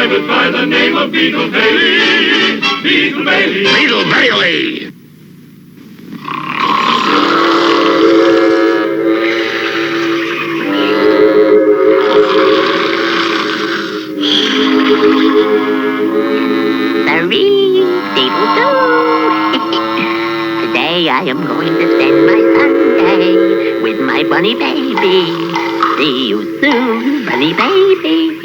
private by the name of Beetle Bailey. Beetle Bailey. Beetle Bailey! Today I am going to spend my Sunday with my bunny baby. See you soon, bunny baby.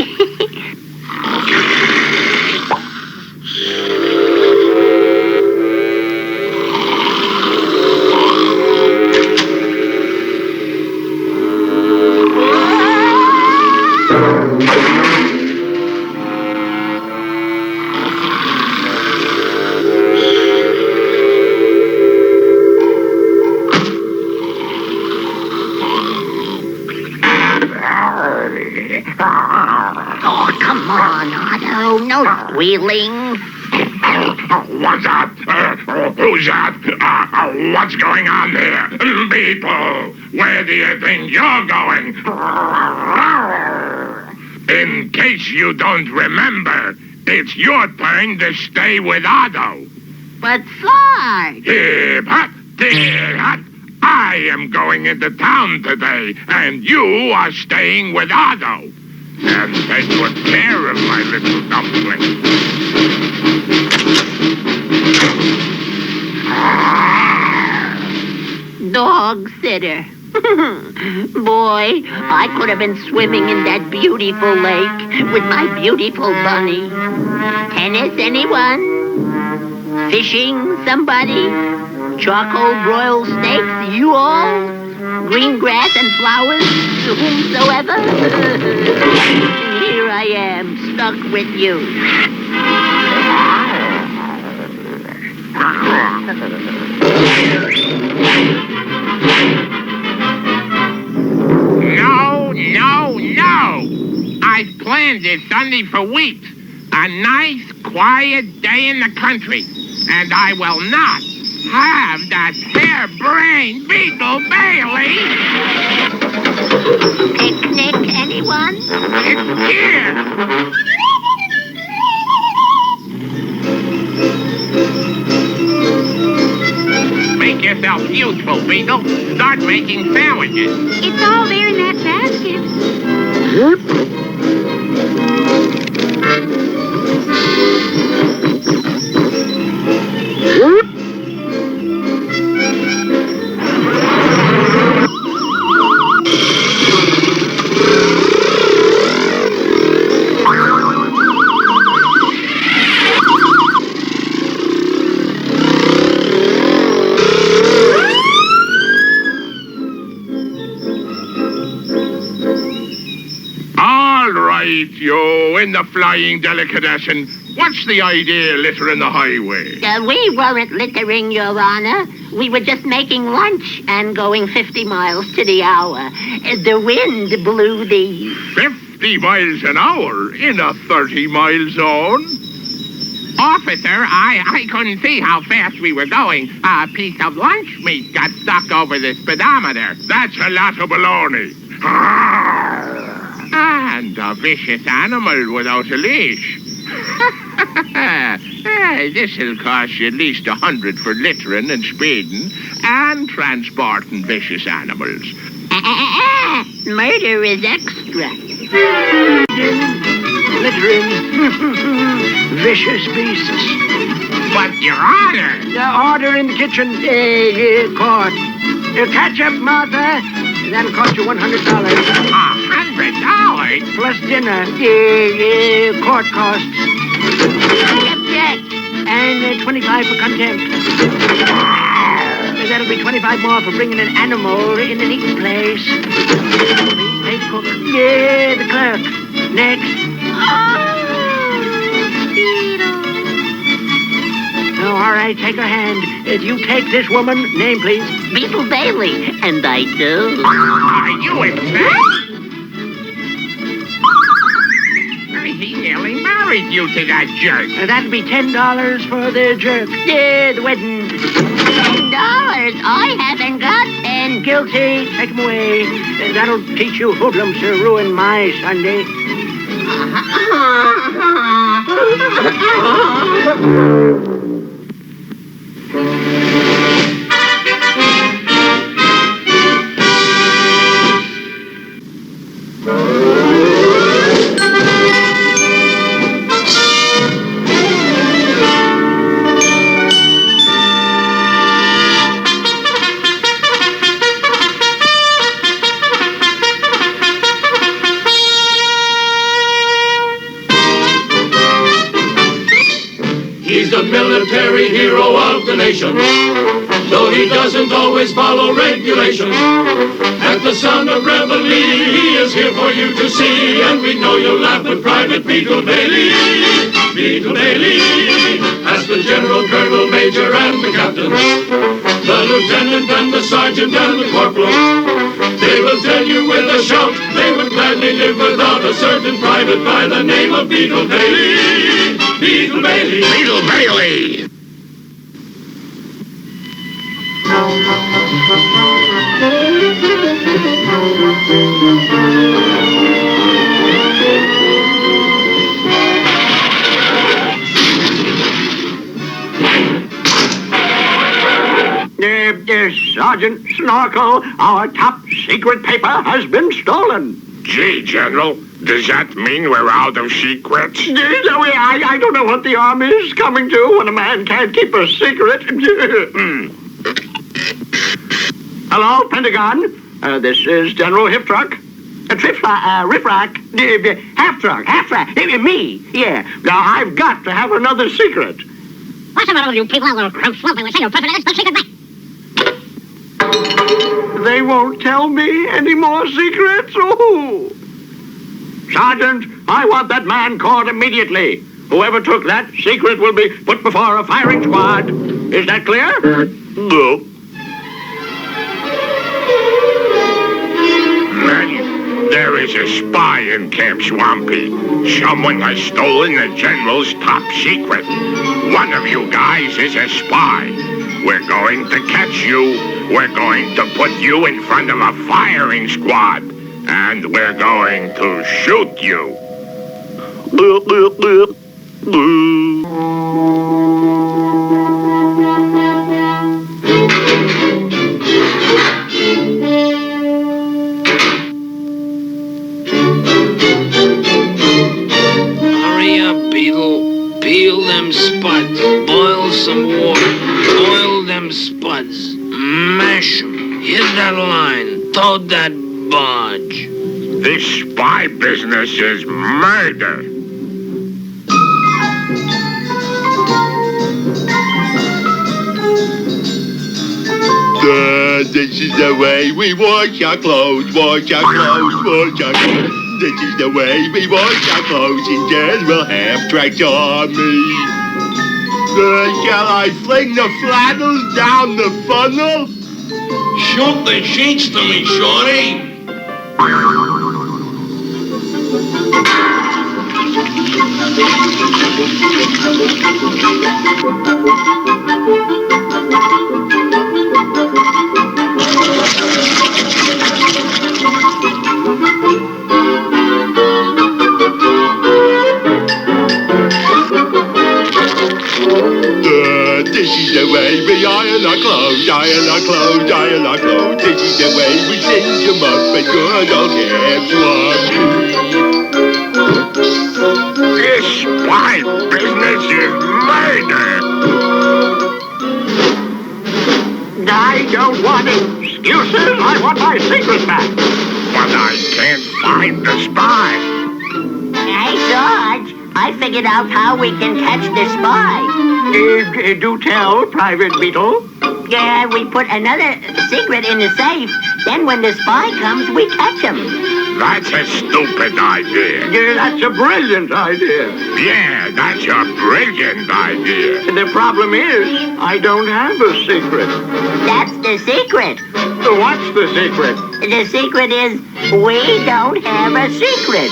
Oh, come on, Otto. No squealing. What's up? Who's that? What's going on there? Beetle, where do you think you're going? In case you don't remember, it's your turn to stay with Otto. But Sarge. Hip hop, hip hop. I am going into town today, and you are staying with Otto. And take good care of my little dumpling. Dog sitter. Boy, I could have been swimming in that beautiful lake with my beautiful bunny. Tennis, anyone? Fishing, somebody? Charcoal broiled steaks, you all? Green grass and flowers, to whomsoever? Here I am, stuck with you. No! I've planned this Sunday for weeks. A nice, quiet day in the country. And I will not have that harebrained Beetle Bailey. Picnic, anyone? It's here. Make yourself useful, Beetle. Start making sandwiches. It's all there in that basket. You in the flying delicatessen. What's the idea littering the highway? We weren't littering, Your Honor. We were just making lunch and going 50 miles to the hour. The wind blew the... 50 miles an hour in a 30-mile zone? Officer, I couldn't see how fast we were going. A piece of lunch meat got stuck over the speedometer. That's a lot of baloney. And a vicious animal without a leash. This'll cost you at least 100 for littering and speeding and transporting vicious animals. Murder is extra. Littering. Vicious beasts. But, Your Honor! Order in the kitchen. Court. Catch up, Martha. That'll cost you $100. $100? Plus dinner. Court costs. I object. And 25 for contempt. That'll be 25 more for bringing an animal in an eating place. Please pay the cook. Yeah, the clerk. Next. Oh, all right, take her hand. You take this woman. Name, please. Beetle Bailey. And I do. Are you insane? He nearly married you to that jerk. That'll be $10 for the jerk. Yeah, the wedding. $10? I haven't got 10. Guilty. Take him away. That'll teach you hoodlums to ruin my Sunday. He's the military hero of the nation, though he doesn't always follow regulations. At the sound of reveille, he is here for you to see, and we know you'll laugh with Private Beetle Bailey. Beetle Bailey, as the general, colonel, major, and the captain, the lieutenant and the sergeant and the corporal, they will tell you with a shout they would gladly live without a certain private by the name of Beetle Bailey. Beetle Bailey. Beetle Bailey! Sergeant Snorkel, our top secret paper has been stolen. Gee, General, does that mean we're out of secrets? I don't know what the Army's coming to when a man can't keep a secret. Hello, Pentagon. This is General Hip-Truck. Riff-Rack. Half-Truck. Me. Yeah. Now, I've got to have another secret. What's the matter with you people? I'm slumping with your president. Let's take it back. They won't tell me any more secrets? Ooh. Sergeant, I want that man caught immediately. Whoever took that secret will be put before a firing squad. Is that clear? No. Men, there is a spy in Camp Swampy. Someone has stolen the General's top secret. One of you guys is a spy. We're going to catch you. We're going to put you in front of a firing squad. And we're going to shoot you. Hurry up, Beetle. Peel them spuds. Boil some water. Boil them spuds. Mash 'em. Hit that line. Toad that barge. This spy business is murder. This is the way we wash our clothes, wash our clothes, wash our clothes. This is the way we wash our clothes in General Half-Track's army. Shall I fling the flannels down the funnel? Shoot the sheets to me, shorty. This is the way we iron our clothes, iron our clothes, iron our clothes. This is the way we singe them up and good old Camp Swampy. This spy business is murder. I don't want excuses. I want my secret back. But I can't find the spy. Hey, George, I figured out how we can catch the spy. Do tell, Private Beetle. Yeah, we put another secret in the safe. Then when the spy comes, we catch him. That's a stupid idea. Yeah, that's a brilliant idea. Yeah, that's a brilliant idea. The problem is, I don't have a secret. That's the secret. What's the secret? The secret is we don't have a secret.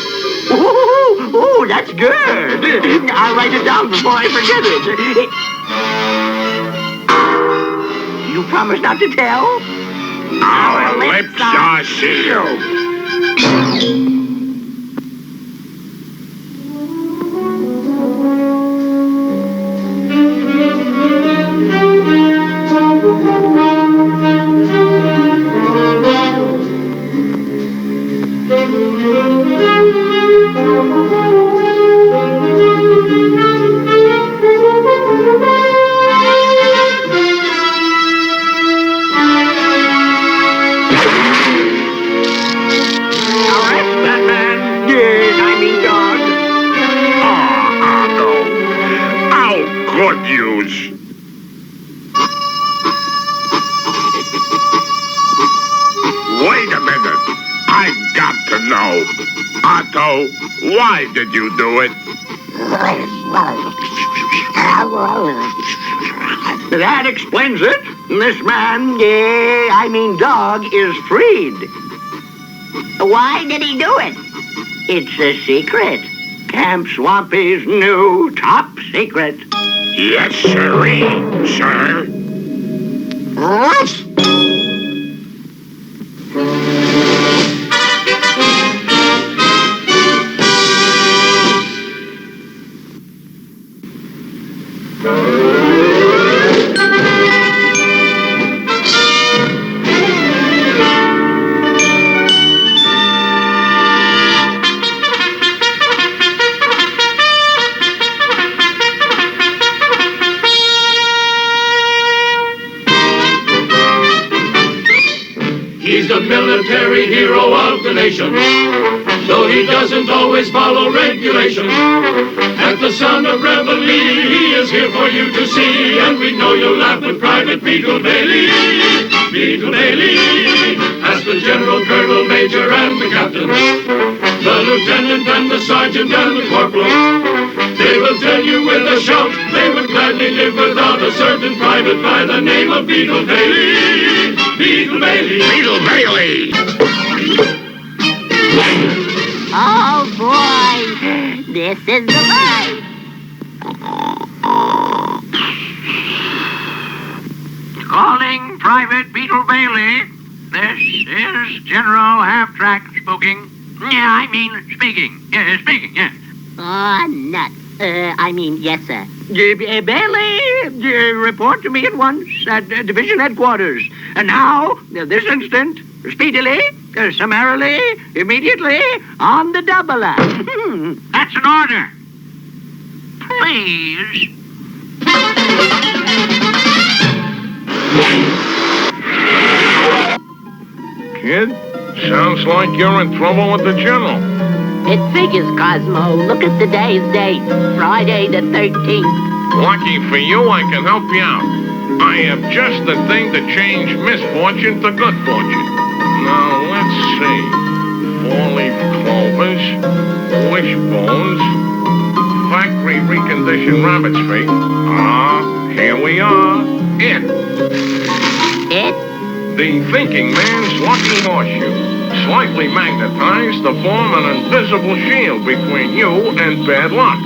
Ooh, that's good. I'll write it down before I forget it. You promise not to tell? Our lips are sealed. Otto, why did you do it? That explains it. This man, dog, is freed. Why did he do it? It's a secret. Camp Swampy's new top secret. Yes, sirree, sir. He's the military hero of the nation, though he doesn't always follow regulations. At the sound of reveille, he is here for you to see, and we know you'll laugh with Private Beetle Bailey. Beetle Bailey, as the general, colonel, major, and the captain, the lieutenant and the sergeant and the corporal, they will tell you with a shout they would gladly live without a certain private by the name of Beetle Bailey. Beetle Bailey. Beetle Bailey. Oh, boy. This is the life. Calling Private Beetle Bailey. This is General Half-Track speaking. Speaking. Yeah. Oh, nuts. Yes, sir. Bailey, report to me at once at division headquarters. And now, this instant, speedily, summarily, immediately, on the doubler. That's an order. Please. Kid, sounds like you're in trouble with the general. It figures, Cosmo. Look at today's date. Friday the 13th. Lucky for you, I can help you out. I have just the thing to change misfortune to good fortune. Now, let's see. 4-leaf clovers, wishbones, factory reconditioned rabbit's feet. Here we are. It. The thinking man's lucky horseshoe. Slightly magnetized to form an invisible shield between you and bad luck.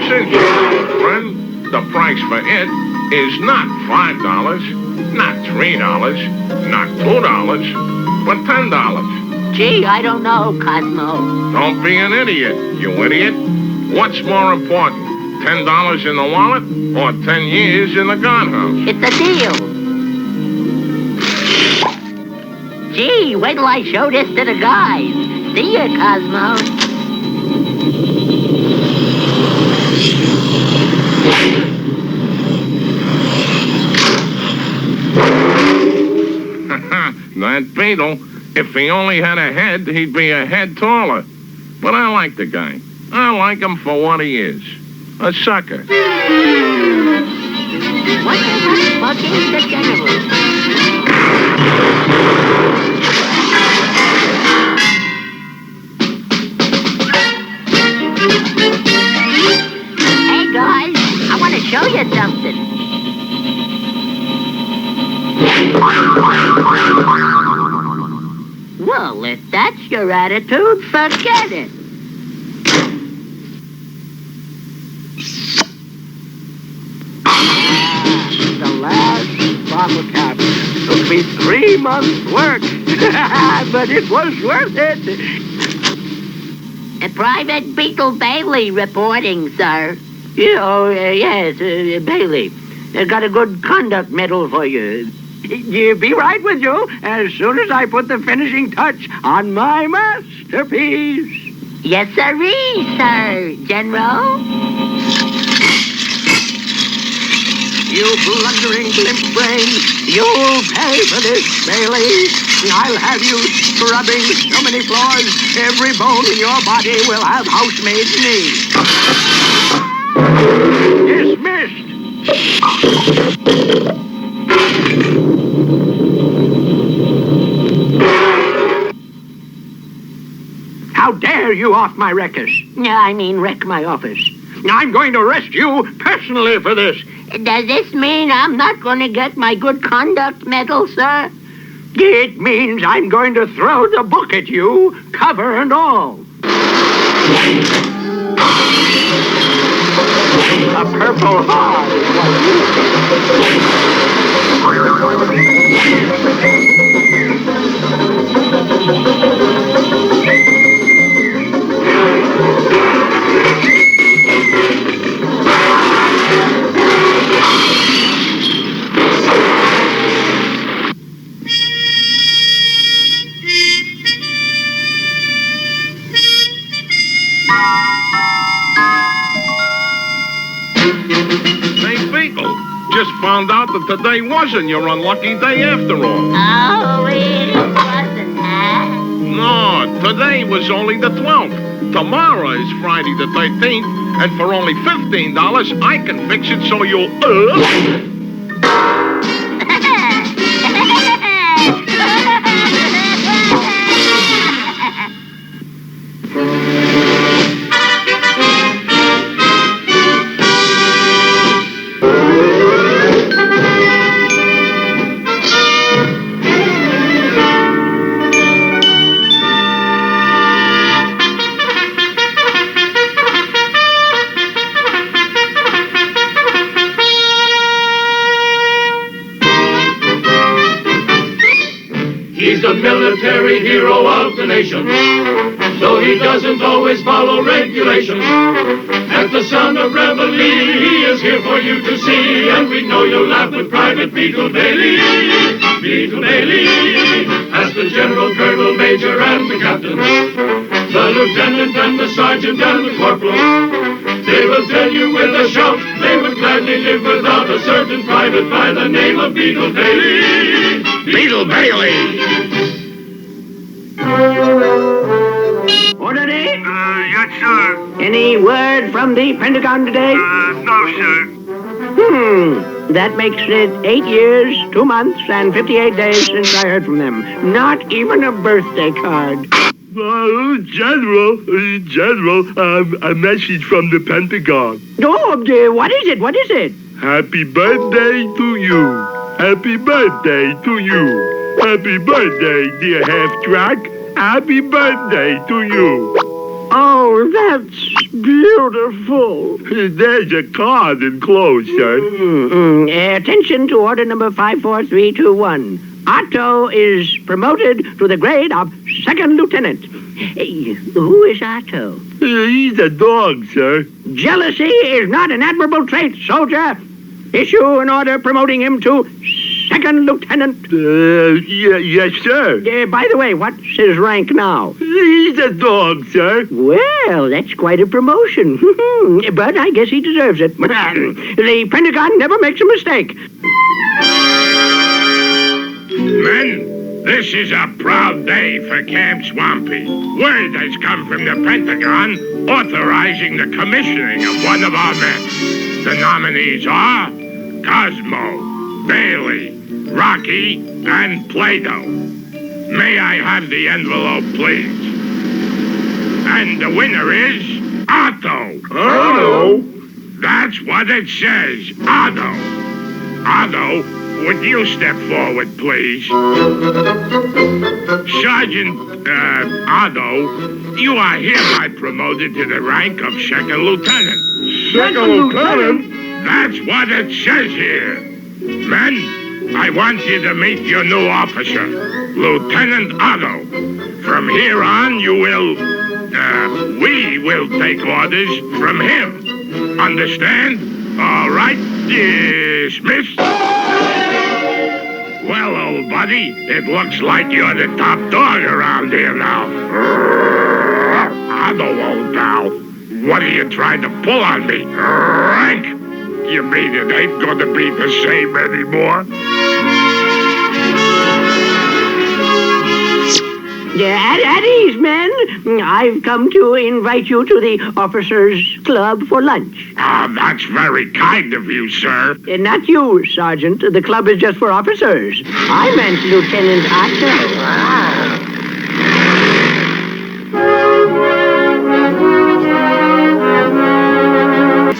Since you're an old friend, the price for it is not $5, not $3, not $2, but $10. Gee, I don't know, Cosmo. Don't be an idiot, you idiot. What's more important, $10 in the wallet or 10 years in the guardhouse? It's a deal. Gee, wait till I show this to the guys. See ya, Cosmo. That Beetle, if he only had a head, he'd be a head taller. But I like the guy. I like him for what he is. A sucker. What's fucking the general? Hey, guys, I want to show you something. Well, if that's your attitude, forget it. The last Robocop took me 3 months' work, but it was worth it. Private Beetle Bailey reporting, sir. Yes, Bailey. Got a good conduct medal for you. Be right with you as soon as I put the finishing touch on my masterpiece. Yes, sirree, sir, General. You blundering limp brain, you'll pay for this, Bailey. I'll have you scrubbing so many floors, every bone in your body will have housemaid's knee. Dismissed. How dare you off my ruckus? I mean, wreck my office. I'm going to arrest you personally for this. Does this mean I'm not going to get my good conduct medal, sir? It means I'm going to throw the book at you, cover and all. A Purple Heart is what Just found out that today wasn't your unlucky day after all. Oh, it wasn't, huh? No, today was only the 12th. Tomorrow is Friday the 13th, and for only $15, I can fix it so you'll... He's the military hero of the nation, though he doesn't always follow regulations. At the sound of reveille, he is here for you to see, and we know you'll laugh with Private Beetle Bailey. Beetle Bailey, as the general, colonel, major, and the captain, the lieutenant and the sergeant and the corporal, they will tell you with a shout they would gladly live without a certain private by the name of Beetle Bailey. Beetle Bailey! Orderly? Yes, sir. Any word from the Pentagon today? No, sir. That makes it 8 years, 2 months, and 58 days since I heard from them. Not even a birthday card. General, a message from the Pentagon. Oh, what is it? What is it? Happy birthday to you. Happy birthday to you. Happy birthday, dear half-track. Happy birthday to you. Oh, that's beautiful. There's a card enclosed, sir. Attention to order number 54321. Otto is promoted to the grade of second lieutenant. Who is Otto? He's a dog, sir. Jealousy is not an admirable trait, soldier. Issue an order promoting him to second lieutenant. Yes, sir. By the way, what's his rank now? He's a dog, sir. Well, that's quite a promotion. But I guess he deserves it. The Pentagon never makes a mistake. Men, this is a proud day for Camp Swampy. Word has come from the Pentagon authorizing the commissioning of one of our men. The nominees are Cosmo, Bailey, Rocky, and Play-Doh. May I have the envelope, please? And the winner is Otto. Otto? That's what it says, Otto. Otto, would you step forward, please? Sergeant, Otto, you are hereby promoted to the rank of second lieutenant. Second lieutenant? That's what it says here. Men, I want you to meet your new officer, Lieutenant Otto. From here on, we will take orders from him. Understand? All right, dismissed. Well, old buddy, it looks like you're the top dog around here now. Otto, old pal, what are you trying to pull on me? Rank? You mean it ain't gonna be the same anymore? At ease, men. I've come to invite you to the Officers' Club for lunch. Oh, that's very kind of you, sir. Not you, Sergeant. The club is just for officers. I meant Lieutenant Otto.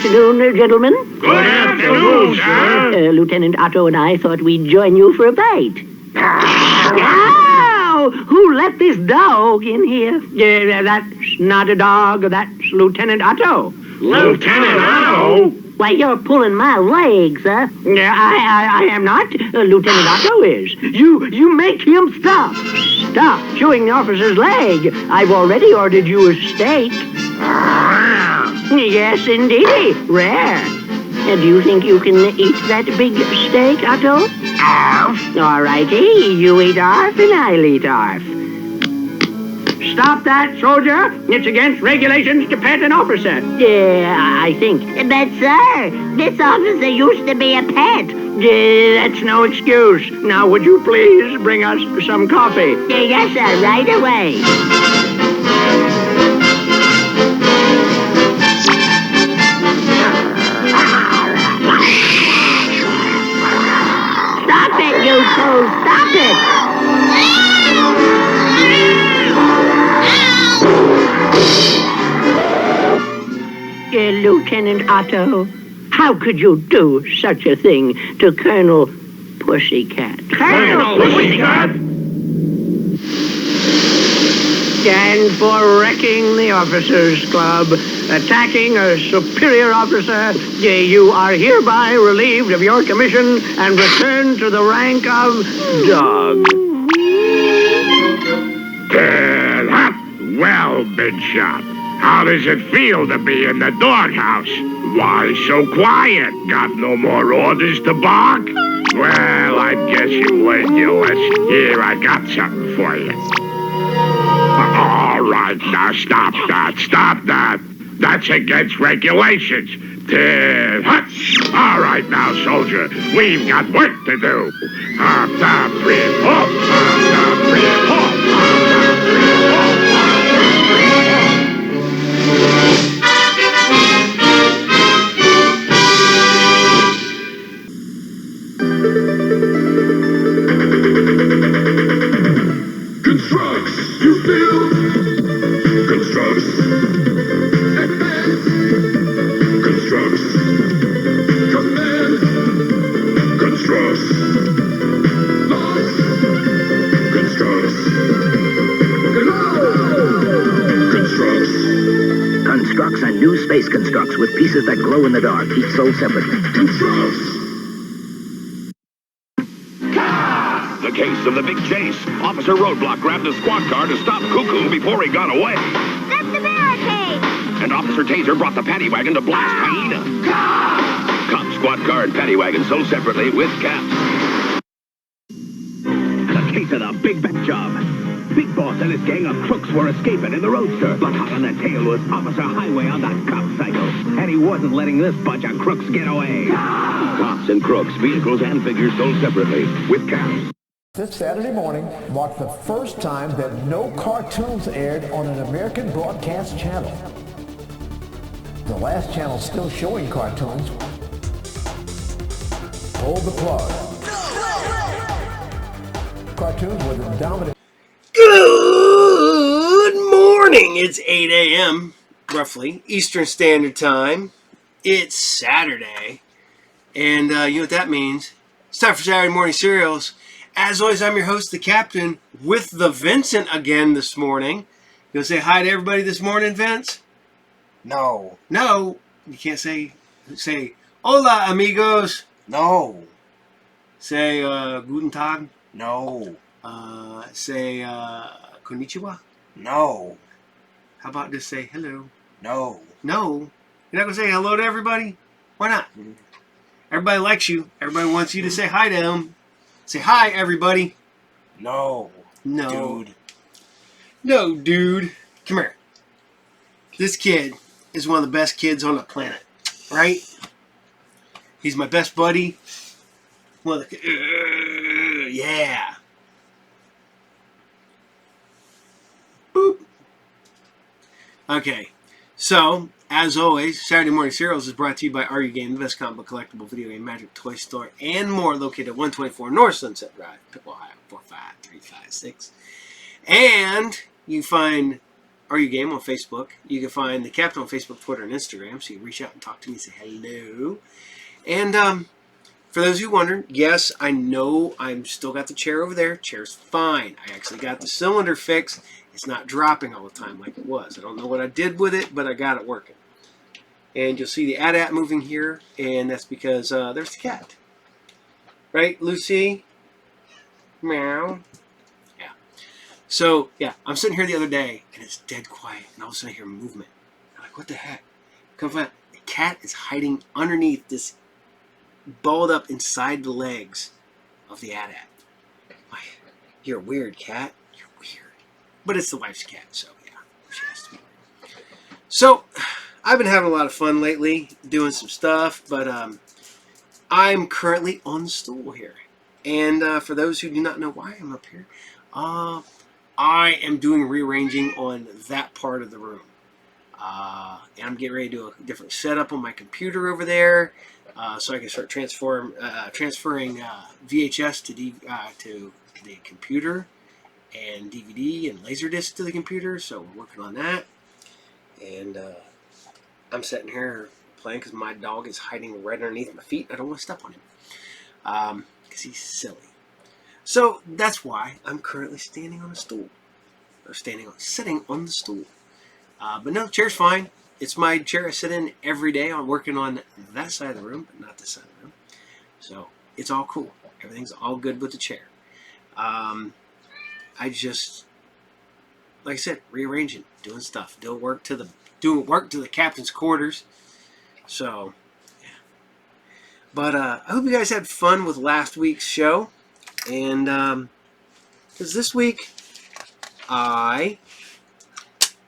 afternoon, gentlemen. Good afternoon, sir. Lieutenant Otto and I thought we'd join you for a bite. Ow! Who let this dog in here? That's not a dog. That's Lieutenant Otto. Lieutenant Otto? Why, you're pulling my legs, huh? I am not. Lieutenant Otto is. You make him stop. Stop chewing the officer's leg. I've already ordered you a steak. Yes, indeedy. Rare. Do you think you can eat that big steak, Otto? All righty. You eat arf and I'll eat arf. Stop that, soldier. It's against regulations to pet an officer. Yeah, I think. But, sir, this officer used to be a pet. That's no excuse. Now, would you please bring us some coffee? Yes, sir, right away. Stop it, you two! Stop it! Lieutenant Otto, how could you do such a thing to Colonel Pussycat? Colonel Pussycat? Stand for wrecking the Officers Club, attacking a superior officer. You are hereby relieved of your commission and returned to the rank of dog. Well, big shot. How does it feel to be in the doghouse? Why so quiet? Got no more orders to bark? Well, I guess you learned your lesson. Here, I got something for you. All right, now stop that. That's against regulations. All right, now, soldier, we've got work to do. Constructs, you build. Constructs. Advance. Constructs. Command. Constructs. Launch. Constructs. Constructs. Constructs and new space constructs with pieces that glow in the dark, each sold separately. Constructs. The case of the big Jayce. Officer Roadblock grabbed a squad car to stop Cuckoo before he got away. That's the barricade. And Officer Taser brought the paddy wagon to blast Hyena. Cop, squad car, and paddy wagon sold separately with caps. The case of the big bat job. Big Boss and his gang of crooks were escaping in the Roadster, but hot on the tail was Officer Highway on the cop cycle, and he wasn't letting this bunch of crooks get away. Cops and crooks, vehicles and figures sold separately with caps. This Saturday morning marked the first time that no cartoons aired on an American broadcast channel. The last channel still showing cartoons pulled the plug. Cartoons were the dominant. Good morning. It's 8 a.m. roughly Eastern Standard Time. It's Saturday, and you know what that means. It's time for Saturday Morning Serials. As always, I'm your host, the Captain, with the Vincent again this morning. You want to say hi to everybody this morning, Vince? No. No. You can't say hola, amigos. No. Say guten tag. No. Say konnichiwa. No. How about just say hello? No. No. You're not going to say hello to everybody? Why not? Everybody likes you. Everybody wants you to say hi to them. Say hi, everybody. No. No. Dude. No, dude. Come here. This kid is one of the best kids on the planet, right? He's my best buddy. One of the... yeah. Boop. Okay. So, as always, Saturday Morning Serials is brought to you by RU Game, the best comic book collectible video game, magic toy store, and more, located at 124 North Sunset Drive, Pickle, Ohio, 45356. And you find Are You Game on Facebook. You can find the Captain on Facebook, Twitter, and Instagram, so you can reach out and talk to me and say hello. And for those who wondered, yes, I know I'm still got the chair over there. Chair's fine. I actually got the cylinder fixed. It's not dropping all the time like it was. I don't know what I did with it, but I got it working. And you'll see the AT-AT moving here, and that's because there's the cat. Right, Lucy? Meow. Yeah. So, yeah, I'm sitting here the other day, and it's dead quiet, and all of a sudden I hear movement. I'm like, what the heck? Come find out, the cat is hiding underneath this, balled up inside the legs of the AT-AT. Like, you're a weird cat. You're weird. But it's the wife's cat, so, yeah, she has to be weird. So, I've been having a lot of fun lately, doing some stuff, but I'm currently on the stool here. And for those who do not know why I'm up here, I am doing rearranging on that part of the room. And I'm getting ready to do a different setup on my computer over there, so I can start transferring VHS to the computer, and DVD and Laserdisc to the computer. So we're working on that. And I'm sitting here playing because my dog is hiding right underneath my feet. I don't want to step on him because he's silly. So that's why I'm currently standing on a stool, or sitting on the stool. But no, chair's fine. It's my chair I sit in every day. I'm working on that side of the room, but not this side of the room. So it's all cool. Everything's all good with the chair. I just, like I said, rearranging, doing stuff, doing work to the captain's quarters. So, yeah. But I hope you guys had fun with last week's show. And because this week I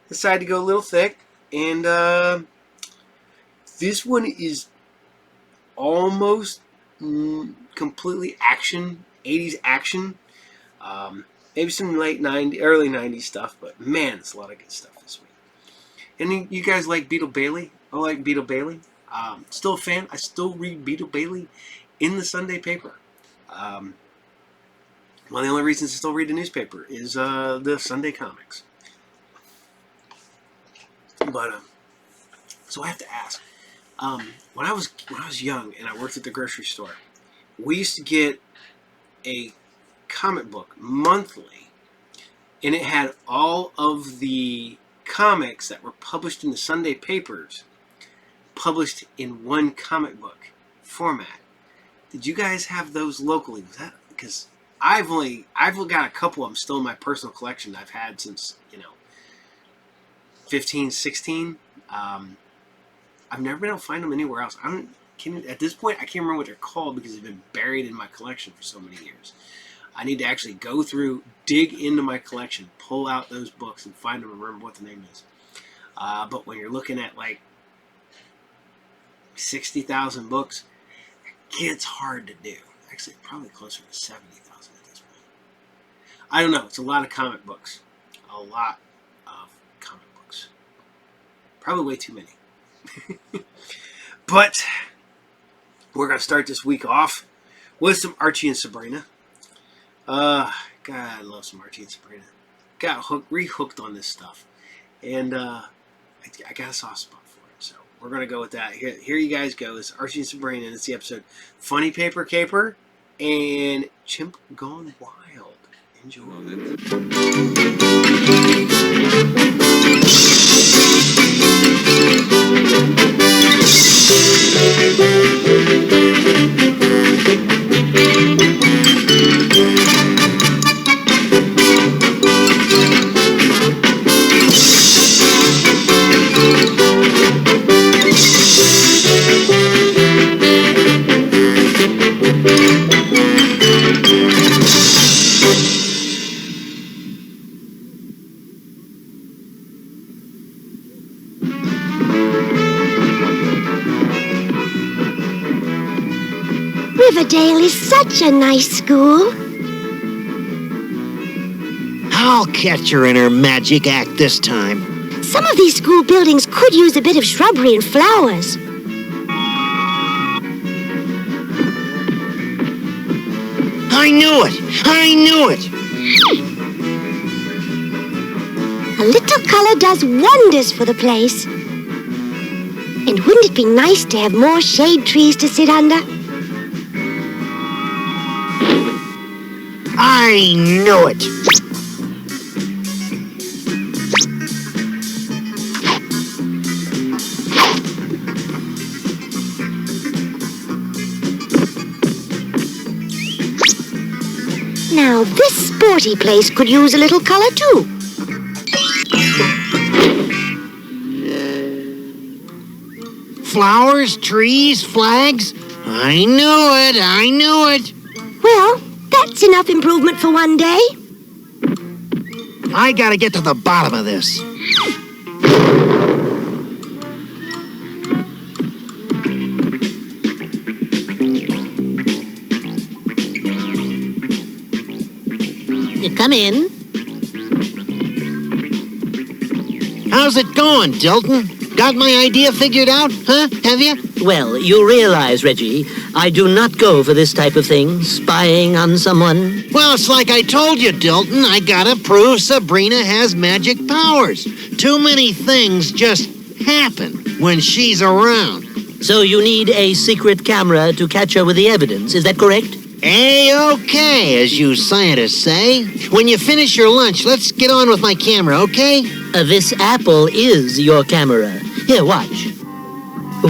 decided to go a little thick. And this one is almost completely action, 80s action. Maybe some early 90s stuff. But man, it's a lot of good stuff this week. And you guys like Beetle Bailey? I like Beetle Bailey. Still a fan. I still read Beetle Bailey in the Sunday paper. One of the only reasons I still read the newspaper is the Sunday comics. But so I have to ask. When I was young and I worked at the grocery store, we used to get a comic book monthly, and it had all of the comics that were published in the Sunday papers published in one comic book format. Did you guys have those locally? Was that because I've got a couple of them still in my personal collection I've had since 15, 16. I've never been able to find them anywhere else. At this point, I can't remember what they're called because they've been buried in my collection for so many years. I need to actually go through, dig into my collection, pull out those books, and find them and remember what the name is. But when you're looking at like 60,000 books, it's hard to do. Actually, probably closer to 70,000 at this point. I don't know. It's a lot of comic books. A lot of comic books. Probably way too many. But we're going to start this week off with some Archie and Sabrina. God, I love some Archie and Sabrina. Got re-hooked on this stuff. And I got a soft spot for it. So we're going to go with that. Here you guys go. It's Archie and Sabrina, and it's the episode Funny Paper Caper and Chimp Gone Wild. Enjoy. Riverdale is such a nice school. I'll catch her in her magic act this time. Some of these school buildings could use a bit of shrubbery and flowers. I knew it! I knew it! A little color does wonders for the place. And wouldn't it be nice to have more shade trees to sit under? I knew it. Now, this sporty place could use a little color, too. Flowers, trees, flags. I knew it. Well, that's enough improvement for one day. I gotta get to the bottom of this. You come in. How's it going, Dilton? Got my idea figured out, huh? Have you? Well, you realize, Reggie, I do not go for this type of thing, spying on someone. Well, it's like I told you, Dilton. I gotta prove Sabrina has magic powers. Too many things just happen when she's around. So you need a secret camera to catch her with the evidence, is that correct? A-okay, as you scientists say. When you finish your lunch, let's get on with my camera, okay? This apple is your camera. Here, watch.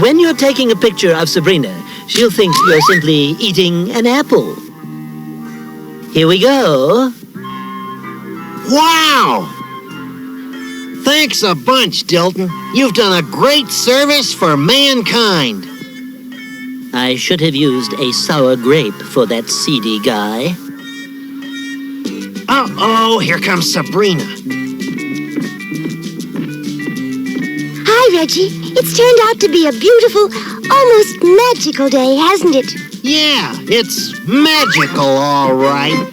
When you're taking a picture of Sabrina, she'll think you're simply eating an apple. Here we go. Wow! Thanks a bunch, Dilton. You've done a great service for mankind. I should have used a sour grape for that seedy guy. Uh-oh, here comes Sabrina. Hi, Reggie. It's turned out to be a beautiful, almost magical day, hasn't it? Yeah, it's magical, all right.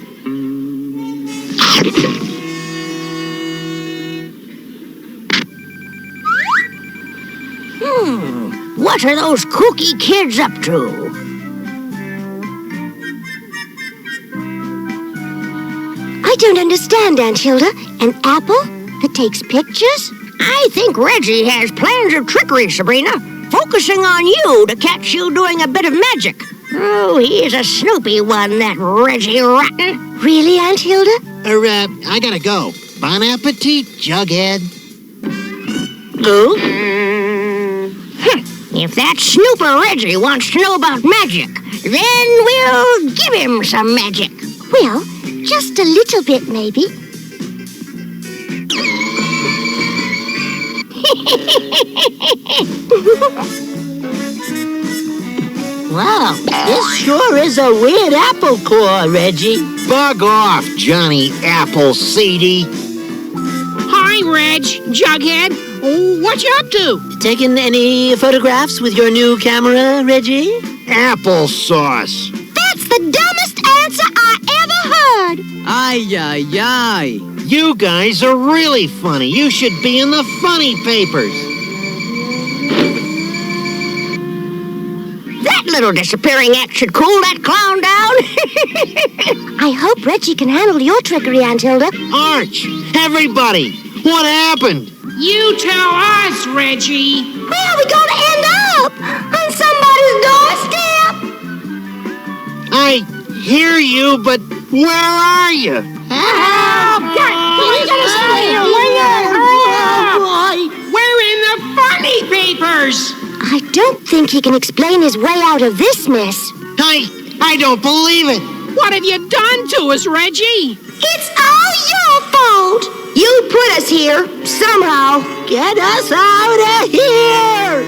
What are those kooky kids up to? I don't understand, Aunt Hilda. An apple that takes pictures? I think Reggie has plans of trickery, Sabrina. Focusing on you to catch you doing a bit of magic. Oh, he is a snoopy one, that Reggie Rotten. Really, Aunt Hilda? I gotta go. Bon appetit, Jughead. Who? If that snooper Reggie wants to know about magic, then we'll give him some magic. Well, just a little bit, maybe. Wow, this sure is a weird apple core, Reggie. Bug off, Johnny Appleseedy. Hi, Reg. Jughead. What you up to? Taking any photographs with your new camera, Reggie? Applesauce. That's the dumbest answer I ever heard. Ay. You guys are really funny. You should be in the funny papers. That little disappearing act should cool that clown down. I hope Reggie can handle your trickery, Aunt Hilda. Arch, everybody, what happened? You tell us, Reggie. Where are we going to end up? On somebody's doorstep? I hear you, but where are you? We're in the funny papers. I don't think he can explain his way out of this mess. I don't believe it. What have you done to us, Reggie? It's all your fault. You put us here, somehow. Get us out of here!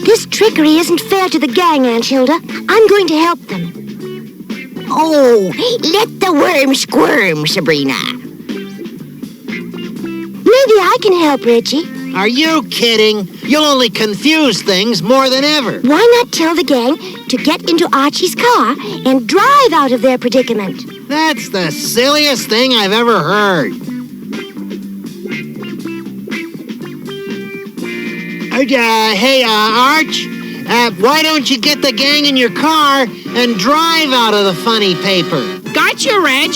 This trickery isn't fair to the gang, Aunt Hilda. I'm going to help them. Oh, let the worm squirm, Sabrina. Maybe I can help, Reggie. Are you kidding? You'll only confuse things more than ever. Why not tell the gang to get into Archie's car and drive out of their predicament? That's the silliest thing I've ever heard. Hey, Arch, why don't you get the gang in your car and drive out of the funny paper? Gotcha, Reg.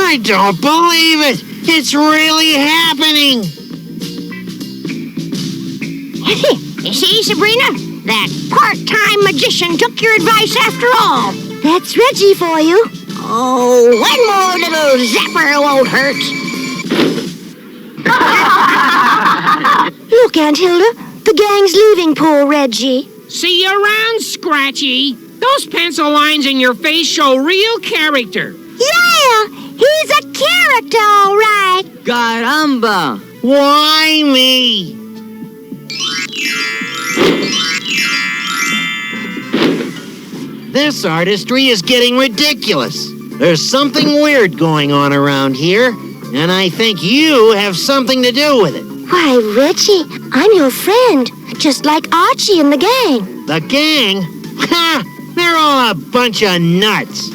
I don't believe it. It's really happening. See, Sabrina? That part-time magician took your advice after all. That's Reggie for you. Oh, one more little zapper won't hurt. Look, Aunt Hilda. The gang's leaving poor Reggie. See you around, Scratchy. Those pencil lines in your face show real character. Yeah, he's a character, all right. Caramba! Why me? This artistry is getting ridiculous. There's something weird going on around here, and I think you have something to do with it. Why, Reggie, I'm your friend, just like Archie and the gang. The gang? Ha! They're all a bunch of nuts.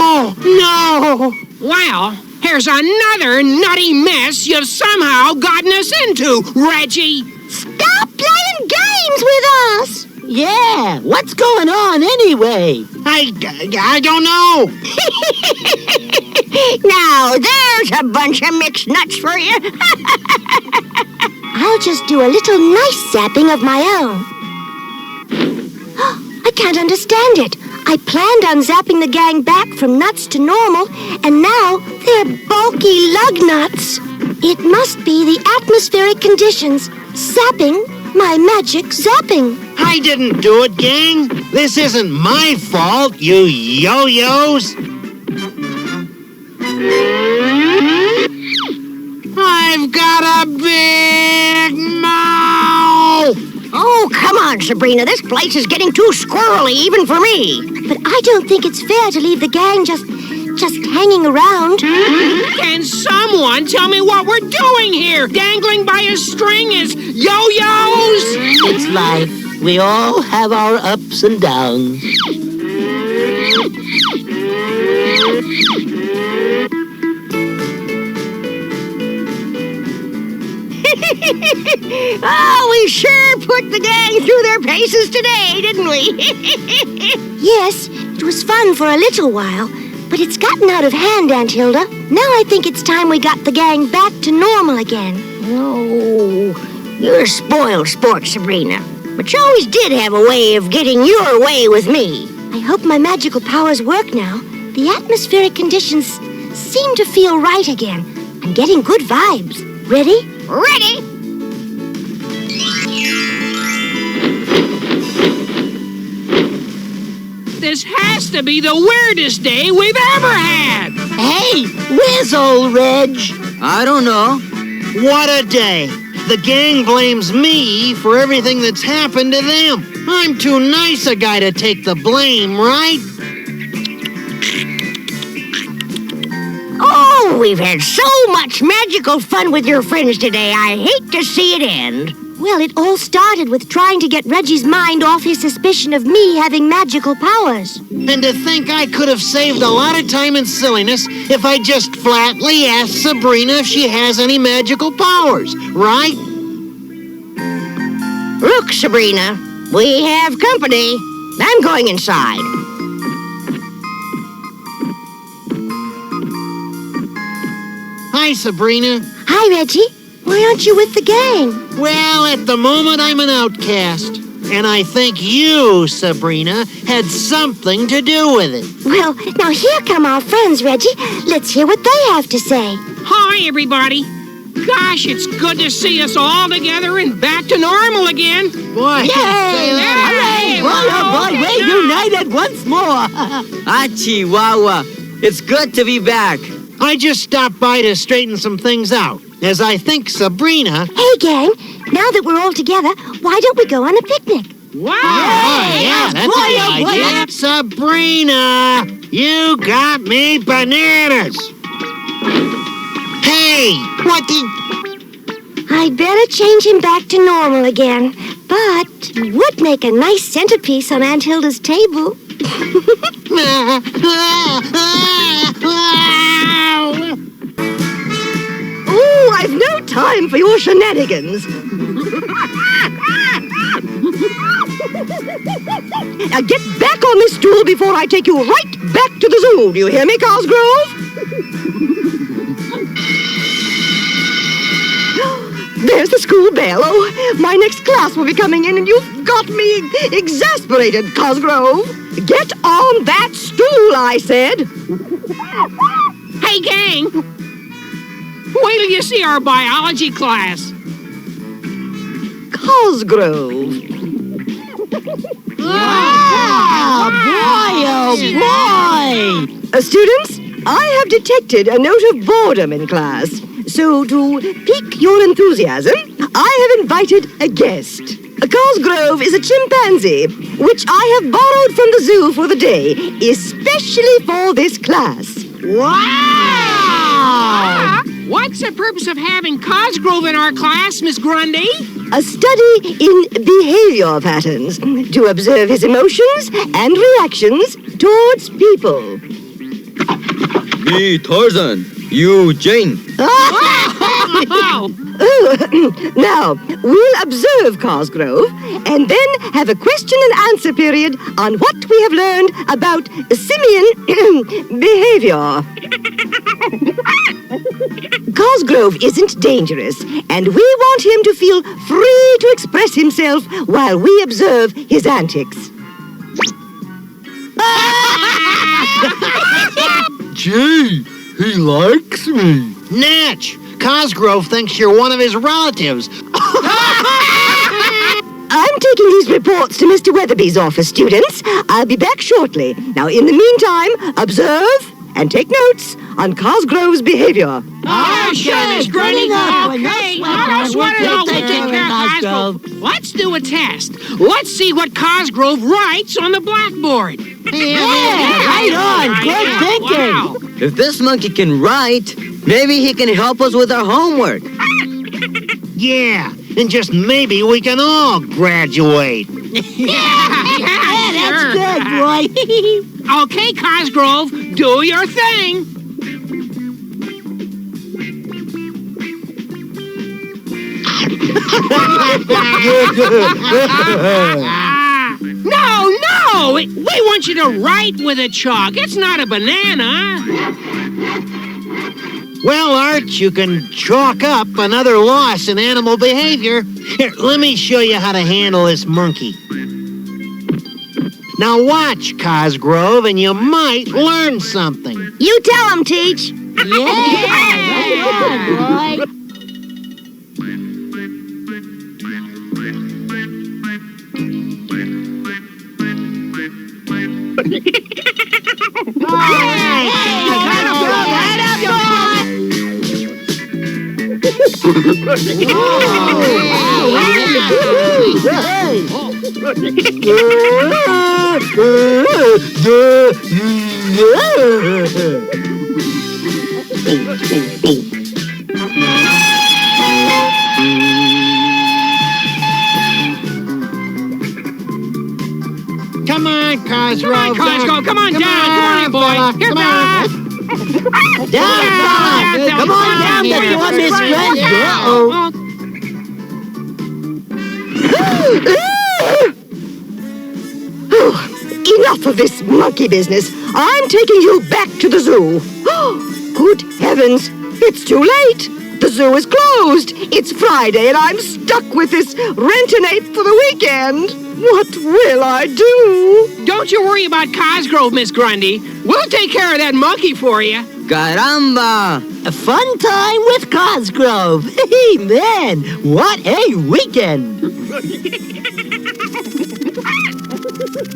Oh, no! Well, here's another nutty mess you've somehow gotten us into, Reggie. Stop playing games with us! Yeah, what's going on anyway? I don't know. Now, there's a bunch of mixed nuts for you. I'll just do a little nice zapping of my own. I can't understand it. I planned on zapping the gang back from nuts to normal, and now they're bulky lug nuts. It must be the atmospheric conditions zapping my magic zapping. I didn't do it, gang. This isn't my fault, you yo-yos. I've got a big mouth! Oh, come on, Sabrina. This place is getting too squirrely even for me. But I don't think it's fair to leave the gang just hanging around. Can someone tell me what we're doing here? Dangling by a string as yo-yos? It's life. We all have our ups and downs. Oh, we sure put the gang through their paces today, didn't we? Yes, it was fun for a little while, but it's gotten out of hand, Aunt Hilda. Now I think it's time we got the gang back to normal again. Oh, you're a spoiled sport, Sabrina. But you always did have a way of getting your way with me. I hope my magical powers work now. The atmospheric conditions seem to feel right again. I'm getting good vibes. Ready? Ready? This has to be the weirdest day we've ever had. Hey, where's old Reg? I don't know. What a day. The gang blames me for everything that's happened to them. I'm too nice a guy to take the blame, right? Oh, we've had so much magical fun with your friends today. I hate to see it end. Well, it all started with trying to get Reggie's mind off his suspicion of me having magical powers. And to think I could have saved a lot of time and silliness if I just flatly asked Sabrina if she has any magical powers, right? Look, Sabrina, we have company. I'm going inside. Hi, Sabrina. Hi, Reggie. Why aren't you with the gang? Well, at the moment, I'm an outcast. And I think you, Sabrina, had something to do with it. Well, now here come our friends, Reggie. Let's hear what they have to say. Hi, everybody. Gosh, it's good to see us all together and back to normal again. Boy, Hooray! Boy, we're united once more. Chihuahua, it's good to be back. I just stopped by to straighten some things out, as I think Sabrina... Hey, gang, now that we're all together, why don't we go on a picnic? Wow! Yeah, that's a good idea. Sabrina, you got me bananas. Hey, what the... I'd better change him back to normal again, but he would make a nice centerpiece on Aunt Hilda's table. Oh, I've no time for your shenanigans. Now get back on this stool before I take you right back to the zoo. Do you hear me, Cosgrove? There's the school bell. Oh, my next class will be coming in, and you've got me exasperated, Cosgrove. Get on that stool, I said. Hey, gang! Wait till you see our biology class. Cosgrove. Oh, boy! Students, I have detected a note of boredom in class. So, to pique your enthusiasm, I have invited a guest. Cosgrove is a chimpanzee, which I have borrowed from the zoo for the day, especially for this class. Wow! What's the purpose of having Cosgrove in our class, Miss Grundy? A study in behavior patterns to observe his emotions and reactions towards people. Me, Tarzan. You, Jane. Now, we'll observe Cosgrove and then have a question and answer period on what we have learned about simian behavior. Cosgrove isn't dangerous, and we want him to feel free to express himself while we observe his antics. Gee, he likes me. Natch, Cosgrove thinks you're one of his relatives. I'm taking these reports to Mr. Weatherby's office, students. I'll be back shortly. Now, in the meantime, observe and take notes on Cosgrove's behavior. Sure, Miss Grundy. Okay, let's take care of Cosgrove. Let's do a test. Let's see what Cosgrove writes on the blackboard. Right on. Good thinking. Wow. If this monkey can write, maybe he can help us with our homework. Yeah, and just maybe we can all graduate. That's good, boy. Okay, Cosgrove, do your thing. No! We want you to write with a chalk. It's not a banana. Well, Arch, you can chalk up another loss in animal behavior. Here, let me show you how to handle this monkey. Now watch, Cosgrove, and you might learn something. You tell him, Teach. Yeah, boy. Come on, Cosgrove. Come on down. Come on, boy. Here, Down, come on down, boy, Miss Grundy. Enough of this monkey business. I'm taking you back to the zoo. Good heavens, it's too late. The zoo is closed. It's Friday, and I'm stuck with this rent and ape for the weekend. What will I do? Don't you worry about Cosgrove, Miss Grundy. We'll take care of that monkey for you. Caramba! A fun time with Cosgrove. Hey, man, what a weekend!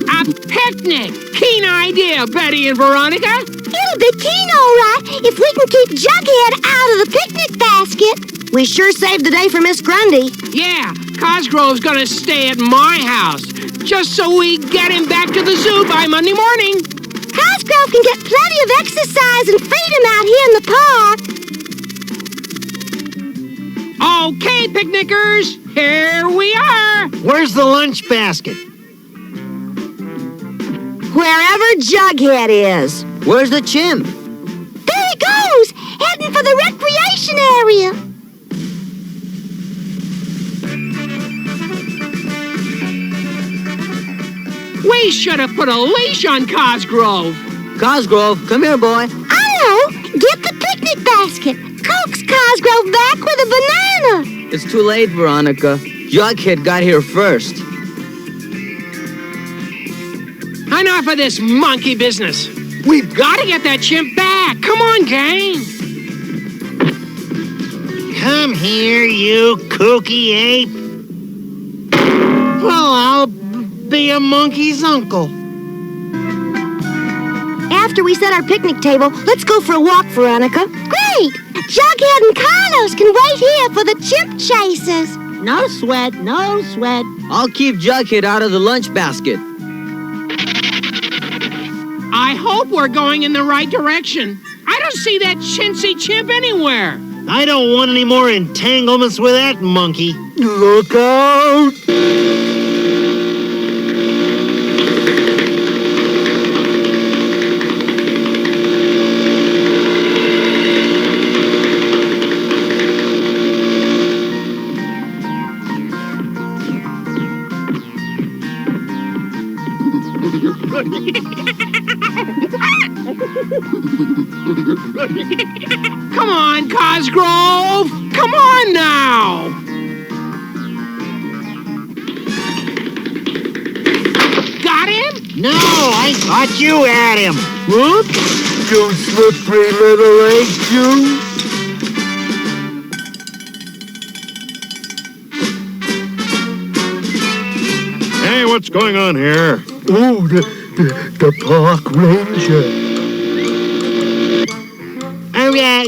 A picnic! Keen idea, Betty and Veronica. It'll be keen, all right, if we can keep Jughead out of the picnic basket. We sure saved the day for Miss Grundy. Yeah, Cosgrove's gonna stay at my house, just so we get him back to the zoo by Monday morning. Cosgrove can get plenty of exercise and freedom out here in the park. Okay, picnickers, here we are. Where's the lunch basket? Wherever Jughead is. Where's the chimp? There he goes, heading for the recreation area. We should have put a leash on Cosgrove. Cosgrove, come here, boy. I know. Get the basket. Coax Cosgrove back with a banana. It's too late, Veronica. Jughead got here first. Enough of this monkey business. We've got to get that chimp back. Come on, gang. Come here, you kooky ape. Well, I'll be a monkey's uncle. After we set our picnic table, let's go for a walk, Veronica. Great! Jughead and Carlos can wait here for the chimp chasers. No sweat, no sweat. I'll keep Jughead out of the lunch basket. I hope we're going in the right direction. I don't see that chintzy chimp anywhere. I don't want any more entanglements with that monkey. Look out! Come on, Cosgrove! Come on now! Got him? No, I thought you had him. What? You slippery little egg, you? Hey, what's going on here? Oh, the park ranger. Oh, yeah,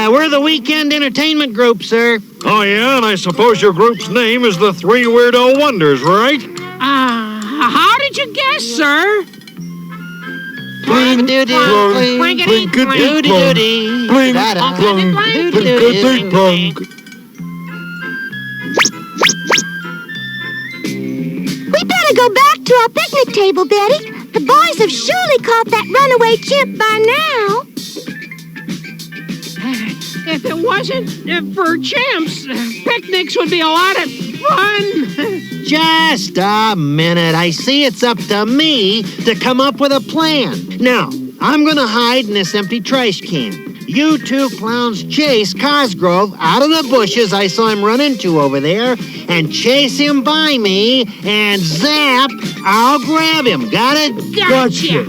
we're the weekend entertainment group, sir. Oh, yeah, and I suppose your group's name is the Three Weirdo Wonders, right? How did you guess, sir? Blink, Blankety, blink, blink, blink, blink. We better go back to our picnic table, Betty. The boys have surely caught that runaway chimp by now. If it wasn't for chimps, picnics would be a lot of fun. Just a minute. I see it's up to me to come up with a plan. Now, I'm going to hide in this empty trash can. You two clowns chase Cosgrove out of the bushes I saw him run into over there and chase him by me, and zap, I'll grab him. Got it? Gotcha.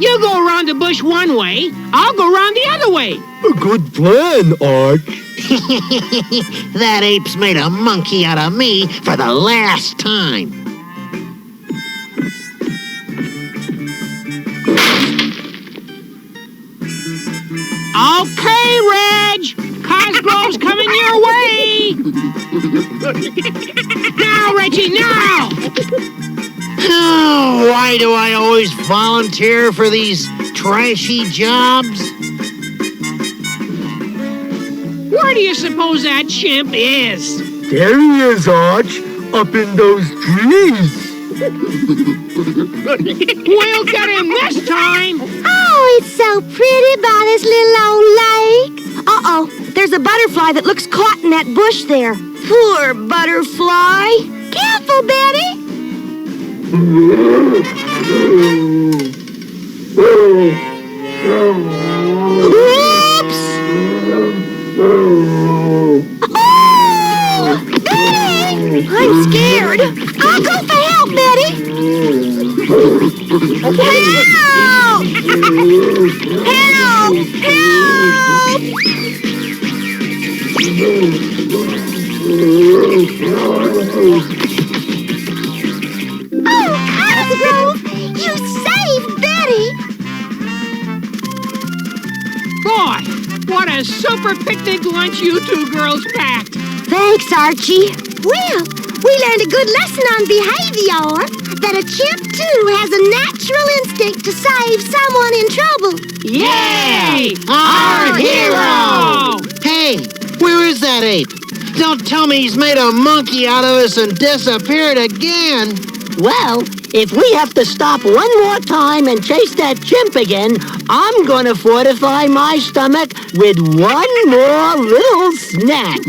You go around the bush one way, I'll go around the other way. A good plan, Arch. That ape's made a monkey out of me for the last time. Okay, Reg. Cosgrove's coming your way. Now, Reggie, now. Oh, why do I always volunteer for these trashy jobs? Where do you suppose that chimp is? There he is, Arch. Up in those trees. We'll get him this time. Oh, it's so pretty by this little old lake. Uh-oh, there's a butterfly that looks caught in that bush there. Poor butterfly. Careful, Betty. Oops. Oh, Betty! I'm scared. I'll go for help, Betty. Help! Help! Help! Oh, Cosgrove, you saved Betty. Boy, what a super picnic lunch you two girls packed. Thanks, Archie. Well, we learned a good lesson on behavior. That a chimp, too, has a natural instinct to save someone in trouble. Yay! Our hero! Hey, where is that ape? Don't tell me he's made a monkey out of us and disappeared again. Well, if we have to stop one more time and chase that chimp again, I'm going to fortify my stomach with one more little snack.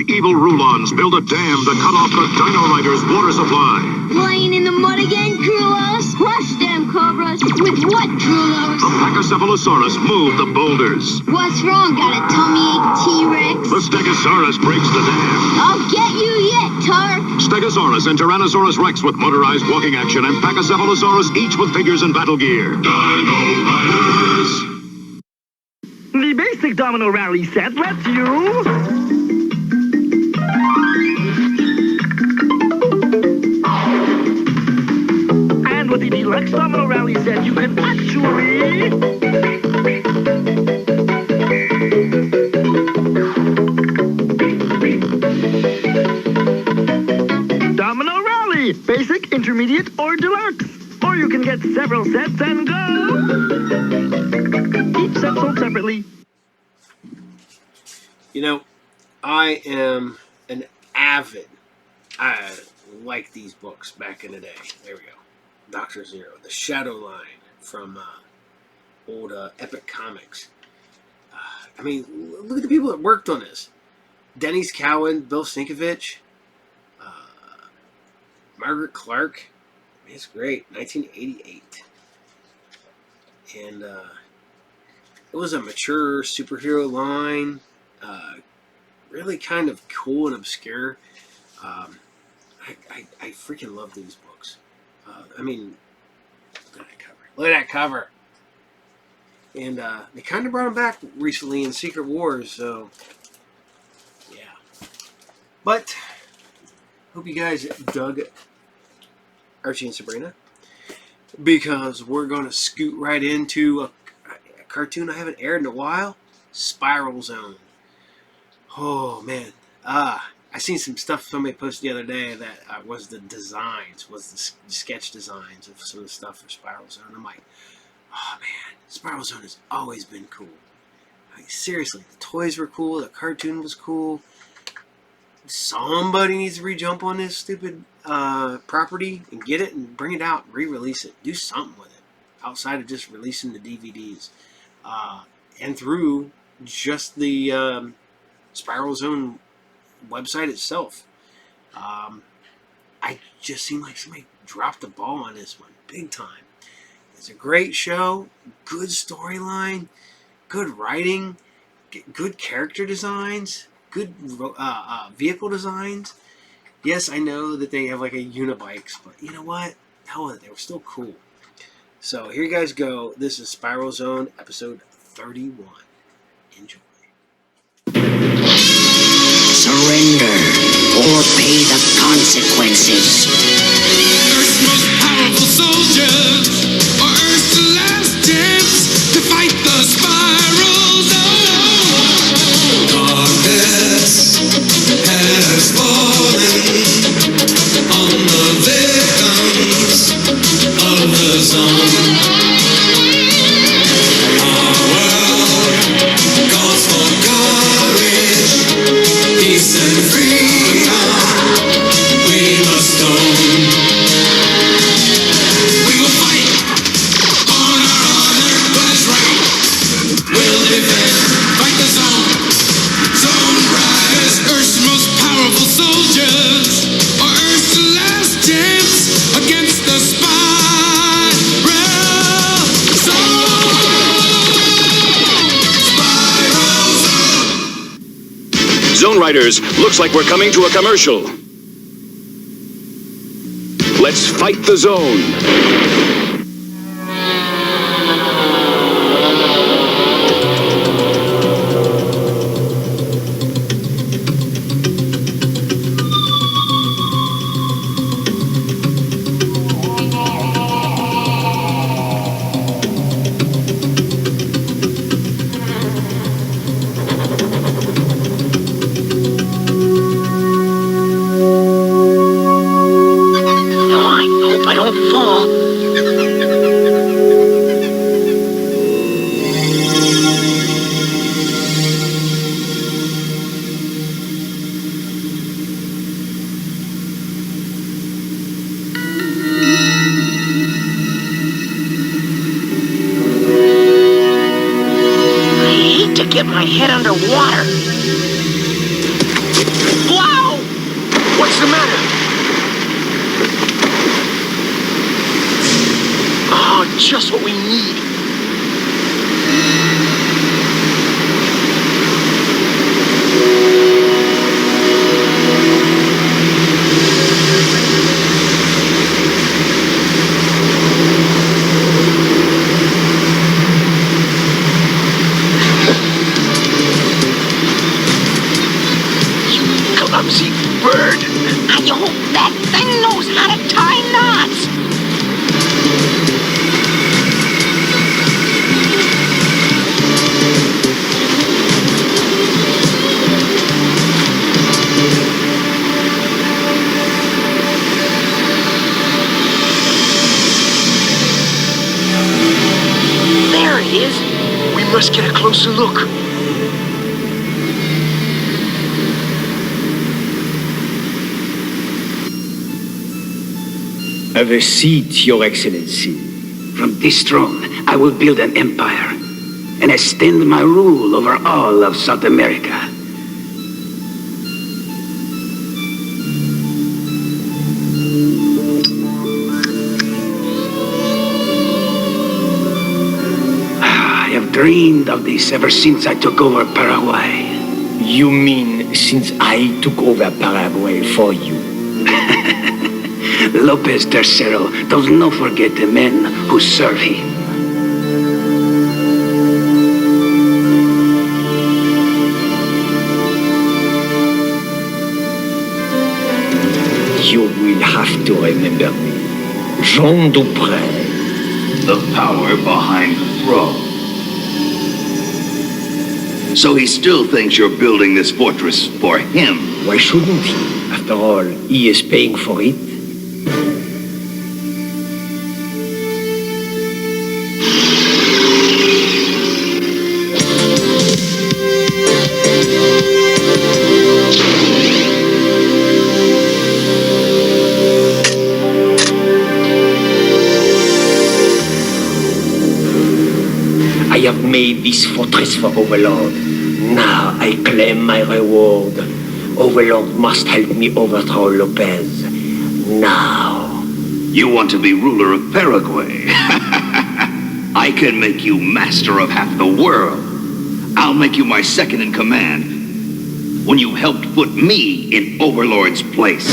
evil Rulons build a dam to cut off the Dino Riders' water supply. Playing in the mud again, Krulos? Crush them, Cobras. With what, Krulos? The Pachycephalosaurus moved the boulders. What's wrong? Got a tummy ache, T-Rex? The Stegosaurus breaks the dam. I'll get you yet, Tar. Stegosaurus and Tyrannosaurus Rex with motorized walking action, and Pachycephalosaurus each with figures and battle gear. Dino Riders. The basic Domino Rally set lets you... And with the Deluxe Domino Rally set, you can actually... Domino Rally! Basic, intermediate, or deluxe. Or you can get several sets and go! Each set sold separately. You know, I am an avid, I like these books back in the day. There we go. Dr. Zero, the Shadow Line from old Epic Comics. I mean, look at the people that worked on this. Dennis Cowan, Bill Sienkiewicz, Margaret Clark. I mean, it's great. 1988. And it was a mature superhero line. Really kind of cool and obscure. I freaking love these books. I mean, look at that cover. Look at that cover. And they kind of brought them back recently in Secret Wars, so yeah. But hope you guys dug Archie and Sabrina, because we're going to scoot right into a cartoon I haven't aired in a while, Spiral Zone. Oh man, I seen some stuff somebody posted the other day that was the designs, was the sketch designs of some of the stuff for Spiral Zone. I'm like, oh man, Spiral Zone has always been cool. I mean, seriously, the toys were cool, the cartoon was cool. Somebody needs to re-jump on this stupid property and get it and bring it out and re-release it. Do something with it outside of just releasing the DVDs. And through just the Spiral Zone website itself. I just seem like somebody dropped the ball on this one big time. It's a great show, good storyline, good writing, good character designs, good vehicle designs. Yes, I know that they have like a Unibikes, but you know what? Hell with it, they were still cool. So here you guys go. This is Spiral Zone episode 31. Enjoy. Surrender or pay the consequences. Earth's most powerful soldiers are Earth's last chance to fight the Spiral Zone. Darkness has fallen on the victims of the zone. Our world calls for courage, peace and freedom. We must own. We will fight on our honor, what is right. We'll defend, fight the zone. Zone Riders, Earth's most powerful soldiers, are Earth's last chance against the Spiral Zone. Zone Riders, looks like we're coming to a commercial. Let's fight the zone. Get my head underwater. What's the matter? Oh, just what we need. Clumsy bird. I hope that thing knows how to tie knots. There it is. We must get a closer look. Have a seat, Your Excellency. From this throne, I will build an empire and extend my rule over all of South America. I have dreamed of this ever since I took over Paraguay. You mean since I took over Paraguay for you? Lopez III does not forget the men who serve him. You will have to remember me. Jean Dupré. The power behind the throne. So he still thinks you're building this fortress for him. Why shouldn't he? After all, he is paying for it. I have made this fortress for Overlord. Now I claim my reward. Overlord must help me overthrow Lopez. Now. You want to be ruler of Paraguay? I can make you master of half the world. I'll make you my second in command when you helped put me in Overlord's place.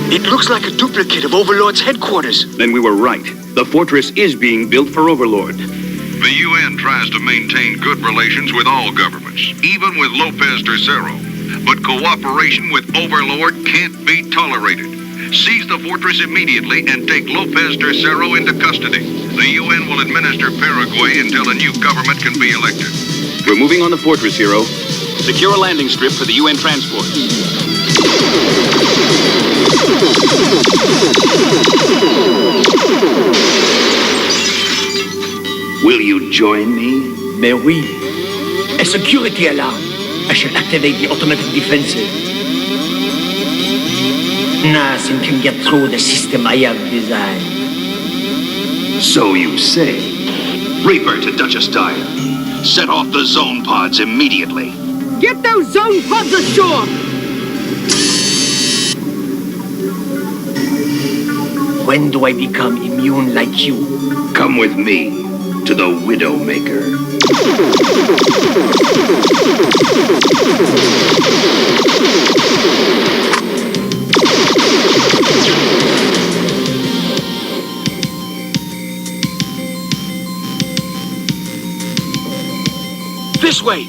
It looks like a duplicate of Overlord's headquarters. Then we were right. The fortress is being built for Overlord. The UN tries to maintain good relations with all governments, even with Lopez III. But cooperation with Overlord can't be tolerated. Seize the fortress immediately and take Lopez III into custody. The UN will administer Paraguay until a new government can be elected. We're moving on the fortress, Hero. Secure a landing strip for the UN transport. Will you join me? Mais oui. A security alarm. I shall activate the automatic defenses. Nothing can get through the system I have designed. So you say. Reaper to Duchess Dyer. Set off the zone pods immediately. Get those zone pods ashore! When do I become immune like you? Come with me to the Widowmaker. This way!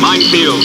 Minefield.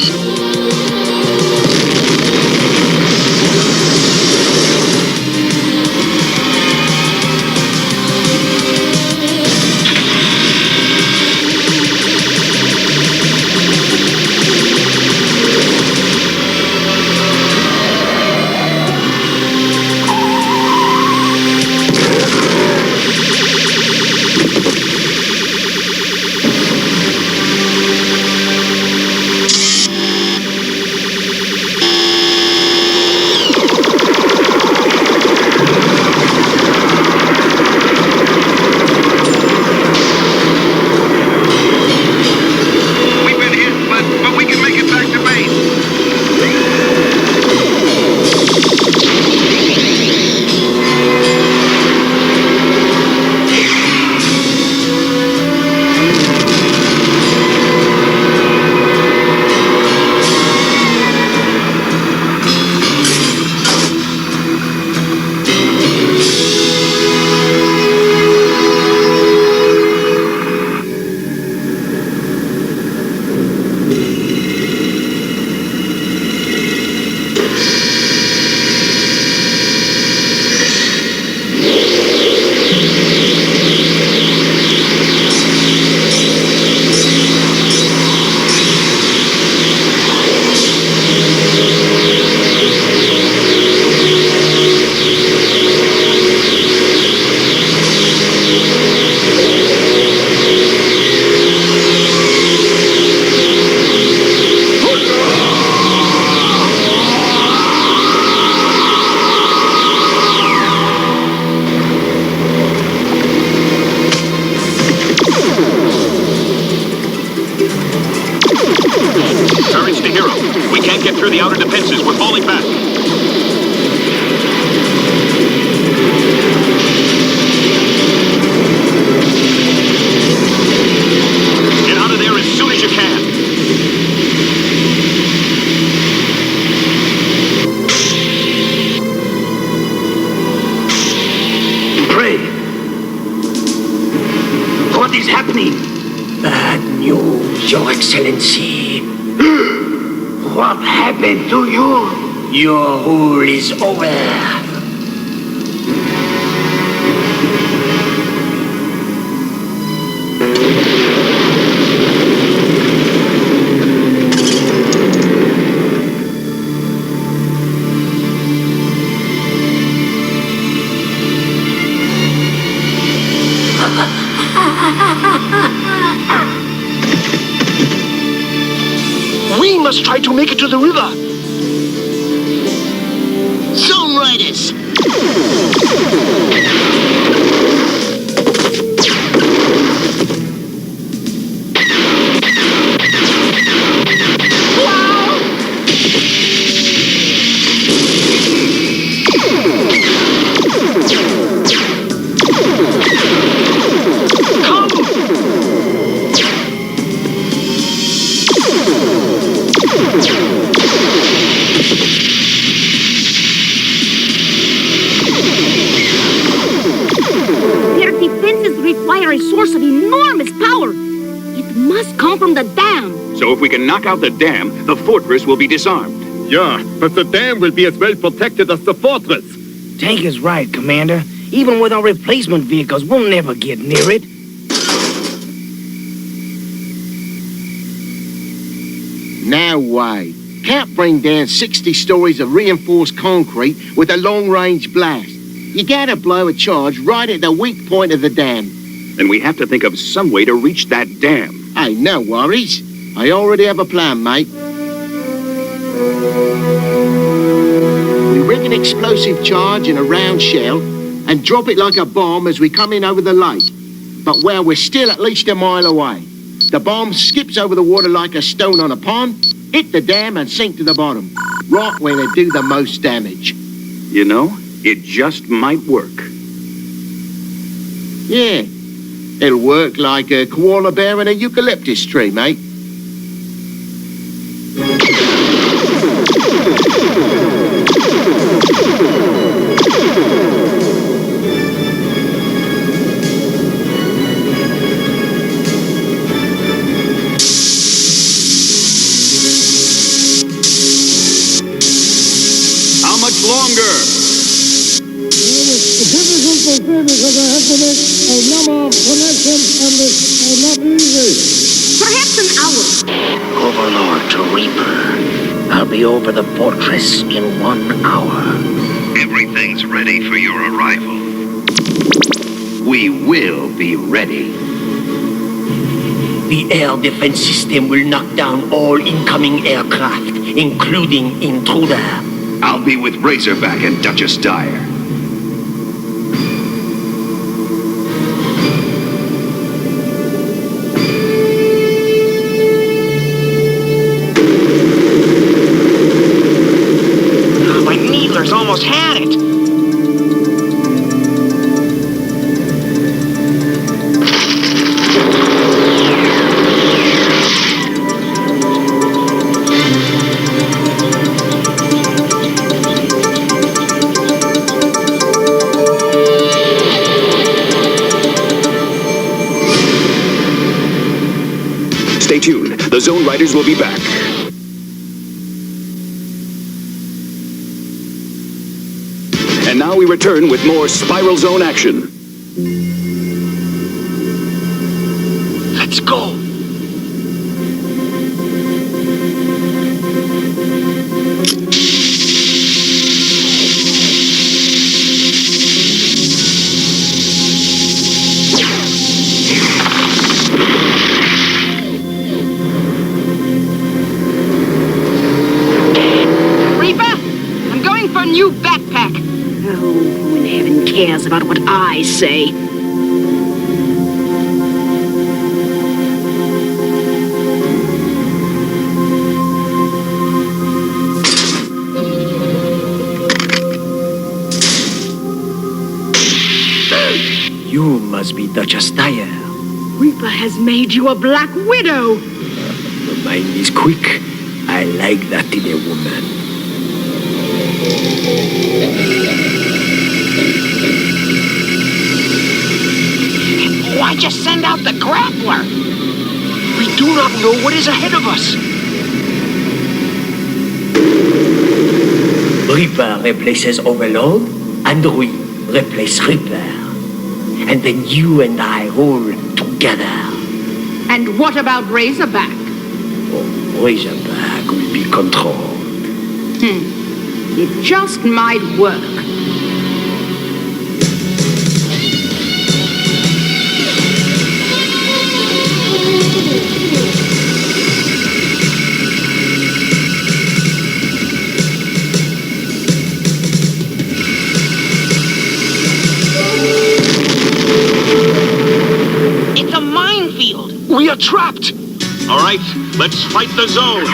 happened to you? Your rule is over. We must try to make it to the river. Zone Riders! A source of enormous power. It must come from the dam. So if we can knock out the dam, the fortress will be disarmed. Yeah, but the dam will be as well protected as the fortress. Tank is right, Commander. Even with our replacement vehicles, we'll never get near it. No way. Can't bring down 60 stories of reinforced concrete with a long-range blast. You gotta blow a charge right at the weak point of the dam. Then we have to think of some way to reach that dam. Hey, no worries. I already have a plan, mate. We rig an explosive charge in a round shell and drop it like a bomb as we come in over the lake. But where we're still at least a mile away. The bomb skips over the water like a stone on a pond, hit the dam and sink to the bottom. Right where they do the most damage. You know, it just might work. Yeah. It'll work like a koala bear in a eucalyptus tree, mate. How much longer? The difficult business because I have to make a number of connections and it's not easy. Perhaps an hour. Overlord to Reaper. I'll be over the fortress in 1 hour. Everything's ready for your arrival. We will be ready. The air defense system will knock down all incoming aircraft, including Intruder. I'll be with Razorback and Duchess Dyer. Almost had it. Stay tuned. The Zone Riders will be back. And now we return with more Spiral Zone action. Let's go. Reaper, I'm going for a new backpack. Oh, who in heaven cares about what I say? You must be Duchess Dyer. Reaper has made you a Black Widow. Your mind is quick. I like that in a woman. Why'd you send out the grappler? We do not know what is ahead of us. Reaper replaces Overlord, and we replace Reaper. And then you and I rule together. And what about Razorback? Oh, Razorback will be controlled. It just might work. It's a minefield. We are trapped! All right, let's fight the zone.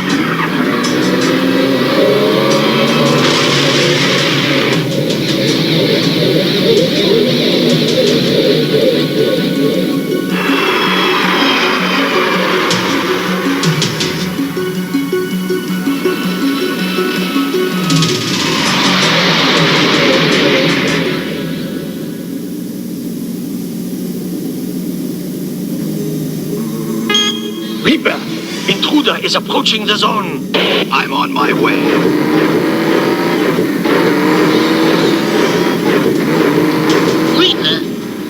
Reaper! Intruder is approaching the zone. I'm on my way. Reaper,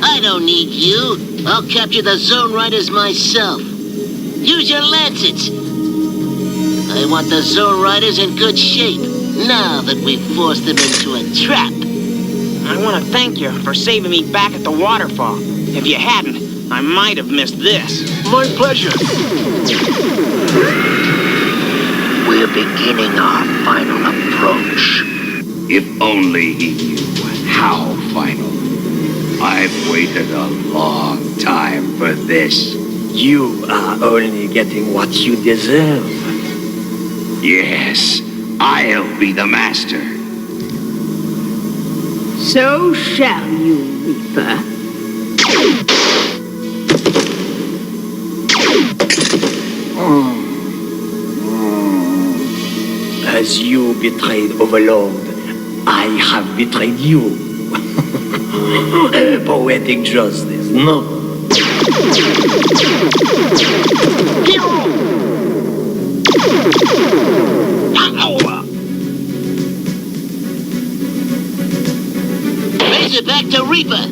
I don't need you. I'll capture the Zone Riders myself. Use your lancets. I want the Zone Riders in good shape, now that we've forced them into a trap. I want to thank you for saving me back at the waterfall. If you hadn't, I might have missed this. My pleasure. We're beginning our final approach. If only he knew how final. I've waited a long time for this. You are only getting what you deserve. Yes, I'll be the master. So shall you, Reaper. As you betrayed Overlord, I have betrayed you. Poetic justice, no? Raise it back to Reaper.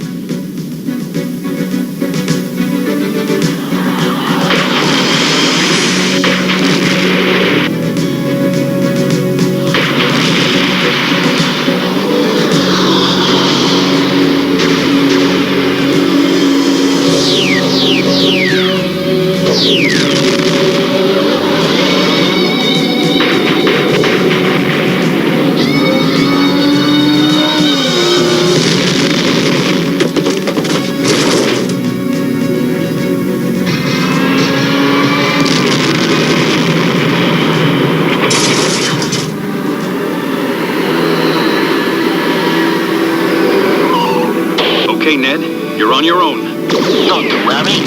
Okay, Ned, you're on your own. Don't worry.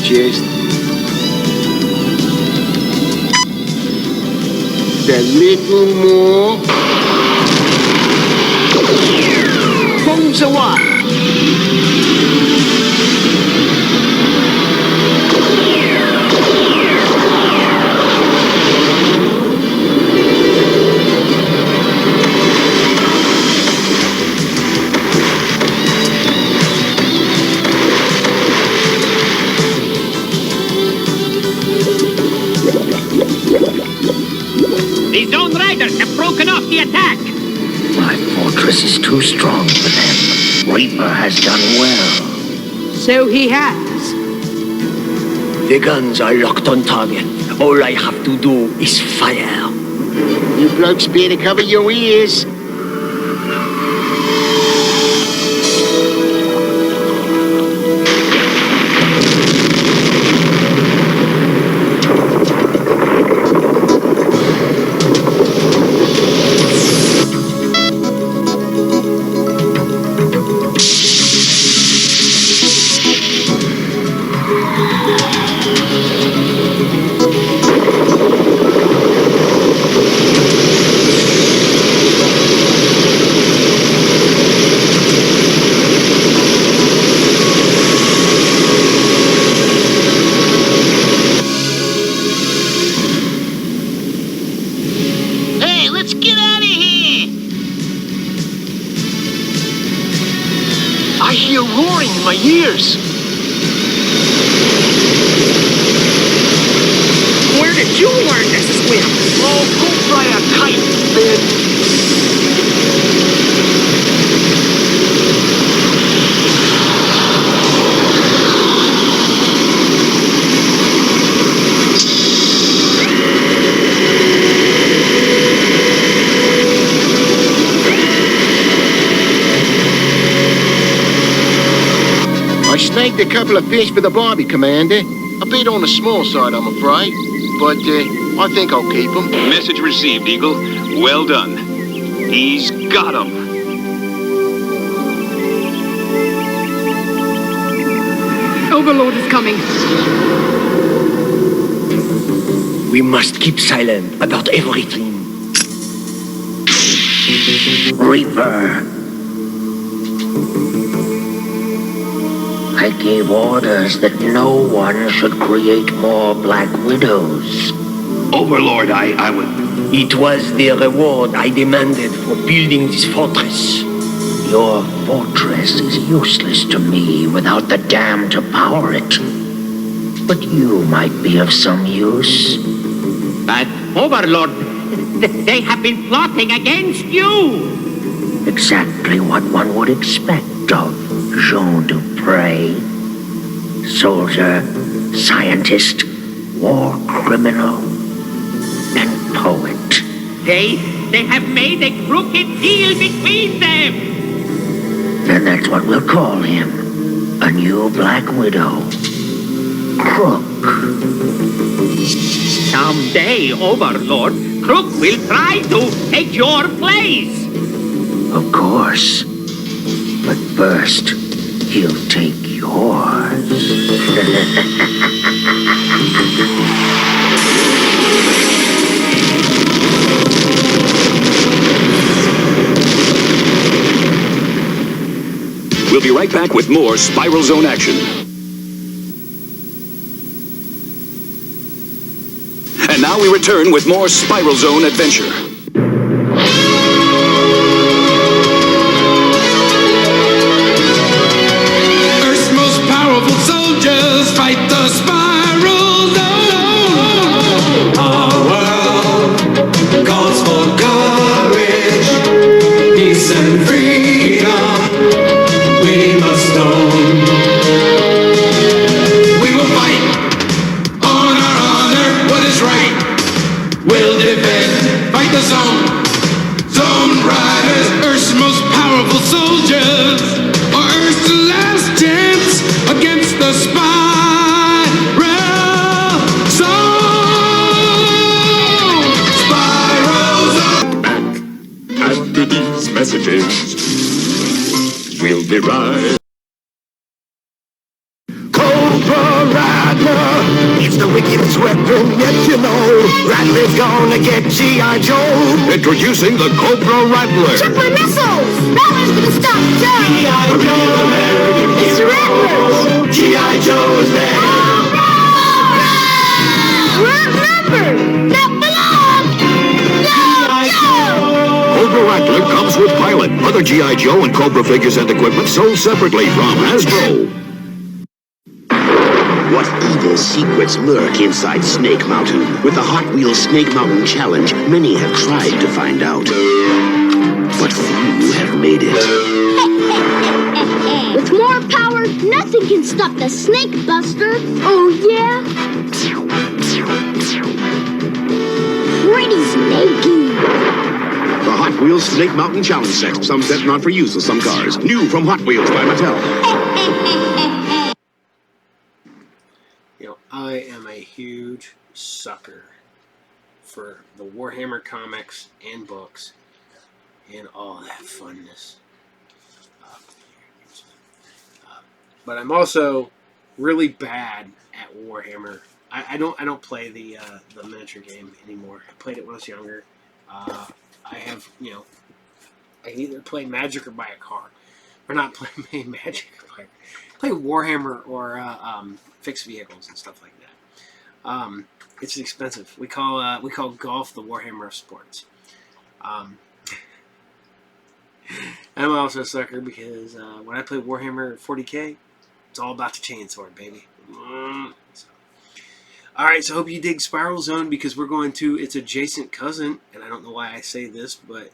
Just a little more. Bombs away. The Zone Riders have broken off the attack. My fortress is too strong for them. Reaper has done well. So he has. The guns are locked on target. All I have to do is fire. You blokes better cover your ears. baked a couple of fish for the barbie, Commander. A bit on the small side, I'm afraid. But I think I'll keep them. Message received, Eagle. Well done. He's got 'em. Overlord is coming. We must keep silent about everything. Reaper. I gave orders that no one should create more Black Widows. Overlord, I would... It was the reward I demanded for building this fortress. Your fortress is useless to me without the dam to power it. But you might be of some use. But, Overlord, they have been plotting against you! Exactly what one would expect of Jean Dupre. Soldier, scientist, war criminal, and poet. They have made a crooked deal between them! Then that's what we'll call him. A new Black Widow. Crook. Someday, Overlord, Crook will try to take your place! Of course. But first, he'll take yours. We'll be right back with more Spiral Zone action. And now we return with more Spiral Zone adventure. Earth's most powerful soldiers fight the Spiral Zone. Our world calls for courage, peace and freedom. We must own. We will fight on our honor, what is right. We'll defend, fight the zone. Zone riders, Earth's most powerful soldiers. Or Earth's last chance against the Spiral Zone. Spiral Zone. After these messages, we'll be right. Cobra Rattler, it's the wickedest weapon yet, you know. Rattler's gonna get G.I. Joe. Introducing the Cobra Rattler. Super missiles! Rattler's gonna stop Joe! G.I. Joe, American It's hero. Rattlers! G.I. Joe's there. Wrong number! Not belong! No, Joe! Cobra Rattler comes with pilot. Other G.I. Joe and Cobra figures and equipment sold separately from Hasbro. What evil secrets lurk inside Snake Mountain? With the Hot Wheels Snake Mountain Challenge, many have tried to find out. But few have made it. With more power, nothing can stop the Snake Buster. Oh, yeah? Pretty snaky. The Hot Wheels Snake Mountain Challenge set. Some set not for use with some cars. New from Hot Wheels by Mattel. You know, I am a huge sucker for the Warhammer comics and books and all that funness. But I'm also really bad at Warhammer. I don't play the miniature game anymore. I played it when I was younger. I have, I either play Magic or buy a car. Or not play Magic or play Warhammer or fixed vehicles and stuff like that. It's expensive. We call golf the Warhammer of sports. I'm also a sucker because when I play Warhammer 40K, it's all about the chainsword, baby. Alright, so I hope you dig Spiral Zone because we're going to its adjacent cousin, and I don't know why I say this, but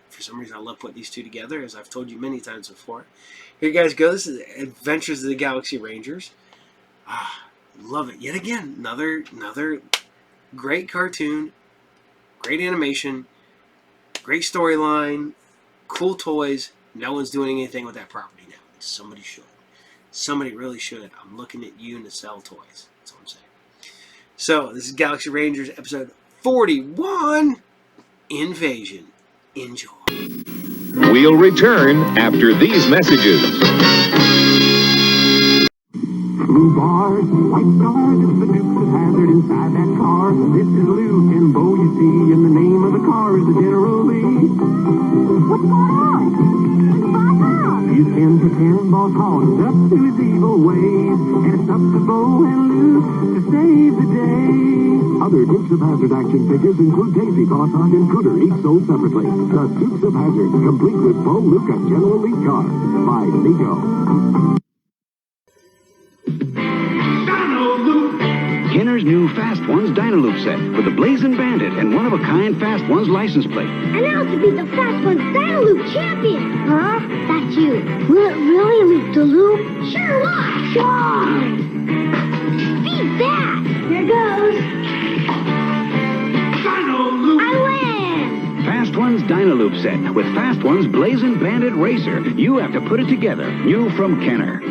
for some reason I love putting these two together, as I've told you many times before. Here you guys go. This is Adventures of the Galaxy Rangers. Love it. Yet again, another great cartoon, great animation, great storyline, cool toys. No one's doing anything with that property now. Somebody should. Somebody really should. I'm looking at you to sell toys. That's all I'm saying. So, this is Galaxy Rangers episode 41, Invasion. Enjoy. We'll return after these messages. Blue bars, white stars, it's the Dukes of Hazzard inside that car. This is Luke and Bo, you see, and the name of the car is the General Lee. What's going on? You can pretend Boss Hogg is up to his evil ways, and it's up to Bo and Luke to save the day. Other Dukes of Hazzard action figures include Daisy, Boss Hogg, and Cooter, each sold separately. The Dukes of Hazzard, complete with Bo, Luke, and General Lee car by Lego. Kenner's new Fast Ones Dynaloop set with a Blazing Bandit and one-of-a-kind Fast Ones license plate. And now to be the Fast Ones Dynaloop champion. Huh? That's you. Will it really loop the loop? Sure, why? Sure. Beat that. Here goes. Dynaloop. I win. Fast Ones Dynaloop set with Fast Ones Blazing Bandit Racer. You have to put it together. New from Kenner.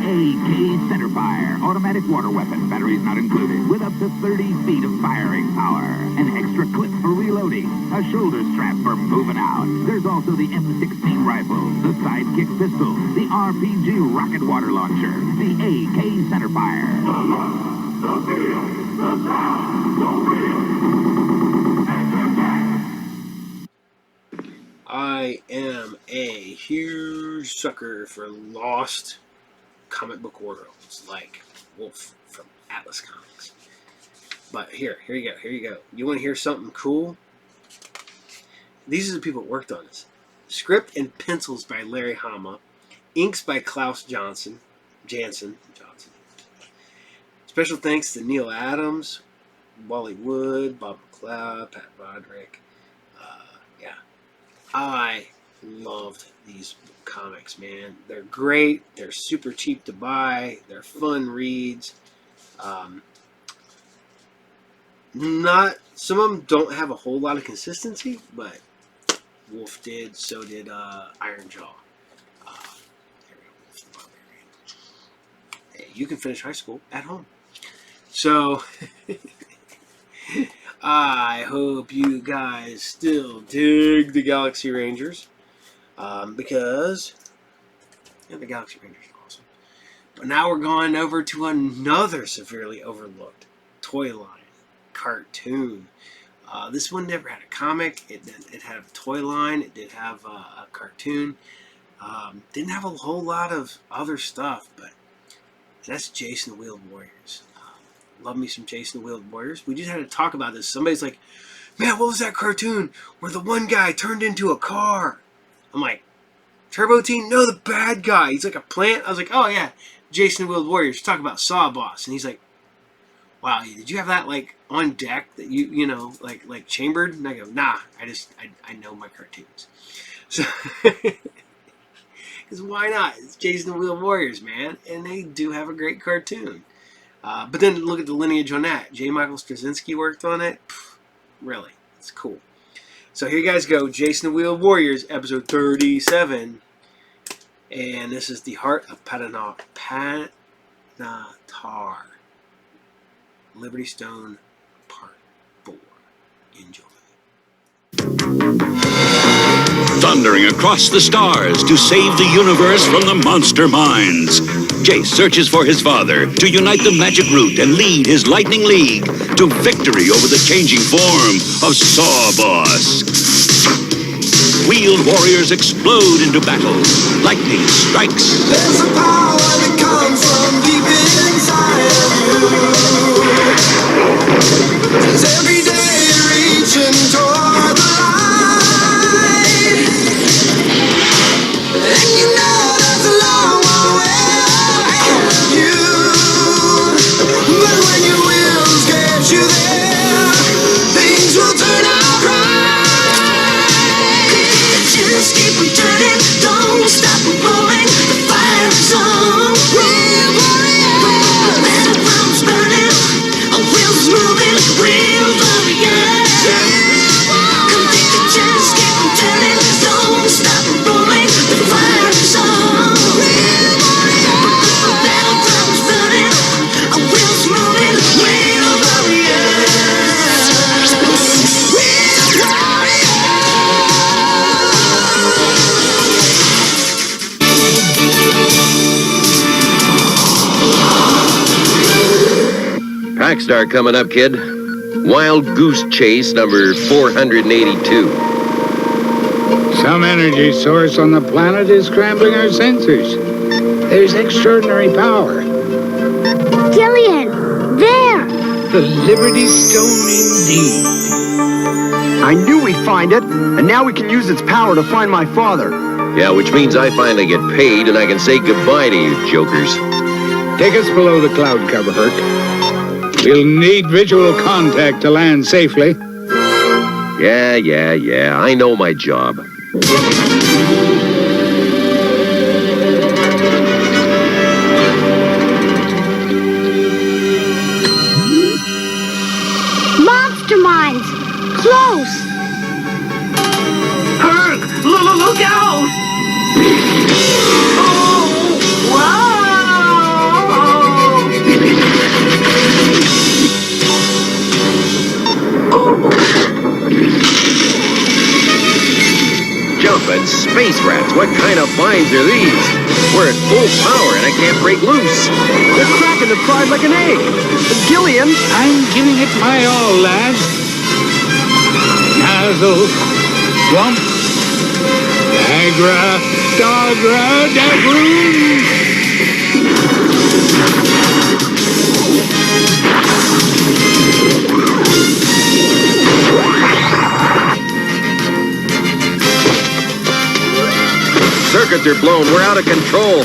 AK centerfire, automatic water weapon, batteries not included, with up to 30 feet of firing power. An extra clip for reloading, a shoulder strap for moving out. There's also the M16 rifle, the sidekick pistol, the RPG rocket water launcher, the AK centerfire. I am a huge sucker for lost comic book worlds, like Wolf from Atlas Comics. But here you go. You want to hear something cool? These are the people that worked on this. Script and pencils by Larry Hama. Inks by Klaus Janson. Special thanks to Neil Adams, Wally Wood, Bob McLeod, Pat Roderick. I loved these comics, man. They're great. They're super cheap to buy. They're fun reads. Some of them don't have a whole lot of consistency, but Wolf did. So did Iron Jaw. Hey, you can finish high school at home. So I hope you guys still dig the Galaxy Rangers, because the Galaxy Rangers are awesome. But now we're going over to another severely overlooked toy line, cartoon. This one never had a comic. It had a toy line. It did have a cartoon. Didn't have a whole lot of other stuff, but that's Jayce and the Wheeled Warriors. Love me some Jayce and the Wheeled Warriors. We just had to talk about this. Somebody's like, man, what was that cartoon where the one guy turned into a car? I'm like, Turbo Teen? No, the bad guy. He's like a plant. I was like, oh yeah, Jayce and the Wheeled Warriors. Talk about Saw Boss. And he's like, wow, did you have that like on deck that you know, like chambered? And I go, nah, I know my cartoons. So, because why not? It's Jayce and the Wheeled Warriors, man. And they do have a great cartoon. But then look at the lineage on that. J. Michael Straczynski worked on it. Really, it's cool. So here you guys go. Jayce and the Wheeled Warriors, episode 37. And this is the Heart of Panatar. Liberty Stone, part 4. Enjoy. Thundering across the stars to save the universe from the monster minds. Jayce searches for his father to unite the magic root and lead his Lightning League to victory over the changing form of Saw Boss. Wheeled warriors explode into battle. Lightning strikes. There's a power that comes from deep inside of you. It's every day reaching toward the light. And you know there's a long way ahead of you. But when your wheels get you there, things will turn out right. Just keep on turning, don't stop rolling. The fire is on. Wheel warrior, metal drums burning, a wheels moving, wheel. Packstar coming up, kid. Wild Goose Chase number 482. Some energy source on the planet is scrambling our sensors. There's extraordinary power. Gillian, there! The Liberty Stone indeed. I knew we'd find it, and now we can use its power to find my father. Yeah, which means I finally get paid and I can say goodbye to you jokers. Take us below the cloud cover, Herc. We'll need visual contact to land safely. Yeah. I know my job. Monster mines! Close! Herc! Look out! Oh! Wow! Jumping space rats, what kind of mines are these? We're at full power and I can't break loose. They're cracking the pride like an egg. Gillian! I'm giving it my all, lads. Nozzle, Swamp, Agra, Dogra, Dabroon. Circuits are blown. We're out of control.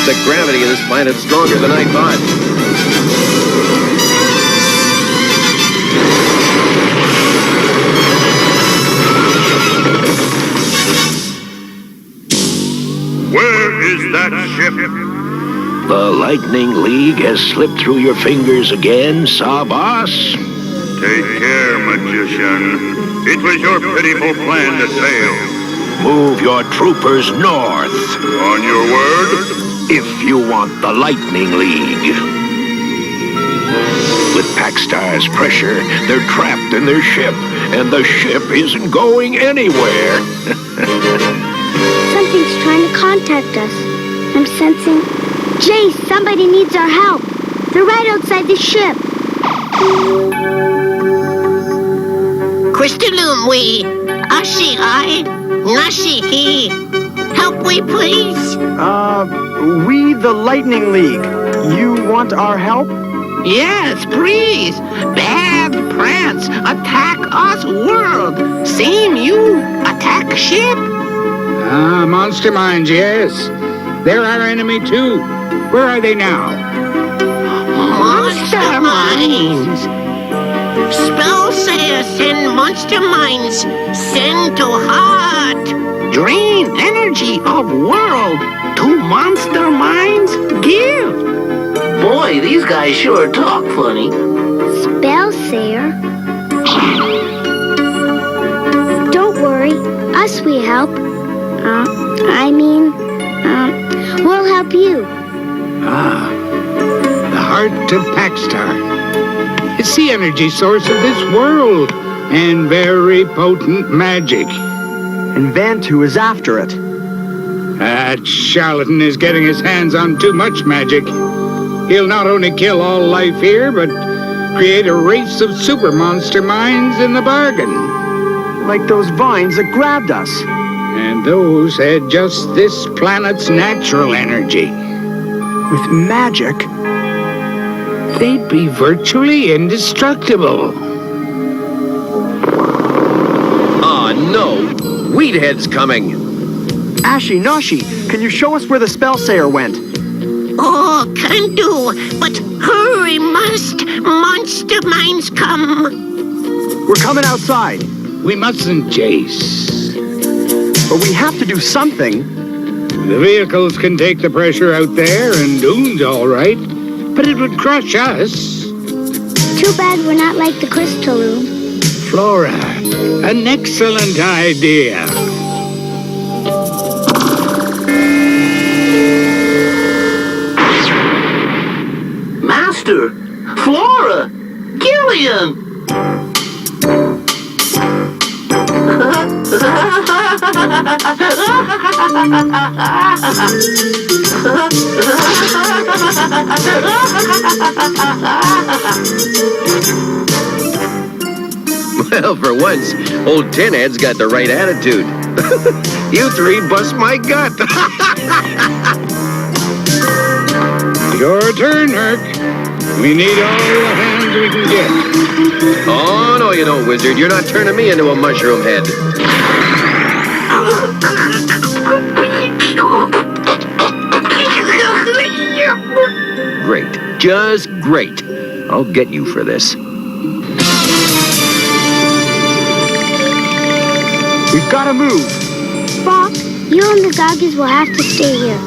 The gravity of this planet's stronger than I thought. Where is that ship? The Lightning League has slipped through your fingers again, Sabas. Take care, magician. It was your pitiful plan that failed. Move your troopers north. On your word? If you want the Lightning League. With Packstar's pressure, they're trapped in their ship, and the ship isn't going anywhere. Something's trying to contact us. I'm sensing... Jayce, somebody needs our help. They're right outside the ship. Crystalloon we, Ashirai, Nashi, help we please? We the Lightning League. You want our help? Yes, please. Bad Prance, attack us world. Same you, attack ship. Monster mines, yes. They're our enemy too. Where are they now? Monster mines. Spellsayer send monster mines. Send to heart. Drain energy of world to monster mines give. Boy, these guys sure talk funny. Spellsayer? Don't worry. Us we help. We'll help you. The heart of Packstar. It's the energy source of this world, and very potent magic. And Vantu is after it. That charlatan is getting his hands on too much magic. He'll not only kill all life here, but create a race of super monster mines in the bargain. Like those vines that grabbed us. And those had just this planet's natural energy. With magic, they'd be virtually indestructible. Oh, no! Weedhead's coming! Ashi, Nashi, can you show us where the Spellsayer went? Oh, can do, but hurry must. Monster mines come. We're coming outside. We mustn't, Jayce. But we have to do something. The vehicles can take the pressure out there, and Doon's all right. But it would crush us. Too bad we're not like the Crystalloon. Flora, an excellent idea. Master, Flora, Gillian. Well, for once, old Tinhead's got the right attitude. You three bust my gut. Your turn, Herc. We need all the hands we can get. Oh, no, you don't, Wizard. You're not turning me into a mushroom head. Great. Just great. I'll get you for this. We've got to move. Bob, you and the doggies will have to stay here.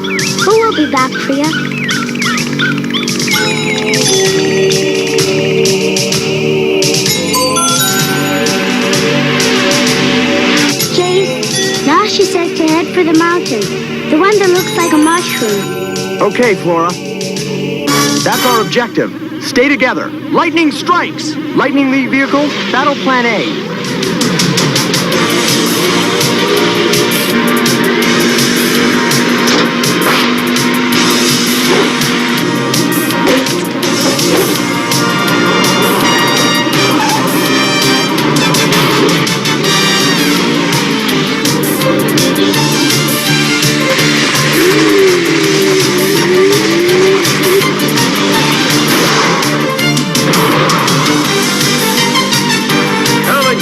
But we'll be back for you. Jayce, now she says to head for the mountain. The one that looks like a mushroom. Okay, Flora. That's our objective. Stay together. Lightning strikes. Lightning lead vehicles, battle plan A.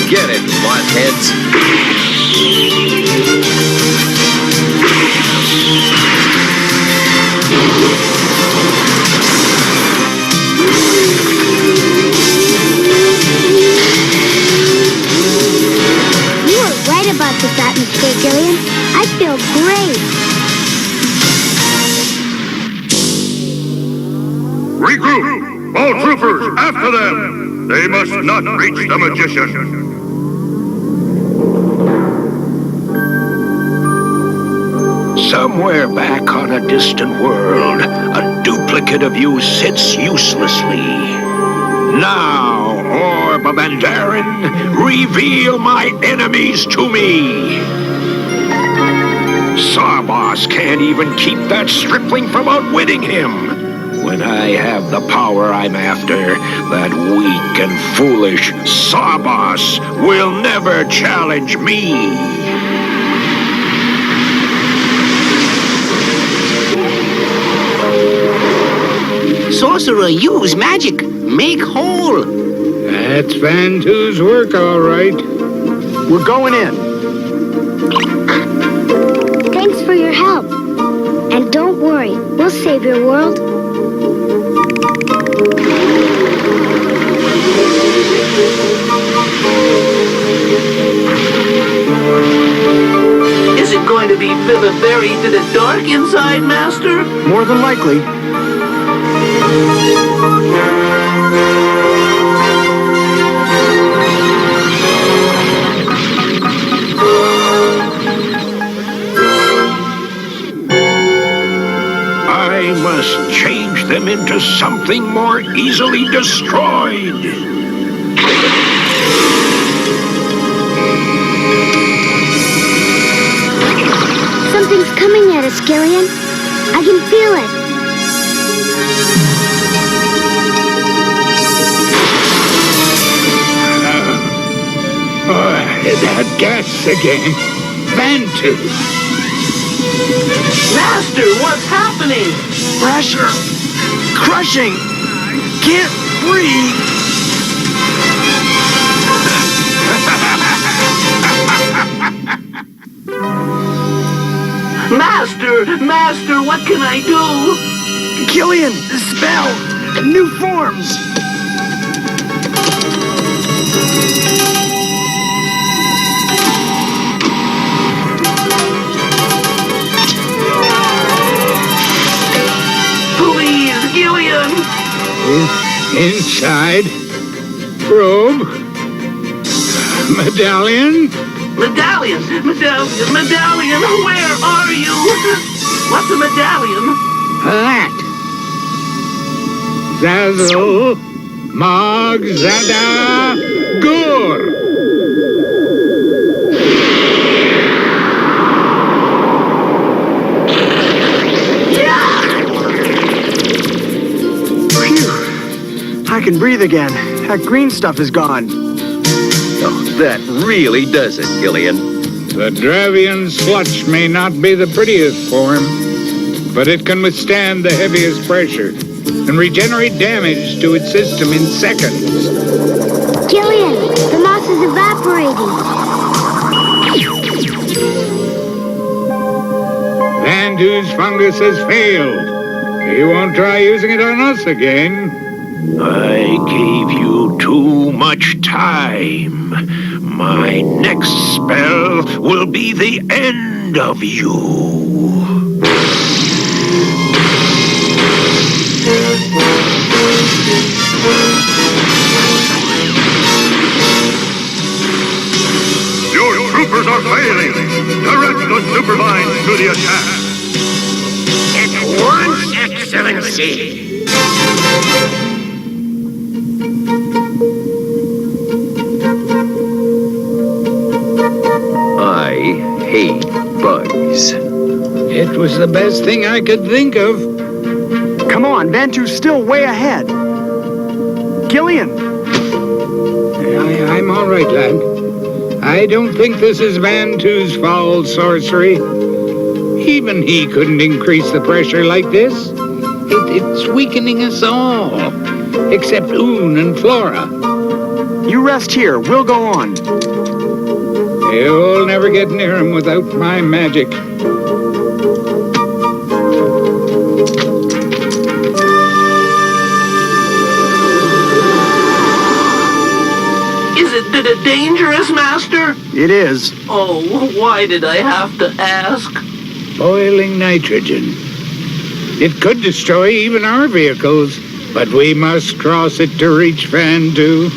Get it, botheads. You were right about this atmosphere, Gillian. I feel great. Regroup! All troopers, after them! They must not reach the magician. Somewhere back on a distant world, a duplicate of you sits uselessly. Now, Orb of Andarin, reveal my enemies to me. Sawboss can't even keep that stripling from outwitting him. When I have the power I'm after, that weak and foolish Sawboss will never challenge me. Sorcerer, use magic. Make whole. That's Van Two's work, all right. We're going in. Thanks for your help. And don't worry, we'll save your world. Is it going to be buried to the dark inside, Master? More than likely. I must change them into something more easily destroyed. Something's coming at us, Gillian. I can feel it. That gas again. Van Two. Master, what's happening? Pressure. Crushing. Can't breathe. Master, what can I do? Gillian, spell. New forms. Please, Gillian. Inside. Robe. Medallion. Medallion, where are you? What's a medallion? That. Zazzle. Mog Zada. Gur. can breathe again. That green stuff is gone. Oh, that really does it, Gillian. The Dravian sludge may not be the prettiest form, but it can withstand the heaviest pressure and regenerate damage to its system in seconds. Gillian, the moss is evaporating. Vandu's fungus has failed. He won't try using it on us again. I gave you too much time. My next spell will be the end of you. Your troopers are failing. Direct the supervines to the attack. At once, Excellency. I hate bugs. It was the best thing I could think of. Come on, Vantu's still way ahead. Gillian! I'm all right, lad. I don't think this is Vantu's foul sorcery. Even he couldn't increase the pressure like this. It's weakening us all, except Oon and Flora. You rest here. We'll go on. You'll never get near him without my magic. Is it dangerous, Master? It is. Oh, why did I have to ask? Boiling nitrogen. It could destroy even our vehicles, but we must cross it to reach Vandu.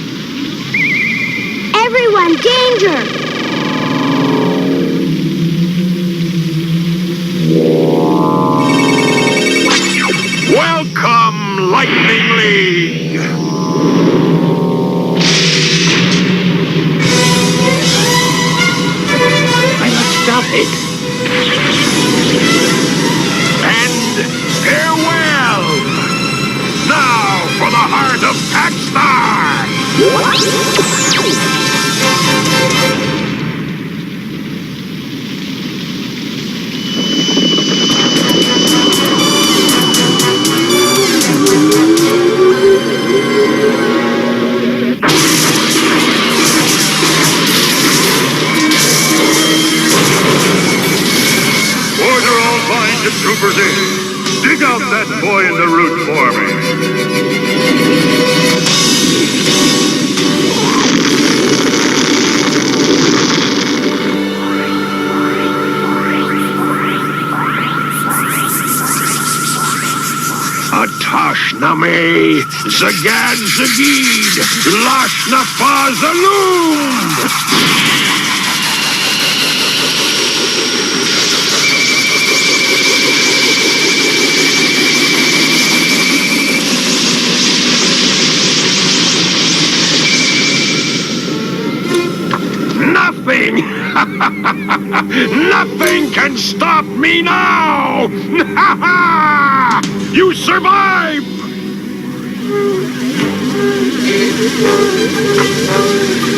Everyone, danger! Welcome, Lightning League! I must stop it. And farewell! Now for the heart of Paxstar! Order all vines and troopers in. Dig out that boy in the root for me. Atash Name, Zagad Zagid, Lash Nafa Zaloom! Nothing! Nothing can stop me now! You survived!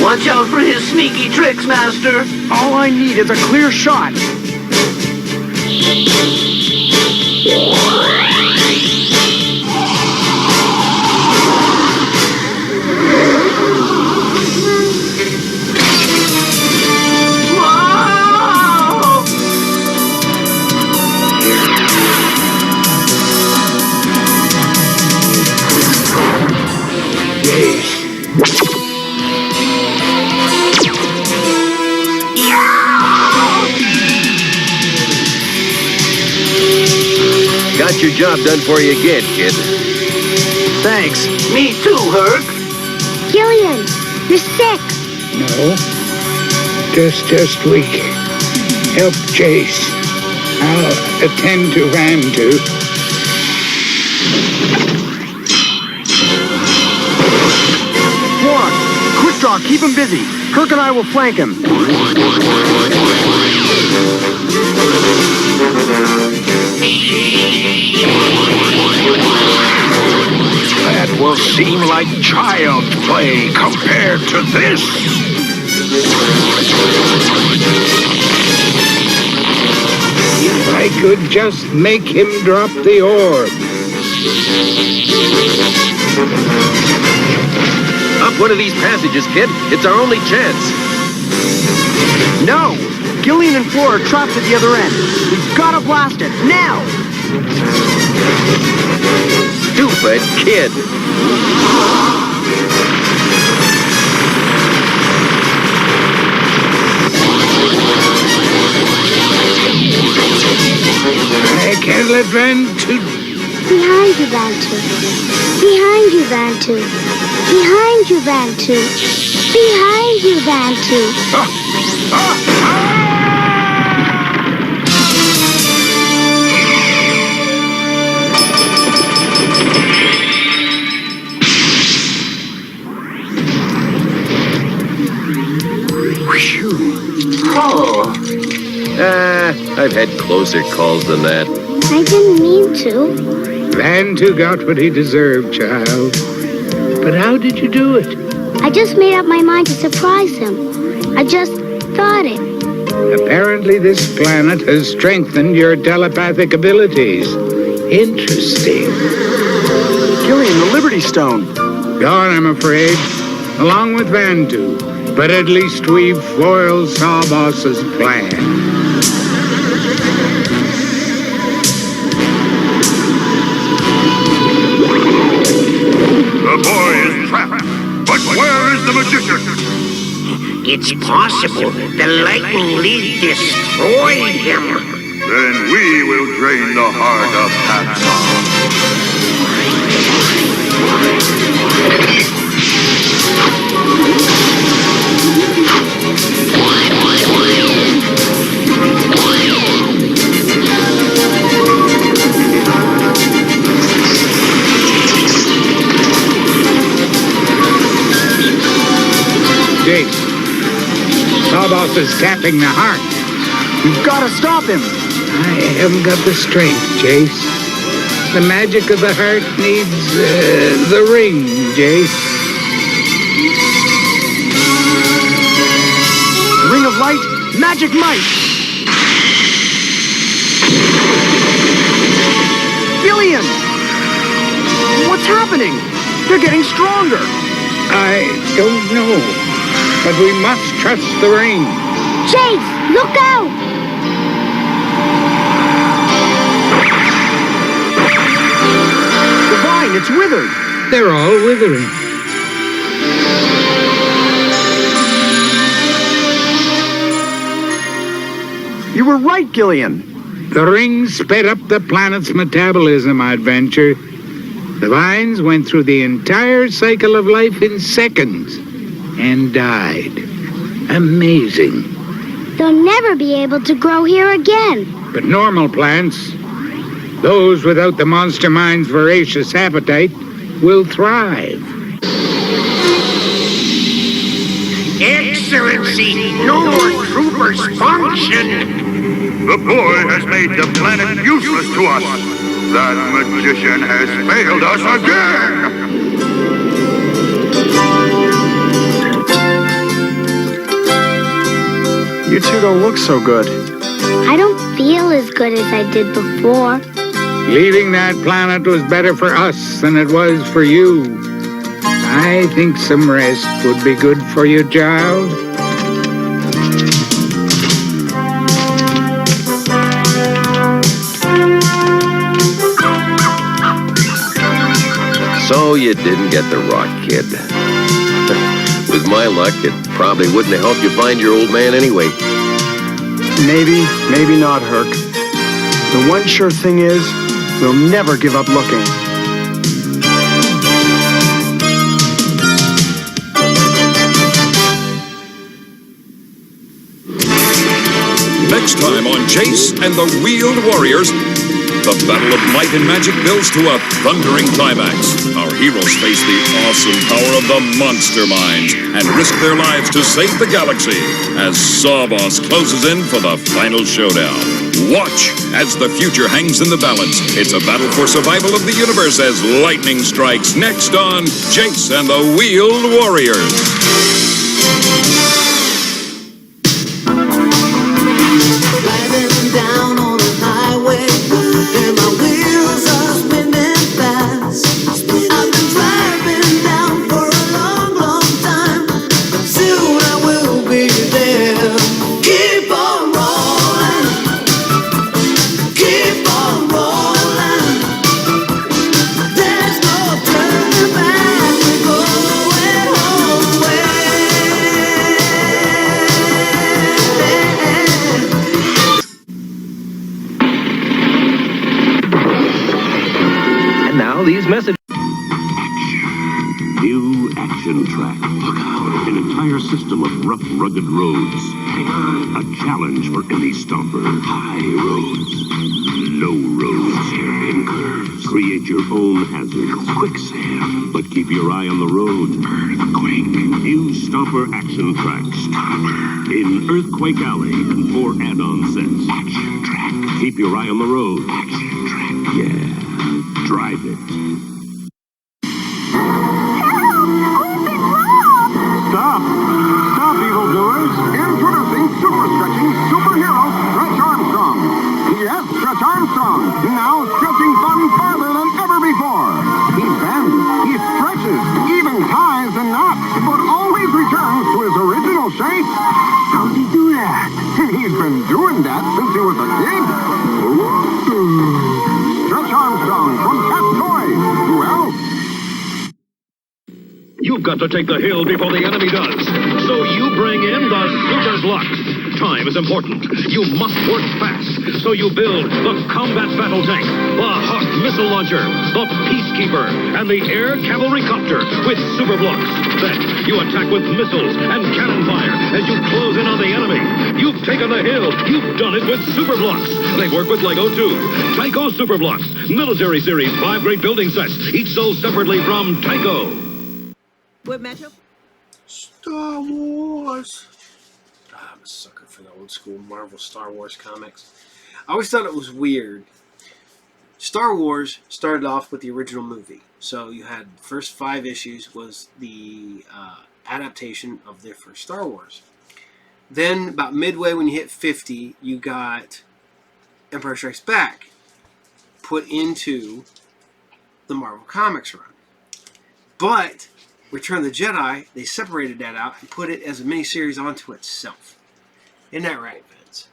Watch out for his sneaky tricks, Master. All I need is a clear shot. Got your job done for you again, kid. Thanks. Me too, Herc. Gillian, you're sick. No, just weak. Help Jayce. I'll attend to Vandu. One, quick draw, keep him busy. Kirk and I will flank him. That will seem like child's play compared to this. If I could just make him drop the orb. Up one of these passages, kid. It's our only chance. No! Gillian and Flora are trapped at the other end. We've got to blast it, now! Stupid kid. I can't let Ventu... Behind you, Ventu. Behind you, Ventu. Behind you, Ventu. Behind you, Ventu. I've had closer calls than that. I didn't mean to. Ventu got what he deserved, child. But how did you do it? I just made up my mind to surprise him. I just thought it. Apparently this planet has strengthened your telepathic abilities. Interesting. Gillian, the Liberty Stone. Gone, I'm afraid. Along with Ventu. But at least we've foiled Sawboss's plan. The boy is trapped. But where is the magician? It's possible the lightning lead destroyed him. Then we will drain the heart of Hatsong. Jayce, Sawboss is tapping the heart. You've got to stop him. I haven't got the strength, Jayce. The magic of the heart needs the ring, Jayce. Ring of light, magic might. Gillian! What's happening? They're getting stronger. I don't know, but we must trust the ring. Jayce, look out! The vine, it's withered. They're all withering. You were right, Gillian. The ring sped up the planet's metabolism, Adventure. The vines went through the entire cycle of life in seconds and died. Amazing. They'll never be able to grow here again. But normal plants, those without the monster mind's voracious appetite, will thrive. Excellency, no more troopers function. The boy has made the planet useless to us. That magician has failed us again! You two don't look so good. I don't feel as good as I did before. Leaving that planet was better for us than it was for you. I think some rest would be good for you, child. So you didn't get the rock, kid. With my luck, it probably wouldn't have helped you find your old man anyway. Maybe, maybe not, Herc. The one sure thing is, we'll never give up looking. Next time on Jayce and the Wheeled Warriors, the battle of might and magic builds to a thundering climax. Our heroes face the awesome power of the monster minds and risk their lives to save the galaxy as Sawboss closes in for the final showdown. Watch as the future hangs in the balance. It's a battle for survival of the universe as lightning strikes next on Jayce and the Wheeled Warriors. Driving down on the highway, and my wheels are spinning fast. I've been driving down for a long, long time, but soon I will be there. Keep on rolling, keep on rolling. There's no turning back, we're going home And now these messages. New Action Track. An entire system of rough, rugged roads. A challenge for any stomper. High roads, low roads, and curves. Create your own hazards. Quicksand. But keep your eye on the road. Earthquake. New Stomper Action Tracks. Stomper. In Earthquake Alley and 4 add-on sets. Action Track. Keep your eye on the road. Action Track. Yeah. Drive it. Stop! Stop, evildoers! Introducing super stretching superhero Stretch Armstrong. Yes, Stretch Armstrong. Now stretching fun farther than ever before. He bends, he stretches, even ties and knots, but always returns to his original shape. How's he do that? He's been doing that since he was a kid. Ooh. Stretch Armstrong from Cat Toys. Well, You've got to take the hill before the enemy does. So you bring in the Super Blocks. Time is important. You must work fast. So you build the Combat Battle Tank, the Hawk Missile Launcher, the Peacekeeper, and the Air Cavalry Copter with Super Blocks. Then you attack with missiles and cannon fire as you close in on the enemy. You've taken the hill. You've done it with Super Blocks. They work with Lego too. Tyco Super Blocks. Military Series 5 great building sets, each sold separately from Tyco. What matchup? Star Wars. I'm a sucker for the old school Marvel Star Wars comics. I always thought it was weird. Star Wars started off with the original movie. So you had the first 5 issues was the adaptation of the first Star Wars. Then about midway when you hit 50, you got Empire Strikes Back put into the Marvel Comics run. But Return of the Jedi, they separated that out and put it as a miniseries onto itself. Isn't that right, Vince?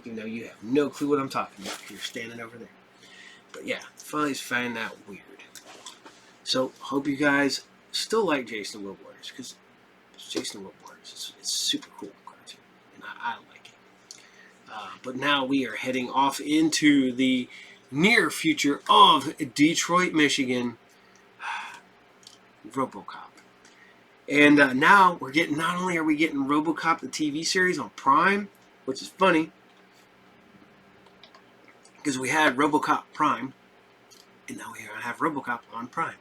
You know, you have no clue what I'm talking about. You're standing over there. But yeah, finally find that weird. So, hope you guys still like Jayce and the Wheeled Warriors, because Jayce and the Wheeled Warriors, it's super cool cartoon, and I like it. But now we are heading off into the near future of Detroit, Michigan. Robocop. And now we're getting, not only are we getting Robocop, the TV series on Prime, which is funny, because we had Robocop Prime, and now we're going to have Robocop on Prime.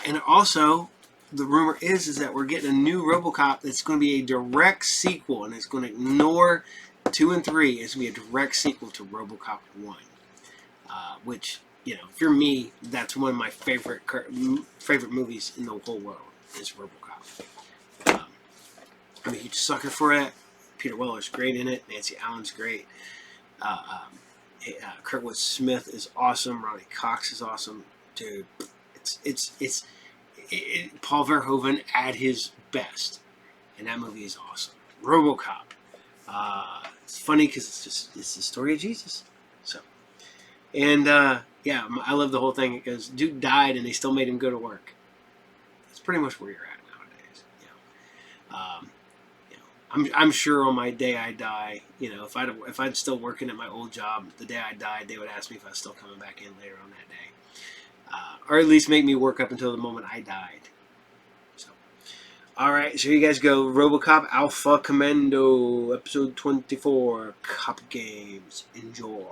And also, the rumor is that we're getting a new Robocop that's going to be a direct sequel, and it's going to ignore 2 and 3. It's going to be a direct sequel to Robocop 1, which, you know, if you're me, that's one of my favorite movies in the whole world is Robocop. I'm a huge sucker for it. Peter Weller's great in it. Nancy Allen's great. Kurtwood Smith is awesome. Ronnie Cox is awesome. Dude, Paul Verhoeven at his best, and that movie is awesome. Robocop. It's funny because it's the story of Jesus. So, and yeah, I love the whole thing. It goes, dude died and they still made him go to work. That's pretty much where you're at nowadays. I'm sure on my day I die, you know, if I'd still working at my old job, the day I died, they would ask me if I was still coming back in later on that day, or at least make me work up until the moment I died. So, all right, so you guys go. Robocop Alpha Commando, episode 24, Cop Games. Enjoy.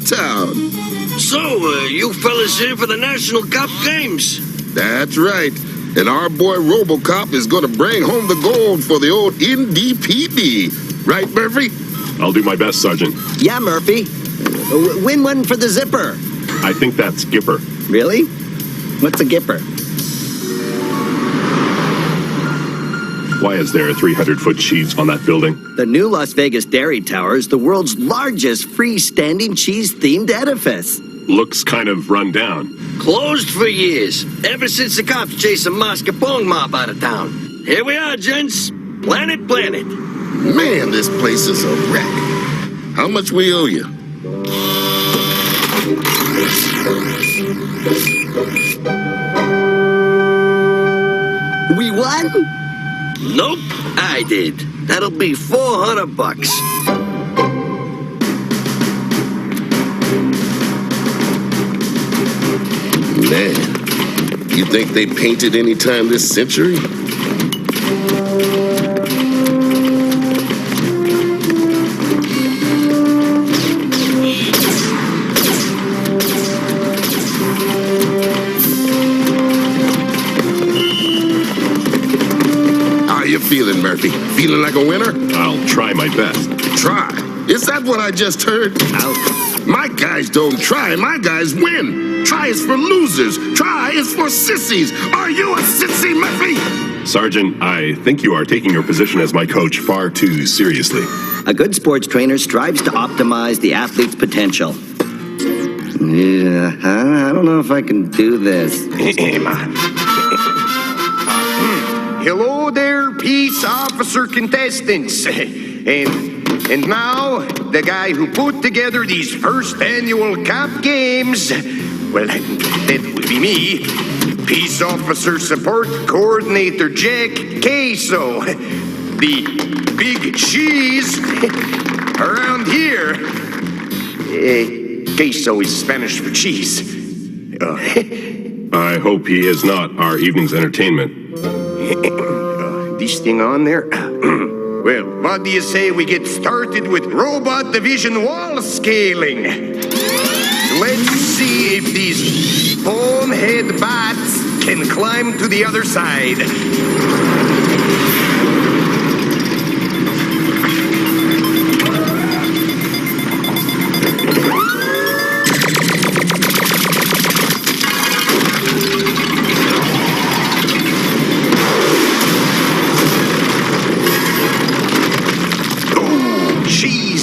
town. So, you fellas here for the National Cup Games? That's right. And our boy Robocop is going to bring home the gold for the old NDPD. Right, Murphy? I'll do my best, Sergeant. Yeah, Murphy. Win one for the zipper. I think that's Gipper. Really? What's a Gipper? Why is there a 300-foot cheese on that building? The new Las Vegas Dairy Tower is the world's largest freestanding cheese-themed edifice. Looks kind of run down. Closed for years, ever since the cops chased the mascarpone mob out of town. Here we are, gents. Planet. Man, this place is a wreck. How much we owe you? We won? Nope, I did. That'll be $400. Man, you think they painted any time this century? How you feeling, Murphy? Feeling like a winner? I'll try my best. Try? Is that what I just heard? My guys don't try, my guys win. Try is for losers. Try is for sissies. Are you a sissy, Murphy? Sergeant, I think you are taking your position as my coach far too seriously. A good sports trainer strives to optimize the athlete's potential. Yeah, I don't know if I can do this. Hello there, peace officer contestants. And now, the guy who put together these first annual Cup Games, well, that would be me, Peace Officer Support Coordinator Jack Queso, the big cheese around here. Queso is Spanish for cheese. I hope he is not our evening's entertainment. This thing on there? Well, what do you say we get started with Robot Division wall scaling? Let's see if these bonehead bots can climb to the other side.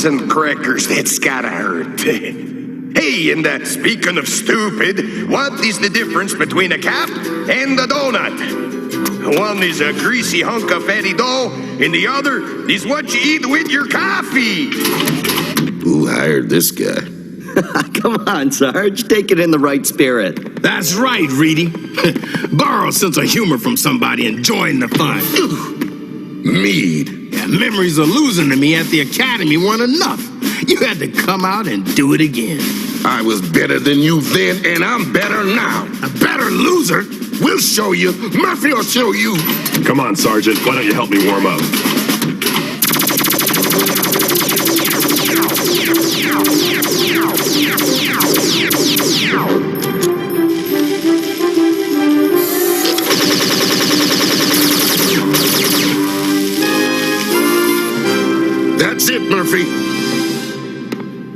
And crackers, that's gotta hurt. Hey, and speaking of stupid, what is the difference between a cap and a donut? One is a greasy hunk of fatty dough, and the other is what you eat with your coffee. Who hired this guy? Come on, Sarge, take it in the right spirit. That's right, Reedy. Borrow a sense of humor from somebody and join the fun. Mead. Yeah, memories of losing to me at the academy weren't enough. You had to come out and do it again. I was better than you then, and I'm better now. A better loser? We'll show you. Murphy will show you. Come on, Sergeant. Why don't you help me warm up? That's it, Murphy.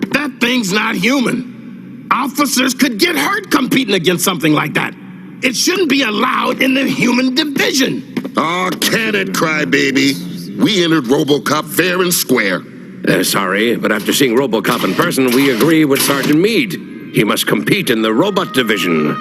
That thing's not human. Officers could get hurt competing against something like that. It shouldn't be allowed in the human division. Oh, can it, crybaby? We entered Robocop fair and square. Sorry, but after seeing Robocop in person, we agree with Sergeant Meade. He must compete in the robot division.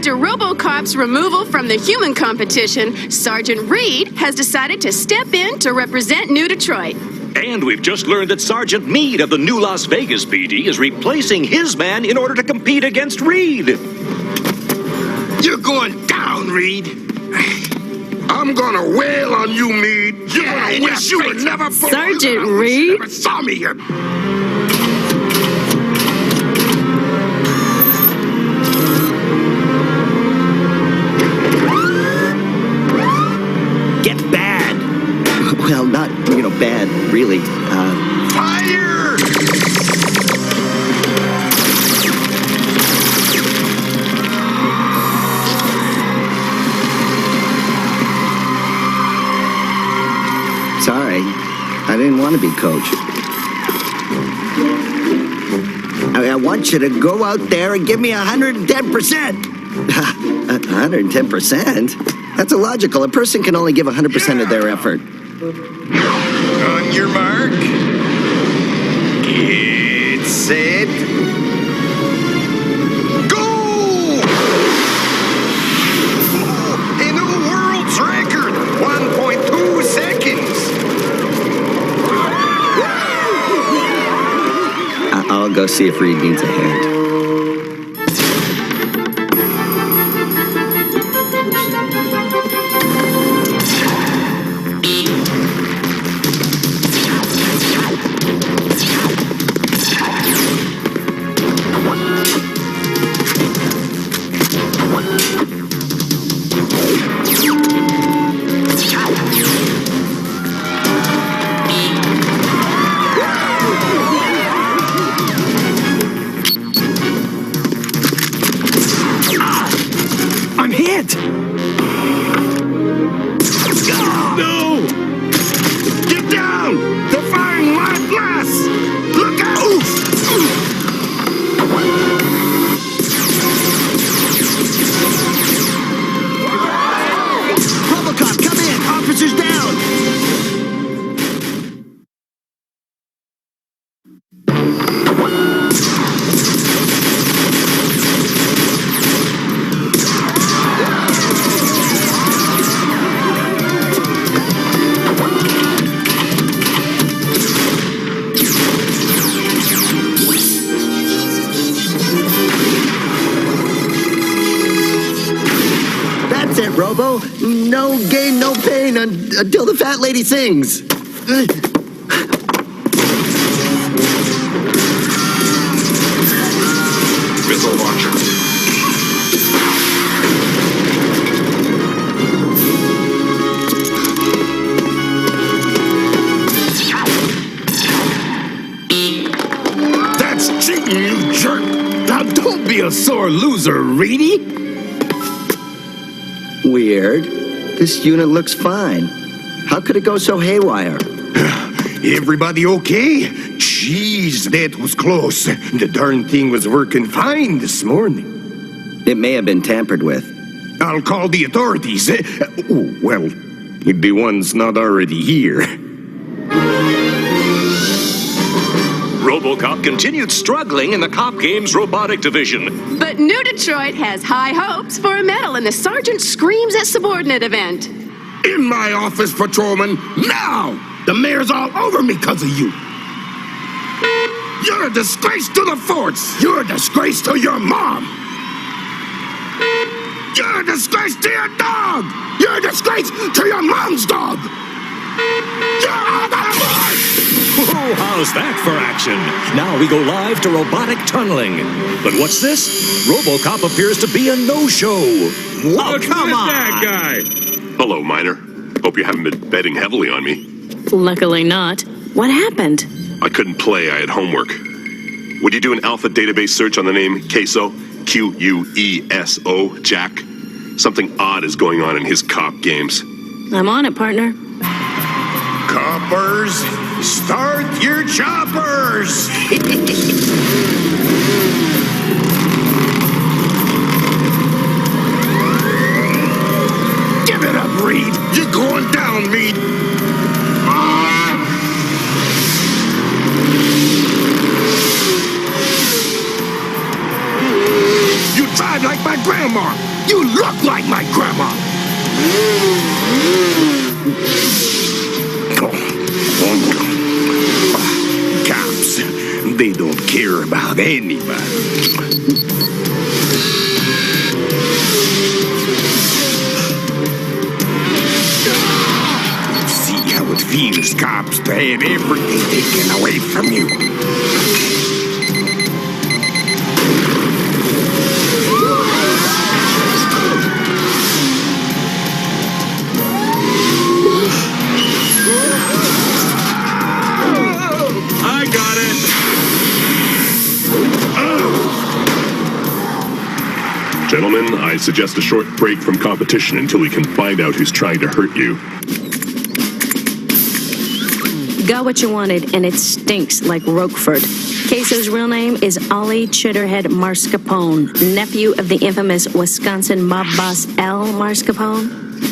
After Robocop's removal from the human competition, Sergeant Reed has decided to step in to represent New Detroit. And we've just learned that Sergeant Meade of the new Las Vegas PD is replacing his man in order to compete against Reed. You're going down, Reed. I'm gonna wail on you, Meade. You're gonna wish you were never born. Sergeant Reed? You never saw me here. really. Fire! Sorry, I didn't want to be coach. I want you to go out there and give me 110%. 110%? That's illogical. A person can only give 100% of their effort. On your mark. Get set. Go! A new world's record. 1.2 seconds. I'll go see if Reed needs a hand. Robo, no gain, no pain until the fat lady sings. Missile launcher. That's cheating, you jerk. Now don't be a sore loser, Reedy. Weird. This unit looks fine. How could it go so haywire? Everybody okay? Jeez, that was close. The darn thing was working fine this morning. It may have been tampered with. I'll call the authorities. Oh, well, the one's not already here. Robocop continued struggling in the Cop Games robotic division. But New Detroit has high hopes for a medal in the Sergeant Screams at Subordinate event. In my office, patrolman, now! The mayor's all over me because of you. You're a disgrace to the force. You're a disgrace to your mom. You're a disgrace to your dog. You're a disgrace to your mom's dog. You're out of order. Oh, how's that for action? Now we go live to robotic tunneling. But what's this? Robocop appears to be a no-show. Oh, come on! That guy. Hello, Miner. Hope you haven't been betting heavily on me. Luckily not. What happened? I couldn't play. I had homework. Would you do an alpha database search on the name Queso? Q-U-E-S-O, Jack? Something odd is going on in his cop games. I'm on it, partner. Coppers, start your choppers! Give it up, Reed. You're going down, Reed. You drive like my grandma. You look like my grandma. Cops, they don't care about anybody. See how it feels, cops, to have everything taken away from you. Gentlemen, I suggest a short break from competition until we can find out who's trying to hurt you. Got what you wanted, and it stinks like Roquefort. Queso's real name is Ollie Chitterhead Mascarpone, nephew of the infamous Wisconsin mob boss Al Mascarpone.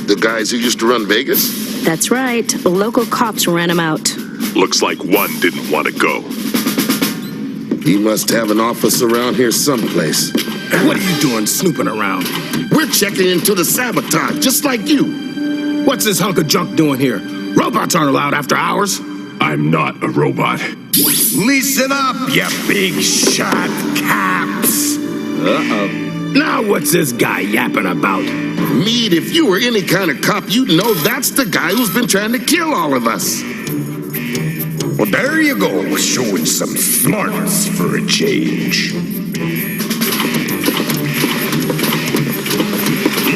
The guys who used to run Vegas? That's right. Local cops ran him out. Looks like one didn't want to go. He must have an office around here someplace. What are you doing snooping around? We're checking into the sabotage, just like you. What's this hunk of junk doing here? Robots aren't allowed after hours. I'm not a robot. Listen up, you big shot cops. Uh-oh. Now what's this guy yapping about? Mead, if you were any kind of cop, you'd know that's the guy who's been trying to kill all of us. Well, there you go, showing some smarts for a change.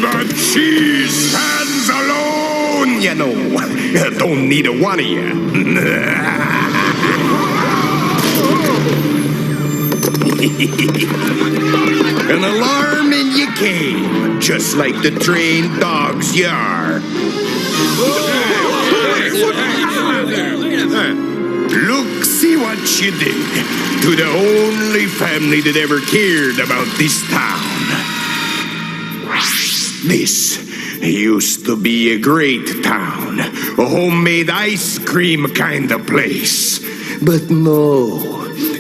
The cheese stands alone, you know. Don't need a one of you. An alarm and you came, just like the trained dogs you are. Look, see what you did to the only family that ever cared about this town. This used to be a great town, a homemade ice cream kind of place. But no,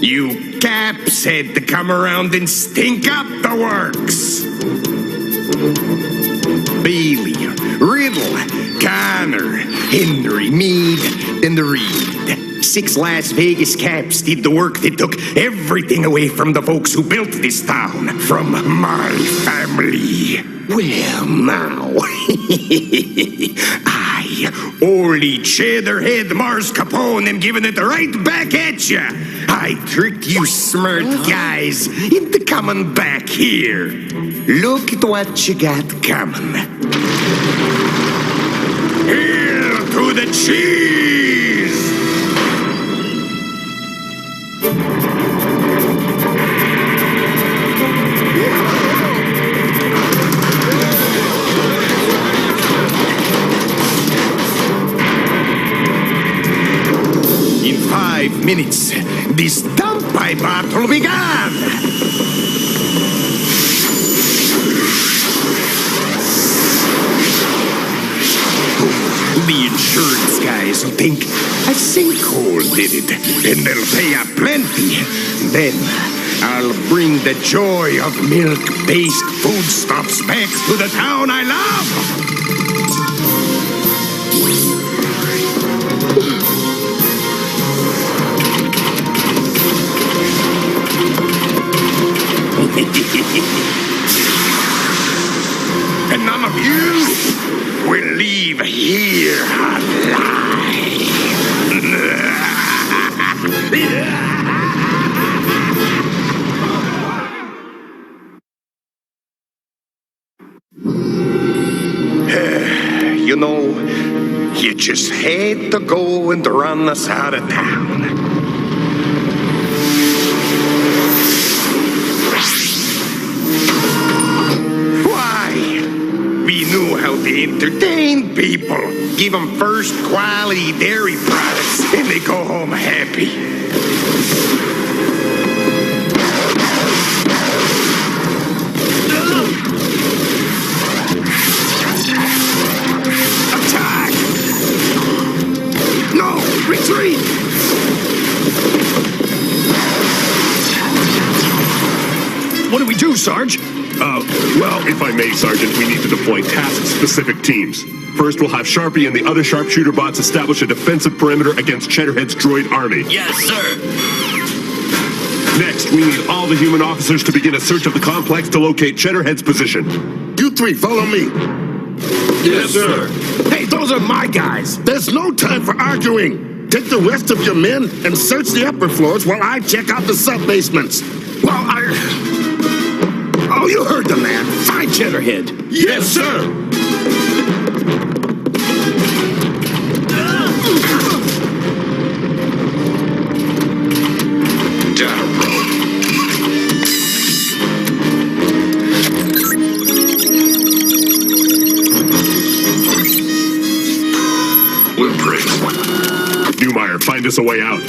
you caps had to come around and stink up the works. Bailey, Riddle, Connor, Henry, Mead, and Reed. 6 Las Vegas caps did the work that took everything away from the folks who built this town. From my family. Well, now, I, Orly Cheddarhead Mascarpone, am giving it right back at ya. I tricked you smart guys into coming back here. Look at what you got coming. Hail to the cheese! In 5 minutes, this dump I bought will be gone. The insurance guys will think a sinkhole did it, and they'll pay up plenty. Then I'll bring the joy of milk-based foodstuffs back to the town I love. And none of you will leave here alive. You know, you just had to go and run us out of town. We knew how to entertain people. Give them first quality dairy products and they go home happy. Attack! No! Retreat! What do we do, Sarge? Well, if I may, Sergeant, we need to deploy task-specific teams. First, we'll have Sharpie and the other sharpshooter bots establish a defensive perimeter against Cheddarhead's droid army. Yes, sir. Next, we need all the human officers to begin a search of the complex to locate Cheddarhead's position. You 3, follow me. Yes, sir. Hey, those are my guys. There's no time for arguing. Take the rest of your men and search the upper floors while I check out the sub-basements. Well, Oh, you heard the man. Find Cheddarhead. Yes, sir. this a way out.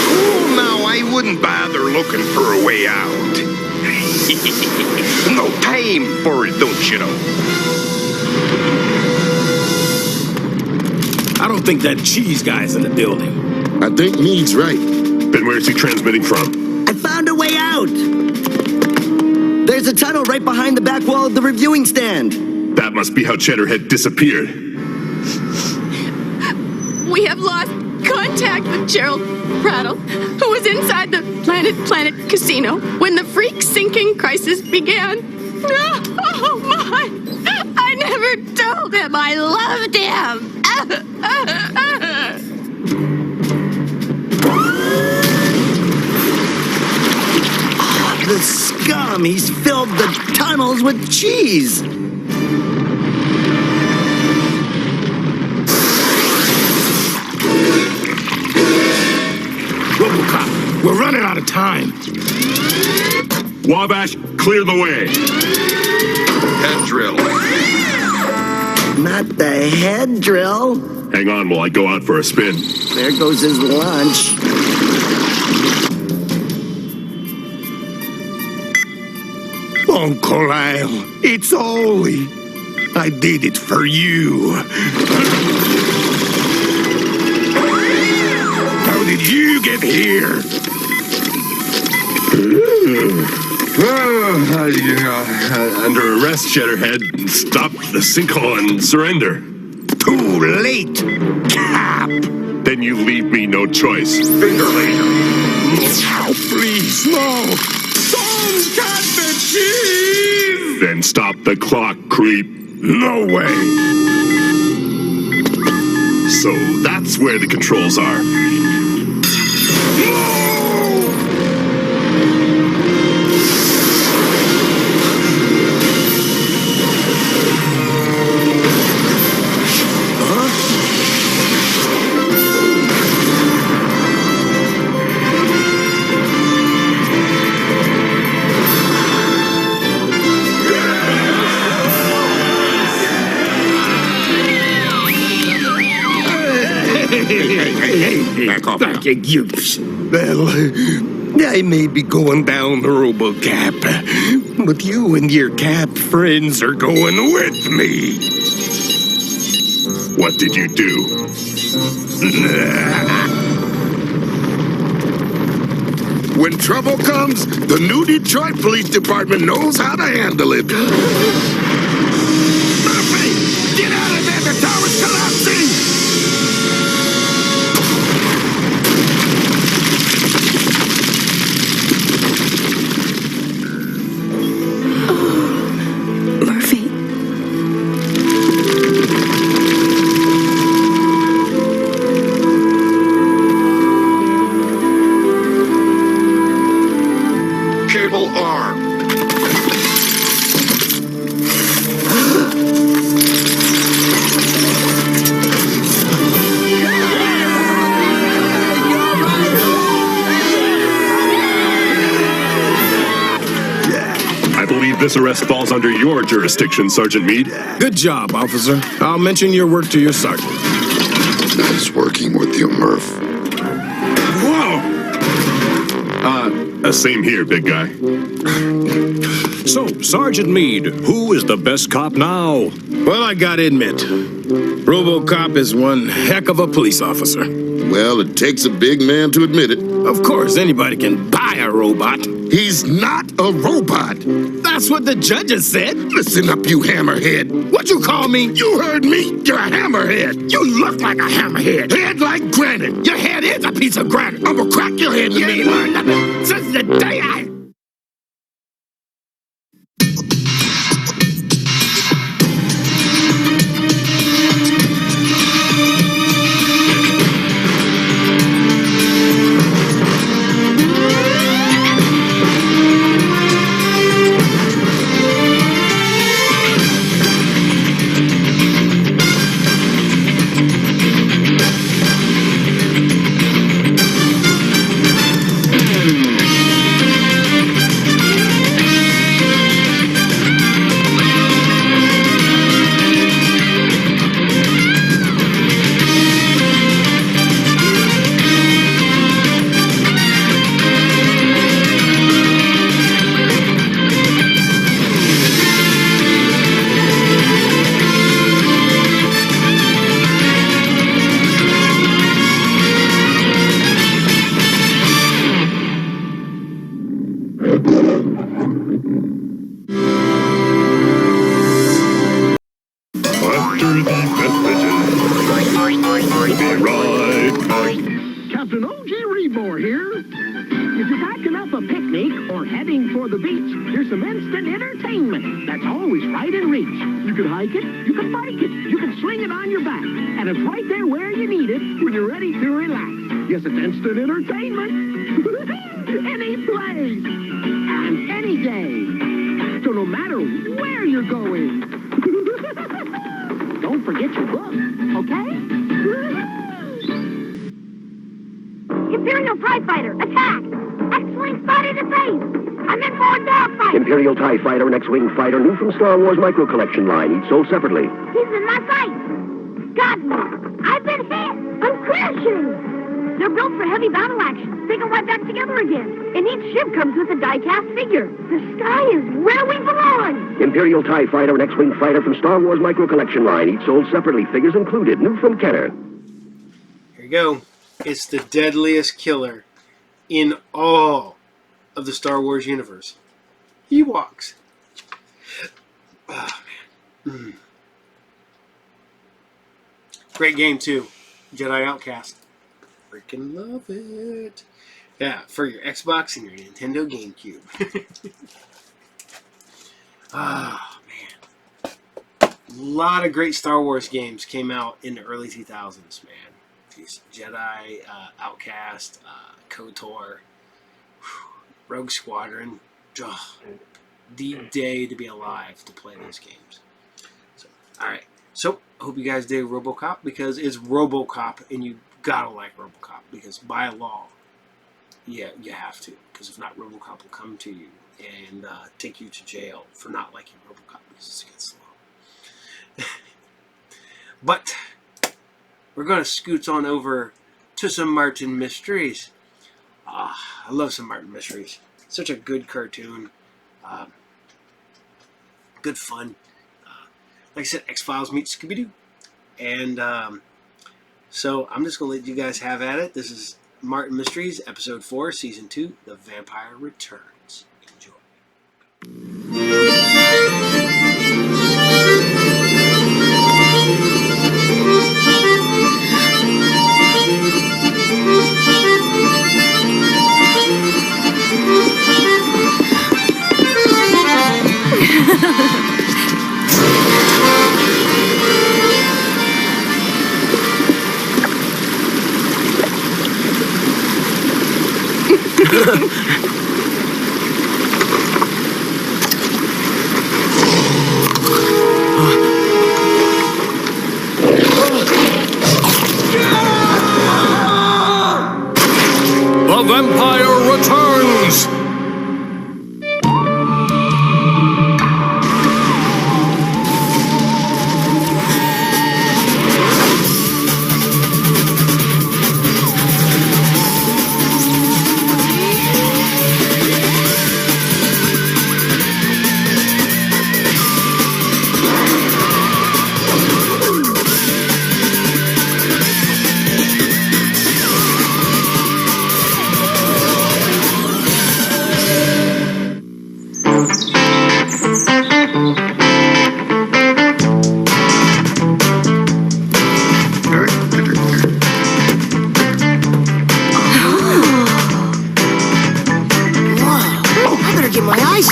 Oh, now I wouldn't bother looking for a way out. No time for it, don't you know? I don't think that cheese guy's in the building. I think Mead's right. Then where's he transmitting from? I found a way out. There's a tunnel right behind the back wall of the reviewing stand. That must be how Cheddarhead disappeared. We have lost contact with Gerald Prattle, who was inside the Planet Casino when the freak sinking crisis began. Oh, my! I never told him I loved him! The scum! He's filled the tunnels with cheese! Robocop, we're running out of time. Wabash, clear the way. Head drill. Not the head drill. Hang on while I go out for a spin. There goes his lunch. Uncle Al, it's Ollie. I did it for you. How did you get here? Under arrest, Cheddarhead. Stop the sinkhole and surrender. Too late, Cap. Then you leave me no choice. Finger laser. Please, no. Don't cut the cheese! Then stop the clock, creep. No way. So that's where the controls are. Hey, back off. You. Well, I may be going down the Robocop, but you and your Cap friends are going with me. What did you do? When trouble comes, the new Detroit Police Department knows how to handle it. Murphy, get out of there! The tower's collapsing! Murphy. Cable arm. I believe this arrest falls under your jurisdiction, Sergeant Meade. Good job, officer. I'll mention your work to your sergeant. Nice working with you, Murph. Whoa! Same here, big guy. So, Sergeant Meade, who is the best cop now? Well, I gotta admit, Robocop is one heck of a police officer. Well, it takes a big man to admit it. Of course, anybody can buy a robot. He's not a robot. That's what the judges said. Listen up, you hammerhead. What'd you call me? You heard me. You're a hammerhead. You look like a hammerhead. Head like granite. Your head is a piece of granite. I'm gonna crack your head. You ain't learned nothing since the day I... the beach, there's some instant entertainment that's always right in reach. You can hike it, you can bike it, you can sling it on your back, and it's right there where you need it when you're ready to relax. Yes, it's instant entertainment. Any place and any day. So no matter where you're going, don't forget your book, okay? Imperial TIE Fighter, attack! X-Wing spotted at base! I'm in for a dogfight! Imperial TIE Fighter and X-Wing Fighter, new from Star Wars Micro Collection line, each sold separately. He's in my sight! Got me! I've been hit! I'm crashing! They're built for heavy battle action. They go right back together again. And each ship comes with a die-cast figure. The sky is where we belong! Imperial TIE Fighter and X-Wing Fighter from Star Wars Micro Collection line, each sold separately, figures included, new from Kenner. Here you go. It's the deadliest killer in all of the Star Wars universe. Ewoks. Oh, man. Great game, too. Jedi Outcast. Freaking love it. Yeah, for your Xbox and your Nintendo GameCube. Oh, man. A lot of great Star Wars games came out in the early 2000s, man. Jedi, Outcast, KOTOR, Rogue Squadron. Oh, the day to be alive to play those games. So, alright. So, I hope you guys dig Robocop, because it's Robocop, and you gotta like Robocop, because by law, yeah, you have to. Because if not, Robocop will come to you and take you to jail for not liking Robocop, because it's against the law. But we're going to scoot on over to some Martin Mysteries. I love some Martin Mysteries. Such a good cartoon. Good fun. Like I said, X-Files meets Scooby-Doo. And so I'm just going to let you guys have at it. This is Martin Mysteries, Episode 4, Season 2, The Vampire Returns. Enjoy. The vampire returns!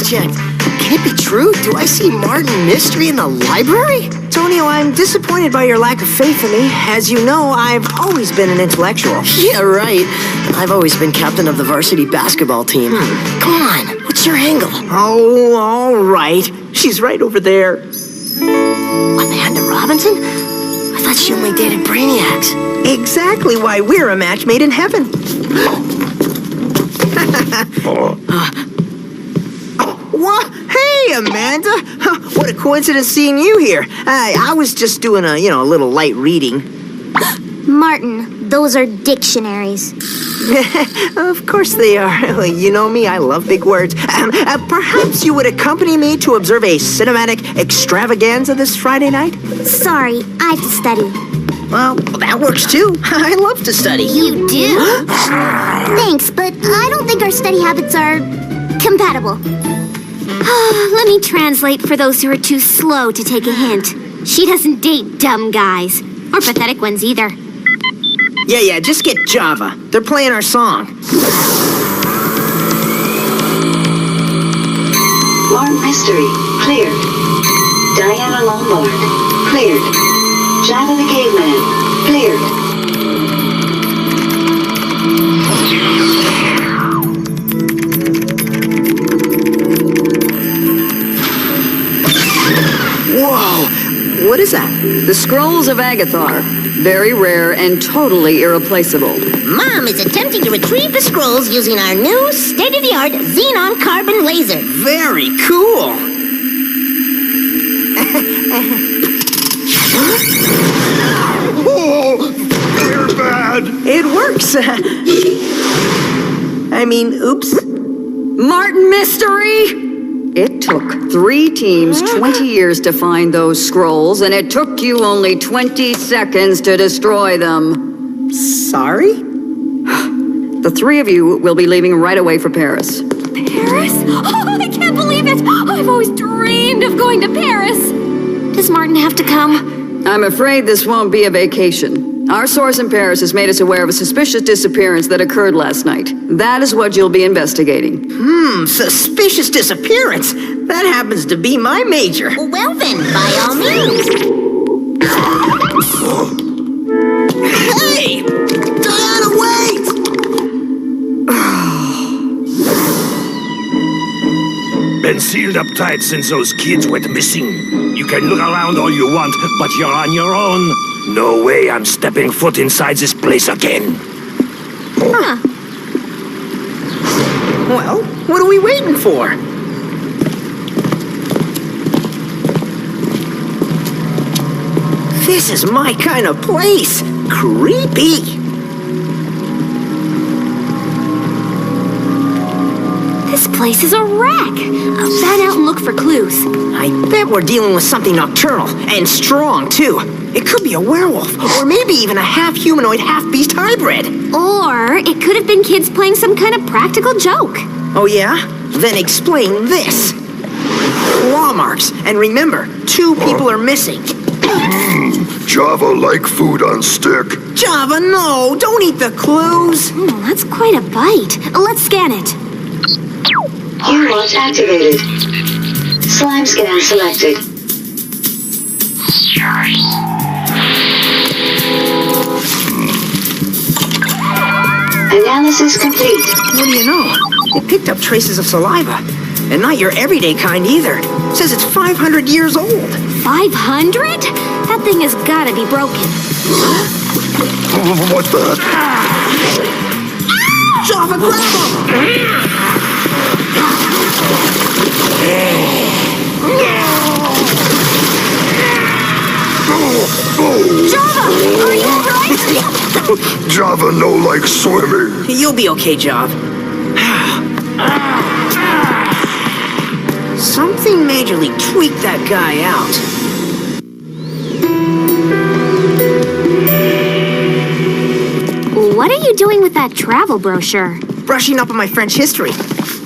Checked. Can it be true? Do I see Martin Mystery in the library? Tonio, I'm disappointed by your lack of faith in me. As you know, I've always been an intellectual. Yeah, right. I've always been captain of the varsity basketball team. Come on, what's your angle? Oh, all right. She's right over there. Amanda Robinson? I thought she only dated brainiacs. Exactly why we're a match made in heaven. What? Hey, Amanda! What a coincidence seeing you here. I was just doing a little light reading. Martin, those are dictionaries. Of course they are. You know me, I love big words. Perhaps you would accompany me to observe a cinematic extravaganza this Friday night? Sorry, I have to study. Well, that works too. I love to study. You do? Thanks, but I don't think our study habits are compatible. Let me translate for those who are too slow to take a hint. She doesn't date dumb guys. Or pathetic ones either. Yeah, just get Java. They're playing our song. Mark Mystery, cleared. Diana Lombard, cleared. Java the Caveman, cleared. Whoa! What is that? The Scrolls of Agathar. Very rare and totally irreplaceable. Mom is attempting to retrieve the scrolls using our new state-of-the-art xenon carbon laser. Very cool. Oh, they're bad. It works. I mean, oops. Martin Mystery! It took 3 teams 20 years to find those scrolls, and it took you only 20 seconds to destroy them. Sorry? The 3 of you will be leaving right away for Paris. Paris? Oh, I can't believe it! I've always dreamed of going to Paris! Does Martin have to come? I'm afraid this won't be a vacation. Our source in Paris has made us aware of a suspicious disappearance that occurred last night. That is what you'll be investigating. Suspicious disappearance? That happens to be my major. Well then, by all means. Hey! Diana, wait! Been sealed up tight since those kids went missing. You can look around all you want, but you're on your own. No way I'm stepping foot inside this place again. Huh. Well, what are we waiting for? This is my kind of place. Creepy. This place is a wreck. I'll fan out and look for clues. I bet we're dealing with something nocturnal and strong, too. It could be a werewolf, or maybe even a half-humanoid, half-beast hybrid. Or it could have been kids playing some kind of practical joke. Oh, yeah? Then explain this. Claw marks. And remember, 2 people are missing. Java-like food on stick. Java, no! Don't eat the clues! That's quite a bite. Let's scan it. U-Watch activated. Slime scan selected. Analysis complete. What do you know? It picked up traces of saliva. And not your everyday kind either. It says it's 500 years old. 500? That thing has gotta be broken. What the? Java, grab him! Java, are you alright? Java no like swimming. You'll be okay, Jav. Something majorly tweaked that guy out. What are you doing with that travel brochure? Brushing up on my French history.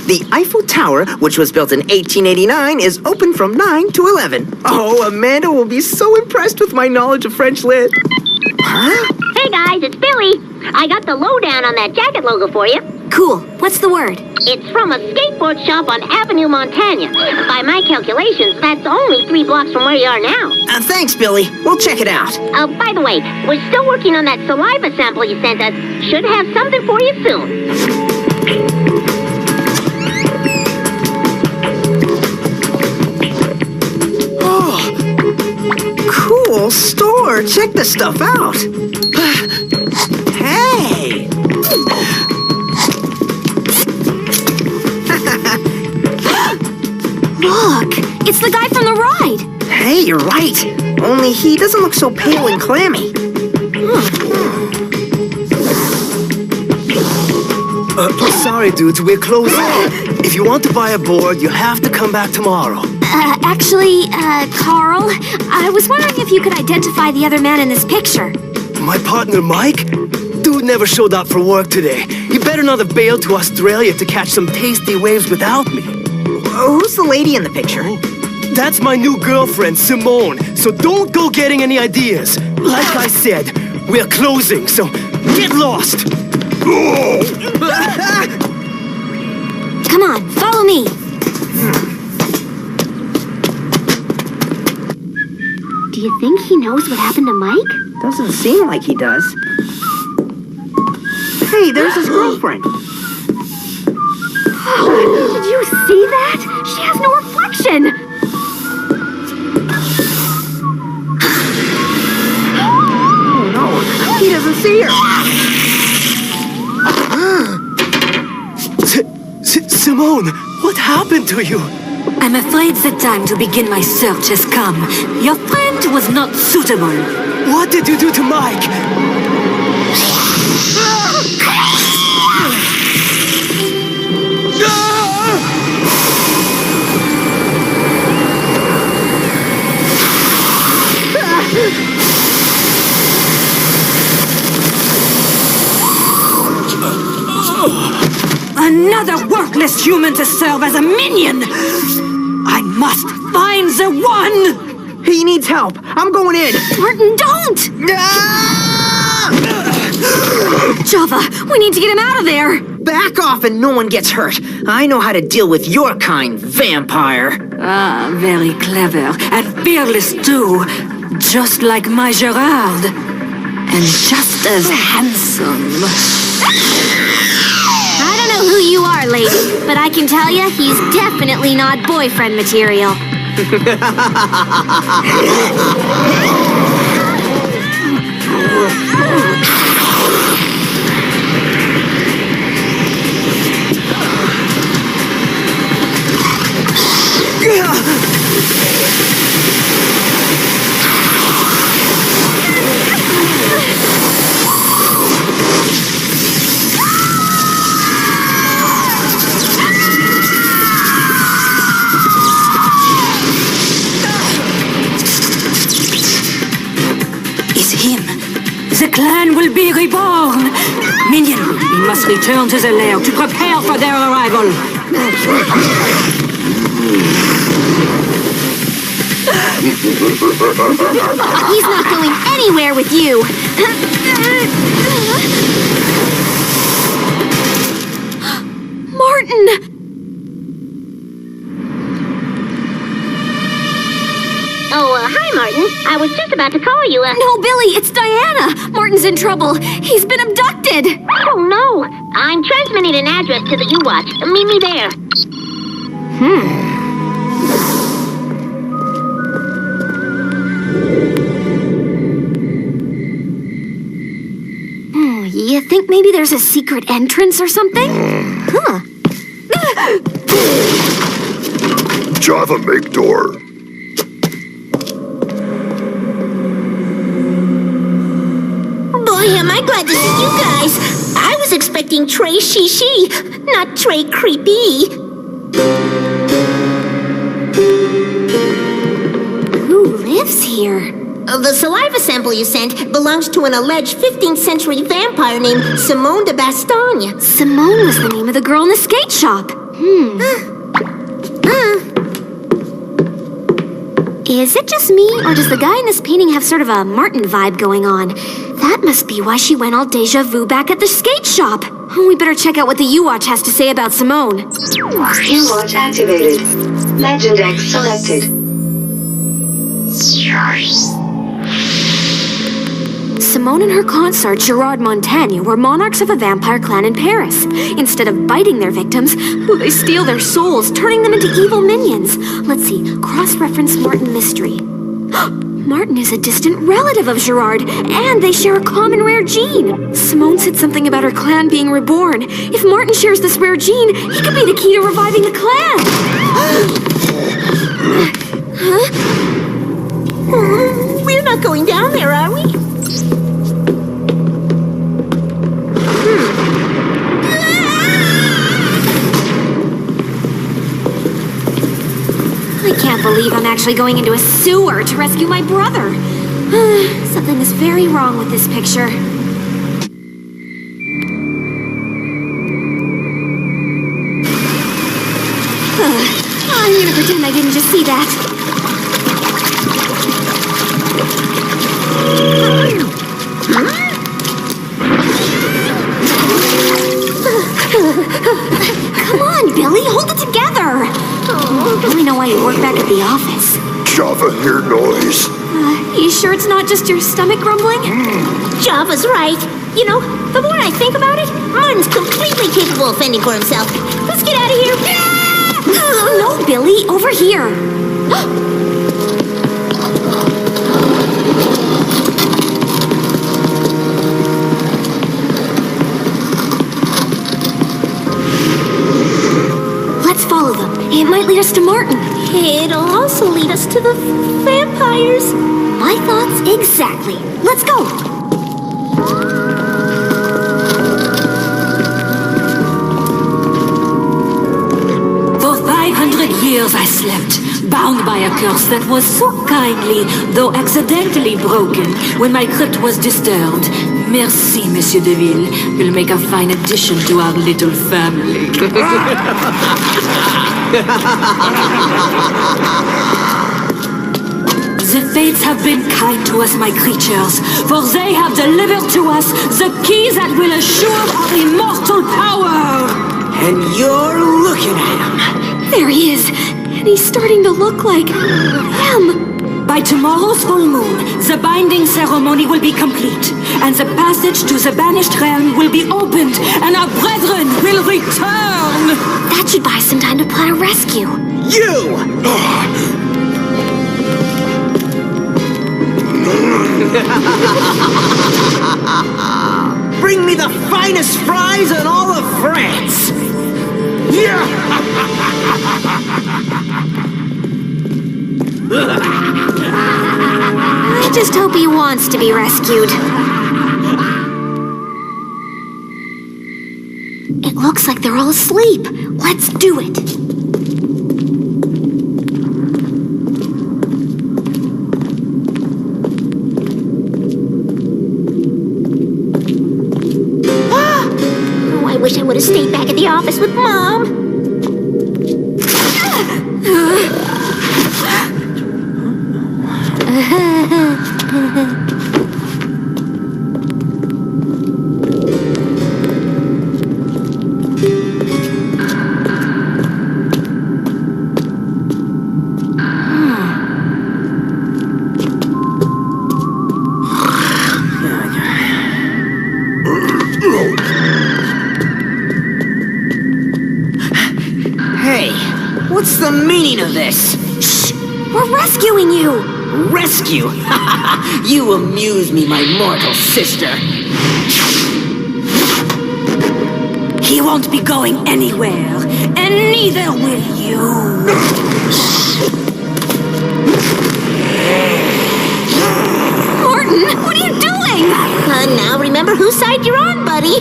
The Eiffel Tower, which was built in 1889, is open from 9 to 11. Oh, Amanda will be so impressed with my knowledge of French lit. Huh? Hey guys, it's Billy. I got the lowdown on that jacket logo for you. Cool. What's the word? It's from a skateboard shop on Avenue Montana. By my calculations, that's only 3 blocks from where you are now. Thanks, Billy. We'll check it out. By the way, we're still working on that saliva sample you sent us. Should have something for you soon. Cool store. Check this stuff out. Hey! Look, it's the guy from the ride. Hey, you're right. Only he doesn't look so pale and clammy. Sorry, dudes, we're closing. If you want to buy a board, you have to come back tomorrow. Actually, Carl, I was wondering if you could identify the other man in this picture. My partner, Mike? Dude never showed up for work today. He better not have bailed to Australia to catch some tasty waves without me. Who's the lady in the picture? That's my new girlfriend, Simone. So don't go getting any ideas. Like I said, we're closing, so get lost. Come on, follow me. Do you think he knows what happened to Mike? Doesn't seem like he does. Hey, there's his girlfriend. Did you see that? She has no reflection. Oh no, he doesn't see her. Simone, what happened to you? I'm afraid the time to begin my search has come. Your friend was not suitable. What did you do to Mike? Another worthless human to serve as a minion! I must find the one! He needs help. I'm going in. Martin, don't! Java, we need to get him out of there. Back off and no one gets hurt. I know how to deal with your kind, vampire. Ah, very clever. And fearless, too. Just like my Gerard. And just as handsome. I don't know who you are, lady, but I can tell you he's definitely not boyfriend material. The clan will be reborn! Minion, we must return to the lair to prepare for their arrival. He's not going anywhere with you. Martin! Oh, hi, Martin. I was just about to call you. No, Billy, it's Diana. Martin's in trouble. He's been abducted. Oh, no. I'm transmitting an address to the U-Watch. Meet me there. You think maybe there's a secret entrance or something? Huh. Java, make door. Boy, am I glad to see you guys. I was expecting Trey Shishi, not Trey Creepy. Who lives here? The saliva sample you sent belongs to an alleged 15th century vampire named Simone de Bastogne. Simone was the name of the girl in the skate shop. Is it just me, or does the guy in this painting have sort of a Martin vibe going on? That must be why she went all deja vu back at the skate shop. Oh, we better check out what the U-Watch has to say about Simone. U-Watch activated. Legend X selected. Simone and her consort, Gerard Montaigne, were monarchs of a vampire clan in Paris. Instead of biting their victims, they steal their souls, turning them into evil minions. Let's see, cross-reference Martin mystery. Martin is a distant relative of Gerard, and they share a common rare gene. Simone said something about her clan being reborn. If Martin shares this rare gene, he could be the key to reviving the clan. Huh? We're not going down there, are we? I can't believe I'm actually going into a sewer to rescue my brother. Something is very wrong with this picture. I'm gonna pretend I didn't just see that. Come on, Billy, hold it together. Now I know why you work back at the office. Java hear noise? You sure it's not just your stomach grumbling? Java's right. You know, the more I think about it, Martin's completely capable of fending for himself. Let's get out of here. No, Billy, over here. Let's follow them. It might lead us to Martin. It'll also lead us to the vampires. My thoughts exactly. Let's go. For 500 years I slept, bound by a curse that was so kindly, though accidentally broken, when my crypt was disturbed. Merci, Monsieur Deville. You'll make a fine addition to our little family. The fates have been kind to us, my creatures, for they have delivered to us the keys that will assure our immortal power. And you're looking at him. There he is, and he's starting to look like him. By tomorrow's full moon, the binding ceremony will be complete, and the passage to the banished realm will be opened, and our brethren will return! That should buy us some time to plan a rescue. You! Bring me the finest fries in all of France! Yeah! I just hope he wants to be rescued. It looks like they're all asleep. Let's do it. Oh, I wish I would have stayed back at the office with Mom. Hey, what's the meaning of this? Shh! We're rescuing you! Rescue? You amuse me, my mortal sister. He won't be going anywhere, and neither will you. Martin, what are you doing? Now remember whose side you're on, buddy.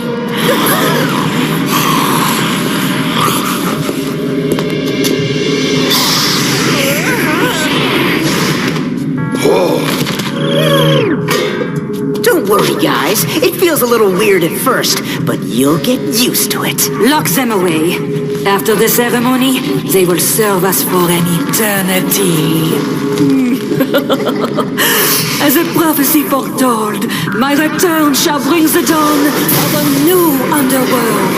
Don't worry, guys. It feels a little weird at first, but you'll get used to it. Lock them away. After the ceremony, they will serve us for an eternity. As a prophecy foretold, my return shall bring the dawn of a new underworld.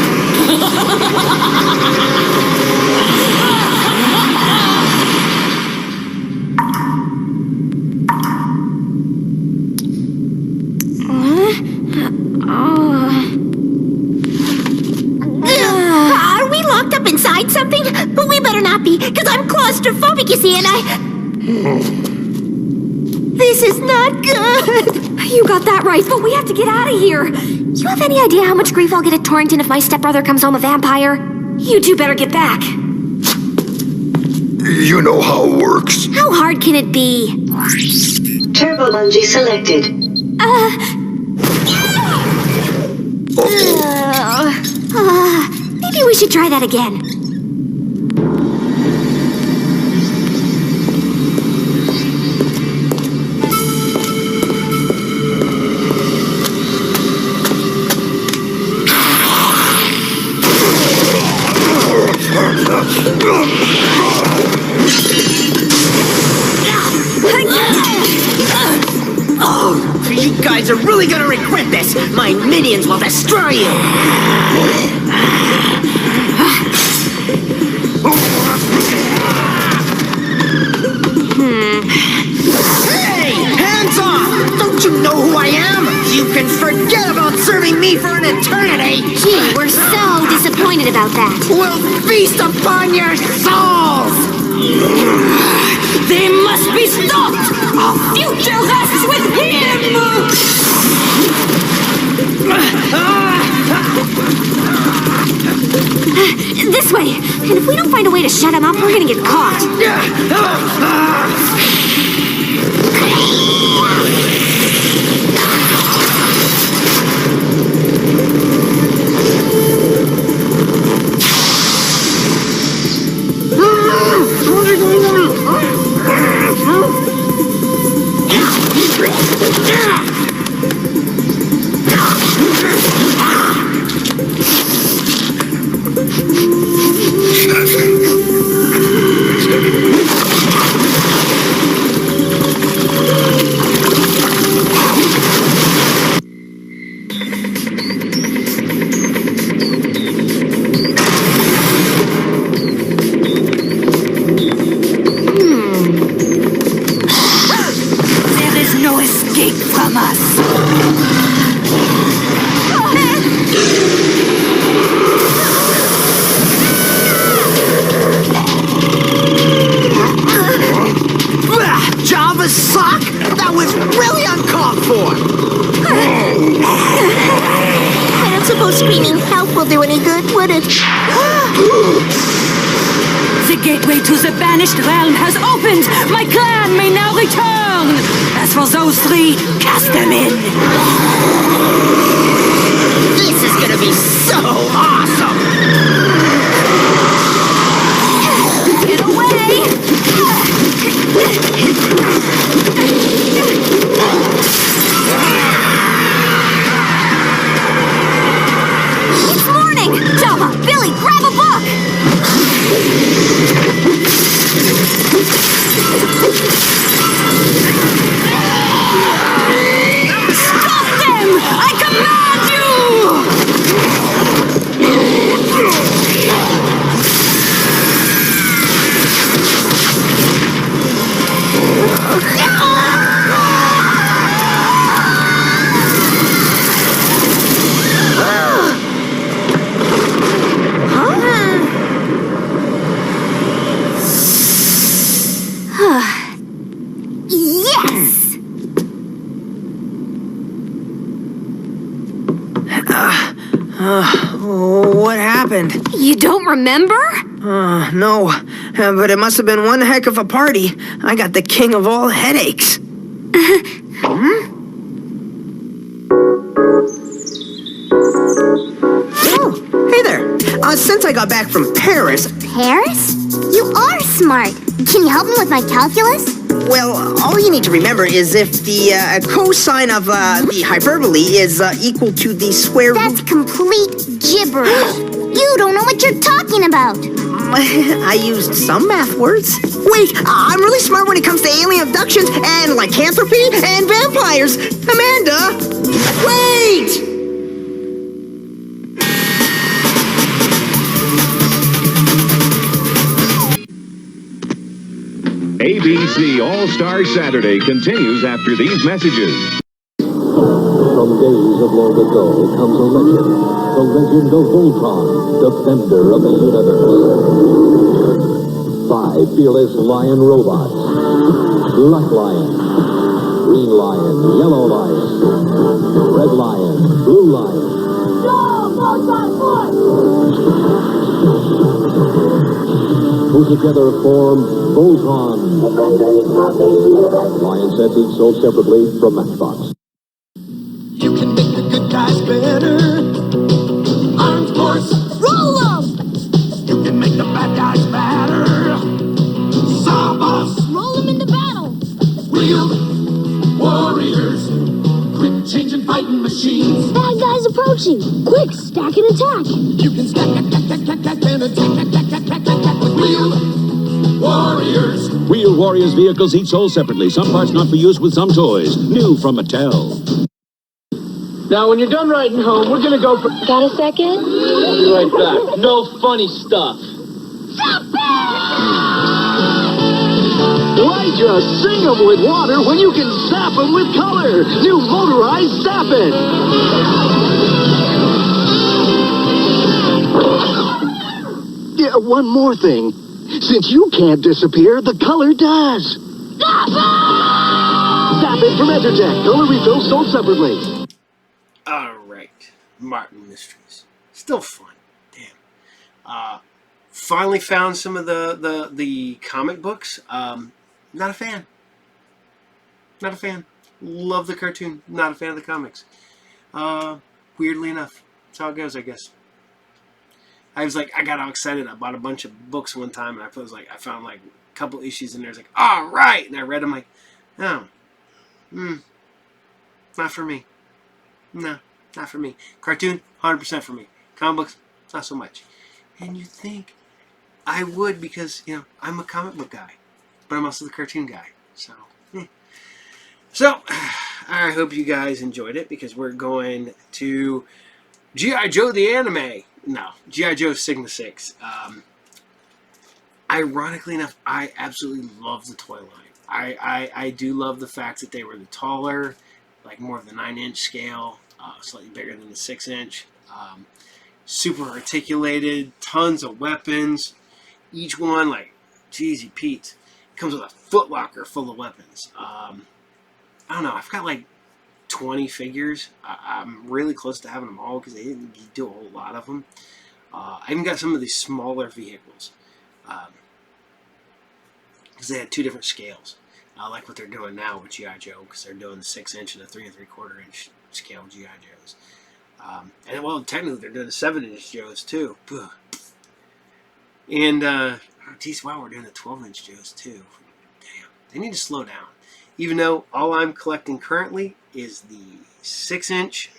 Are we locked up inside something? Well, we better not be, because I'm claustrophobic, you see, and This is not good. You got that right, but we have to get out of here. You have any idea how much grief I'll get at Torrington if my stepbrother comes home a vampire? You two better get back. You know how it works. How hard can it be? Turbo bungee selected. Maybe we should try that again. Oh, you guys are really gonna regret this. My minions will destroy you. can forget about serving me for an eternity! Gee, we're so disappointed about that. We'll feast upon your souls! They must be stopped! Our future rests with him! This way! And if we don't find a way to shut him up, we're gonna get caught. The gateway to the banished realm has opened! My clan may now return! As for those three, cast them in! This is gonna be so awesome! Get away! It's morning! Java, Billy, grab a book! Stop them! I command you! What happened? You don't remember? No. But it must have been one heck of a party. I got the king of all headaches. Oh, hey there. Since I got back from Paris... Paris? You are smart. Can you help me with my calculus? Well, all you need to remember is if the cosine of the hyperbole is equal to the square root... That's complete gibberish. You don't know what you're talking about. I used some math words. Wait, I'm really smart when it comes to alien abductions and lycanthropy and vampires. Amanda! Wait! ABC All-Star Saturday continues after these messages. From days of long ago comes a legend. The legend of Voltron, defender of the universe. 5 fearless lion robots. Black lion, green lion, yellow lion, red lion, blue lion. Go, Voltron, Who together form Voltron. Lion sets each sold separately from Matchbox. You can make the good guys better. Armed force, roll 'em! You can make the bad guys badder. Sawboss, roll 'em into battle. Wheel warriors, quick changing fighting machines. Bad guys approaching. Quick, stack and attack. You can stack and attack with wheel warriors. Wheel Warriors vehicles each sold separately. Some parts not for use with some toys. New from Mattel. Now, when you're done riding home, we're gonna go for... Got a second? I'll be right back. No funny stuff. Stop it! Why just sing them with water when you can zap them with color? New motorized Zap It! Yeah, one more thing. Since you can't disappear, the color does. Zap It from Entertech. Color refills sold separately. Alright. Martin Mysteries. Still fun. Damn. Finally found some of the comic books. Not a fan. Not a fan. Love the cartoon. Not a fan of the comics. Weirdly enough. That's how it goes, I guess. I got all excited. I bought a bunch of books one time, and I found like a couple issues in there. I was like, all right. And I read them like, oh. Not for me. No, not for me. Cartoon, 100% for me. Comic books, not so much. And you think I would because, I'm a comic book guy. But I'm also the cartoon guy. So, I hope you guys enjoyed it because we're going to G.I. Joe the anime. No, G.I. Joe Sigma 6. Ironically enough, I absolutely love the toy line. I do love the fact that they were the taller, like more of the 9-inch scale, slightly bigger than the 6-inch. Super articulated, tons of weapons. Each one, like, Jeezy Pete, comes with a footlocker full of weapons. I don't know, I've got like 20 figures. I'm really close to having them all because they didn't do a whole lot of them. I even got some of these smaller vehicles because they had two different scales. I like what they're doing now with G.I. Joe because they're doing the 6-inch and the 3 3/4 inch scale G.I. Joes. And well, technically they're doing the 7-inch Joes too. And geez, wow, we're doing the 12-inch Joes too. Damn, they need to slow down. Even though all I'm collecting currently is the 6-inch.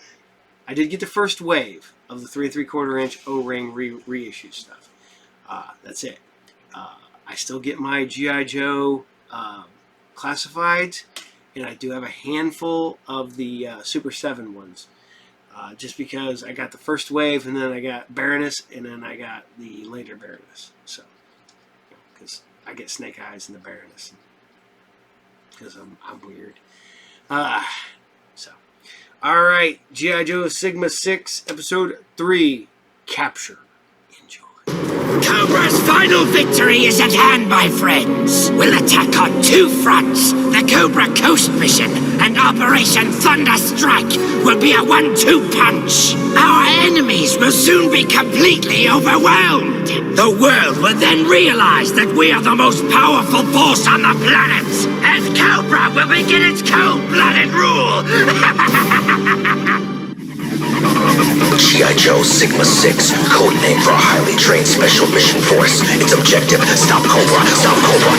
I did get the first wave of the 3 3/4 inch O-ring reissue stuff. That's it. I still get my G.I. Joe classifieds, and I do have a handful of the Super 7 ones. Just because I got the first wave, and then I got Baroness, and then I got the later Baroness. So, because I get Snake Eyes and the Baroness. Because I'm weird. Alright, G.I. Joe Sigma 6, Episode 3, Capture. Cobra's final victory is at hand, my friends. We'll attack on two fronts. The Cobra Coast mission and Operation Thunderstrike will be a 1-2 punch. Our enemies will soon be completely overwhelmed. The world will then realize that we are the most powerful force on the planet. And Cobra will begin its cold-blooded rule. G.I. Joe Sigma 6, codename for a highly trained special mission force. Its objective, stop Cobra, stop Cobra.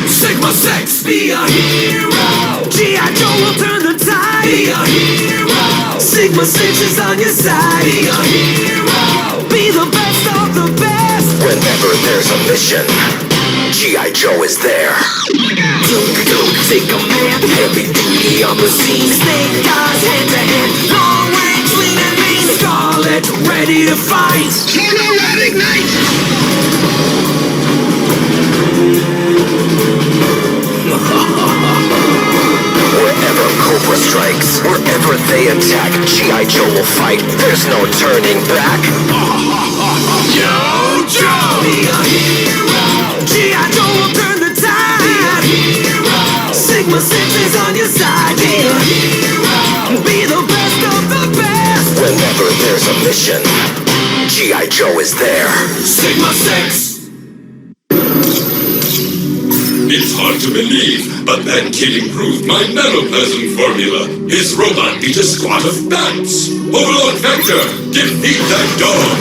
Sigma 6, be a hero. G.I. Joe will turn the tide. Be a hero. Sigma 6 is on your side. Be a hero. Be the best of the best. Whenever there's a mission, G.I. Joe is there. Take a man, heavy duty on the scene. Snake Eyes, hand to hand, long range, lean and mean. Scarlet, ready to fight. Turbo ignite. Wherever Cobra strikes, wherever they attack, G.I. Joe will fight. There's no turning back. Yo, Joe! Be a hero! G.I. Joe will turn the tide! Be a hero! Sigma 6 is on your side! Be a hero! Be the best of the best! Whenever there's a mission, G.I. Joe is there. Sigma 6! It's hard to believe, but that kid improved my nanoplasm formula. His robot beat a squad of bats. Overlord Vector, defeat that dog!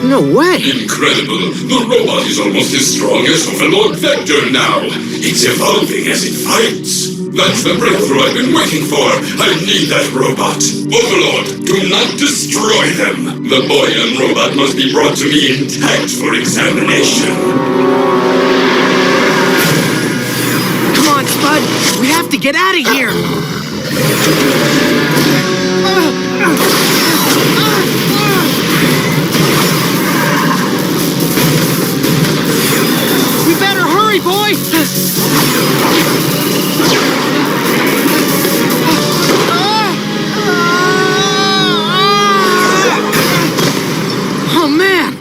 No way! Incredible! The robot is almost as strong as Overlord Vector now. It's evolving as it fights. That's the breakthrough I've been waiting for. I need that robot. Overlord, do not destroy them. The boy and robot must be brought to me intact for examination. Come on, Spud. We have to get out of here. We better hurry, boy. Oh, man.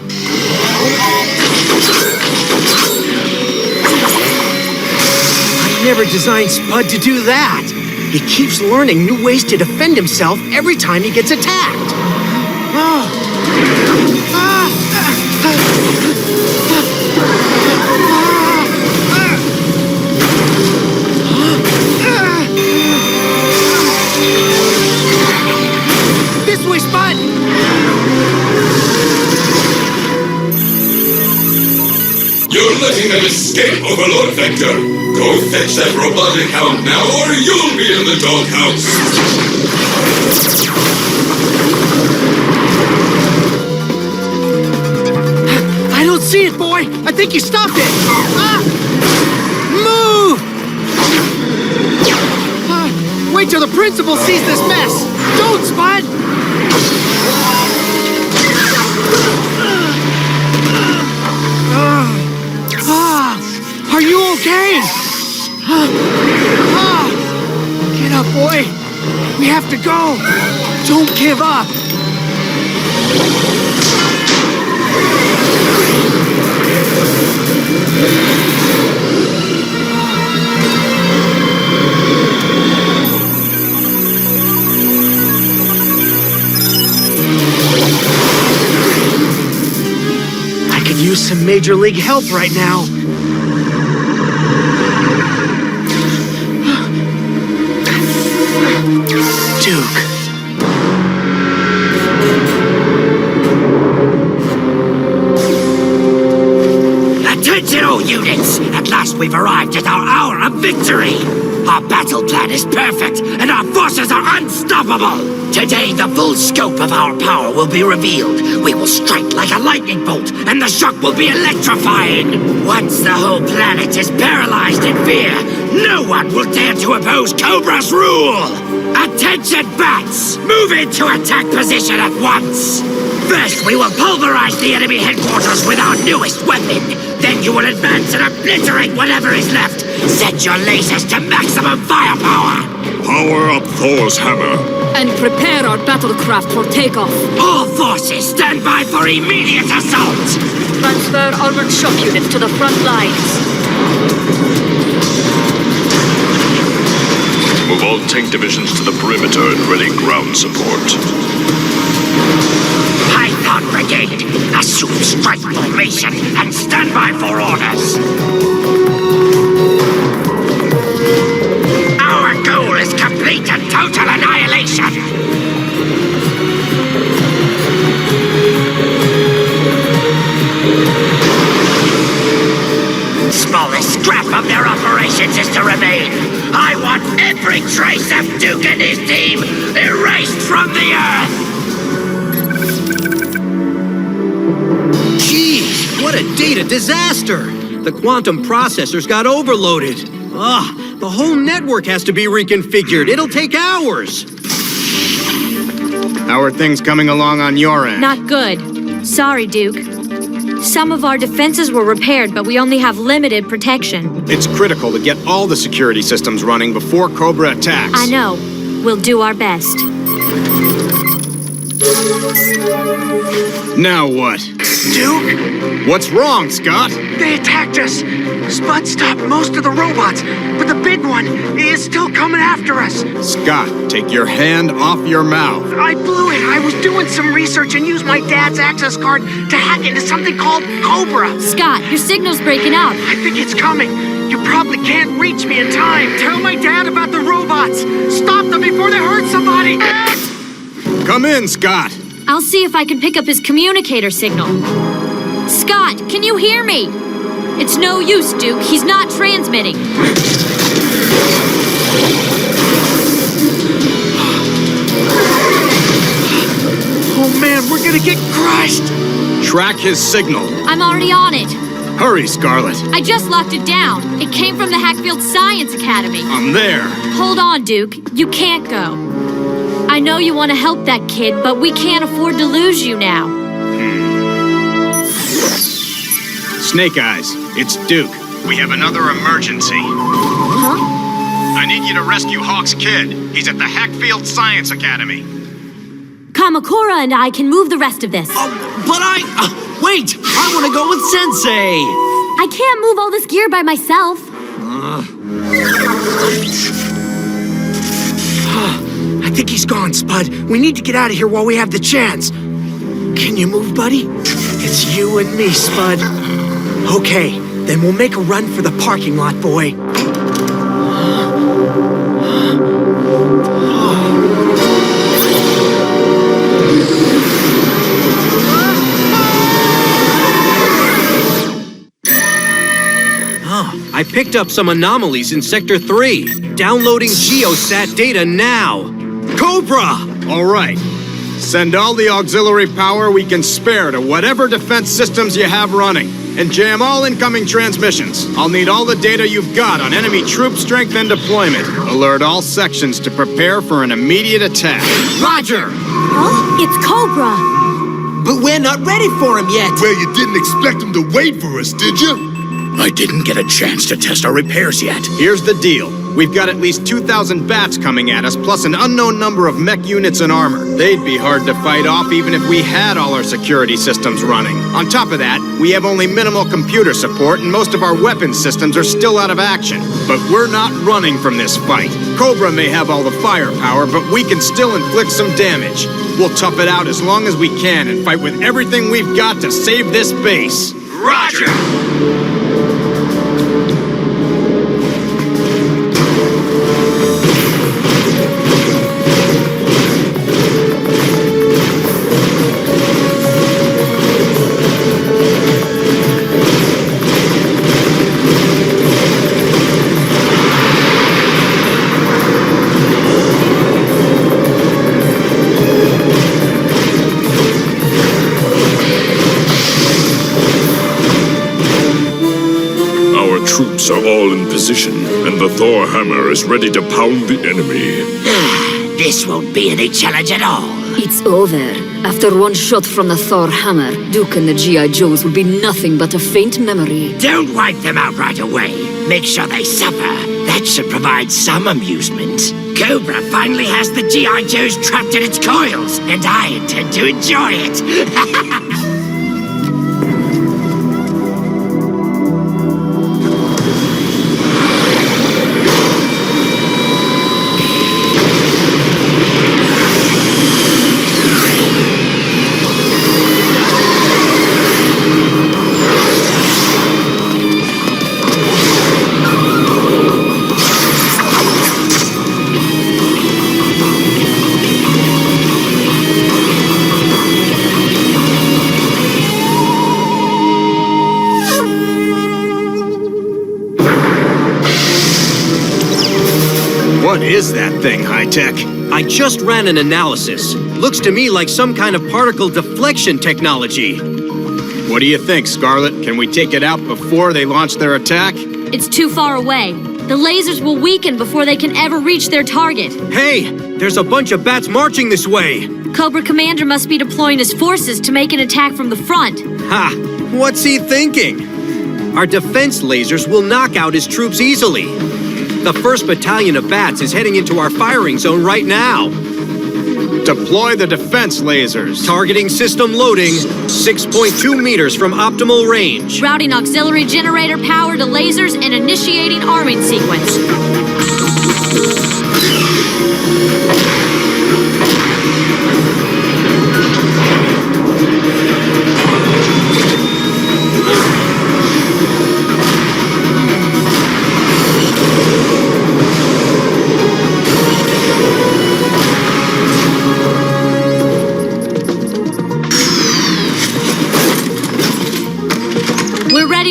I never designed Spud to do that. He keeps learning new ways to defend himself every time he gets attacked. This way, Spud! You're letting them escape, Overlord Vector. Go fetch that robotic hound now, or you'll be in the doghouse. I don't see it, boy. I think you stopped it. Move! Wait till the principal sees this mess. Don't, Spud! Are you okay? Get up, boy. We have to go. Don't give up. I could use some major league help right now. Duke. Attention, all units! At last we've arrived at our hour of victory! Our battle plan is perfect, and our forces are unstoppable! Today, the full scope of our power will be revealed. We will strike like a lightning bolt, and the shock will be electrifying! Once the whole planet is paralyzed in fear, no one will dare to oppose Cobra's rule! Attention, bats! Move into attack position at once! First, we will pulverize the enemy headquarters with our newest weapon. Then you will advance and obliterate whatever is left. Set your lasers to maximum firepower! Power up Thor's hammer. And prepare our battlecraft for takeoff. All forces, stand by for immediate assault! Transfer armored shock units to the front lines. Move all tank divisions to the perimeter and ready ground support. Python Brigade, assume strike formation and stand by for orders. Our goal is complete and total annihilation. Smallest scrap of their operations is to remain. I want every trace of Duke and his team erased from the earth! Jeez, what a data disaster! The quantum processors got overloaded. The whole network has to be reconfigured. It'll take hours. How are things coming along on your end? Not good. Sorry, Duke. Some of our defenses were repaired, but we only have limited protection. It's critical to get all the security systems running before Cobra attacks. I know. We'll do our best. Now what? Duke? What's wrong, Scott? They attacked us. Spud stopped most of the robots, but the big one is still coming after us. Scott, take your hand off your mouth. I blew it. I was doing some research and used my dad's access card to hack into something called Cobra. Scott, your signal's breaking up. I think it's coming. You probably can't reach me in time. Tell my dad about the robots. Stop them before they hurt somebody. Come in, Scott. I'll see if I can pick up his communicator signal. Scott, can you hear me? It's no use, Duke. He's not transmitting. Oh man, we're gonna get crushed! Track his signal. I'm already on it. Hurry, Scarlet. I just locked it down. It came from the Hackfield Science Academy. I'm there. Hold on, Duke. You can't go. I know you want to help that kid, but we can't afford to lose you now. Snake Eyes, it's Duke. We have another emergency. Huh? I need you to rescue Hawk's kid. He's at the Hackfield Science Academy. Kamakura and I can move the rest of this. But wait! I want to go with Sensei! I can't move all this gear by myself. I think he's gone, Spud. We need to get out of here while we have the chance. Can you move, buddy? It's you and me, Spud. Okay, then we'll make a run for the parking lot, boy. I picked up some anomalies in Sector 3. Downloading geostat data now. Cobra! All right. Send all the auxiliary power we can spare to whatever defense systems you have running, and jam all incoming transmissions. I'll need all the data you've got on enemy troop strength and deployment. Alert all sections to prepare for an immediate attack. Roger! Huh? It's Cobra! But we're not ready for him yet. Well, you didn't expect him to wait for us, did you? I didn't get a chance to test our repairs yet. Here's the deal. We've got at least 2,000 bats coming at us, plus an unknown number of mech units and armor. They'd be hard to fight off even if we had all our security systems running. On top of that, we have only minimal computer support, and most of our weapons systems are still out of action. But we're not running from this fight. Cobra may have all the firepower, but we can still inflict some damage. We'll tough it out as long as we can and fight with everything we've got to save this base. Roger! Troops are all in position, and the Thor hammer is ready to pound the enemy. This won't be any challenge at all. It's over. After one shot from the Thor hammer, Duke and the G.I. Joes will be nothing but a faint memory. Don't wipe them out right away. Make sure they suffer. That should provide some amusement. Cobra finally has the G.I. Joes trapped in its coils, and I intend to enjoy it. What is that thing, High-Tech? I just ran an analysis. Looks to me like some kind of particle deflection technology. What do you think, Scarlet? Can we take it out before they launch their attack? It's too far away. The lasers will weaken before they can ever reach their target. Hey, there's a bunch of bats marching this way. Cobra Commander must be deploying his forces to make an attack from the front. Ha! What's he thinking? Our defense lasers will knock out his troops easily. The 1st Battalion of Bats is heading into our firing zone right now. Deploy the defense lasers. Targeting system loading, 6.2 meters from optimal range. Routing auxiliary generator power to lasers and initiating arming sequence.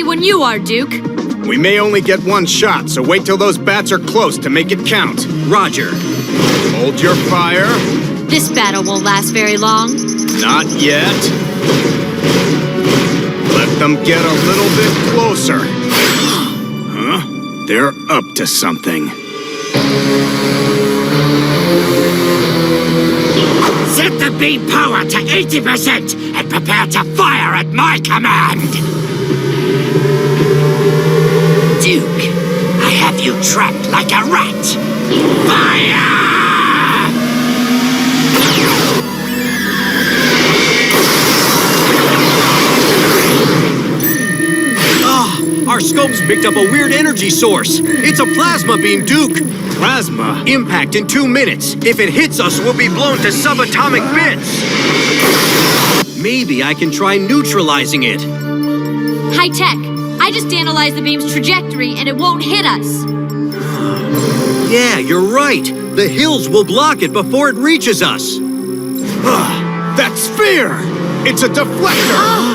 When you are, Duke. We may only get one shot, so wait till those bats are close to make it count. Roger. Hold your fire. This battle won't last very long. Not yet. Let them get a little bit closer. Huh? They're up to something. Set the beam power to 80% and prepare to fire at my command! Duke, I have you trapped like a rat! Fire! Our scopes picked up a weird energy source. It's a plasma beam, Duke. Plasma? Impact in 2 minutes. If it hits us, we'll be blown to subatomic bits. Maybe I can try neutralizing it. High tech. I just analyzed the beam's trajectory and it won't hit us. Yeah, you're right. The hills will block it before it reaches us. That sphere! It's a deflector!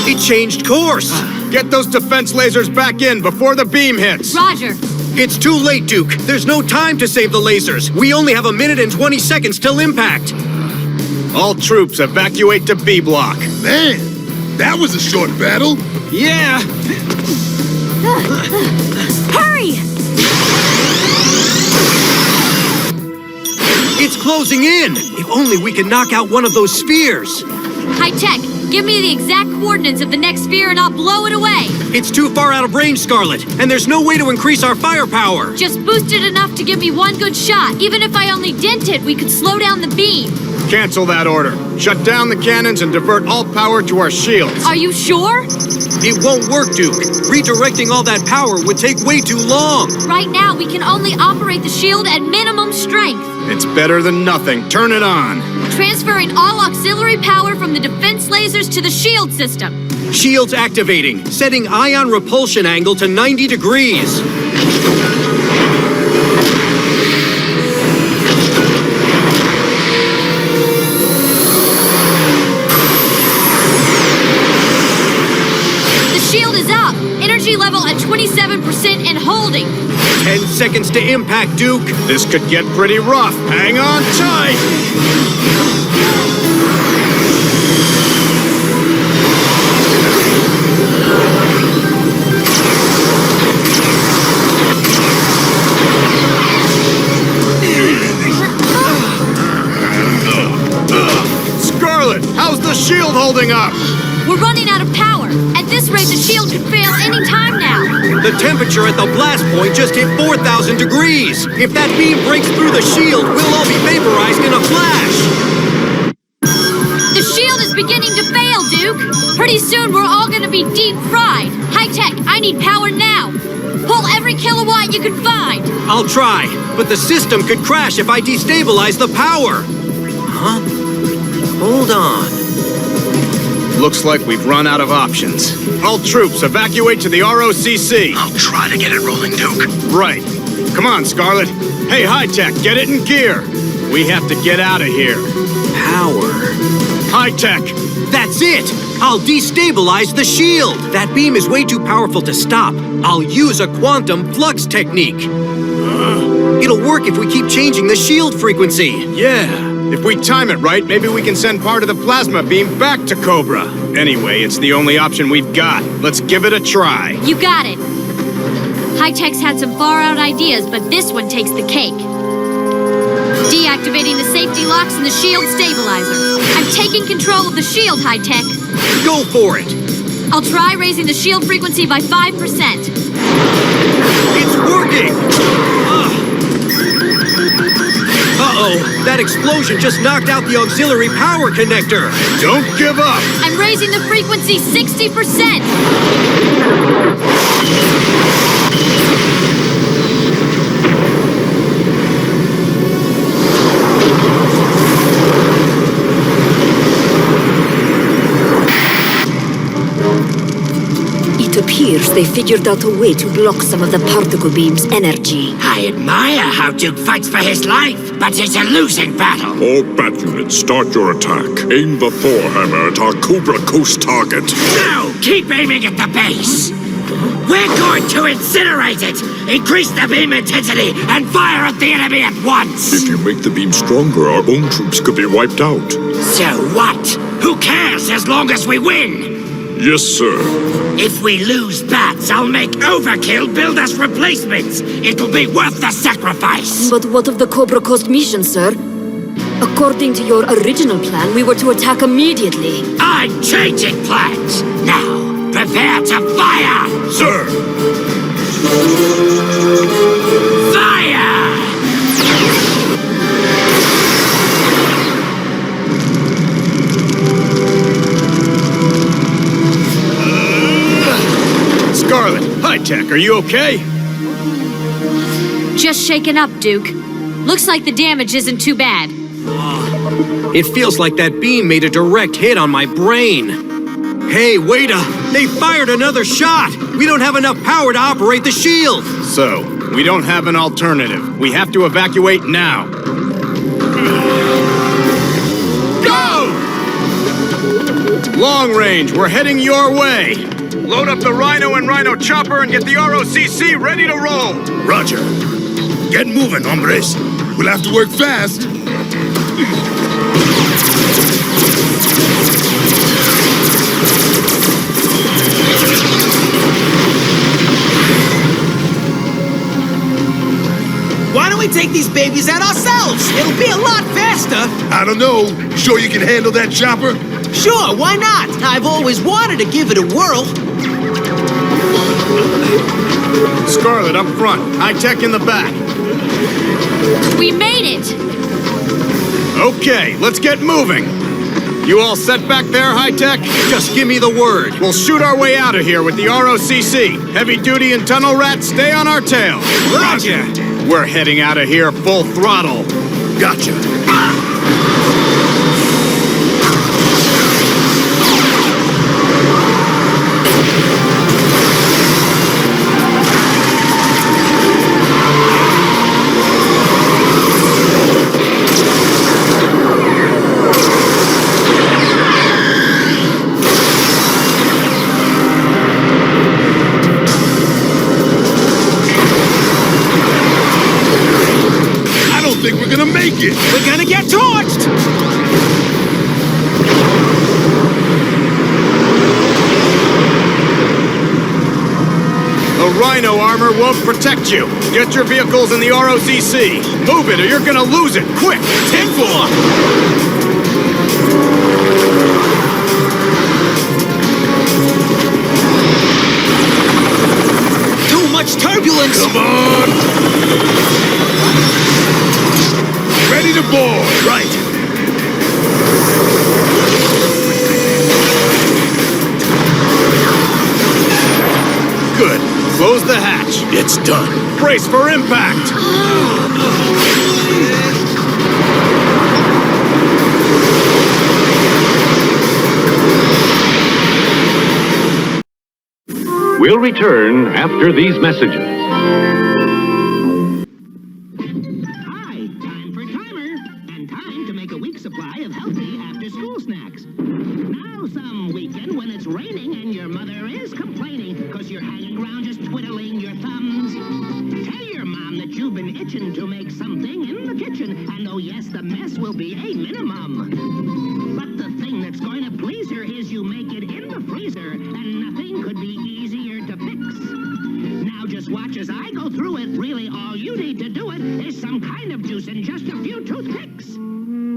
It changed course. Get those defense lasers back in before the beam hits. Roger. It's too late, Duke. There's no time to save the lasers. We only have 1 minute and 20 seconds till impact. All troops evacuate to B block. Man, that was a short battle. Yeah. Hurry! It's closing in. If only we can knock out one of those spheres. High tech. Give me the exact coordinates of the next sphere and I'll blow it away. It's too far out of range, Scarlet, and there's no way to increase our firepower. Just boost it enough to give me one good shot. Even if I only dent it, we could slow down the beam. Cancel that order. Shut down the cannons and divert all power to our shields. Are you sure? It won't work, Duke. Redirecting all that power would take way too long. Right now, we can only operate the shield at minimum strength. It's better than nothing. Turn it on. Transferring all auxiliary power from the defense lasers to the shield system. Shields activating. Setting ion repulsion angle to 90 degrees. The shield is up. Energy level at 27% and holding. 10 seconds to impact, Duke. This could get pretty rough. Hang on tight. Scarlet, how's the shield holding up? We're running out of power. At this rate, the shield could fail any time now. The temperature at the blast point just hit 4,000 degrees. If that beam breaks through the shield, we'll all be vaporized in a flash. The shield is beginning to fail, Duke. Pretty soon, we're all going to be deep fried. High tech, I need power now. Pull every kilowatt you can find. I'll try, but the system could crash if I destabilize the power. Huh? Hold on. Looks like we've run out of options. All troops, evacuate to the ROCC. I'll try to get it rolling, Duke. Right. Come on, Scarlet. Hey, High Tech, get it in gear. We have to get out of here. Power. High Tech. That's it! I'll destabilize the shield. That beam is way too powerful to stop. I'll use a quantum flux technique. It'll work if we keep changing the shield frequency. Yeah. If we time it right, maybe we can send part of the plasma beam back to Cobra. Anyway, it's the only option we've got. Let's give it a try. You got it. High Tech's had some far-out ideas, but this one takes the cake. Deactivating the safety locks and the shield stabilizer. I'm taking control of the shield, High Tech. Go for it. I'll try raising the shield frequency by 5%. It's working! Uh-oh, that explosion just knocked out the auxiliary power connector. Don't give up! I'm raising the frequency 60%! It appears They figured out a way to block some of the particle beam's energy. I admire how Duke fights for his life, but it's a losing battle. All bat units, start your attack. Aim the Thor hammer at our Cobra Coast target. No! Keep aiming at the base! We're going to incinerate it! Increase the beam intensity and fire at the enemy at once! If you make the beam stronger, our own troops could be wiped out. So what? Who cares as long as we win? Yes, sir. If we lose bats, I'll make Overkill build us replacements. It'll be worth the sacrifice. But what of the Cobra Coast mission, sir? According to your original plan, we were to attack immediately. I'm changing plans. Now, prepare to fire! Sir! Fire! Scarlet, High-Tech, are you okay? Just shaken up, Duke. Looks like the damage isn't too bad. It feels like that beam made a direct hit on my brain. Hey, Wada! They fired another shot! We don't have enough power to operate the shield! So, we don't have an alternative. We have to evacuate now. Go! Long range, we're heading your way. Load up the Rhino and Rhino Chopper and get the ROCC ready to roll. Roger. Get moving, hombres. We'll have to work fast. Why don't we take these babies out ourselves? It'll be a lot faster. I don't know. Sure you can handle that chopper? Sure, why not? I've always wanted to give it a whirl. Scarlet up front, High-Tech in the back. We made it! Okay, let's get moving. You all set back there, High-Tech? Just give me the word. We'll shoot our way out of here with the ROCC. Heavy duty and tunnel rats stay on our tail. Roger. We're heading out of here full throttle. Gotcha. We're gonna get torched! The Rhino armor won't protect you. Get your vehicles in the ROCC. Move it or you're gonna lose it. Quick! 10-4! Too much turbulence! Come on! Ready to board! Right! Good. Close the hatch. It's done. Brace for impact! We'll return after these messages. Supply of healthy after-school snacks. Now some weekend when it's raining and your mother is complaining because you're hanging around just twiddling your thumbs. Tell your mom that you've been itching to make something in the kitchen, and oh yes, the mess will be a minimum. But the thing that's going to please her is you make it in the freezer, and nothing could be easier to fix. Now just watch as I go through it. Really, all you need to do it is some kind of juice and just a few toothpicks.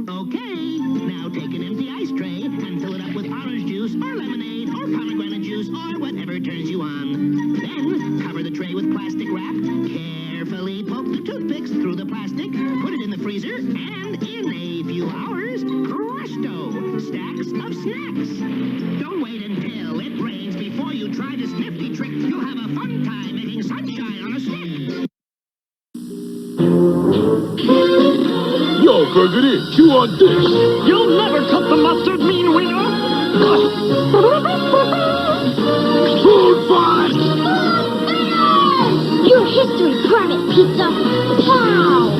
Okay, now take an empty ice tray and fill it up with orange juice or lemonade or pomegranate juice or whatever turns you on. Then cover the tray with plastic wrap. Carefully poke the toothpicks through the plastic, put it in the freezer, and in a few hours, presto, stacks of snacks. Don't wait until it rains before you try this nifty trick. You'll have a fun time making sunshine on a stick. Yo, Burgundy, chew on this. You'll never cut the mustard, mean wiener! Food fight! Mystery permit, pizza. Wow!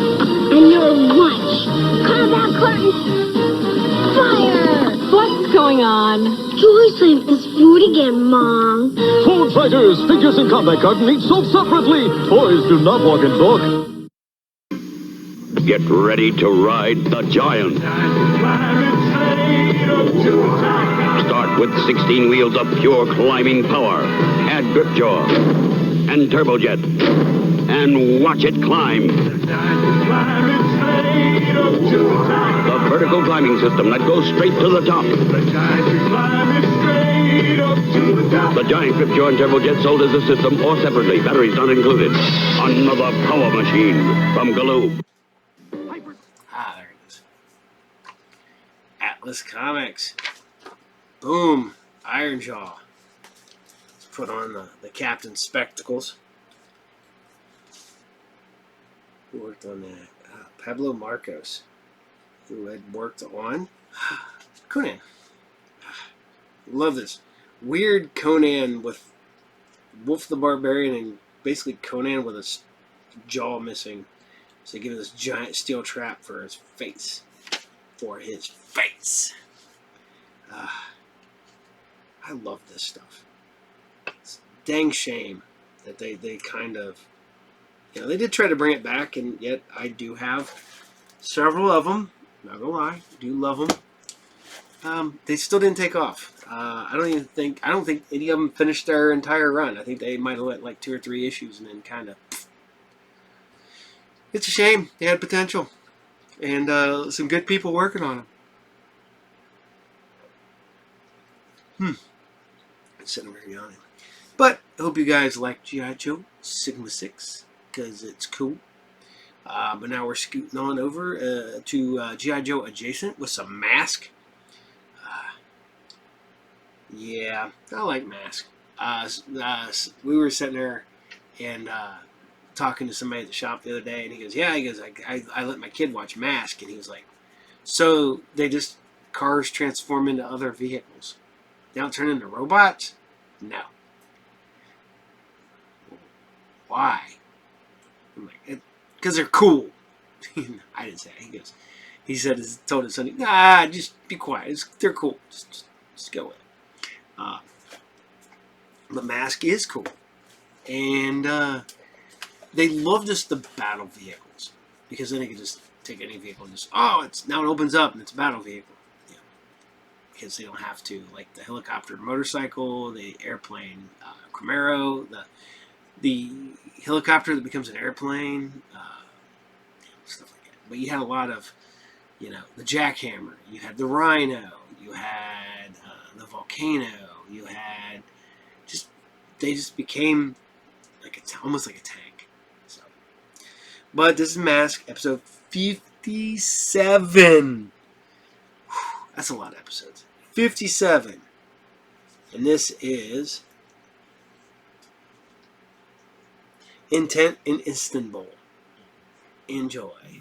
And your lunch. Combat curtain. Fire! What's going on? Joycelyn is food again, Mom. Food fighters, figures, and combat carton each sold separately. Toys do not walk and talk. Get ready to ride the giant. Start with 16 wheels of pure climbing power. Add grip jaw and turbojet. And watch it climb. The vertical climbing system that goes straight to the top. The giant grip jaw and turbojet sold as a system or separately. Batteries not included. Another power machine from Galoob. Ah, there it is. Atlas Comics. Boom. Iron Jaw. Let's put on the captain's spectacles. Who worked on that? Pablo Marcos, who had worked on Conan. Love this. Weird Conan with Wolf the Barbarian and basically Conan with a jaw missing. So they give him this giant steel trap for his face. I love this stuff. It's a dang shame that they kind of, they did try to bring it back, and yet I do have several of them. Not gonna lie, I do love them. They still didn't take off. I don't think any of them finished their entire run. I think they might have let like 2 or 3 issues and then kind of. It's a shame. They had potential, and some good people working on them. It's sitting over here yawning. But I hope you guys like G.I. Joe Sigma 6 because it's cool. But now we're scooting on over to G.I. Joe Adjacent with some Mask. Yeah, I like Mask. We were sitting there and talking to somebody at the shop the other day, and he goes, I let my kid watch Mask, and he was like, so cars transform into other vehicles. They don't turn into robots? No. Why? I'm like, because they're cool. I didn't say it. He told his son, nah, just be quiet. They're cool. Just go with it. But Mask is cool. And they love the battle vehicles. Because then they can just take any vehicle and now it opens up and it's a battle vehicle. Yeah. Because they don't have to, like the helicopter motorcycle, the airplane Camaro, the helicopter that becomes an airplane, stuff like that. But you had a lot of, the jackhammer, you had the Rhino, you had the Volcano, you had they just became like almost like a tank. So, but this is Mask, episode 57. Whew, that's a lot of episodes. 57. And this is Intent in Istanbul. Enjoy.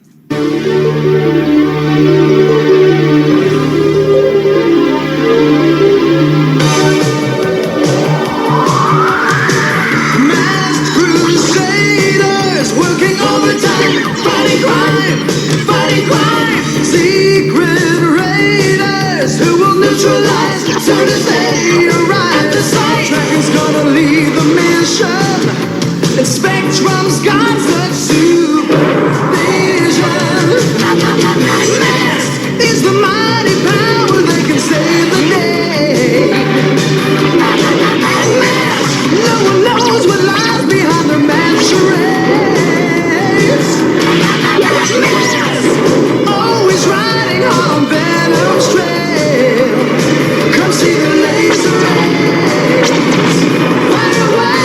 Secret raiders who will neutralize as soon as they arrive. The Dragon's gonna lead the mission, and Spectrum's got such supervision. Mask is the mighty power that can save the day. Mask, no one knows what lies behind their mad charades. Mask, always riding on Venom's trail. Come see the laser rays. Fire away.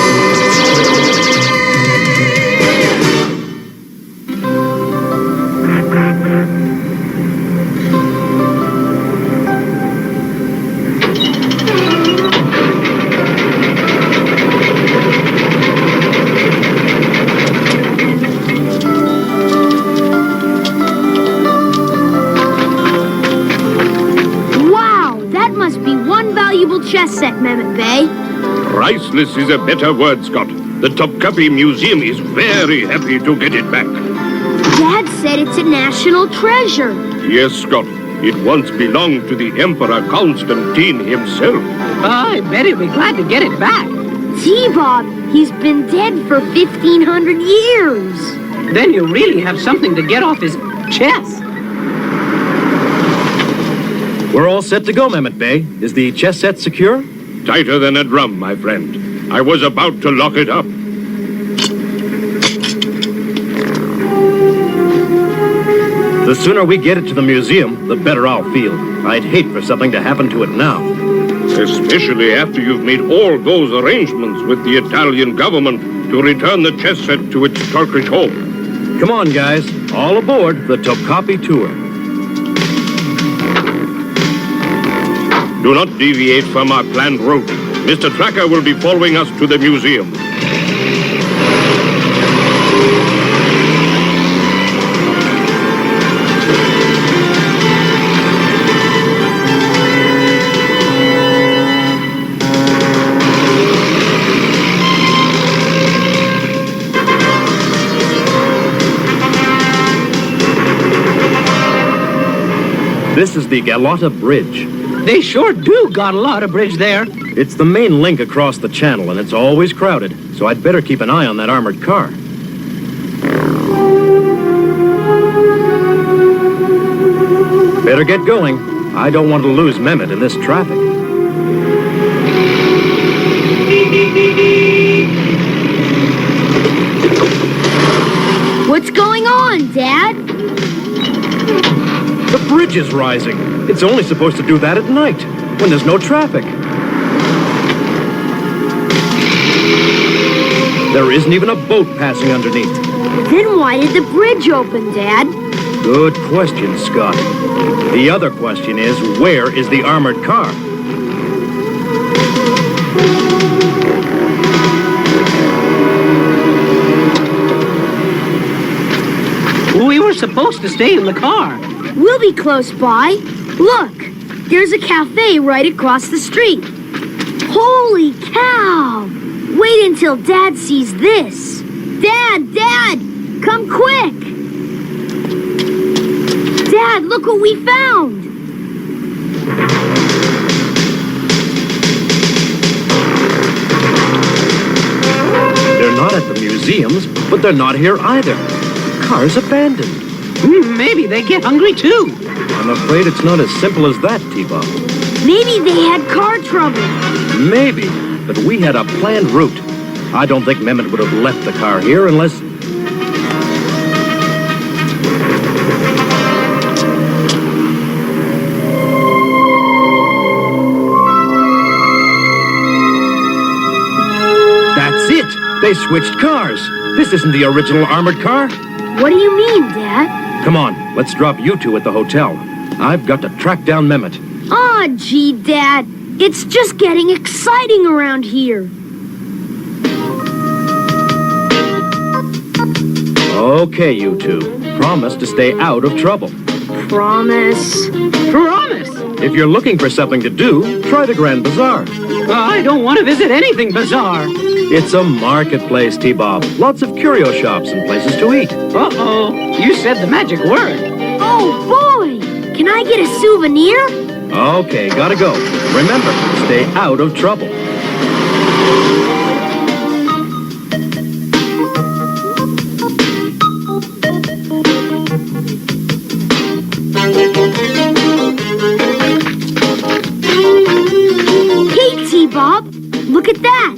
Chess set, Mammoth Bay. Priceless is a better word, Scott. The Topkapi Museum is very happy to get it back. Dad said it's a national treasure. Yes, Scott. It once belonged to the Emperor Constantine himself. I bet he'll be glad to get it back. T-Bob, he's been dead for 1,500 years. Then you'll really have something to get off his chest. We're all set to go, Mehmet Bey. Is the chess set secure? Tighter than a drum, my friend. I was about to lock it up. The sooner we get it to the museum, the better I'll feel. I'd hate for something to happen to it now. Especially after you've made all those arrangements with the Italian government to return the chess set to its Turkish home. Come on, guys. All aboard the Topkapi tour. Do not deviate from our planned route. Mr. Tracker will be following us to the museum. This is the Galata Bridge. They sure do got a lot of bridge there. It's the main link across the channel, and it's always crowded, so I'd better keep an eye on that armored car. Better get going. I don't want to lose Mehmet in this traffic. What's going on, Dad? The bridge is rising. It's only supposed to do that at night, when there's no traffic. There isn't even a boat passing underneath. Then why did the bridge open, Dad? Good question, Scott. The other question is, where is the armored car? We were supposed to stay in the car. We'll be close by. Look, there's a cafe right across the street. Holy cow! Wait until Dad sees this. Dad, come quick! Dad, look what we found! They're not at the museums, but they're not here either. The car's abandoned. Maybe they get hungry too. I'm afraid it's not as simple as that, T-Bob. Maybe they had car trouble. Maybe, but we had a planned route. I don't think Mehmet would have left the car here unless... That's it! They switched cars. This isn't the original armored car. What do you mean, Dad? Come on, let's drop you two at the hotel. I've got to track down Mehmet. Aw, gee, Dad. It's just getting exciting around here. Okay, you two. Promise to stay out of trouble. Promise. Promise! If you're looking for something to do, try the Grand Bazaar. I don't want to visit anything bizarre. It's a marketplace, T-Bob. Lots of curio shops and places to eat. Uh-oh, you said the magic word. Oh, boy! Can I get a souvenir? Okay, gotta go. Remember, stay out of trouble. Hey, T-Bob, look at that.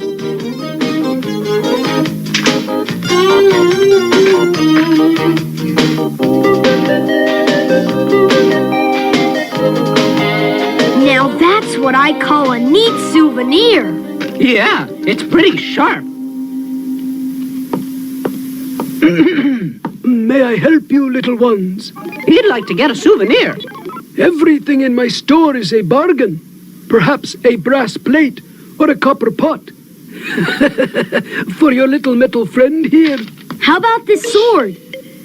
Now that's what I call a neat souvenir. Yeah, it's pretty sharp. May I help you, little ones? He'd like to get a souvenir. Everything in my store is a bargain. Perhaps a brass plate or a copper pot. For your little metal friend here. How about this sword?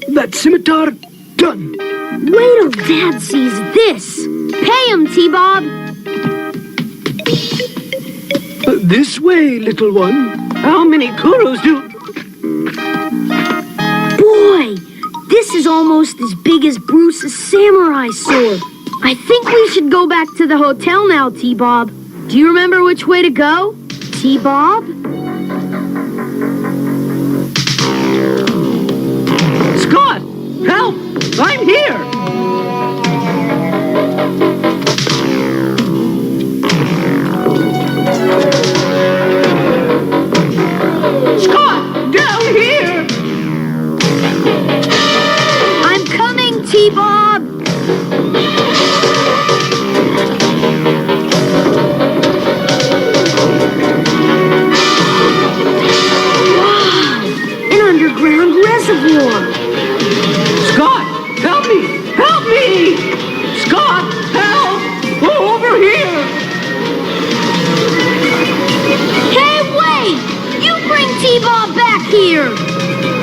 That scimitar, done. Wait till Dad sees this. Pay him, T-Bob. This way, little one. How many kudos do... Boy, this is almost as big as Bruce's samurai sword. I think we should go back to the hotel now, T-Bob. Do you remember which way to go? T-Bob? Scott! Help! I'm here! Scott! Down here! I'm coming, T-Bob! An underground reservoir. Scott! Help me! Help me! Scott! Help! Oh, over here! Hey, wait! You bring T-Bob back here!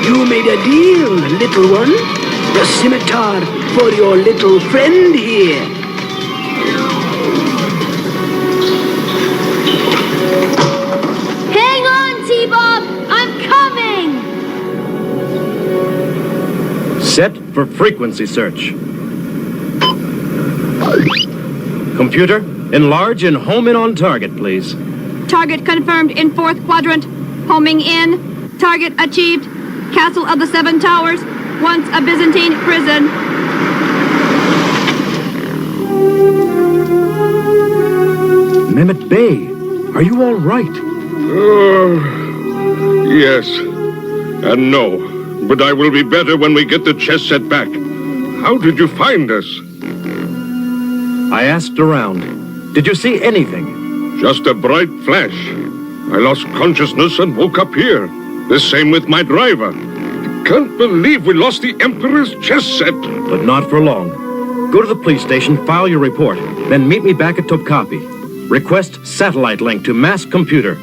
You made a deal, little one. The scimitar for your little friend here. Hang on, T-Bob! I'm coming! Set for frequency search. Computer, enlarge and home in on target, please. Target confirmed in 4th quadrant. Homing in. Target achieved. Castle of the Seven Towers. Once a Byzantine prison. Mehmet Bey, are you all right? Yes. And no. But I will be better when we get the chess set back. How did you find us? I asked around. Did you see anything? Just a bright flash. I lost consciousness and woke up here. The same with my driver. I can't believe we lost the Emperor's chess set. But not for long. Go to the police station, file your report, then meet me back at Topkapi. Request satellite link to mass computer.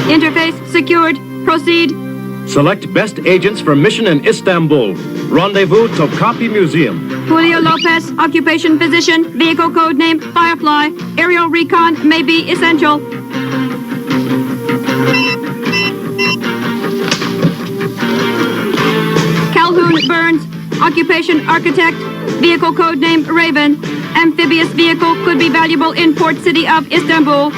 Interface secured. Proceed. Select best agents for mission in Istanbul. Rendezvous Topkapi Museum. Julio Lopez, occupation physician, vehicle code name Firefly. Aerial recon may be essential. Calhoun Burns, occupation architect, vehicle code name Raven. Amphibious vehicle could be valuable in port city of Istanbul.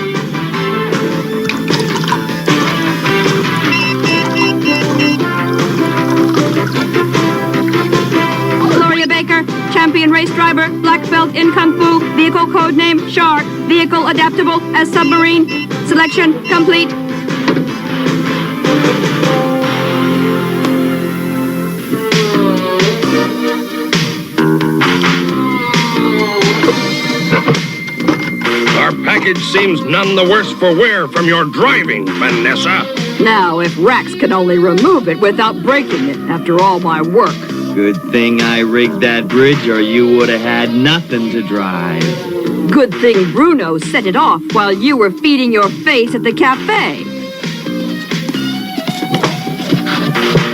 Champion race driver, black belt in Kung Fu, vehicle code name Shark, vehicle adaptable as submarine. Selection complete. Our package seems none the worse for wear from your driving, Vanessa. Now, if Rax can only remove it without breaking it after all my work. Good thing I rigged that bridge or you would have had nothing to drive. Good thing Bruno set it off while you were feeding your face at the cafe.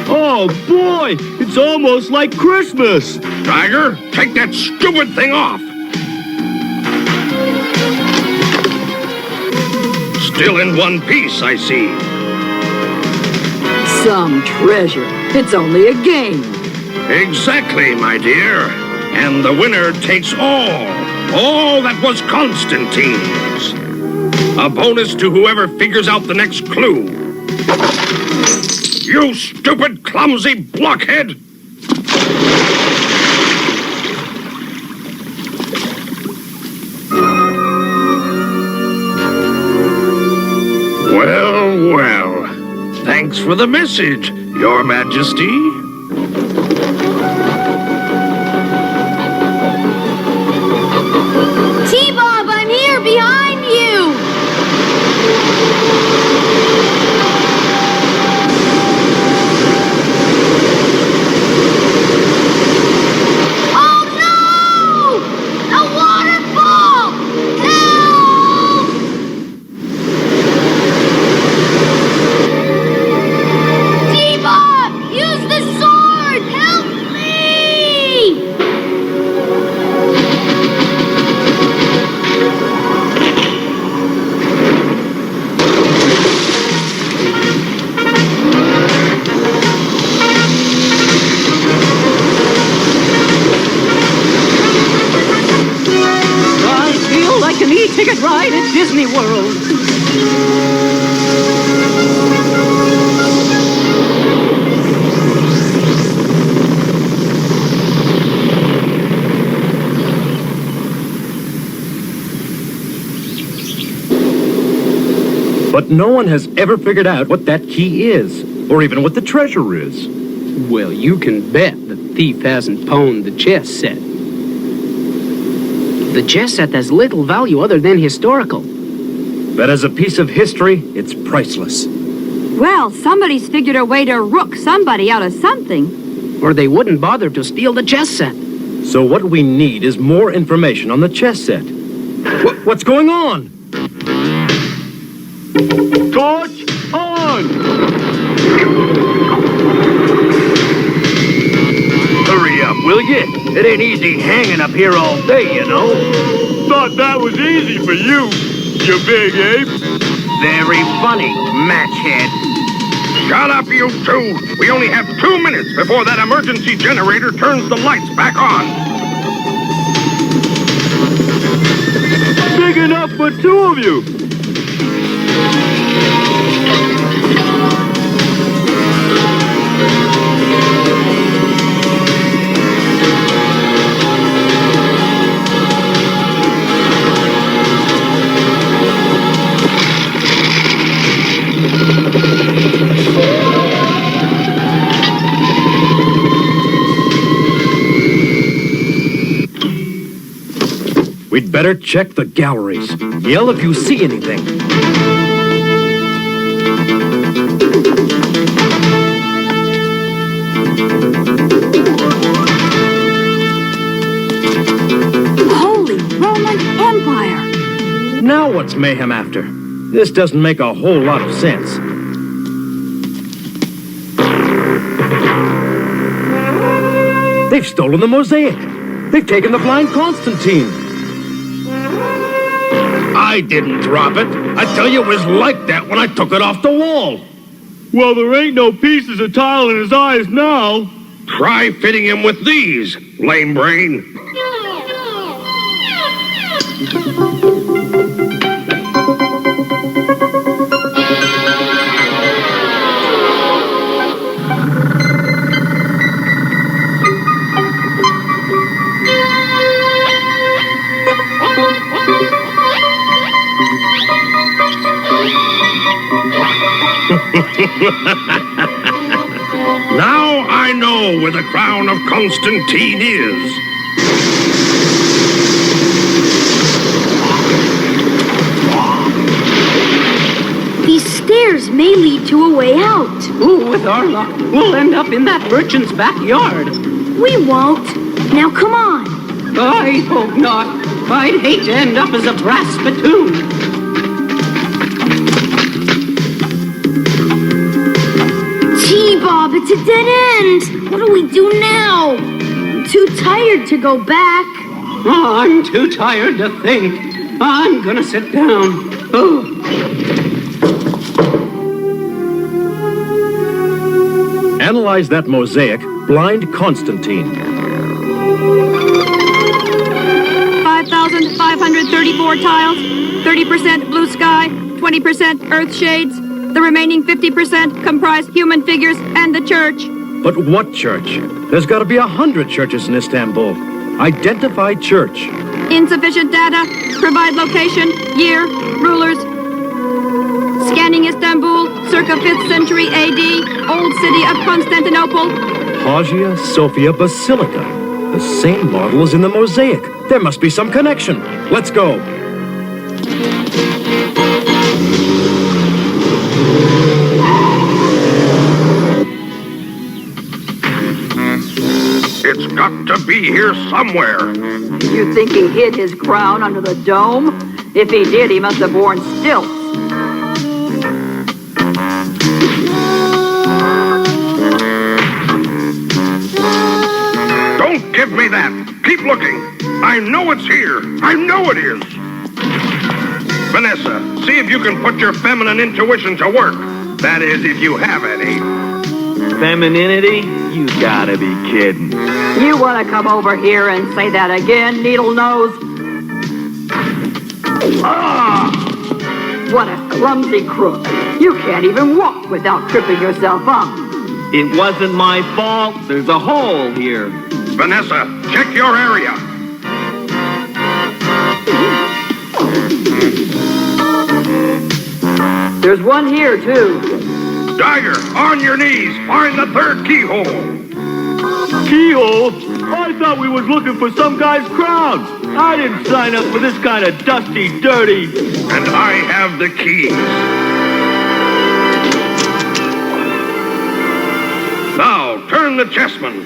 Oh boy, it's almost like Christmas. Tiger, take that stupid thing off. Still in one piece, I see. Some treasure. It's only a game. Exactly, my dear. And the winner takes all that was Constantine's. A bonus to whoever figures out the next clue. You stupid, clumsy blockhead! Well, well. Thanks for the message, Your Majesty. T-Bob, I'm here behind you! Oh no! A waterfall! Help! T-Bob, use the sword! Disney World. But no one has ever figured out what that key is, or even what the treasure is. Well, you can bet the thief hasn't pawned the chess set. The chess set has little value other than historical. But as a piece of history, it's priceless. Well, somebody's figured a way to rook somebody out of something. Or they wouldn't bother to steal the chess set. So what we need is more information on the chess set. What's going on? Torch on! Hurry up, will you? It ain't easy hanging up here all day, you know. Thought that was easy for you, you big ape. Very funny, matchhead. Shut up, you two! We only have 2 minutes before that emergency generator turns the lights back on. Big enough for 2 of you. We'd better check the galleries. Yell if you see anything. Holy Roman Empire! Now what's Mayhem after? This doesn't make a whole lot of sense. They've stolen the mosaic. They've taken the blind Constantine. I didn't drop it. I tell you, it was like that when I took it off the wall. Well, there ain't no pieces of tile in his eyes now. Try fitting him with these, lame brain. Now I know where the crown of Constantine is. These stairs may lead to a way out. Ooh, with our luck, we'll end up in that merchant's backyard. We won't. Now come on. I hope not. I'd hate to end up as a brass spittoon. Gee, Bob, it's a dead end. What do we do now? I'm too tired to go back. Oh, I'm too tired to think. I'm gonna sit down. Oh. Analyze that mosaic, blind Constantine. 5,534 tiles, 30% blue sky, 20% earth shades. The remaining 50% comprise human figures and the church. But what church? There's got to be 100 churches in Istanbul. Identify church. Insufficient data. Provide location, year, rulers. Scanning Istanbul, circa 5th century AD, old city of Constantinople. Hagia Sophia Basilica. The same model as in the mosaic. There must be some connection. Let's go. It's got to be here somewhere. You think he hid his crown under the dome? If he did, he must have worn stilts. Don't give me that. Keep looking. I know it's here. I know it is. Vanessa, see if you can put your feminine intuition to work. That is, if you have any. Femininity? You gotta be kidding. You want to come over here and say that again, Needle Nose? What a clumsy crook. You can't even walk without tripping yourself up. It wasn't my fault. There's a hole here. Vanessa, check your area. There's one here, too. Dagger, on your knees. Find the third keyhole. Keyhole? I thought we was looking for some guy's crown. I didn't sign up for this kind of dusty, dirty... And I have the keys. Now, turn the chessman.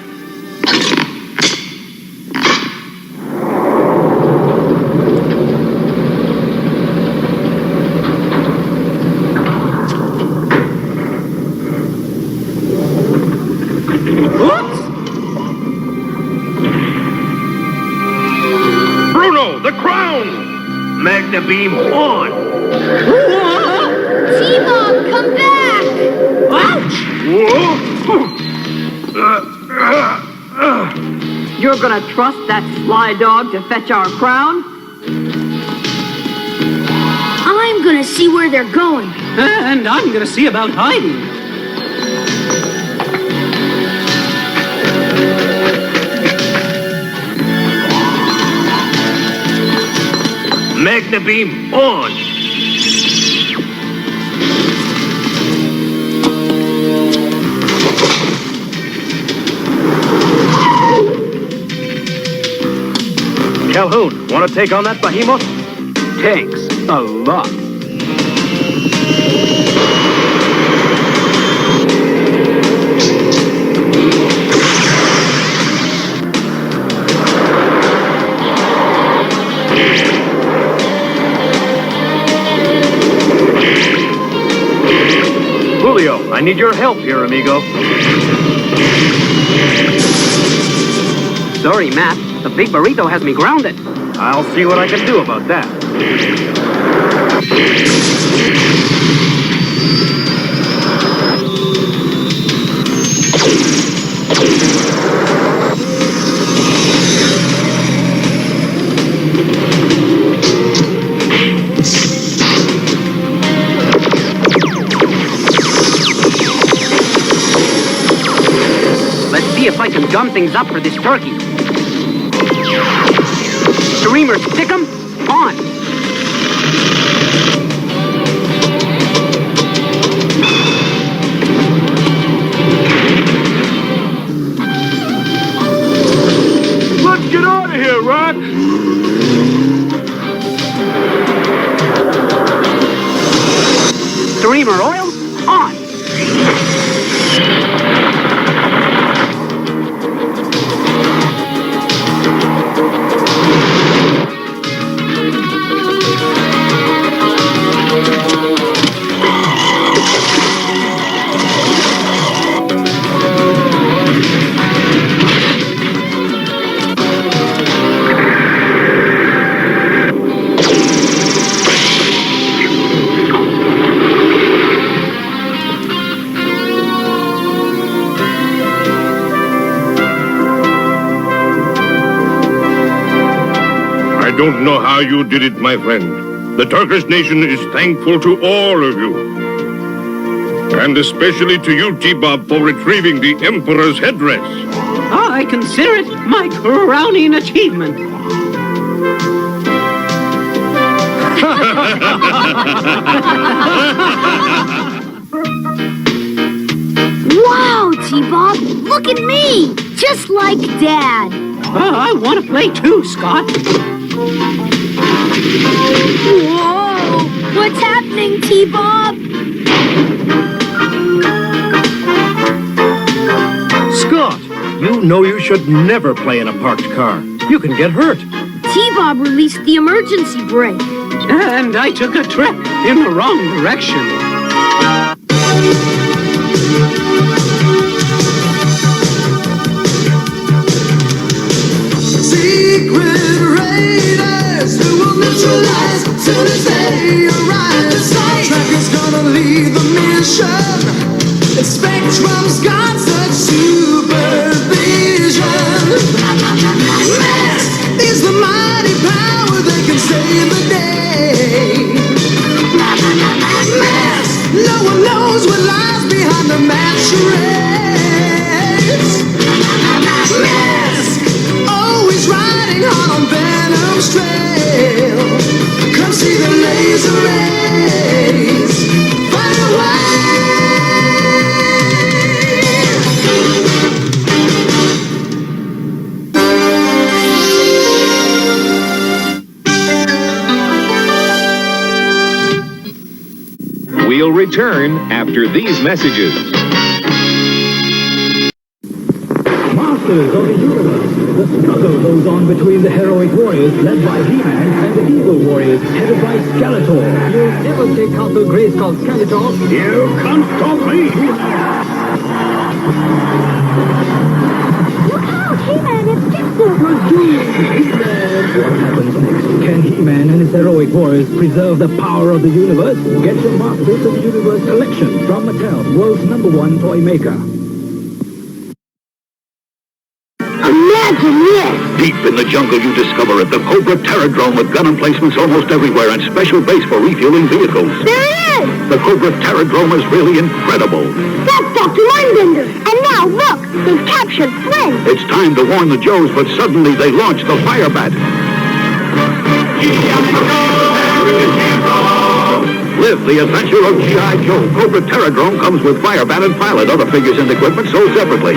The crown! Magna beam on! T-Bob, come back! Ouch! You're gonna trust that sly dog to fetch our crown? I'm gonna see where they're going. And I'm gonna see about hiding. Magna beam on! Calhoun, want to take on that behemoth? Thanks a lot. Julio, I need your help here, amigo. Sorry, Matt. The big burrito has me grounded. I'll see what I can do about that. Let's see if I can gum things up for this turkey. Streamer, stick 'em on. Let's get out of here, Rock! Streamer oil on. I don't know how you did it, my friend. The Turkish nation is thankful to all of you. And especially to you, T-Bob, for retrieving the Emperor's headdress. I consider it my crowning achievement. Wow, T-Bob, look at me! Just like Dad. I want to play too, Scott. Whoa! What's happening, T-Bob? Scott, you know you should never play in a parked car. You can get hurt. T-Bob released the emergency brake. And I took a trip in the wrong direction. Secret raiders who will neutralize soon as they arrive. Tracker's gonna lead the mission. Spectrum's got such supervision. Mass is the mighty power that can save the day. return after these messages. Masters of the universe, the struggle goes on between the heroic warriors led by HeMan and the evil warriors headed by Skeletor. You'll never take Castle Grayskull, Skeletor. You can't stop me! Look out, HeMan, it's Jayce! What happens next? Can HeMan and his heroic warriors preserve the power of the universe? Get your Masters of the Universe collection from Mattel, world's #1 toy maker. Imagine this! Deep in the jungle, you discover it, the Cobra Terradrome with gun emplacements almost everywhere and special base for refueling vehicles. There he is! The Cobra Terradrome is really incredible. That's Dr. Mindbender! And now, look! They've captured Flynn! It's time to warn the Joes, but suddenly they launch the Firebat. Live the adventure of G.I. Joe. Cobra Terradrome comes with Firebat and Pilot. Other figures and equipment sold separately.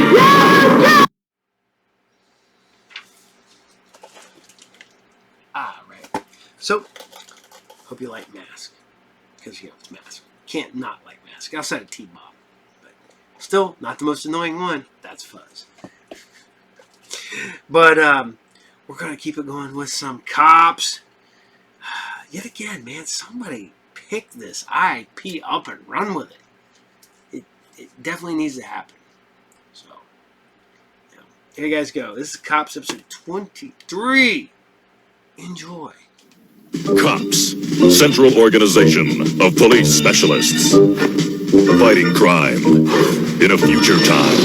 So, hope you like Mask. Because, it's Mask. Can't not like Mask. Outside of T-Bob. But still, not the most annoying one. That's Fuzz. But, we're going to keep it going with some cops. Yet again, man, somebody pick this IP up and run with it. It definitely needs to happen. So, here you guys go. This is Cops episode 23. Enjoy. Cops, Central Organization of Police Specialists. Fighting crime in a future time.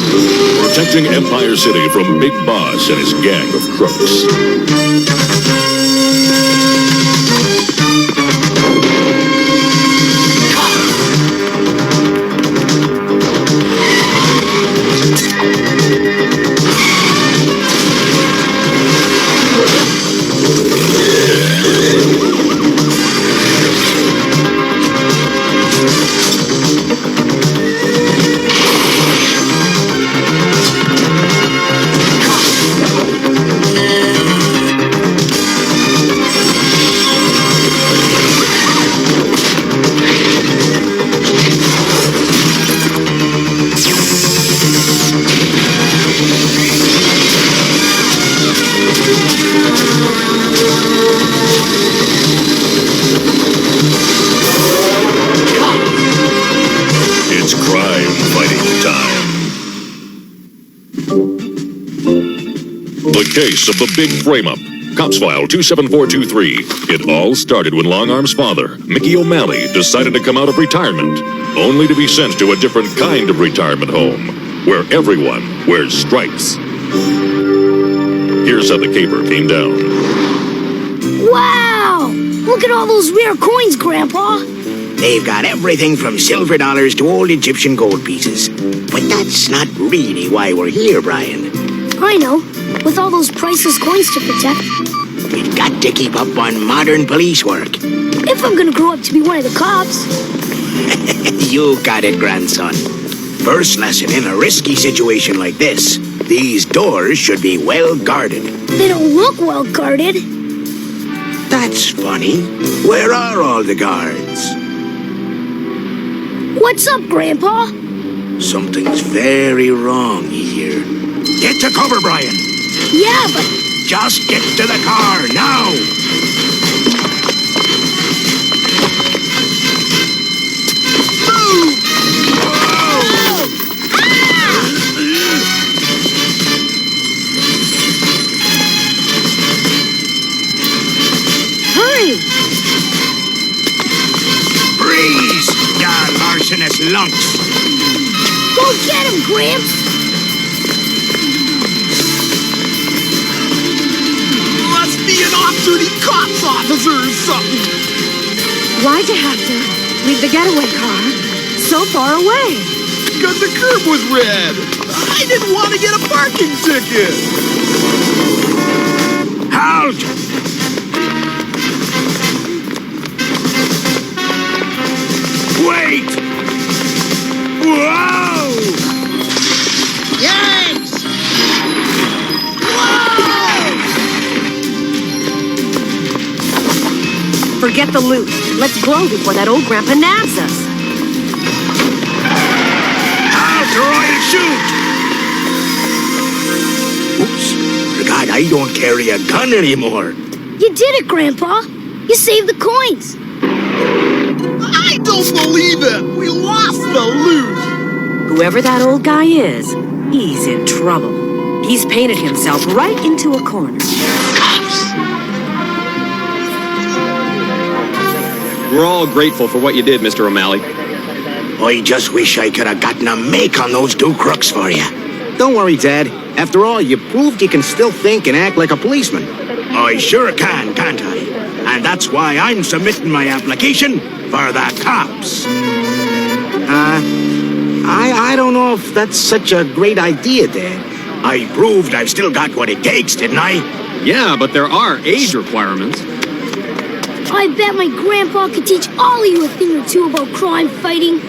Protecting Empire City from Big Boss and his gang of crooks. Case of the big frame-up. Cops File 27423. It all started when Long Arm's father, Mickey O'Malley, decided to come out of retirement, only to be sent to a different kind of retirement home, where everyone wears stripes. Here's how the caper came down. Wow! Look at all those rare coins, Grandpa. They've got everything from silver dollars to old Egyptian gold pieces. But that's not really why we're here, Brian. I know. With all those priceless coins to protect. We've got to keep up on modern police work. If I'm gonna grow up to be one of the cops. You got it, grandson. First lesson in a risky situation like this. These doors should be well guarded. They don't look well guarded. That's funny. Where are all the guards? What's up, Grandpa? Something's very wrong here. Get to cover, Brian. Yeah, but... Just get to the car, now! Move! Hurry! Freeze, ya larcenous lunks! Go get him, Gramps! Be an off-duty cops officer or something. Why'd you have to leave the getaway car so far away? Because the curb was red. I didn't want to get a parking ticket. Halt! Wait! Whoa! Yikes! Forget the loot. Let's blow before that old grandpa nabs us. shoot! Oops. Forgot I don't carry a gun anymore. You did it, Grandpa. You saved the coins. I don't believe it! We lost the loot! Whoever that old guy is, he's in trouble. He's painted himself right into a corner. We're all grateful for what you did, Mr. O'Malley. I just wish I could have gotten a make on those two crooks for you. Don't worry, Dad. After all, you proved you can still think and act like a policeman. I sure can, can't I? And that's why I'm submitting my application for the cops. I don't know if that's such a great idea, Dad. I proved I've still got what it takes, didn't I? Yeah, but there are age requirements. I bet my grandpa could teach all of you a thing or two about crime fighting.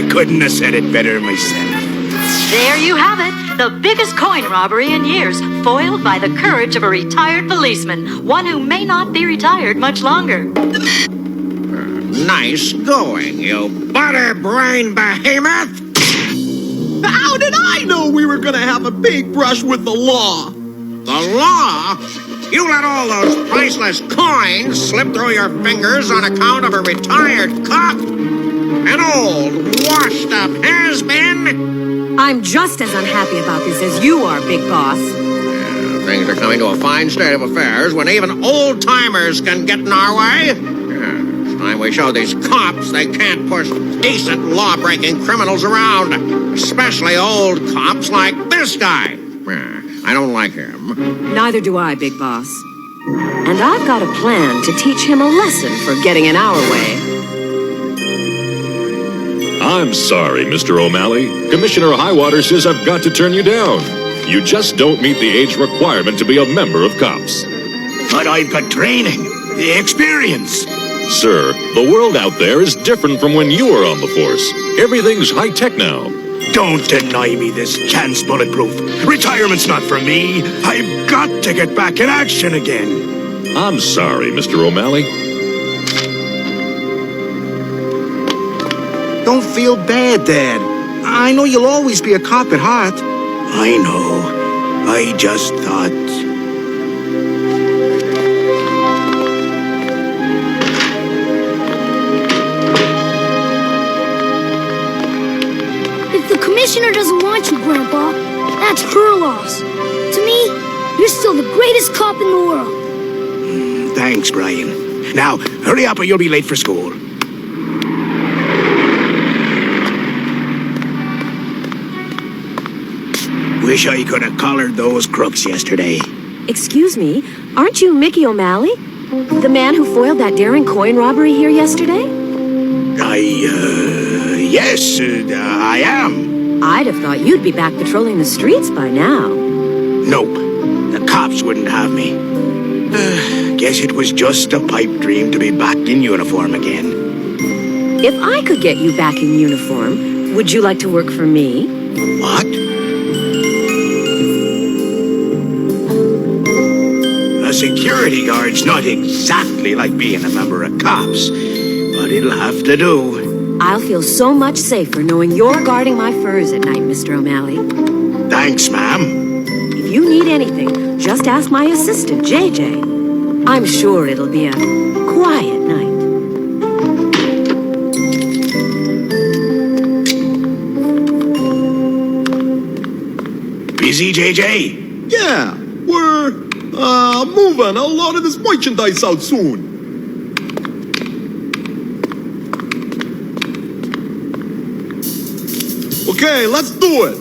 Couldn't have said it better myself. There you have it. The biggest coin robbery in years, foiled by the courage of a retired policeman, one who may not be retired much longer. Nice going, you butter-brained behemoth! How did I know we were gonna have a big brush with the law? The law? You let all those priceless coins slip through your fingers on account of a retired cop? An old, washed-up has-been? I'm just as unhappy about this as you are, Big Boss. Things are coming to a fine state of affairs when even old-timers can get in our way. It's time we show these cops they can't push decent, law-breaking criminals around. Especially old cops like this guy. I don't like him. Neither do I, Big Boss. And I've got a plan to teach him a lesson for getting in our way. I'm sorry, Mr. O'Malley. Commissioner Highwater says I've got to turn you down. You just don't meet the age requirement to be a member of cops. But I've got training, the experience. Sir, the world out there is different from when you were on the force. Everything's high-tech now. Don't deny me this chance, Bulletproof. Retirement's not for me. I've got to get back in action again. I'm sorry, Mr. O'Malley. Don't feel bad, Dad. I know you'll always be a cop at heart. I know. I just thought... If the commissioner doesn't want you, Grandpa, that's her loss. To me, you're still the greatest cop in the world. Thanks, Brian. Now, hurry up or you'll be late for school. Wish I could have collared those crooks yesterday. Excuse me, aren't you Mickey O'Malley? The man who foiled that daring coin robbery here yesterday? Yes, I am. I'd have thought you'd be back patrolling the streets by now. Nope, the cops wouldn't have me. Guess it was just a pipe dream to be back in uniform again. If I could get you back in uniform, would you like to work for me? What? A security guard's not exactly like being a member of cops, but it'll have to do. I'll feel so much safer knowing you're guarding my furs at night, Mr. O'Malley. Thanks, ma'am. If you need anything, just ask my assistant, JJ. I'm sure it'll be a quiet night. Busy, JJ? Yeah, we're, moving a lot of this merchandise out soon. Okay, let's do it.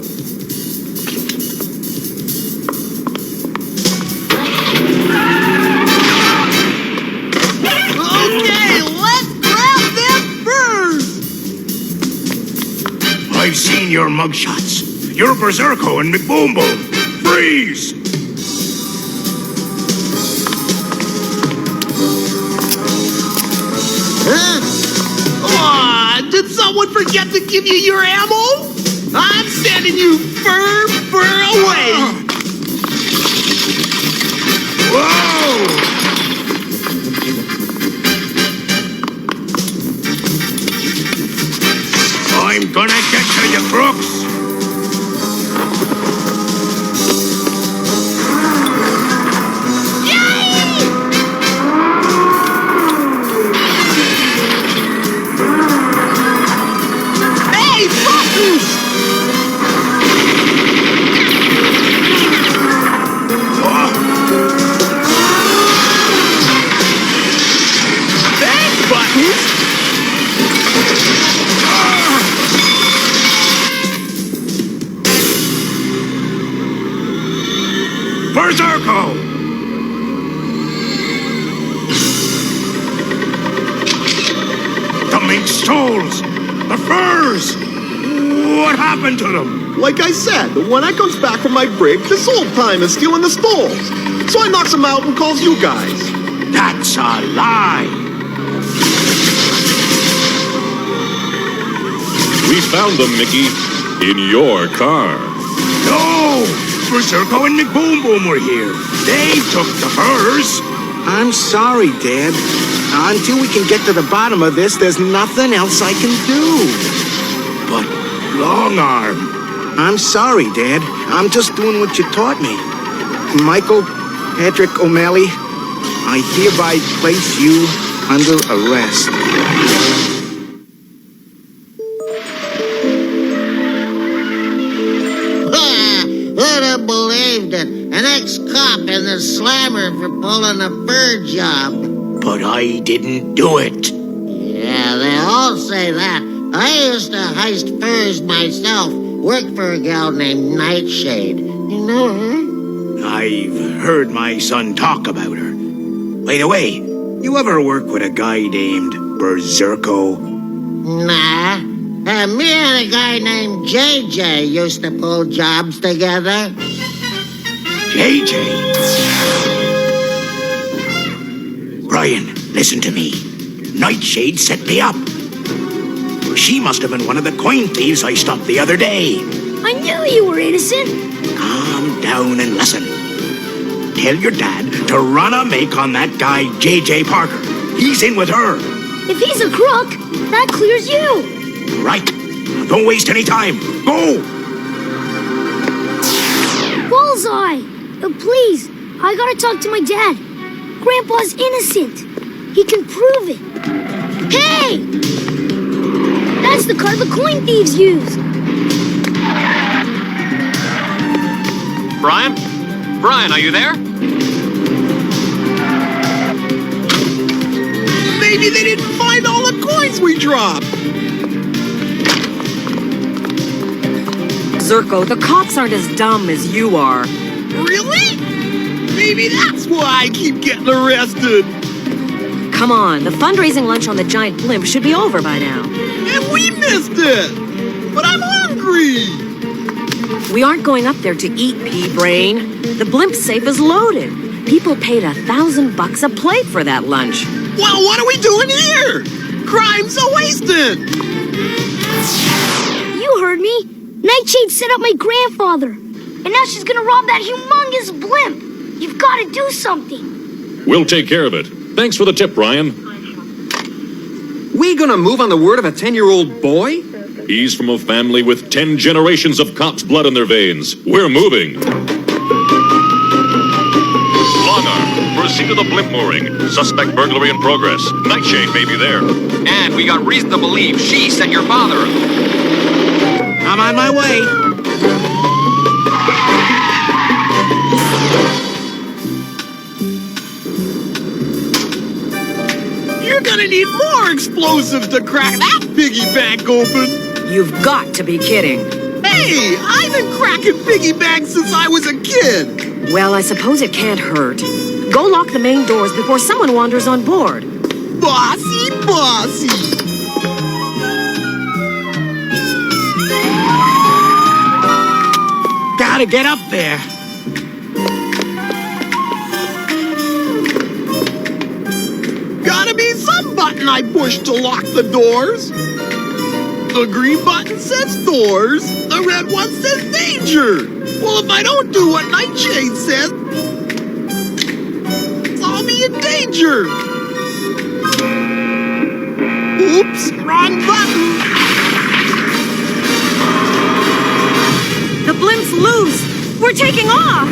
Okay, let's grab them first. I've seen your mugshots. You're Berserko and McBoom Boom. Freeze! Huh? Aw, did someone forget to give you your ammo? I'm sending you fur away. Whoa! I'm gonna get to you, crooks! Hey, buttons! Thanks, buttons! Berserko! The mink stoles! The furs! What happened to them? Like I said, when I comes back from my break, this old time is stealing the stalls. So I knocks him out and calls you guys. That's a lie! We found them, Mickey, in your car. No! Berserko and McBoom Boom were here. They took the furs. I'm sorry, Dad. Until we can get to the bottom of this, there's nothing else I can do. But Longarm... I'm sorry, Dad. I'm just doing what you taught me. Michael Patrick O'Malley, I hereby place you under arrest. Who'd have believed it? An ex-cop and the slammer for pulling a fur job. But I didn't do it. Yeah, they all say that. I used to heist furs myself. Worked for a gal named Nightshade. You know her? I've heard my son talk about her. By the way, you ever work with a guy named Berserko? Nah. Me and a guy named JJ used to pull jobs together. JJ? Brian, listen to me. Nightshade set me up. She must have been one of the coin thieves I stopped the other day. I knew you were innocent. Calm down and listen. Tell your dad to run a make on that guy, J.J. Parker. He's in with her. If he's a crook, that clears you. Right. Now don't waste any time. Go! Bullseye! Please, I gotta talk to my dad. Grandpa's innocent. He can prove it. Hey! That's the car the coin thieves use. Brian? Brian, are you there? Maybe they didn't find all the coins we dropped. Zirko, the cops aren't as dumb as you are. Really? Maybe that's why I keep getting arrested. Come on, the fundraising lunch on the giant blimp should be over by now. And we missed it! But I'm hungry! We aren't going up there to eat, pea-brain. The blimp safe is loaded. People paid $1,000 a plate for that lunch. Well, what are we doing here? Crime's a wasted! You heard me. Nightshade set up my grandfather. And now she's gonna rob that humongous blimp. You've gotta do something. We'll take care of it. Thanks for the tip, Brian. We gonna move on the word of a 10-year-old boy? He's from a family with 10 generations of cops' blood in their veins. We're moving. Longarm, proceed to the blimp mooring. Suspect burglary in progress. Nightshade may be there. And we got reason to believe she sent your father. I'm on my way. You're gonna need more explosives to crack that piggy bank open. You've got to be kidding. Hey, I've been cracking piggy banks since I was a kid. Well, I suppose it can't hurt. Go lock the main doors before someone wanders on board. Bossy, bossy. Gotta get up there. Gotta be some button I push to lock the doors. The green button says doors, the red one says danger. Well, if I don't do what Nightshade says, I'll be in danger. Oops, wrong button. loose! We're taking off!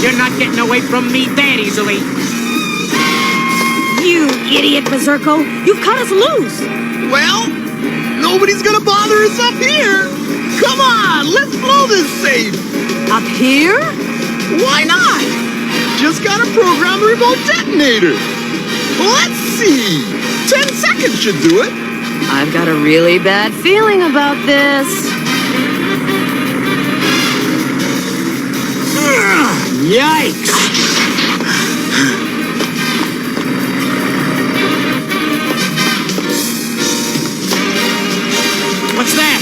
You're not getting away from me that easily. You idiot, Berserko! You've cut us loose! Well, nobody's gonna bother us up here. Come on, let's blow this safe. Up here? Why not? Just gotta program the remote detonator. Let's see. 10 seconds should do it. I've got a really bad feeling about this. Yikes! What's that?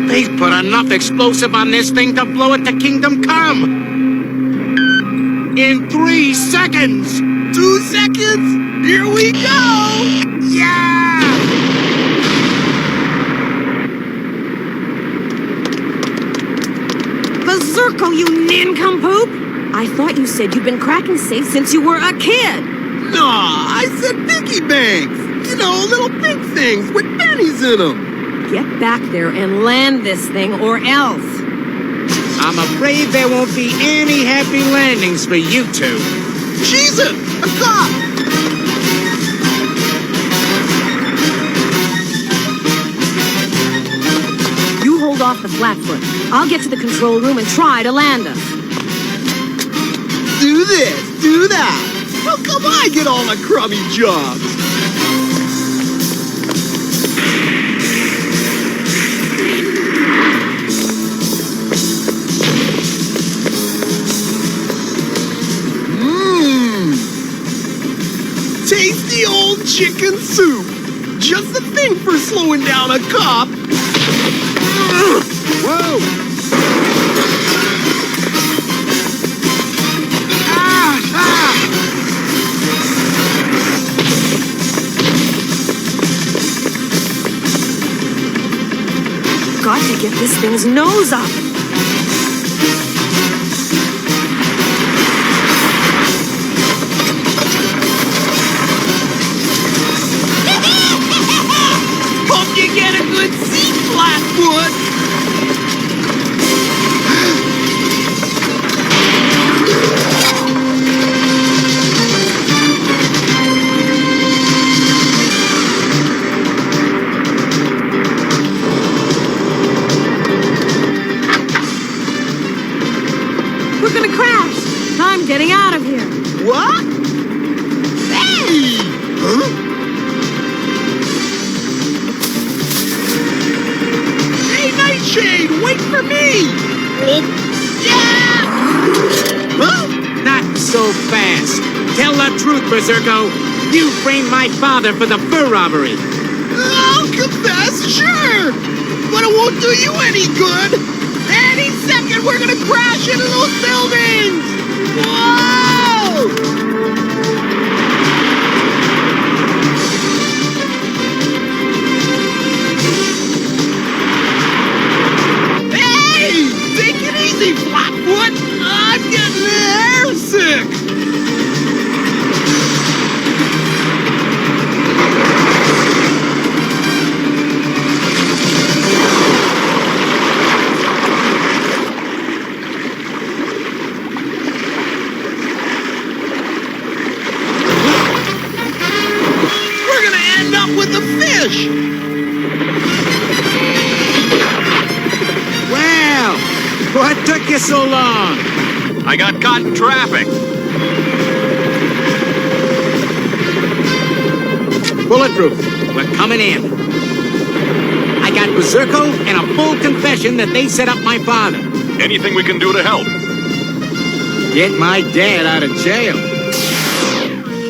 They've put enough explosive on this thing to blow it to Kingdom Come. In 3 seconds! 2 seconds! Here we go! Yeah! Berserko, you nincompoop! I thought you said you'd been cracking safes since you were a kid. No, I said piggy banks. You know, little pink things with pennies in them. Get back there and land this thing or else. I'm afraid there won't be any happy landings for you two. Jesus! A cop! You hold off the flatfoot. I'll get to the control room and try to land us. Do this, do that. How come I get all the crummy jobs? Tasty old chicken soup. Just the thing for slowing down a cop. Whoa! Got to get this thing's nose up. Hope you get a good seat, Flatfoot. We're gonna crash. I'm getting out of here. What? Hey! Huh? Hey, Nightshade, wait for me! Yeah! Huh? Not so fast. Tell the truth, Berserko. You framed my father for the fur robbery. I'll confess, sure! But it won't do you any good! Any second, we're gonna crash into those buildings! Whoa! Hey! Take it easy, Flatfoot! I'm getting airsick! With the fish! Well, what took you so long? I got caught in traffic. Bulletproof, we're coming in. I got Berserko and a full confession that they set up my father. Anything we can do to help? Get my dad out of jail.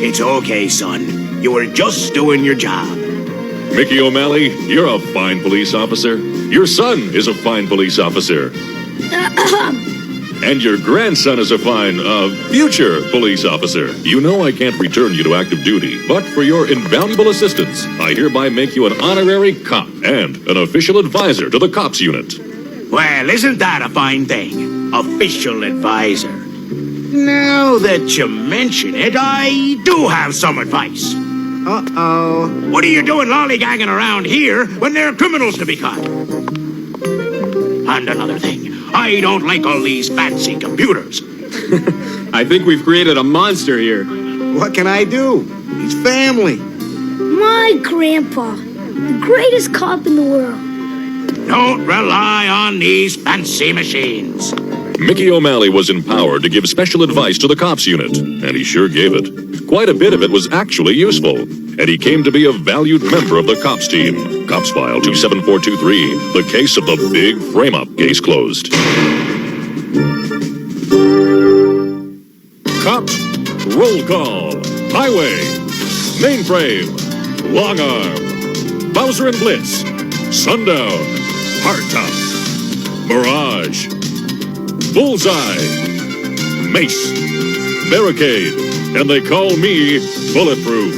It's okay, son. You were just doing your job. Mickey O'Malley, you're a fine police officer. Your son is a fine police officer. And your grandson is a fine, future police officer. You know I can't return you to active duty, but for your invaluable assistance, I hereby make you an honorary cop and an official advisor to the cops unit. Well, isn't that a fine thing? Official advisor. Now that you mention it, I do have some advice. Uh-oh. What are you doing lollygagging around here when there are criminals to be caught? And another thing, I don't like all these fancy computers. I think we've created a monster here. What can I do? He's family. My grandpa, the greatest cop in the world. Don't rely on these fancy machines. Mickey O'Malley was empowered to give special advice to the cops unit, and he sure gave it. Quite a bit of it was actually useful, and he came to be a valued member of the cops team. Cops File 27423, the case of the big frame-up. Case closed. Cops, roll call. Highway, mainframe, long arm, Bowser and Blitz, Sundown, Hardtop, Mirage, Bullseye, Mace, Barricade, and they call me Bulletproof.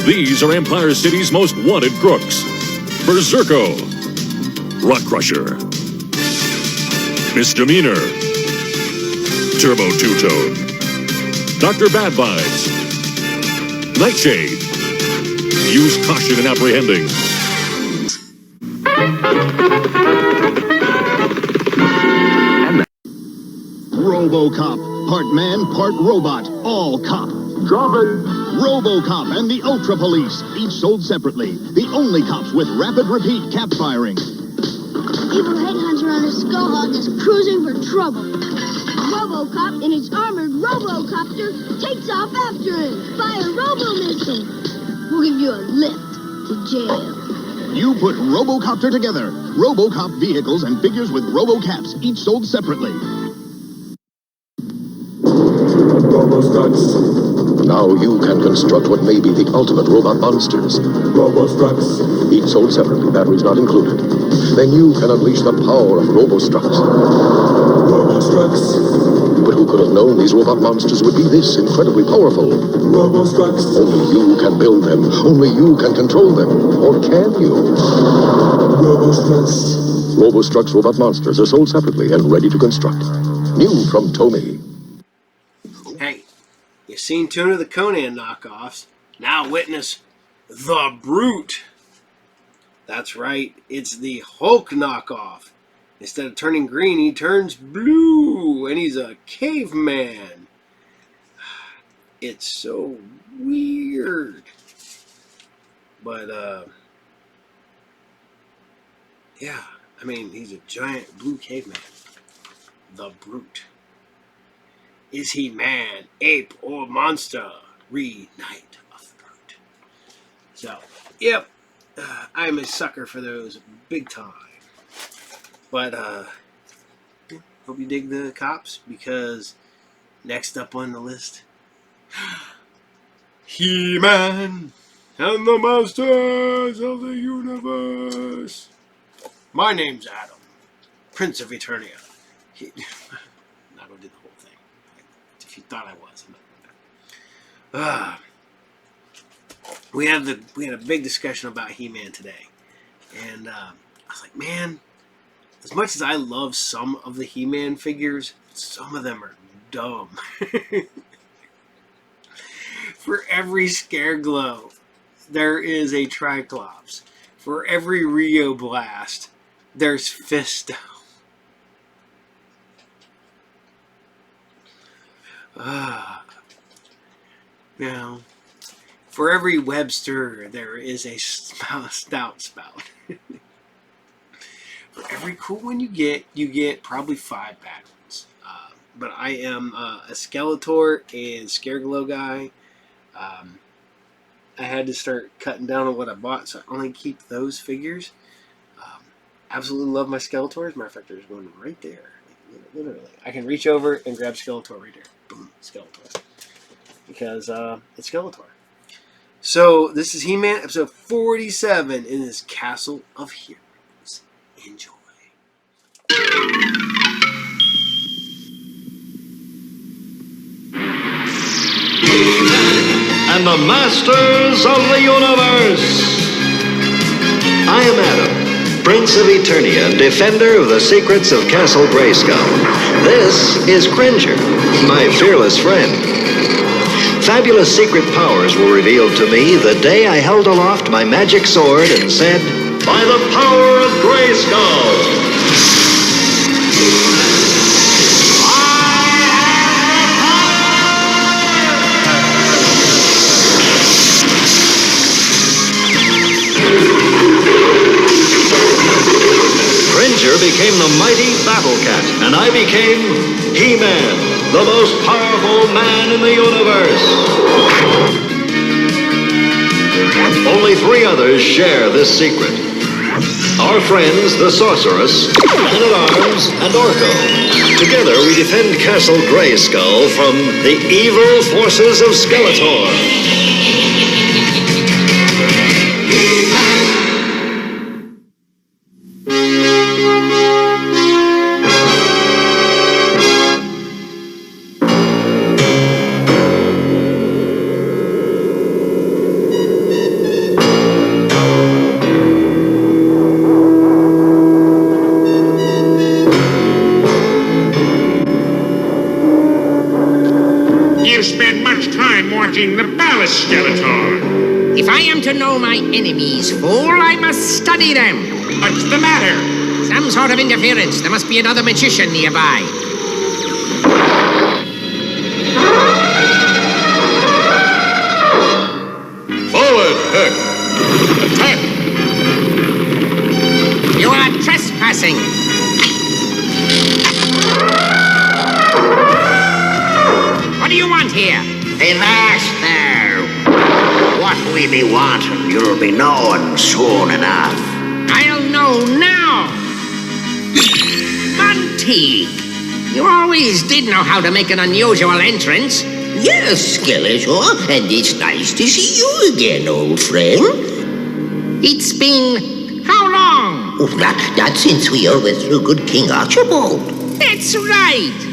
These are Empire City's most wanted crooks. Berserko, Rock Crusher, Misdemeanor, Turbo Two-Tone, Dr. Bad Vibes, Nightshade. Use caution in apprehending. Robocop, part man, part robot, all cop. Drop it. Robocop and the Ultra Police, each sold separately. The only cops with rapid repeat cap firing. Evil headhunter on a Skullhawk is cruising for trouble. Robocop in his armored Robocopter takes off after him. Fire Robo-missile. We'll give you a lift to jail. You put Robocopter together. Robocop vehicles and figures with Robocaps, each sold separately. Robostructs. Now you can construct what may be the ultimate robot monsters. Robostructs. Each sold separately, batteries not included. Then you can unleash the power of Robostructs. Robostructs. But who could have known these robot monsters would be this incredibly powerful? Robostructs. Only you can build them. Only you can control them. Or can you? Robostructs. Robostructs robot monsters are sold separately and ready to construct. New from Tomy. Hey, you've seen two of the Conan knockoffs. Now witness The Brute. That's right, it's the Hulk knockoff. Instead of turning green, he turns blue, and he's a caveman. It's so weird. But, yeah, I mean, he's a giant blue caveman. The Brute. Is he man, ape, or monster? Read Night of the Brute. So, yep, I'm a sucker for those big time. But, hope you dig the cops, because next up on the list, HeMan and the Masters of the Universe. My name's Adam, Prince of Eternia. I'm not going to do the whole thing. If you thought I was. We had a big discussion about HeMan today. And I was like, man, as much as I love some of the HeMan figures, some of them are dumb. For every Scareglow, there is a Triclops. For every Rio Blast, there's Fisto. Now, for every Webster, there is a Stout Spout. For every cool one you get probably 5 bad ones. But I am a Skeletor and Scareglow guy. I had to start cutting down on what I bought, so I only keep those figures. Absolutely love my Skeletor. As a matter of fact, there's one right there. Literally. I can reach over and grab Skeletor right there. Boom, Skeletor. Because it's Skeletor. So, this is HeMan, episode 47 in this Castle of Heroes. Enjoy. And the Masters of the Universe. I am Adam, Prince of Eternia, defender of the secrets of Castle Grayskull. This is Cringer, my fearless friend. Fabulous secret powers were revealed to me the day I held aloft my magic sword and said, "By the power of Grayskull!" Cringer became the mighty Battle Cat, and I became HeMan, the most powerful man in the universe. Only 3 others share this secret. Our friends, the Sorceress, Man-at-Arms, and Orko. Together we defend Castle Grayskull from the evil forces of Skeletor. The palace, Skeletor. If I am to know my enemies, fool, I must study them. What's the matter? Some sort of interference. There must be another magician nearby. Forward, Heck! Attack! You are trespassing. What do you want here? Avast there! What we be wanting, you'll be knowing soon enough. I'll know now! Monty! You always did know how to make an unusual entrance. Yes, Skeletor, and it's nice to see you again, old friend. It's been how long? Oh, not since we overthrew good King Archibald. That's right!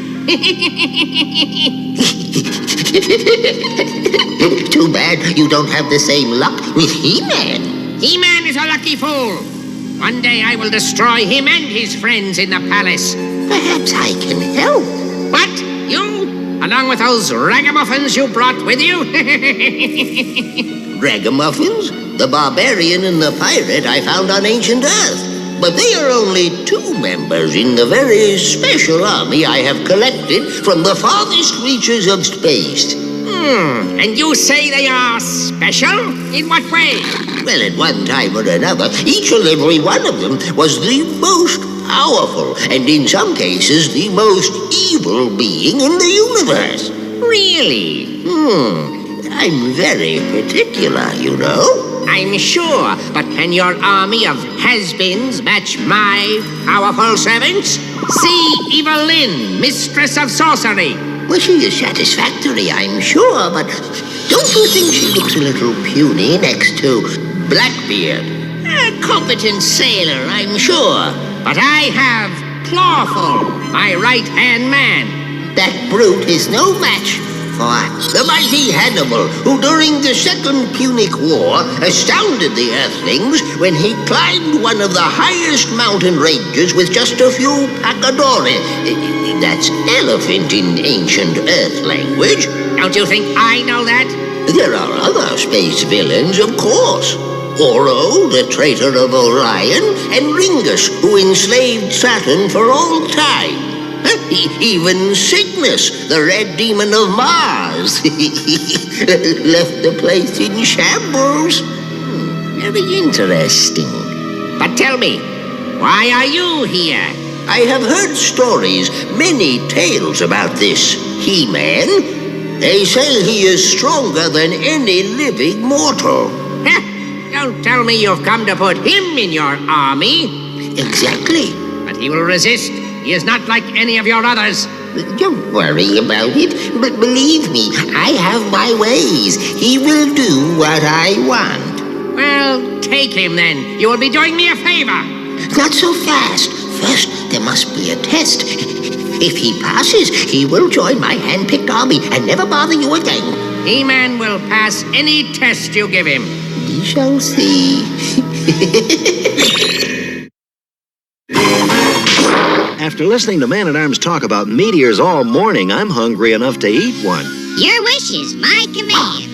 Too bad you don't have the same luck with HeMan. HeMan is a lucky fool. One day I will destroy him and his friends in the palace. Perhaps I can help. What? You? Along with those ragamuffins you brought with you? Ragamuffins? The barbarian and the pirate I found on ancient Earth. But they are only 2 members in the very special army I have collected from the farthest reaches of space. And you say they are special? In what way? Well, at one time or another, each and every one of them was the most powerful, and in some cases, the most evil being in the universe. Really? I'm very particular, you know. I'm sure, but can your army of has-beens match my powerful servants? See Evelyn, mistress of sorcery. Well, she is satisfactory, I'm sure, but don't you think she looks a little puny next to Blackbeard? A competent sailor, I'm sure. But I have Clawful, my right-hand man. That brute is no match for the mighty Hannibal, who during the Second Punic War astounded the Earthlings when he climbed one of the highest mountain ranges with just a few pacadori. That's elephant in ancient Earth language. Don't you think I know that? There are other space villains, of course. Oro, the traitor of Orion, and Ringus, who enslaved Saturn for all time. Even Cygnus, the red demon of Mars, left the place in shambles. Very interesting. But tell me, why are you here? I have heard stories, many tales about this HeMan. They say he is stronger than any living mortal. Don't tell me you've come to put him in your army. Exactly. But he will resist. He is not like any of your others. Don't worry about it. But believe me, I have my ways. He will do what I want. Well, take him then. You will be doing me a favor. Not so fast. First, there must be a test. If he passes, he will join my hand-picked army and never bother you again. HeMan will pass any test you give him. We shall see. After listening to Man-at-Arms talk about meteors all morning, I'm hungry enough to eat one. Your wish is my command.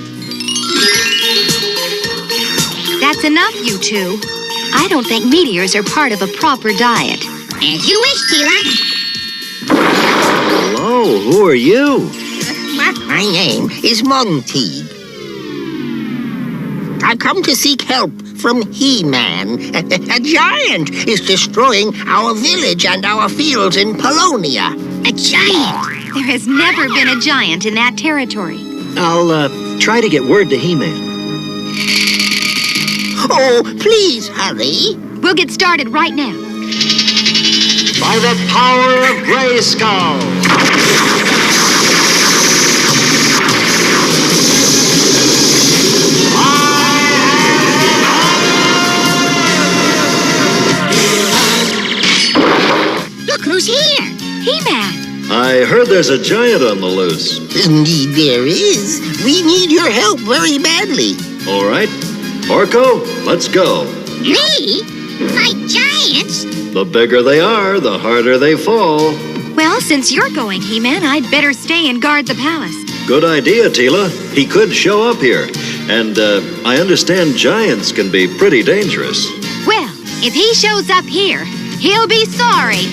That's enough, you two. I don't think meteors are part of a proper diet. As you wish, Tila. Hello, who are you? My name is Monty. I've come to seek help from HeMan. A giant is destroying our village and our fields in Polonia. A giant? There has never been a giant in that territory. I'll try to get word to HeMan. Oh, please hurry. We'll get started right now. By the power of Grayskull! Look who's here. HeMan. I heard there's a giant on the loose. Indeed there is. We need your help very badly. All right. Orko, let's go. Me? Fight giants? The bigger they are, the harder they fall. Well, since you're going, HeMan, I'd better stay and guard the palace. Good idea, Tila. He could show up here. And I understand giants can be pretty dangerous. Well, if he shows up here, he'll be sorry.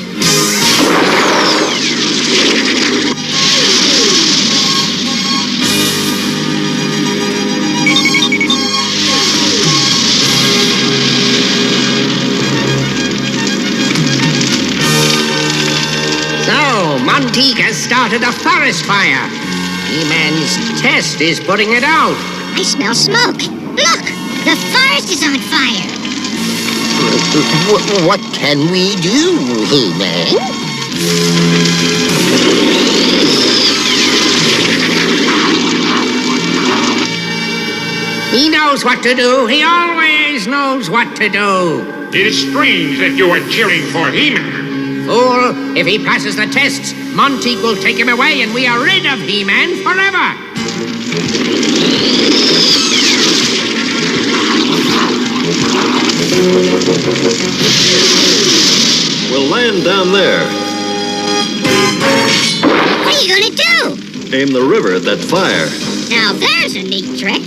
Monteek has started a forest fire. HeMan's test is putting it out. I smell smoke. Look, the forest is on fire. What can we do, HeMan? He knows what to do. He always knows what to do. It is strange that you are cheering for HeMan. Fool, if he passes the tests, Monteek will take him away and we are rid of HeMan forever. We'll land down there. What are you gonna do? Aim the river at that fire. Now there's a neat trick.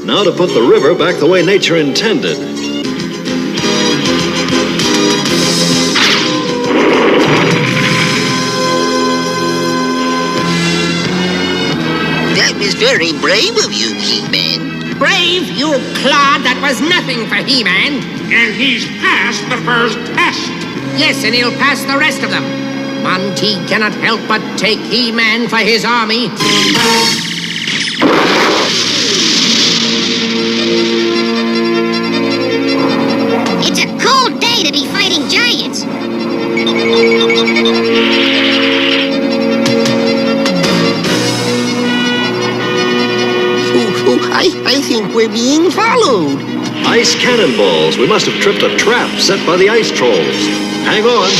Now to put the river back the way nature intended. That was very brave of you, HeMan. Brave, you clod, that was nothing for HeMan. And he's passed the first test. Yes, and he'll pass the rest of them. Monteek cannot help but take HeMan for his army. It's a cold day to be fighting giants. I think we're being followed. Ice cannonballs. We must have tripped a trap set by the ice trolls. Hang on.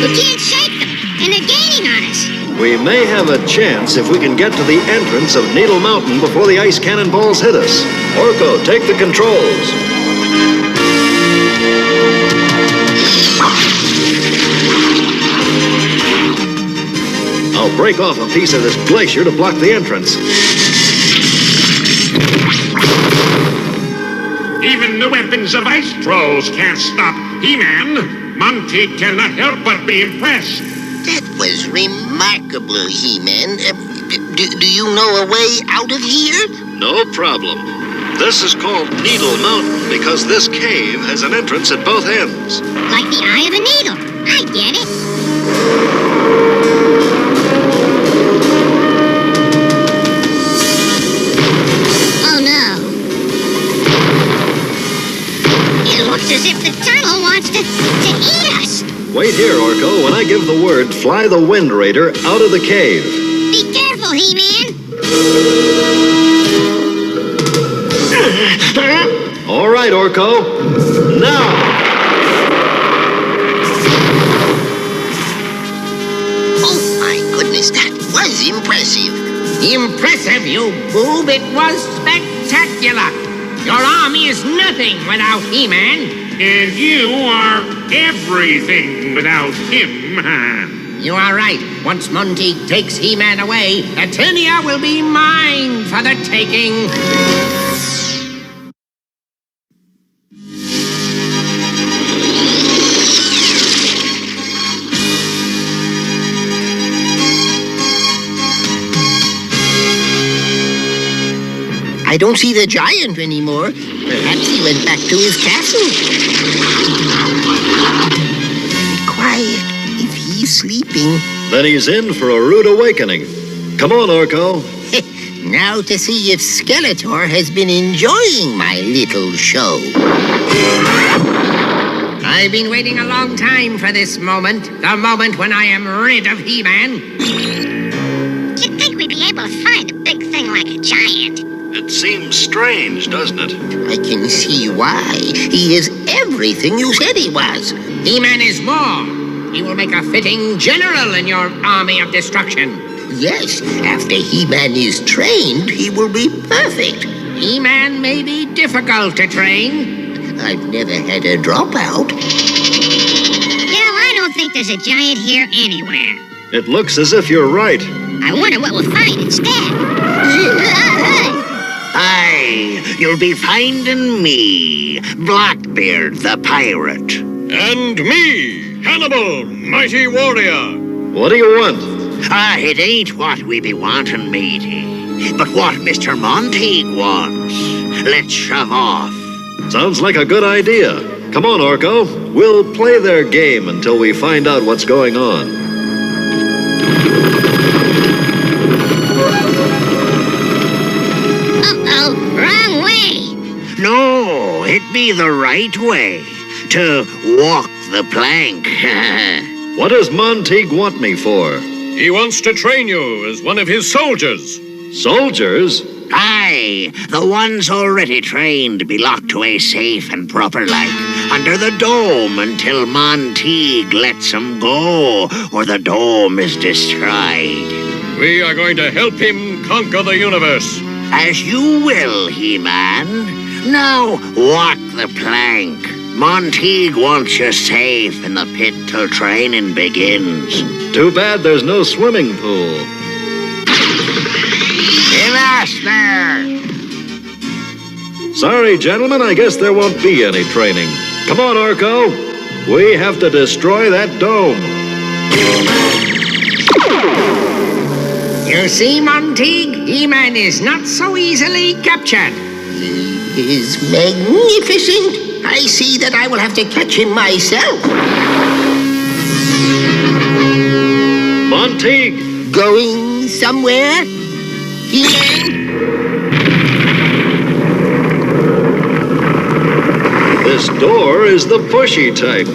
We can't shake them, and they're gaining on us. We may have a chance if we can get to the entrance of Needle Mountain before the ice cannonballs hit us. Orko, take the controls. I'll break off a piece of this glacier to block the entrance. Even the weapons of ice trolls can't stop HeMan. Monteek cannot help but be impressed. That was remarkable, HeMan. Do you know a way out of here? No problem. This is called Needle Mountain because this cave has an entrance at both ends. Like the eye of a needle. I get it. Oh no. It looks as if the tunnel wants to eat us. Wait here, Orko. When I give the word, fly the Wind Raider out of the cave. Be careful, He-Man. All right, Orko. Now! Oh, my goodness, that was impressive. Impressive, you boob. It was spectacular. Your army is nothing without He-Man. And you are everything without him, Han. You are right. Once Monteague takes He-Man away, Eternia will be mine for the taking. I don't see the giant anymore. Perhaps he went back to his castle. Quiet. If he's sleeping. Then he's in for a rude awakening. Come on, Orko. Now to see if Skeletor has been enjoying my little show. I've been waiting a long time for this moment. The moment when I am rid of He-Man. You'd think we'd be able to find a big thing like a giant. It seems strange, doesn't it? I can see why. He is everything you said he was. He-Man is more. He will make a fitting general in your army of destruction. Yes, after He-Man is trained, he will be perfect. He-Man may be difficult to train. I've never had a dropout. I don't think there's a giant here anywhere. It looks as if you're right. I wonder what we'll find instead. Aye, you'll be finding me, Blackbeard the pirate. And me, Hannibal, mighty warrior. What do you want? It ain't what we be wanting, matey, but what Mr. Monteague wants. Let's shove off. Sounds like a good idea. Come on, Orko. We'll play their game until we find out what's going on. Uh-oh, wrong way. No, it be the right way. To walk the plank. What does Monteague want me for? He wants to train you as one of his soldiers. Soldiers? Aye, the ones already trained be locked away safe and proper like, under the dome until Monteague lets 'em go, or the dome is destroyed. We are going to help him conquer the universe. As you will, He-Man. Now, walk the plank. Monteague wants you safe in the pit till training begins. Too bad there's no swimming pool. Avast there! Sorry, gentlemen, I guess there won't be any training. Come on, Orko. We have to destroy that dome. You see, Monteague, He-Man is not so easily captured. He is magnificent. I see that I will have to catch him myself. Monteague! Going somewhere? He-Man? This door is the pushy type.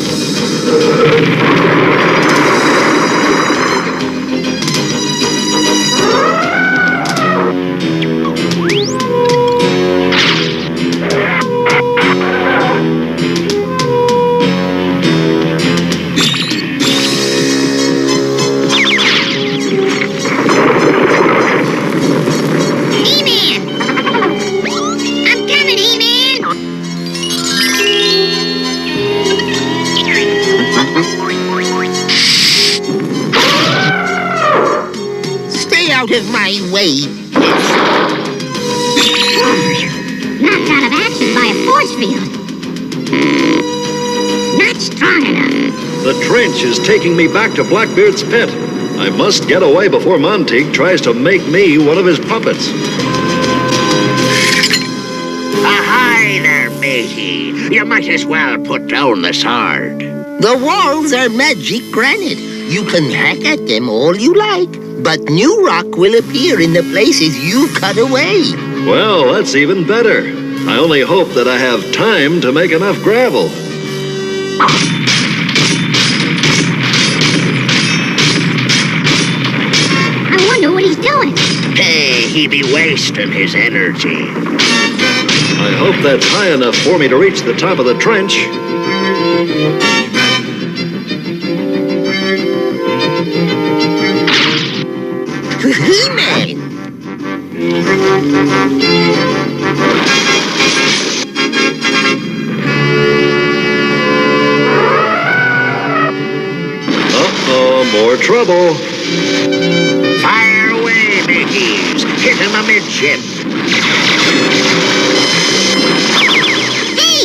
Out of my way. Knocked out of action by a force field. Not strong enough. The trench is taking me back to Blackbeard's pit. I must get away before Monteague tries to make me one of his puppets. Hi there, matey. You might as well put down the sword. The walls are magic granite. You can hack at them all you like. But new rock will appear in the places you cut away. Well, that's even better. I only hope that I have time to make enough gravel. he be wasting his energy? I hope that's high enough for me to reach the top of the trench. HeMan! Uh-oh, more trouble. Fire away, Mickeys. Hit him amidship. Hey,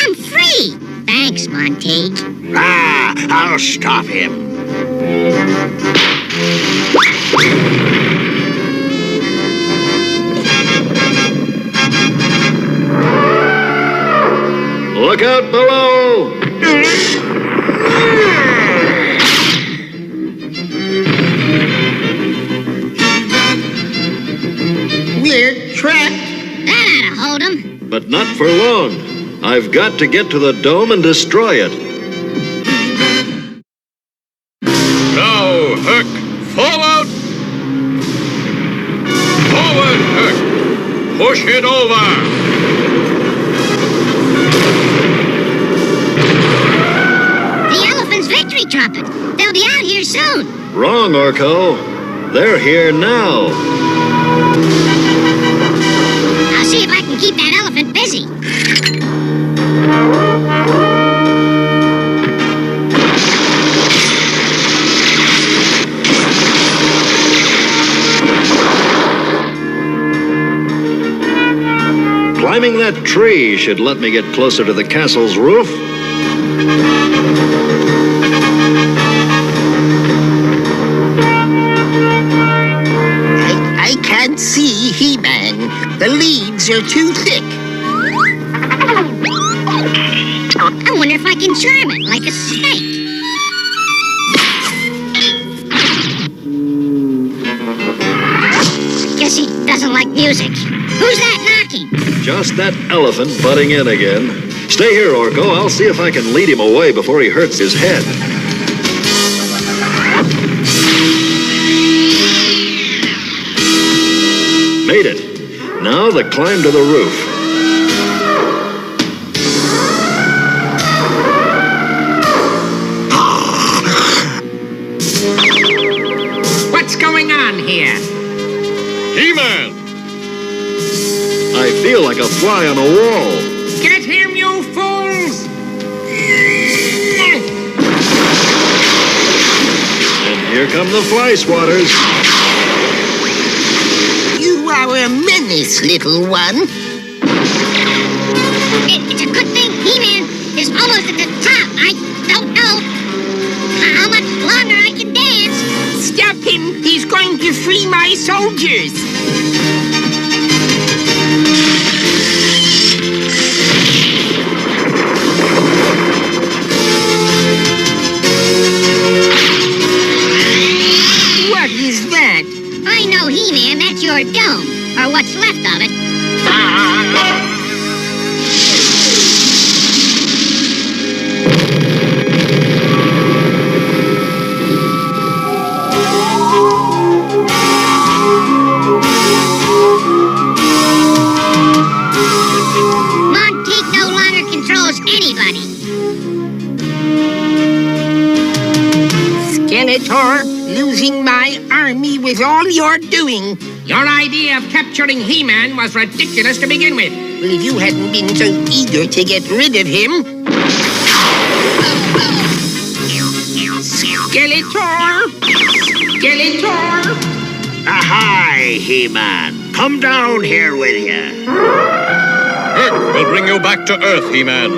I'm free. Thanks, Monty. Ah, I'll stop him. Look out below! We're trapped. That ought to hold him. But not for long. I've got to get to the dome and destroy it. Now, Herc, forward! Forward, Herc! Push it over! The elephant's victory trumpet. They'll be out here soon. Wrong, Orko. They're here now. I'll see if I can keep that elephant busy. Climbing that tree should let me get closer to the castle's roof. I can't see HeMan. The leaves are too thick. I wonder if I can charm it like a snake. Guess he doesn't like music. Who's that knocking? Just that elephant butting in again. Stay here, Orko. I'll see if I can lead him away before he hurts his head. Made it. Now the climb to the roof. What's going on here? HeMan! I feel like a fly on a wall. Get him, you fools! And here come the fly swatters. You are a menace, little one. It's a good thing HeMan is almost at the top. I don't know how much longer I can dance. Stop him! He's going to free my soldiers! What is that? I know, HeMan, that's your dome, or what's left of it. Monteith no longer controls anybody. Skeletor, losing my army was all you're doing. Your idea of capturing HeMan was ridiculous to begin with. Well, if you hadn't been so eager to get rid of him... Skeletor! Skeletor! Ahoy, HeMan. Come down here with you. Herc will bring you back to Earth, HeMan.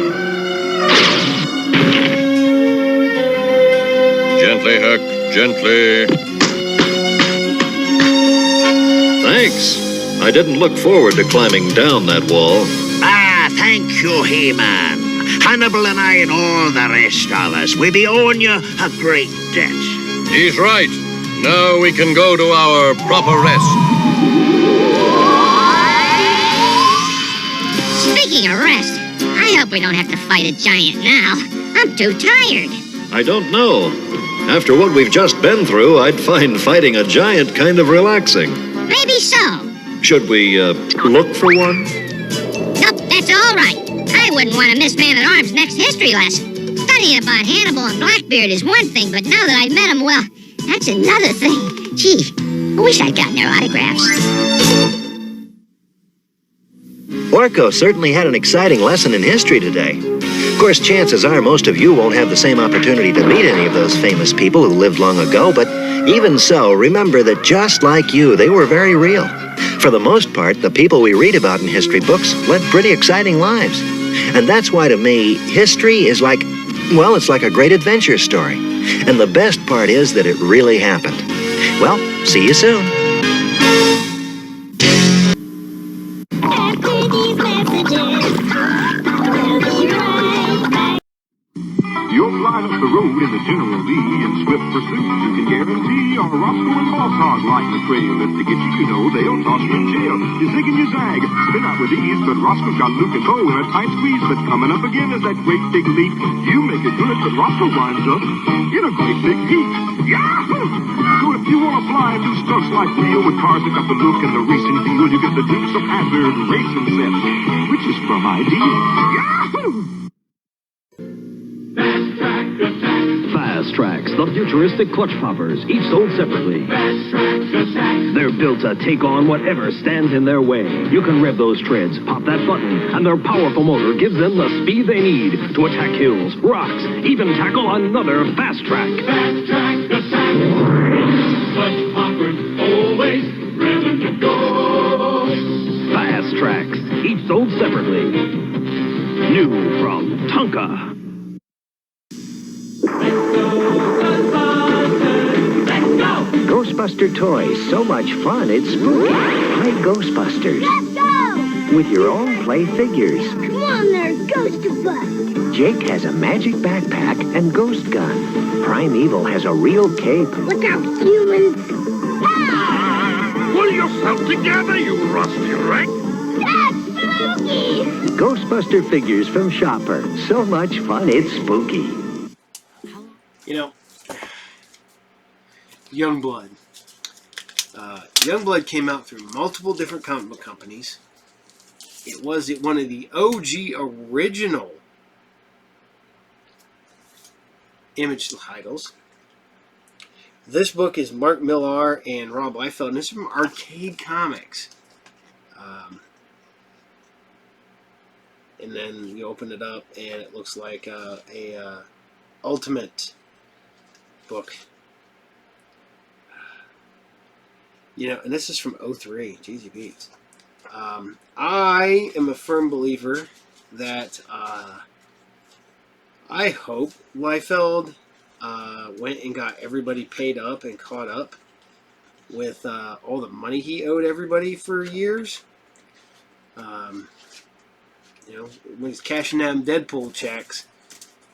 Gently, Herc, gently. Thanks. I didn't look forward to climbing down that wall. Ah, thank you, HeMan. Hannibal and I and all the rest of us, we be owing you a great debt. He's right. Now we can go to our proper rest. Speaking of rest, I hope we don't have to fight a giant now. I'm too tired. I don't know. After what we've just been through, I'd find fighting a giant kind of relaxing. Maybe so. Should we, look for one? Nope, that's all right. I wouldn't want to miss Man-at-Arms' next history lesson. Studying about Hannibal and Blackbeard is one thing, but now that I've met them, well, that's another thing. Gee, I wish I'd gotten their autographs. Orko certainly had an exciting lesson in history today. Of course, chances are most of you won't have the same opportunity to meet any of those famous people who lived long ago, but even so, remember that just like you, they were very real. For the most part, the people we read about in history books led pretty exciting lives. And that's why, to me, history is like, well, it's like a great adventure story. And the best part is that it really happened. Well, see you soon. After these messages, we'll be right back. You're flying up the road in the General Lee in swift pursuit. You can guarantee our Roscoe and Boss Hog lighten the trail. If they get you, know they'll toss you in jail. You zig and you zag, spin out with ease, but Roscoe's got Luke and Bo in a tight squeeze. But coming up again is that great big leap. You make it good, but Roscoe winds up in a great big heap. Yahoo! So if you want to fly and do stunts like real with cars that got the look and the racing feel, you get the Dukes of Hazzard racing set, which is from Ideal. Yahoo! Fast Tracks, the futuristic clutch poppers, each sold separately. They're built to take on whatever stands in their way. You can rev those treads, pop that button, and their powerful motor gives them the speed they need to attack hills, rocks, even tackle another fast track. Fast Track attack. Clutch poppers, always ready to go. Fast Tracks, each sold separately. New from Tonka. Ghostbuster toys, so much fun, it's spooky. Play Ghostbusters. Let's go! With your own play figures. Come on there, Ghostbusters. Jake has a magic backpack and ghost gun. Primeval has a real cape. Look out, humans. Pull yourself together, you rusty wreck. That's spooky! Ghostbuster figures from Shopper. So much fun, it's spooky. You know, Youngblood. Youngblood came out through multiple different comic book companies. It was one of the OG original Image titles. This book is Mark Millar and Rob Liefeld, and this is from Arcade Comics. And then you open it up, and it looks like a Ultimate book. You know, and this is from 03. Jeezy beats. I am a firm believer that I hope Liefeld went and got everybody paid up and caught up with all the money he owed everybody for years. You know, when he's cashing down Deadpool checks,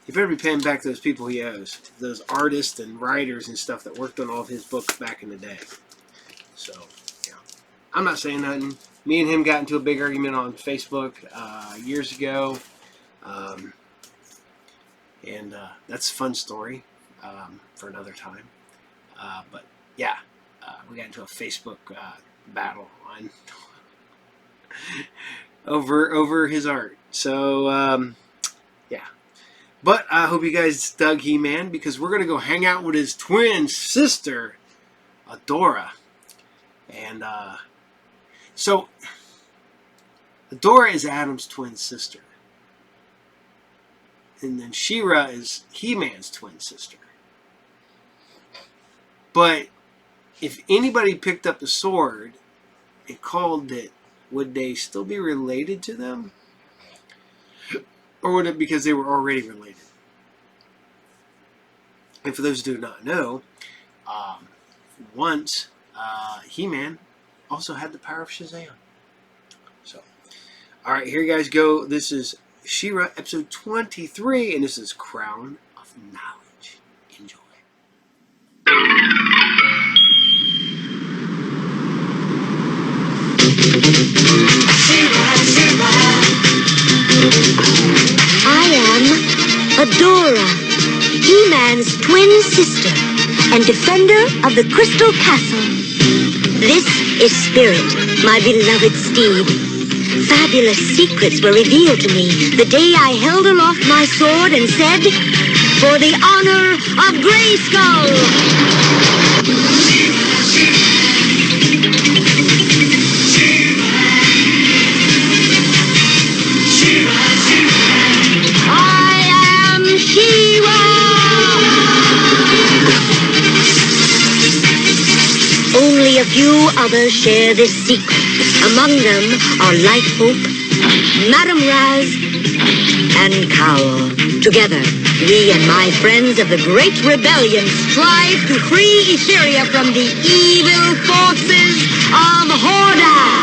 he better be paying back those people he owes. Those artists and writers and stuff that worked on all of his books back in the day. So, yeah. I'm not saying nothing. Me and him got into a big argument on Facebook years ago. And that's a fun story for another time. But, yeah. We got into a Facebook battle on over his art. So, yeah. But I hope you guys dug HeMan, because we're going to go hang out with his twin sister, Adora. And so, Adora is Adam's twin sister. And then SheRa is HeMan's twin sister. But if anybody picked up the sword and called it, would they still be related to them? Or would it be because they were already related? And for those who do not know, once HeMan also had the power of Shazam. So, alright, here you guys go. This is SheRa, episode 23, and this is Crown of Knowledge. Enjoy. I am Adora, HeMan's twin sister and defender of the Crystal Castle. This is Spirit, my beloved steed. Fabulous secrets were revealed to me the day I held aloft my sword and said, "For the honor of Grayskull!" I am SheRa! Only a few others share this secret. Among them are Lighthope, Madame Raz, and Cowl. Together, we and my friends of the Great Rebellion strive to free Etheria from the evil forces of Hordak.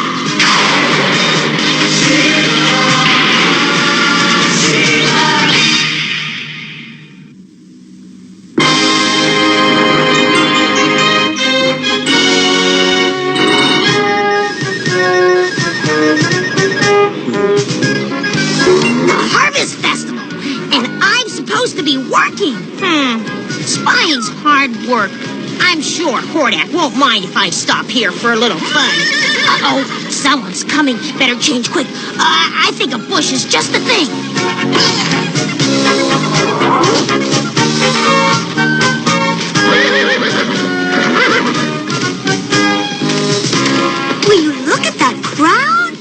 To be working. Spying's hard work. I'm sure Hordak won't mind if I stop here for a little fun. Uh-oh, someone's coming. Better change quick. I think a bush is just the thing. Will you look at that crowd?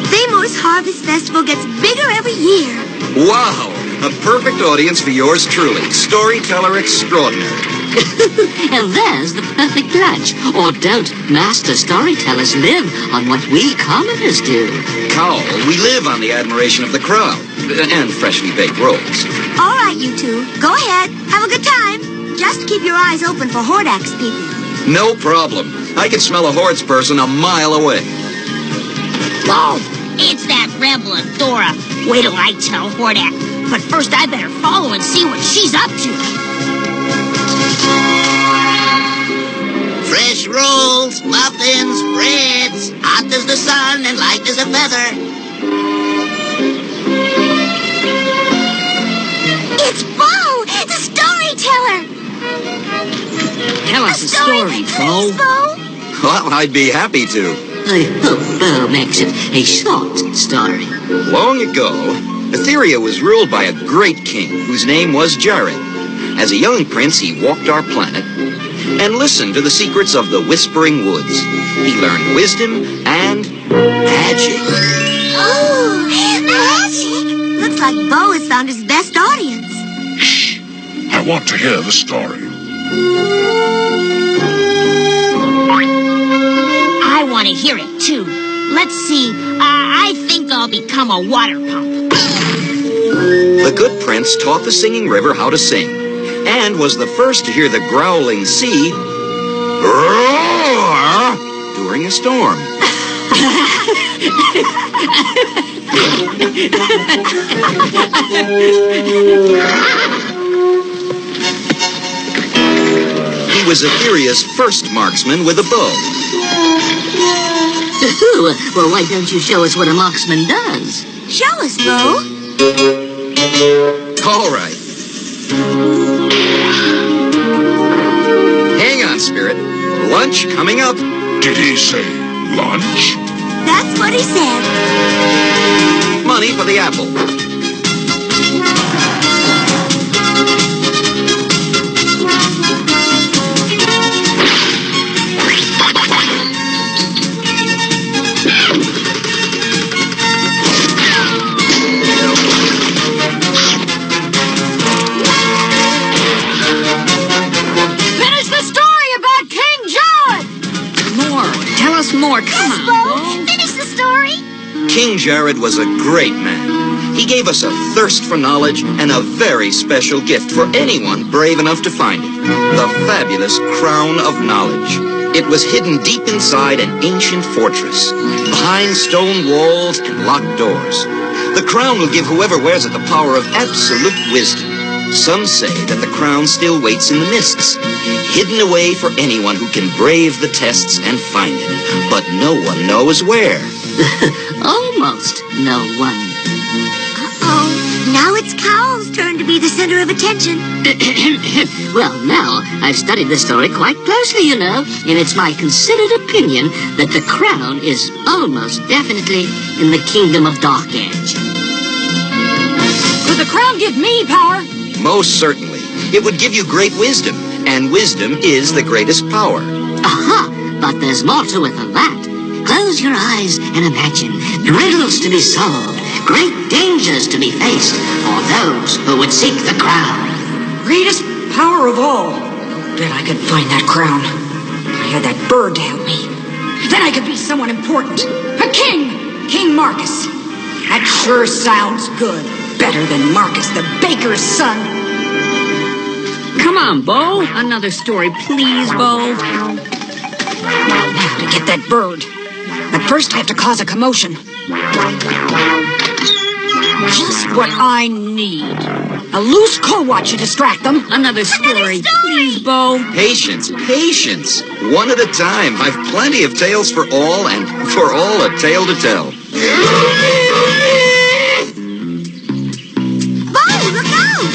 Famous Harvest Festival gets bigger every year. Wow! A perfect audience for yours truly, storyteller extraordinary. And there's the perfect lunch. Or don't master storytellers live on what we commoners do? Cowl, we live on the admiration of the crowd. And freshly baked rolls. All right, you two. Go ahead. Have a good time. Just keep your eyes open for Hordak's people. No problem. I can smell a Hordes person a mile away. Whoa! It's that rebel Adora. Wait till I tell Hordak. But first, I better follow and see what she's up to. Fresh rolls, muffins, breads, hot as the sun and light as a feather. It's Bo, the storyteller. Tell us a story, Bo. Well, I'd be happy to. I hope Bo makes it a short story. Long ago, Etheria was ruled by a great king whose name was Jared. As a young prince, he walked our planet and listened to the secrets of the Whispering Woods. He learned wisdom and magic. Oh, magic! Looks like Bo has found his best audience. Shh! I want to hear the story. I want to hear it, too. Let's see. I think I'll become a water pump. The good prince taught the singing river how to sing, and was the first to hear the growling sea roar during a storm. He was Etheria's first marksman with a bow. Well, why don't you show us what a marksman does? Show us, Bo. All right. Hang on, Spirit. Lunch coming up. Did he say lunch? That's what he said. Money for the apple. More, come on. Bo, finish the story. King Jared was a great man. He gave us a thirst for knowledge and a very special gift for anyone brave enough to find it. The fabulous Crown of Knowledge. It was hidden deep inside an ancient fortress, behind stone walls and locked doors. The crown will give whoever wears it the power of absolute wisdom. Some say that the crown still waits in the mists, hidden away for anyone who can brave the tests and find it. But no one knows where. Almost no one. Uh-oh. Now it's Cowl's turn to be the center of attention. Well, now, I've studied the story quite closely, you know, and it's my considered opinion that the crown is almost definitely in the kingdom of Dark Edge. Would the crown give me power? Most certainly. It would give you great wisdom, and wisdom is the greatest power. Aha! But there's more to it than that. Close your eyes and imagine riddles to be solved, great dangers to be faced for those who would seek the crown. Greatest power of all. Bet I could find that crown. I had that bird to help me. Then I could be someone important. A king! King Marcus. That sure sounds good. Better than Marcus, the baker's son. Come on, Bo. Another story, please, Bo. Now to get that bird. But first I have to cause a commotion. Just what I need. A loose co-watch to distract them. Another story, please, Bo. Patience, patience. One at a time. I've plenty of tales for all, and for all a tale to tell. Bo, look out!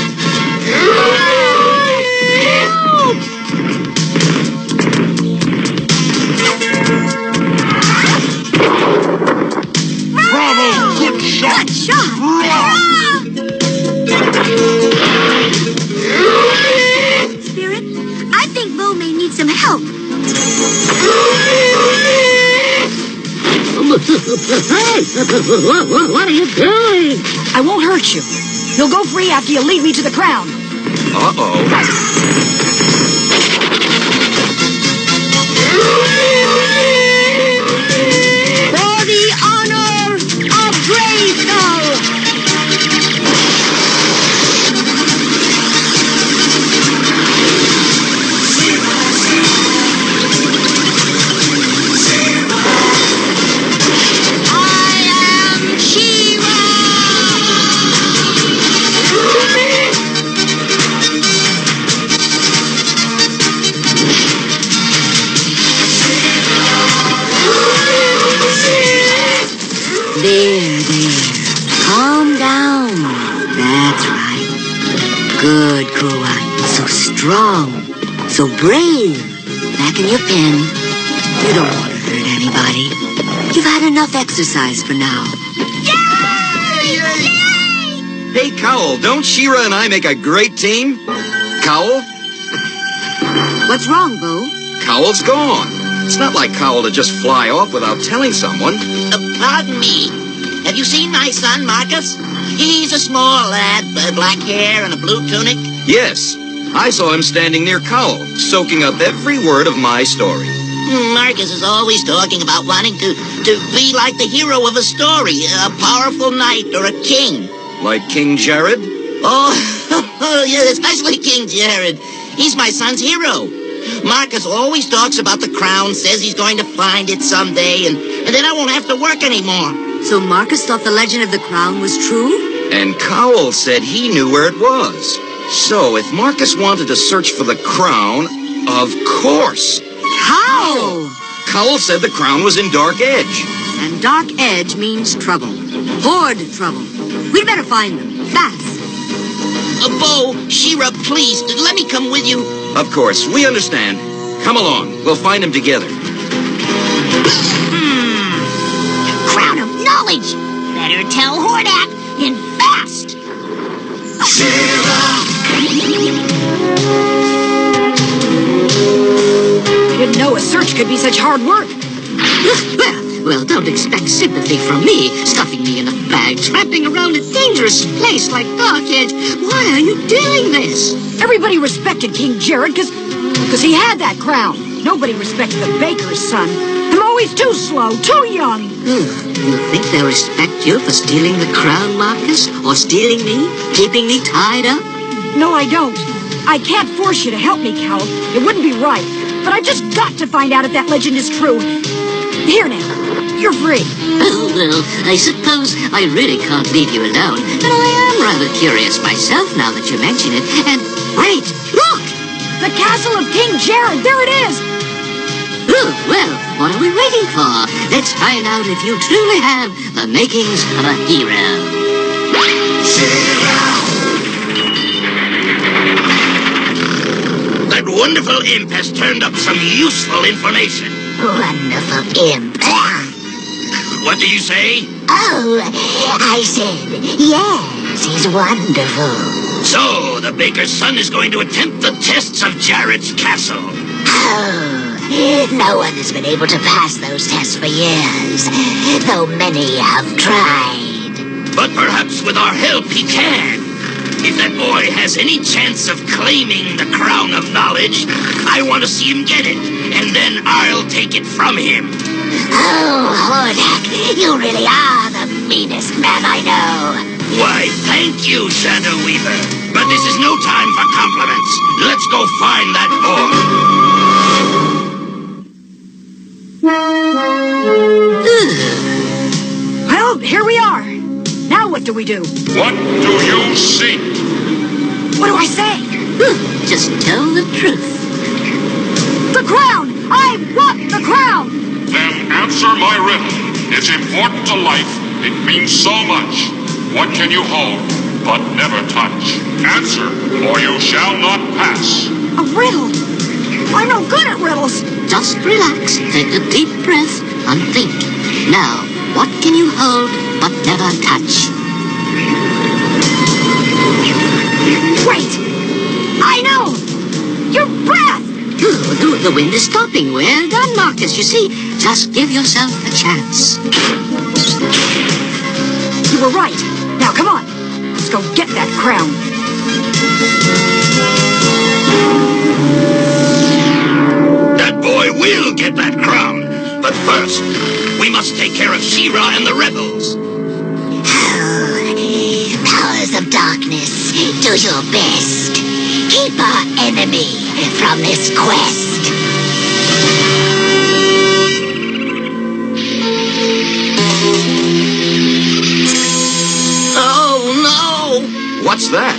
Bravo! Good shot! Good shot! Spirit, I think Bo may need some help. What are you doing? I won't hurt you. You'll go free after you lead me to the crown. Uh-oh. For the honor of Grayskull! There. Calm down. That's right. Good, Koa. So strong. So brave. Back in your pen. You don't want to hurt anybody. You've had enough exercise for now. Hey, Cowl, don't SheRa and I make a great team? Cowl? What's wrong, Bo? Cowl's gone. It's not like Cowl to just fly off without telling someone. Pardon me. Have you seen my son, Marcus? He's a small lad, black hair and a blue tunic. Yes, I saw him standing near Cowl, soaking up every word of my story. Marcus is always talking about wanting to be like the hero of a story, a powerful knight or a king. Like King Jared? Oh, yeah, especially King Jared. He's my son's hero. Marcus always talks about the crown, says he's going to find it someday, and then I won't have to work anymore. So Marcus thought the legend of the crown was true? And Cowl said he knew where it was. So if Marcus wanted to search for the crown, of course. How? Cowl said the crown was in Dark Edge. And Dark Edge means trouble. Horde trouble. We'd better find them. Fast. Bo, SheRa, please, let me come with you. Of course, we understand. Come along. We'll find him together. Crown of knowledge. Better tell Hordak and fast. I didn't know a search could be such hard work. Well, don't expect sympathy from me, stuffing me in a bag, tramping around a dangerous place like Dark Edge. Why are you doing this? Everybody respected King Jared because he had that crown. Nobody respected the baker's son. I'm always too slow, too young. You think they'll respect you for stealing the crown, Marcus? Or stealing me? Keeping me tied up? No, I don't. I can't force you to help me, Cal. It wouldn't be right. But I've just got to find out if that legend is true. Here now. You're free. Oh, well, I suppose I really can't leave you alone. But I am rather curious myself now that you mention it. And wait, look! The castle of King Jared. There it is. Oh, well, what are we waiting for? Let's find out if you truly have the makings of a hero. That wonderful imp has turned up some useful information. Wonderful imp. What do you say? Oh, I said, yes, he's wonderful. So, the baker's son is going to attempt the tests of Jared's castle. Oh, no one has been able to pass those tests for years, though many have tried. But perhaps with our help he can. If that boy has any chance of claiming the crown of knowledge, I want to see him get it, and then I'll take it from him. Oh, Hordak, you really are the meanest man I know. Why, thank you, Shadow Weaver. But this is no time for compliments. Let's go find that boy. Well, here we are. Now what do we do? What do you seek? What do I say? Just tell the truth. The crown! I want the crown! Then answer my riddle. It's important to life. It means so much. What can you hold, but never touch? Answer, or you shall not pass. A riddle? I'm no good at riddles. Just relax, take a deep breath, and think. Now, what can you hold, but never touch? Wait! I know! Your breath! Ooh, the wind is stopping. Well done, Marcus. You see, just give yourself a chance. You were right. Now, come on. Let's go get that crown. That boy will get that crown. But first, we must take care of SheRa and the rebels. Oh, powers of darkness, do your best. Keep our enemy from this quest. Oh, no! What's that?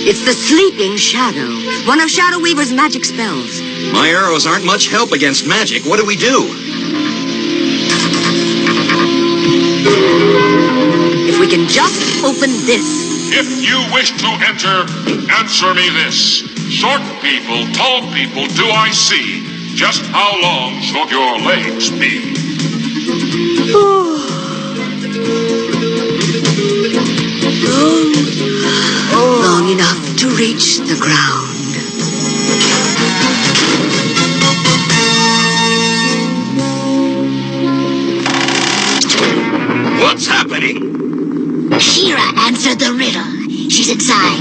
It's the sleeping shadow, one of Shadow Weaver's magic spells. My arrows aren't much help against magic. What do we do? If we can just open this. If you wish to enter, answer me this. Short people, tall people, do I see? Just how long should your legs be? Long enough to reach the ground. What's happening? SheRa answered the riddle. She's inside,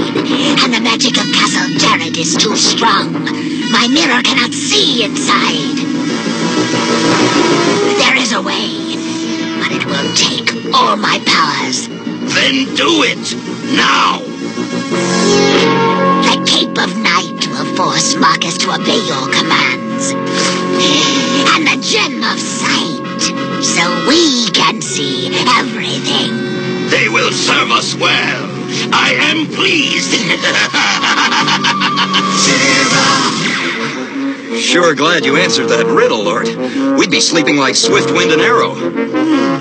and the magic of Castle Jared is too strong. My mirror cannot see inside. There is a way, but it will take all my powers. Then do it! Now! The Cape of Night will force Marcus to obey your commands. And the Gem of Sight, so we can see everything. They will serve us well. I am pleased. Sure glad you answered that riddle, Lord. We'd be sleeping like Swiftwind and Arrow.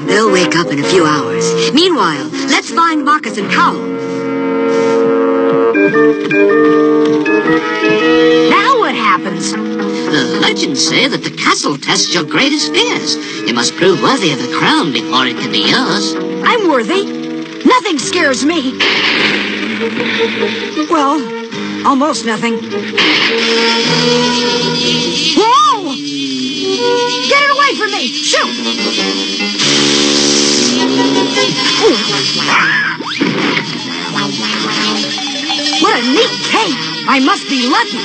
They'll wake up in a few hours. Meanwhile, let's find Marcus and Cowl. Now what happens? The legends say that the castle tests your greatest fears. You must prove worthy of the crown before it can be yours. I'm worthy. Nothing scares me. Well, almost nothing. Whoa! Get it away from me! Shoot! What a neat cape! I must be lucky.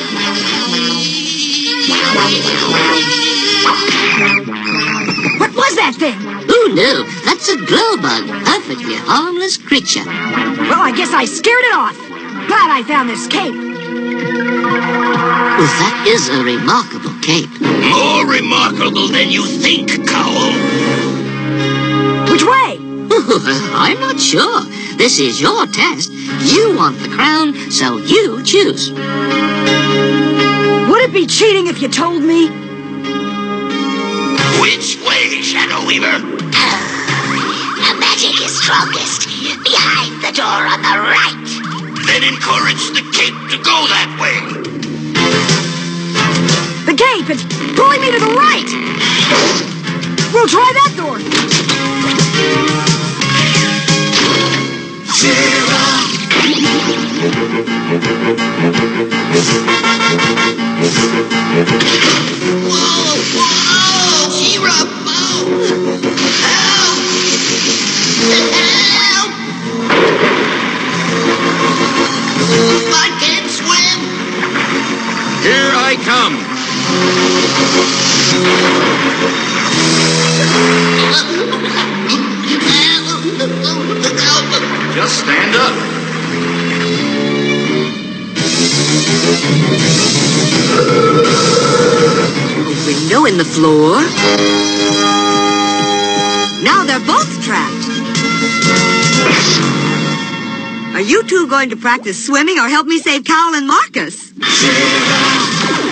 What was that thing? Oh, no, that's a glow bug. Perfectly harmless creature. Well, I guess I scared it off. Glad I found this cape. Well, that is a remarkable cape. More remarkable than you think, Cowl. Which way? I'm not sure. This is your test. You want the crown, so you choose. Would it be cheating if you told me? Which way, Shadow Weaver? The magic is strongest Behind the door on the right. Then encourage the cape to go that way. The cape, it's pulling me to the right. We'll try that door. Whoa! SheRa, help! Help! I can't swim! Here I come. Just stand up. A window in the floor. Now they're both trapped. Are you two going to practice swimming or help me save Cowell and Marcus?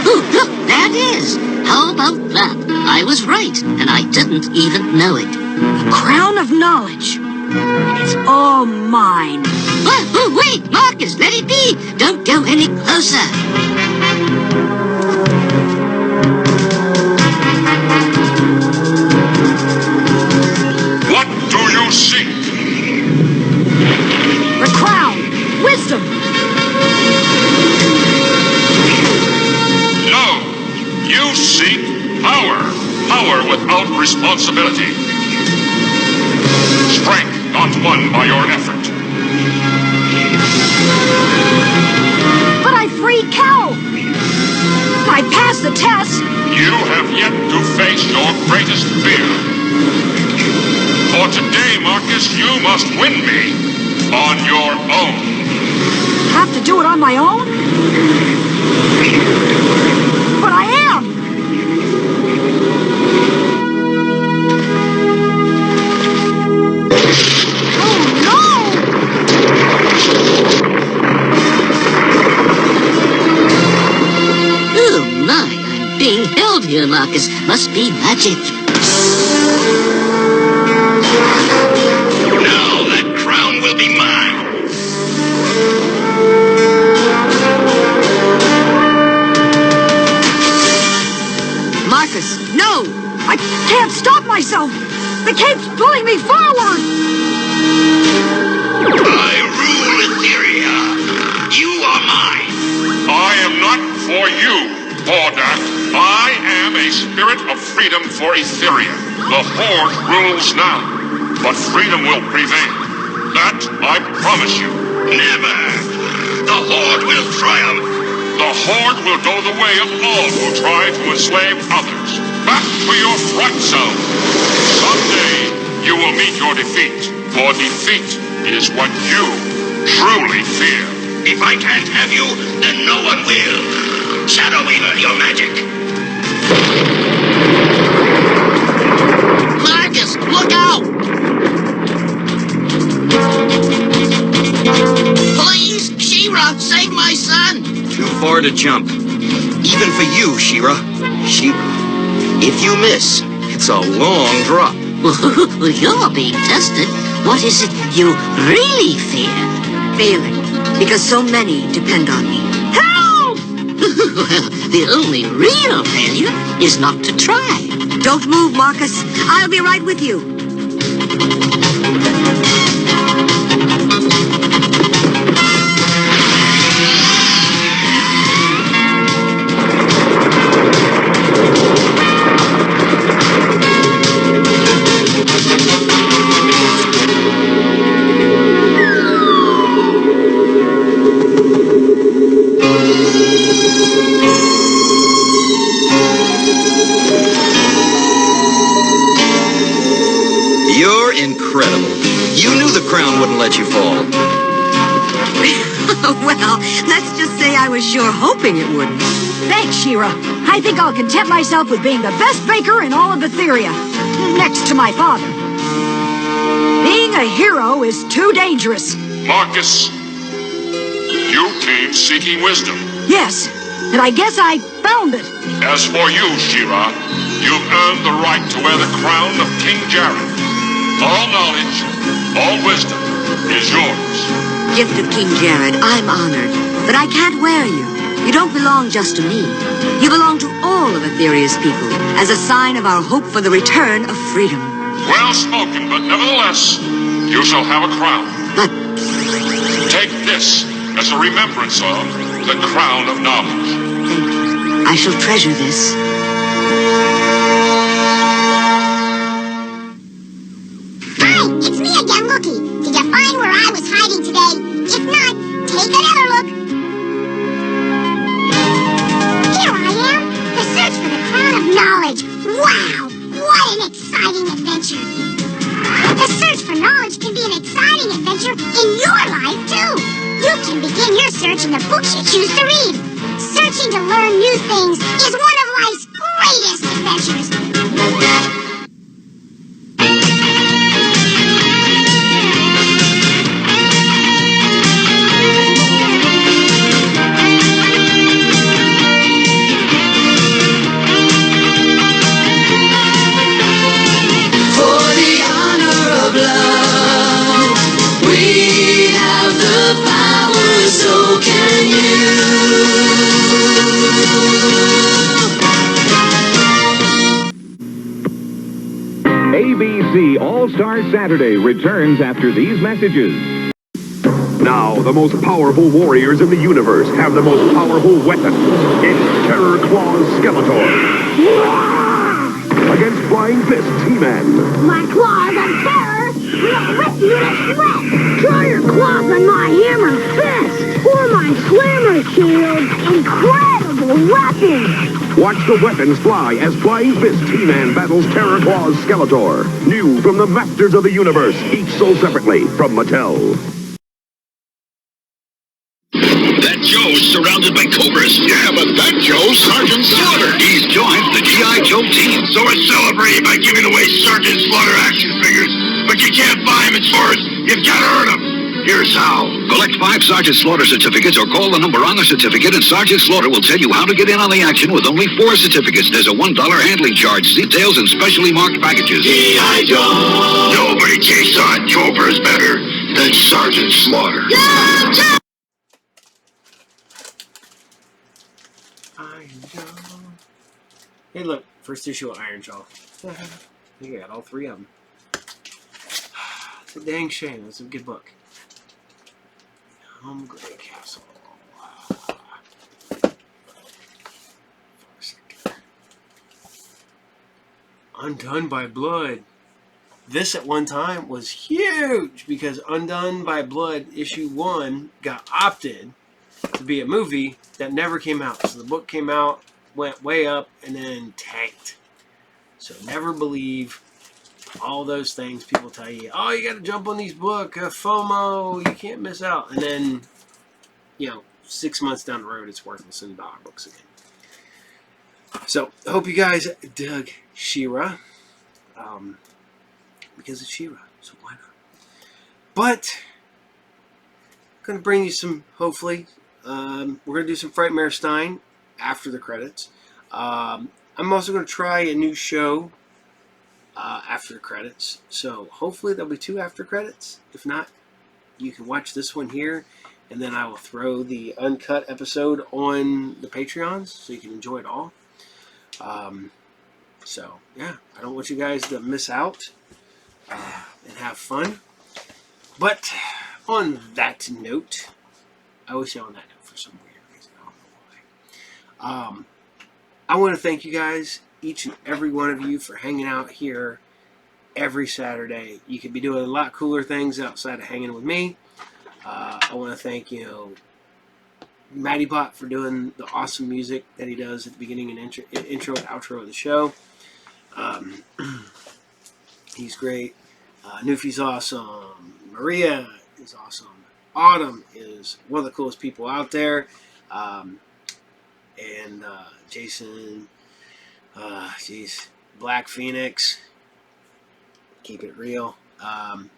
Ooh, look, there it is. How about that? I was right, and I didn't even know it. The crown of knowledge. It's all mine. Oh, wait, Marcus, let it be. Don't go any closer. What do you seek? The crown. Wisdom. No. You seek power. Power without responsibility. Strength not won by your effort. But I freed Cowell. I passed the test. You have yet to face your greatest fear. For today, Marcus, you must win me on your own. Have to do it on my own? But I am. Oh, my, I'm being held here, Marcus. Must be magic. Now that crown will be mine. Marcus, no! I can't stop myself! The cape's pulling me forward! I rule Etheria. You are mine. I am not for you, Hordak. I am a spirit of freedom for Etheria. The Horde rules now, but freedom will prevail. That I promise you. Never. The Horde will triumph. The Horde will go the way of all who try to enslave others. Back to your fright zone. Someday you will meet your defeat, for defeat is what you truly fear. If I can't have you, then no one will. Shadow Weaver, your magic. Marcus, look out! Please, SheRa, save my son! Too far to jump. Even for you, SheRa. If you miss, it's a long drop. You're being tested. What is it you really fear? Failing. Because so many depend on me. Help! The only real failure is not to try. Don't move, Marcus. I'll be right with you. You're incredible. You knew the crown wouldn't let you fall. Well, let's just say I was sure hoping it wouldn't. Thanks, SheRa. I think I'll content myself with being the best baker in all of Etheria. Next to my father. Being a hero is too dangerous. Marcus, you came seeking wisdom. Yes, and I guess I found it. As for you, SheRa, you've earned the right to wear the crown of King Jared. All knowledge, all wisdom, is yours. Gift of King Jared, I'm honored, but I can't wear you. You don't belong just to me. You belong to all of Etherea's people, as a sign of our hope for the return of freedom. Well spoken, but nevertheless, you shall have a crown. But take this as a remembrance of the crown of knowledge. thank you. I shall treasure this. Hi, it's me again, Lookie. Did you find where I was hiding today? If not, take another look. Here I am, the search for the crown of knowledge. Wow, what an exciting adventure. The search for knowledge can be an exciting adventure in your life, too. You can begin your search in the books you choose to read. Searching to learn new things is one of life's greatest adventures. So can ABC All-Star Saturday returns after these messages. Now, the most powerful warriors in the universe have the most powerful weapon. It's Terror Claw's Skeletor. Against Flying Fist's HeMan. My claws of terror will rip you to shreds. Try your claws on my hammer fist or my slammer shield. Incredible weapons. Watch the weapons fly as Flying Fist HeMan battles Terror Claw's Skeletor. New from the Masters of the Universe, each sold separately from Mattel. That Joe's surrounded by cobras. Yeah, but that Joe's Sergeant Slaughter. He's joined the G.I. Joe team. So we're celebrating by giving away Sergeant Slaughter action figures. But you can't buy them in stores. You've got to earn them. Here's how. Collect 5 Sergeant Slaughter certificates or call the number on the certificate and Sergeant Slaughter will tell you how to get in on the action with only 4 certificates. There's a $1 handling charge. Details in specially marked packages. G.I. Joe! Nobody chased on cobras better than Sergeant Slaughter. Hey, look, first issue of Iron Jaw. You got all 3 of them. It's a dang shame. It's a good book. Home Grey Castle. Undone by Blood. This at one time was huge because Undone by Blood issue 1 got opted to be a movie that never came out. So the book came out, went way up, and then tanked. So never believe all those things people tell you. Oh, you got to jump on these books, FOMO, you can't miss out. And then, 6 months down the road, it's worthless in dollar books again. So I hope you guys dug SheRa, because it's SheRa, so why not? But I'm going to bring you some, hopefully, we're going to do some Frightenstein after the credits. I'm also going to try a new show after the credits. So hopefully there'll be 2 after credits. If not, you can watch this one here, and then I will throw the uncut episode on the Patreons so you can enjoy it all. So yeah, I don't want you guys to miss out and have fun. But on that note, I always say on that note for some weird reason. I don't know why. I want to thank you guys, each and every one of you, for hanging out here every Saturday. You could be doing a lot cooler things outside of hanging with me. I want to thank, Matty Bot for doing the awesome music that he does at the beginning and intro and outro of the show. He's great. Newfie's awesome. Maria is awesome. Autumn is one of the coolest people out there. And Jason, Black Phoenix, keep it real.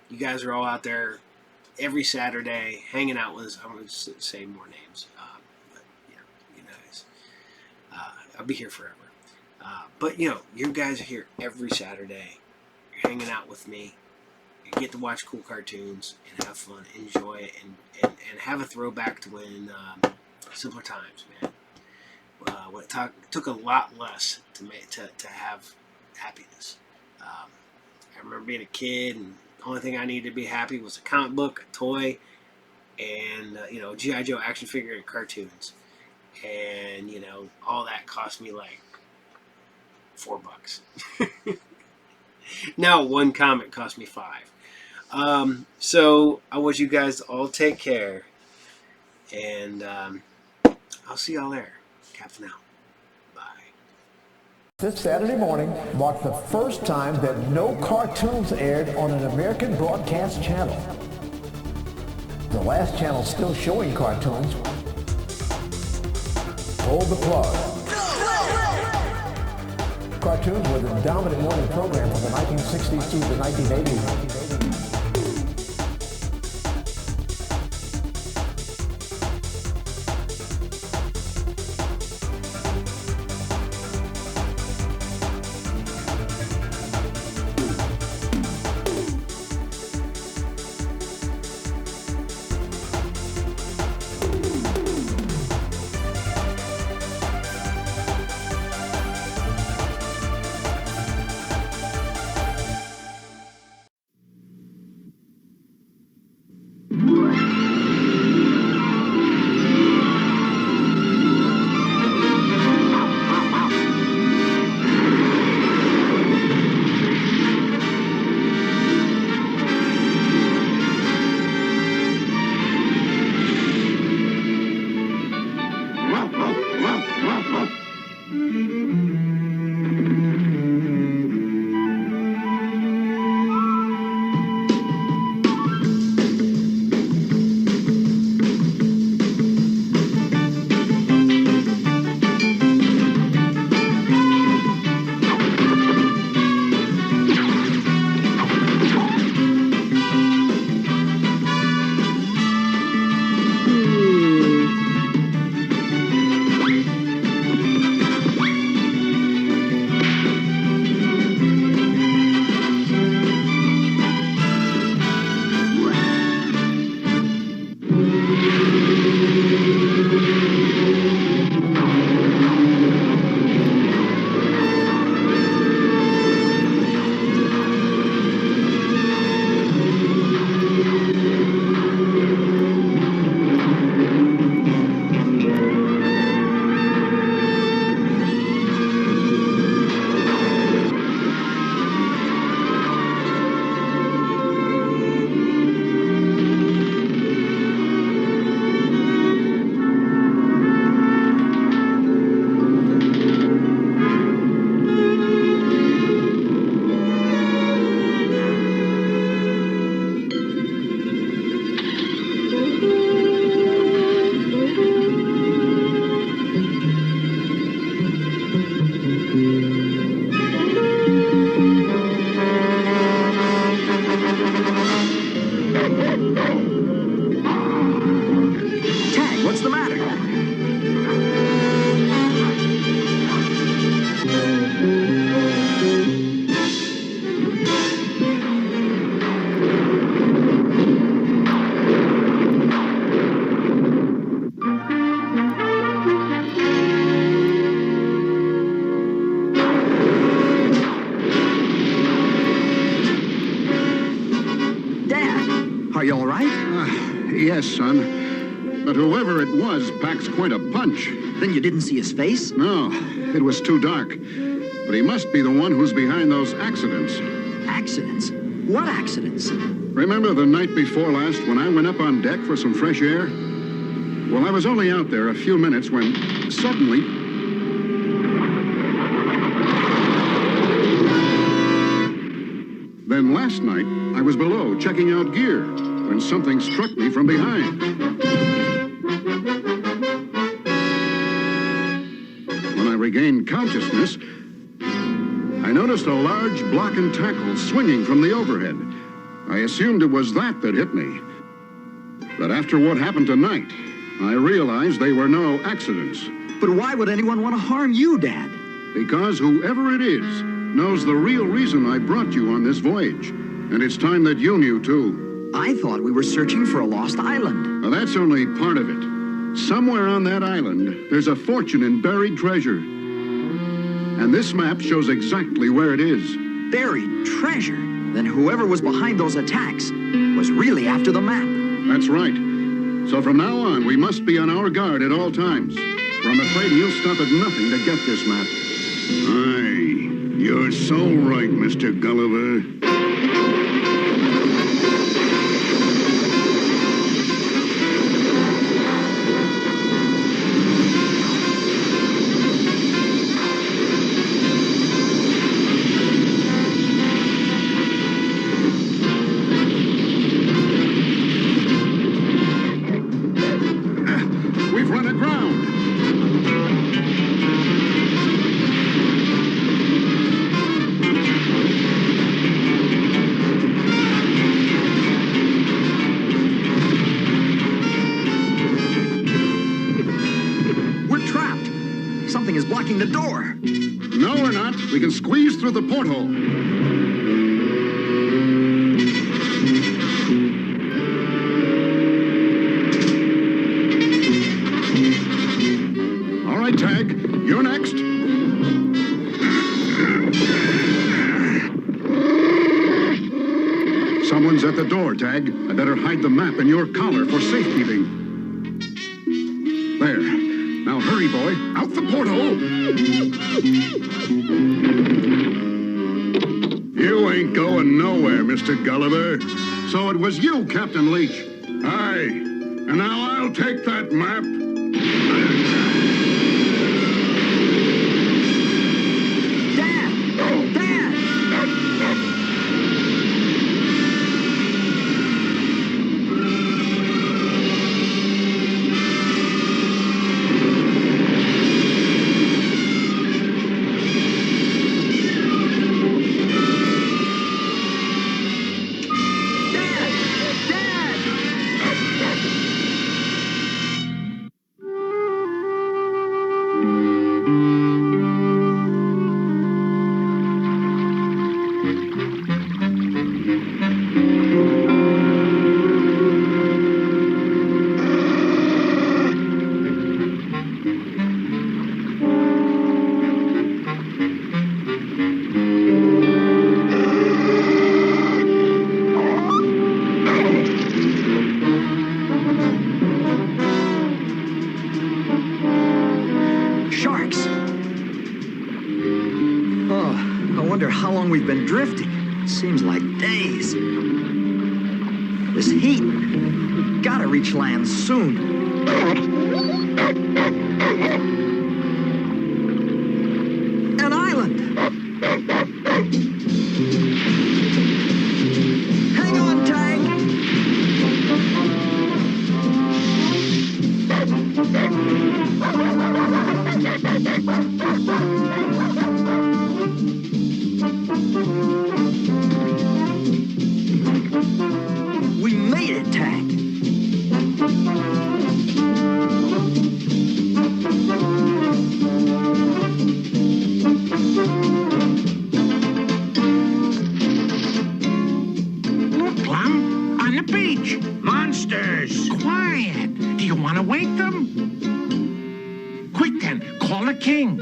You guys are all out there every Saturday hanging out with us. I'm going to say more names, but yeah, you guys, I'll be here forever. But you guys are here every Saturday. You're hanging out with me, get to watch cool cartoons and have fun, enjoy it, and have a throwback to when simpler times, man. When it took a lot less to have happiness. I remember being a kid, and the only thing I needed to be happy was a comic book, a toy, and G.I. Joe action figure and cartoons. And all that cost me like $4. Now one comic cost me $5. So I want you guys to all take care, and I'll see y'all there. Captain out. Bye. This Saturday morning marked the first time that no cartoons aired on an American broadcast channel. The last channel still showing cartoons pulled the plug. Cartoons were the dominant morning program from the 1960s to the 1980s. Yes, son. But whoever it was packs quite a punch. Then you didn't see his face? No, it was too dark. But he must be the one who's behind those accidents. Accidents? What accidents? Remember the night before last when I went up on deck for some fresh air? Well, I was only out there a few minutes when suddenly... Then last night, I was below checking out gear when something struck me from behind. When I regained consciousness, I noticed a large block and tackle swinging from the overhead. I assumed it was that hit me. But after what happened tonight, I realized they were no accidents. But why would anyone want to harm you, Dad? Because whoever it is knows the real reason I brought you on this voyage. And it's time that you knew, too. I thought we were searching for a lost island. Well, that's only part of it. Somewhere on that island, there's a fortune in buried treasure. And this map shows exactly where it is. Buried treasure? Then whoever was behind those attacks was really after the map. That's right. So from now on, we must be on our guard at all times. For I'm afraid you'll stop at nothing to get this map. Aye, you're so right, Mr. Gulliver. We've run aground. We're trapped. Something is blocking the door. No, we're not. We can squeeze through the porthole. All right, Tag. You're next. Someone's at the door, Tag. I better hide the map in your collar for safekeeping. There. Now hurry, boy. Out the porthole. You ain't going nowhere, Mr. Gulliver. So it was you, Captain Leach. Aye. And now I'll take that map. Sharks! Oh, I wonder how long we've been drifting. Seems like days. This heat. We gotta reach land soon. An island! Hang on, Tag! We made it, Tag. Look, Plum, on the beach. Monsters. Quiet. Do you want to wake them? Quick then, call the king.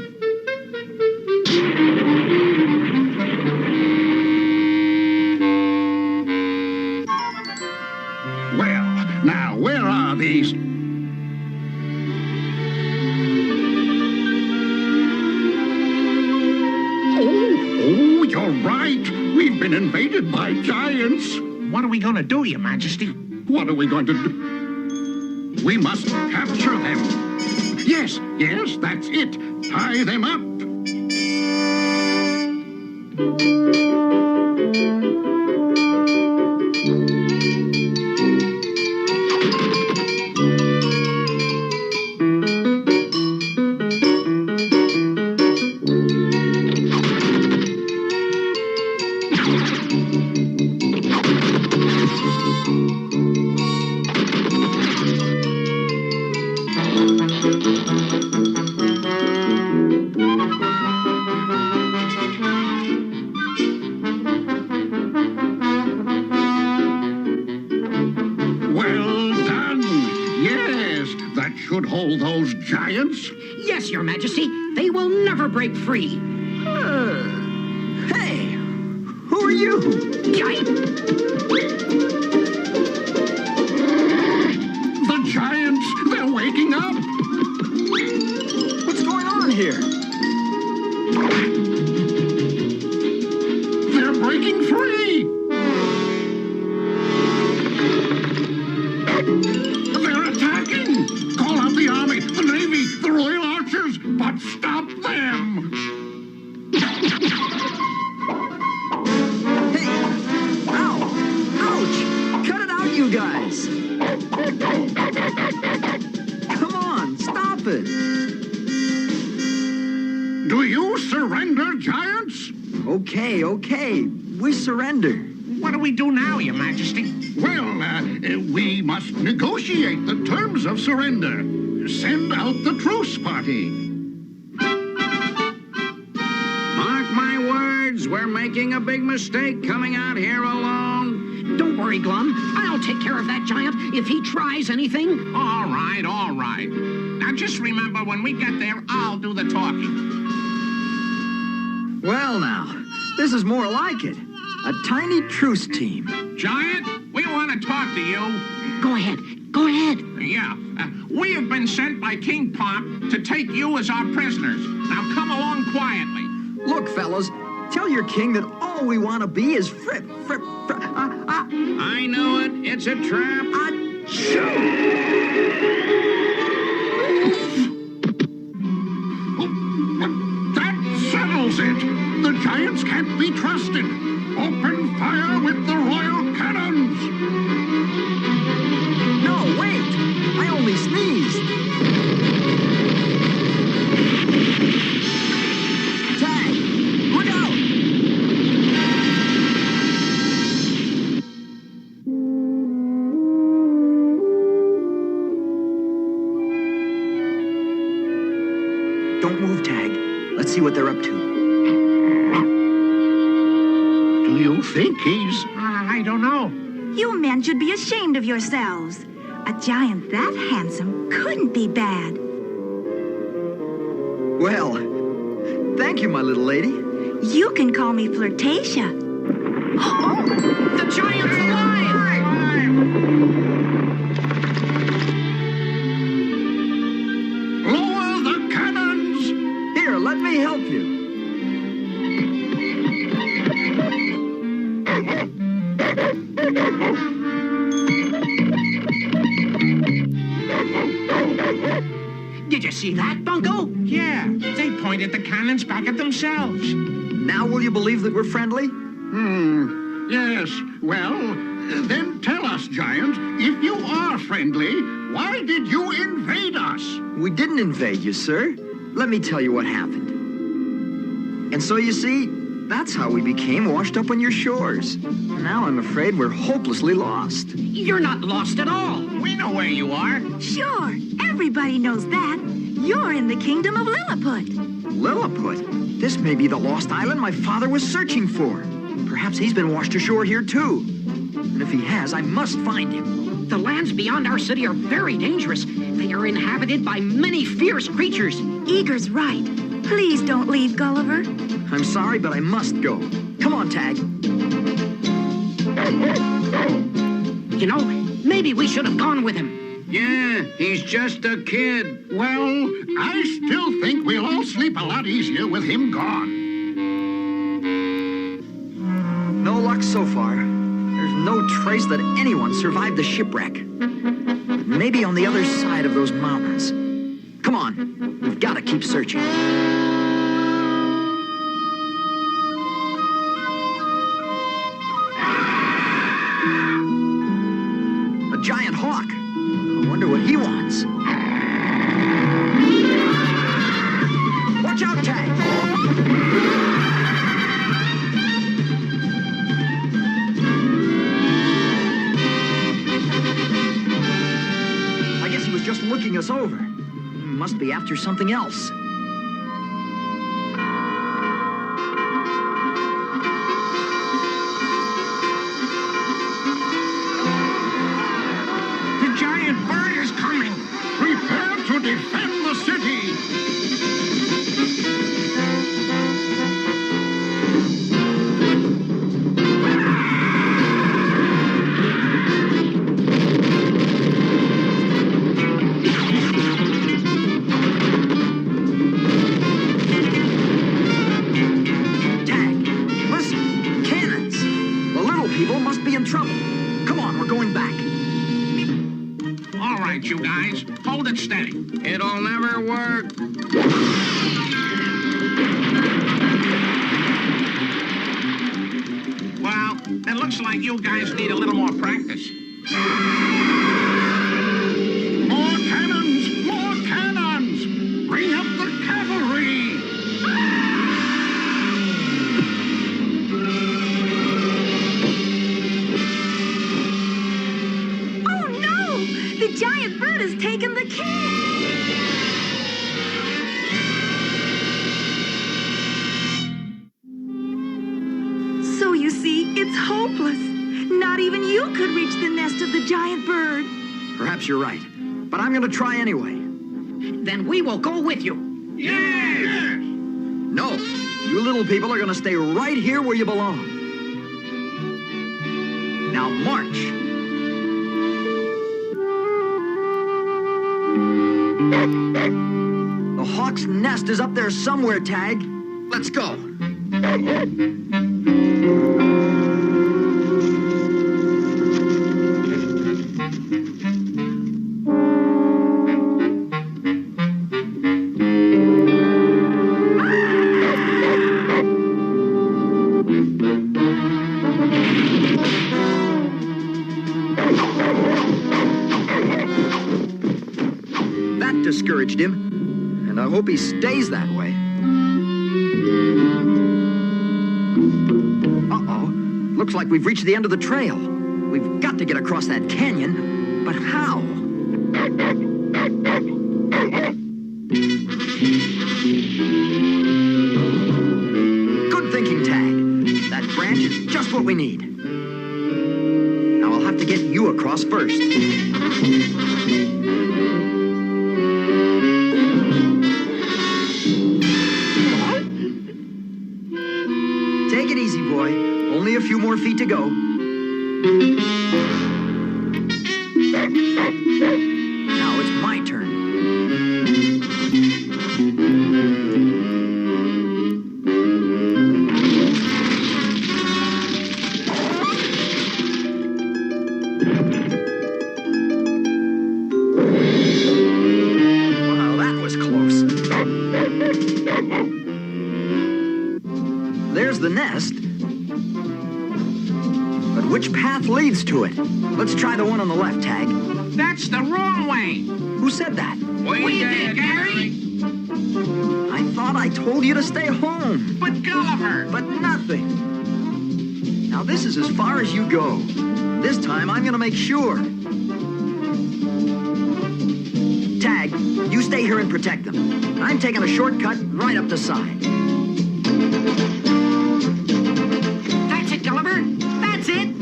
Well, now, where are these? Oh, you're right. We've been invaded by giants. What are we going to do, Your Majesty? What are we going to do? We must capture them. Yes, that's it. Tie them up. giants? Yes, Your Majesty. They will never break free. Hey, who are you? The giants, they're waking up. What's going on here? They're breaking free. They're attacking. Call out the army, the navy, the royal archers, but stop them. Hey! Ow! Ouch! Cut it out, you guys! Come on, stop it! Do you surrender, giants? Okay, we surrender. What do we do now, Your Majesty? Well, we must negotiate the terms of surrender. Send out the truce party. Mark my words, we're making a big mistake coming out here alone. Don't worry, Glum. I'll take care of that giant if he tries anything. All right. Now just remember, when we get there, I'll do the talking. Well, now, this is more like it. A tiny truce team. Giant, we want to talk to you. Go ahead. Yeah, we have been sent by King Pomp to take you as our prisoners. Now come along quietly. Look, fellas, tell your king that all we want to be is I know it. It's a trap. That settles it. The giants can't be trusted. Open fire with the royal cannons. No, wait! I only sneezed. Tag! Look out! Don't move, Tag. Let's see what they're up to. Do you think he's... I don't know. You men should be ashamed of yourselves. A giant that handsome couldn't be bad. Well, thank you, my little lady. You can call me Flirtatia. Oh, the giant's alive! Lower the cannons! Here, let me help you. Did you see that, Bunko? Yeah, they pointed the cannons back at themselves. Now will you believe that we're friendly? Yes. Well, then tell us, Giant, if you are friendly, why did you invade us? We didn't invade you, sir. Let me tell you what happened. And so you see, that's how we became washed up on your shores. Now I'm afraid we're hopelessly lost. You're not lost at all. We know where you are. Sure, everybody knows that. You're in the kingdom of Lilliput. Lilliput? This may be the lost island my father was searching for. Perhaps he's been washed ashore here, too. And if he has, I must find him. The lands beyond our city are very dangerous. They are inhabited by many fierce creatures. Eager's right. Please don't leave, Gulliver. I'm sorry, but I must go. Come on, Tag. You know, maybe we should have gone with him. Yeah, he's just a kid. Well, I still think we'll all sleep a lot easier with him gone. No luck so far. There's no trace that anyone survived the shipwreck. But maybe on the other side of those mountains. Come on, we've got to keep searching. A giant hawk. I wonder what he wants. Watch out, Tag! I guess he was just looking us over. He must be after something else. The giant bird is coming. Prepare to defend the city. people must be in trouble. Come on, we're going back. All right, you guys, hold it steady. It'll never work. Well, it looks like you guys need a little more practice. More cannons! More cannons! Bring up the cavalry! Oh no! The giant bird has taken the king! So you see, it's hopeless. Not even you could reach the nest of the giant bird. Perhaps you're right, but I'm gonna try anyway. Then we will go with you. Yes! No, you little people are gonna stay right here where you belong. Now march. The hawk's nest is up there somewhere, Tag. Let's go. That discouraged him, and I hope he stays that way. Uh-oh. Looks like we've reached the end of the trail. We've got to get across that canyon, but how? Good thinking, Tag. That branch is just what we need. Now I'll have to get you across first. Take it easy, boy. Only a few more feet to go. Now it's my turn. Wow, that was close. There's the nest. But which path leads to it? Let's try the one on the left, Tag. That's the wrong way. Who said that? We did, Gary. I thought I told you to stay home. But Gulliver. But nothing. Now this is as far as you go. This time I'm gonna make sure. Tag, you stay here and protect them. I'm taking a shortcut right up the side. That's it, Gulliver. That's it.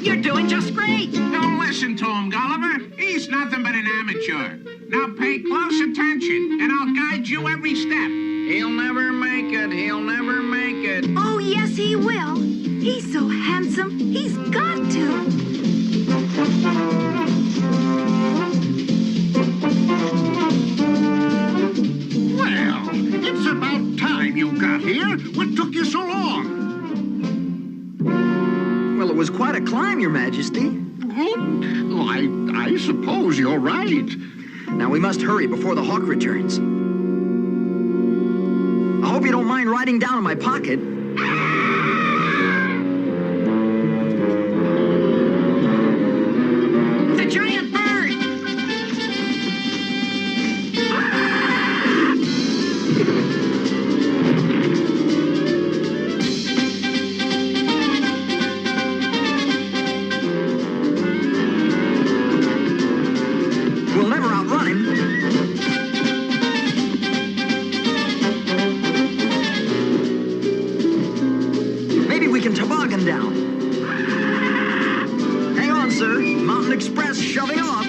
You're doing just great. Don't listen to him, Gulliver. He's nothing but an amateur. Now pay close attention, and I'll guide you every step. He'll never make it. He'll never make it. Oh, yes, he will. He's so handsome, he's got to. Well, it's about time you got here. What took you so long? Well, it was quite a climb, Your Majesty. Oh, I suppose you're right. Now we must hurry before the hawk returns. I hope you don't mind riding down in my pocket. The giant bird. We'll never outrun him. Maybe we can toboggan down. Hang on, sir. Mountain Express shoving off.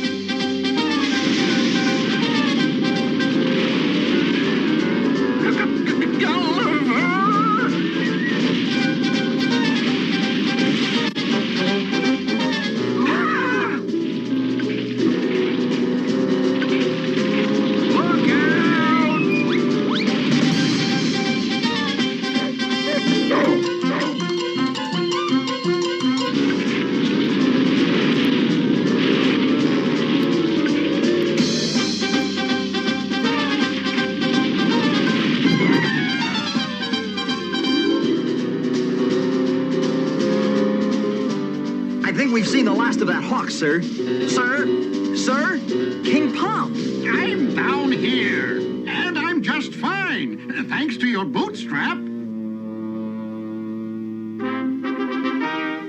think we've seen the last of that hawk, sir. Sir? Sir? King Palm. I'm down here, and I'm just fine, thanks to your bootstrap.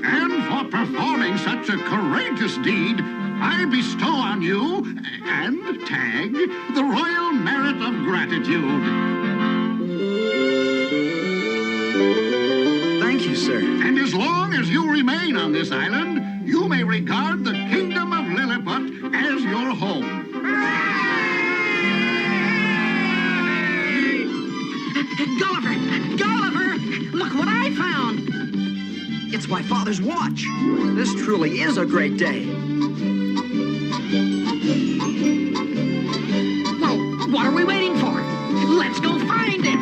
And for performing such a courageous deed, I bestow on you, and tag, the royal merit of gratitude. Thank you, sir. And as long as you remain on this island, you may regard the kingdom of Lilliput as your home. Gulliver! Gulliver! Look what I found! It's my father's watch. This truly is a great day. Well, what are we waiting for? Let's go find it!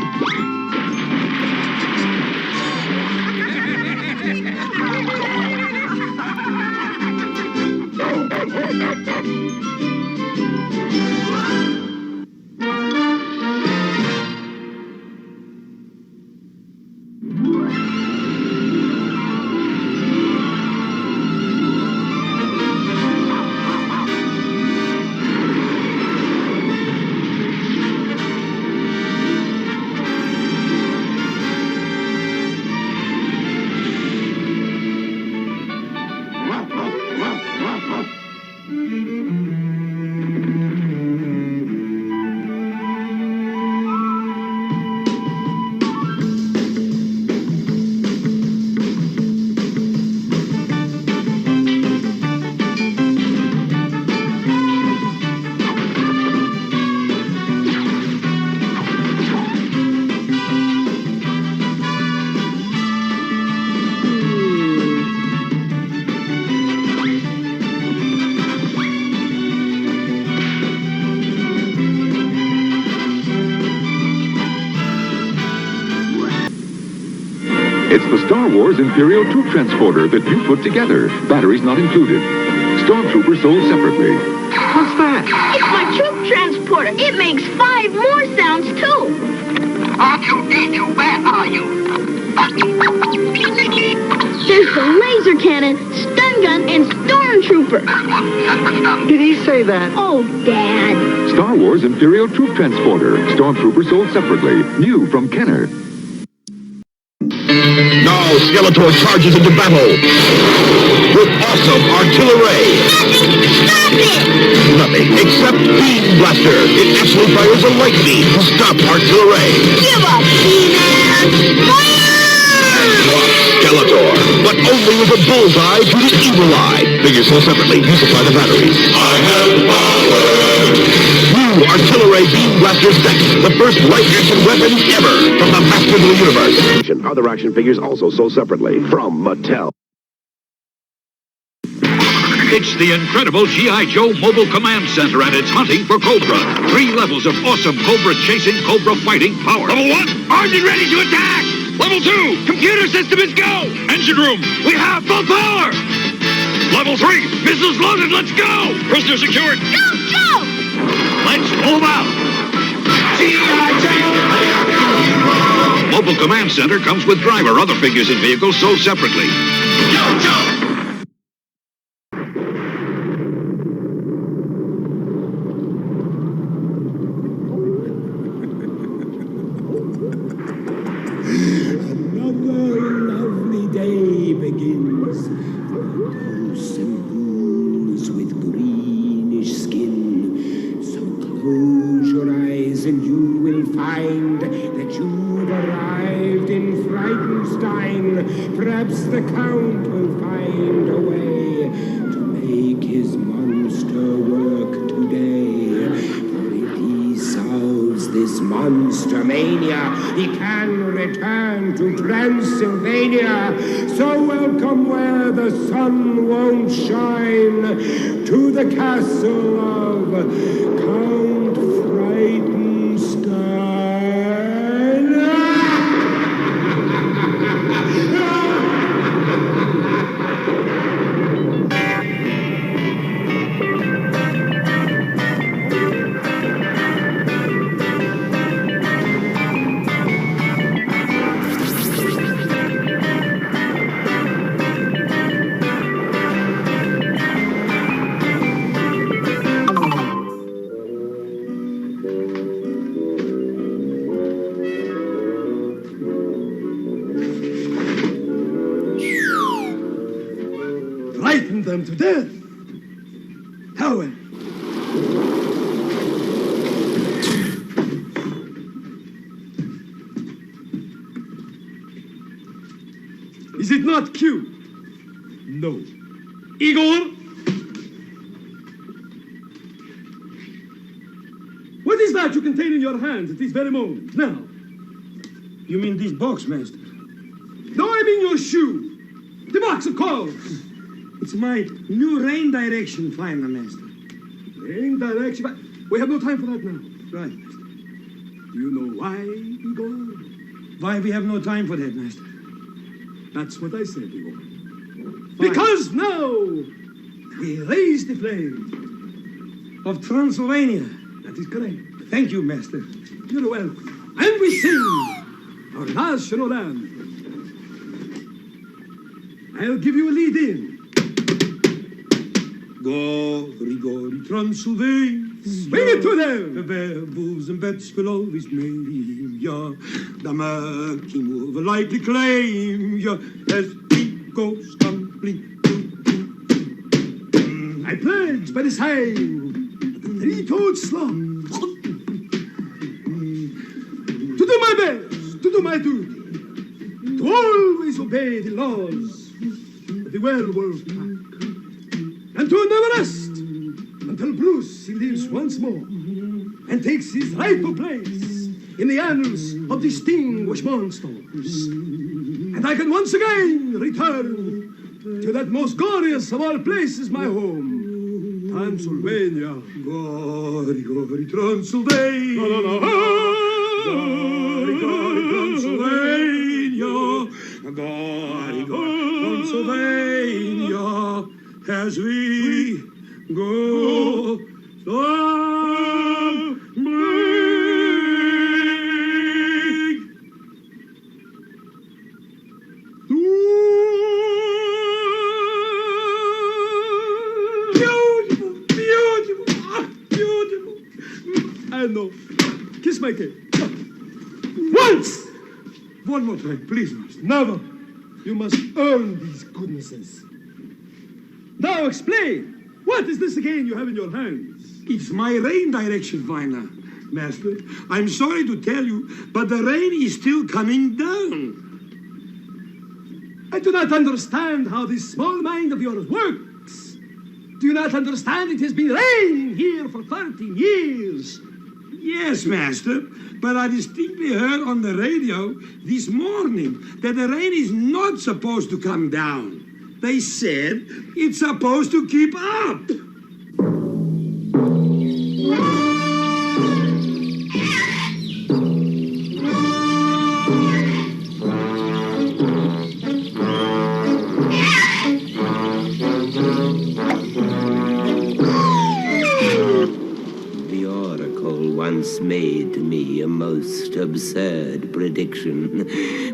It's the Star Wars Imperial Troop Transporter that you put together. Batteries not included. Stormtrooper sold separately. What's that? It's my troop transporter. It makes 5 more sounds, too. Aren't you too bad, are you? There's the laser cannon, stun gun, and stormtrooper. Did he say that? Oh, Dad. Star Wars Imperial Troop Transporter. Stormtrooper sold separately. New from Kenner. Now Skeletor charges into battle with awesome artillery. Stop it! Nothing except Beam Blaster. It actually fires a light beam to stop artillery. Give up, He-Man! Skeletor, but only with a bullseye to the evil eye. Figures sold separately. You supply the batteries. I have power. New artillery beam blaster sets, the first light-action weapon ever from the Masters of the Universe. Other action figures also sold separately from Mattel. It's the incredible G.I. Joe Mobile Command Center, and it's hunting for Cobra. 3 levels of awesome Cobra chasing, Cobra fighting power. Level 1, armed and ready to attack! Level 2, computer system is go! Engine room, we have full power! Level 3, missiles loaded, let's go! Prisoner secured. Go, go! Let's move out! G.I. Joe! Mobile Command Center comes with driver, other figures and vehicles sold separately. Yo, Joe! Perhaps the Count will find a way to make his monster work today. For if he solves this monster mania, he can return to Transylvania. So welcome where the sun won't shine, to the castle of Count Frightenstein. frightened them to death. However, is it not cute? No. Igor? What is that you contain in your hand at this very moment? Now. You mean this box, master? No, I mean your shoe. The box, of course. It's my new rain direction finder, master. Rain direction? We have no time for that now. Right, master. Do you know why, Igor? Why we have no time for that, master? That's what I said, Igor. Because now we raise the flame of Transylvania. That is correct. Thank you, master. You're welcome. And we sing our national anthem. I'll give you a lead in. Gory, gory, Transylvania. Swing it to them! The werewolves and bats will always name ya. The murky move a likely claim ya. As we go stumbling. I pledge by the sign of the three-toed sloth to do my best, to do my duty, to always obey the laws of the werewolf pack, and to never rest until Bruce he lives once more and takes his rightful place in the annals of distinguished monsters. And I can once again return to that most glorious of all places, my home, Transylvania. Gory, gory, Transylvania. Gory, gory, Transylvania. Gory, gory, Transylvania. As we go No. Kiss my cake. Once! One more time, please, master. Never. You must earn these goodnesses. Now explain. What is this again you have in your hands? It's my rain direction finder, master. I'm sorry to tell you, but the rain is still coming down. I do not understand how this small mind of yours works. Do you not understand it has been raining here for 13 years? Yes, master, but I distinctly heard on the radio this morning that the rain is not supposed to come down. They said it's supposed to keep up. Once made me a most absurd prediction,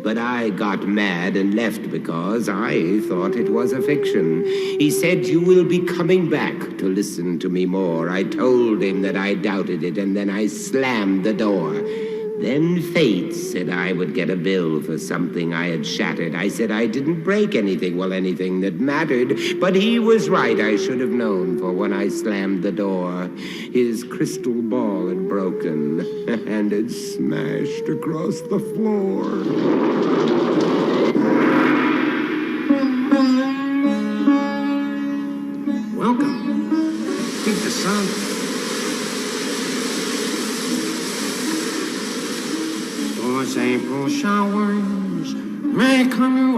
but I got mad and left because I thought it was a fiction. He said you will be coming back to listen to me more. I told him that I doubted it, and then I slammed the door. Then fate said I would get a bill for something I had shattered. I said I didn't break anything, well, anything that mattered. But he was right, I should have known, for when I slammed the door, his crystal ball had broken and had smashed across the floor. Welcome. Think the sound... April showers may come.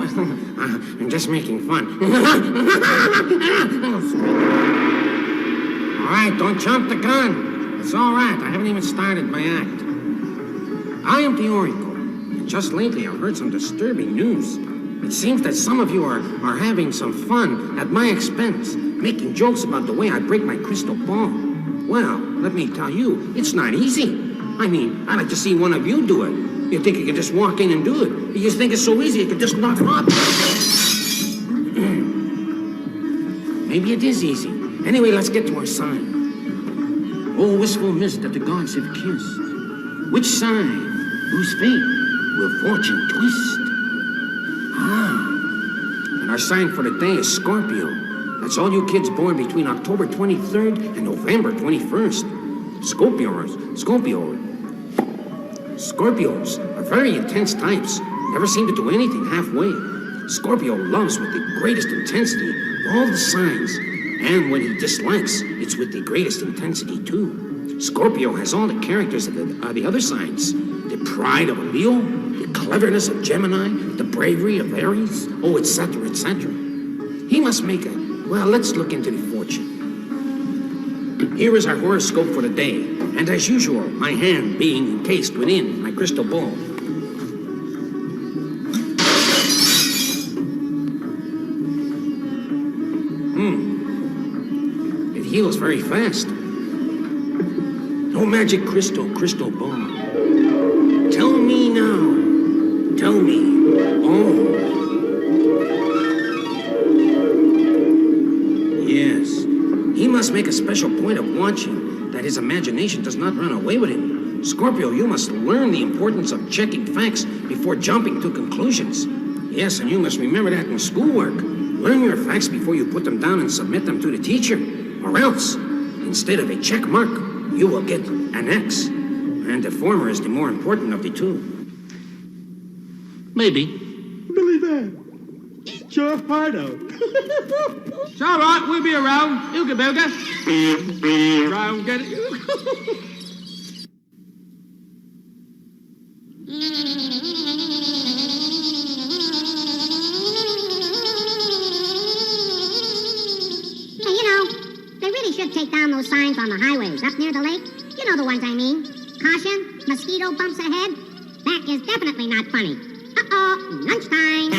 I'm just making fun. All right, don't jump the gun. It's all right. I haven't even started my act. I am the Oracle. And just lately, I've heard some disturbing news. It seems that some of you are having some fun at my expense, making jokes about the way I break my crystal ball. Well, let me tell you, it's not easy. I mean, I'd like to see one of you do it. You think you can just walk in and do it. You just think it's so easy you can just knock it off. Maybe it is easy. Anyway, let's get to our sign. Oh, wistful mist that the gods have kissed. Which sign, whose fate will fortune twist? Ah, and our sign for the day is Scorpio. That's all you kids born between October 23rd and November 21st. Scorpios are very intense types. Never seem to do anything halfway. Scorpio loves with the greatest intensity of all the signs. And when he dislikes, it's with the greatest intensity, too. Scorpio has all the characters of the other signs. The pride of a Leo, the cleverness of Gemini, the bravery of Aries, etc., etc. He must make a... Well, let's look into the fortune. Here is our horoscope for the day. And as usual, my hand being encased within my crystal ball. It heals very fast. No magic crystal ball. Tell me now. Tell me. Oh. Yes. He must make a special point of watching that his imagination does not run away with him. Scorpio, you must learn the importance of checking facts before jumping to conclusions. Yes, and you must remember that in schoolwork. Learn your facts before you put them down and submit them to the teacher. Or else, instead of a check mark, you will get an X. And the former is the more important of the two. Maybe. Billy there. Eat your heart out. It's all right, we'll be around. Ooga booga. Try and get it. They really should take down those signs on the highways up near the lake. You know the ones I mean. Caution, mosquito bumps ahead. That is definitely not funny. Uh-oh, lunchtime.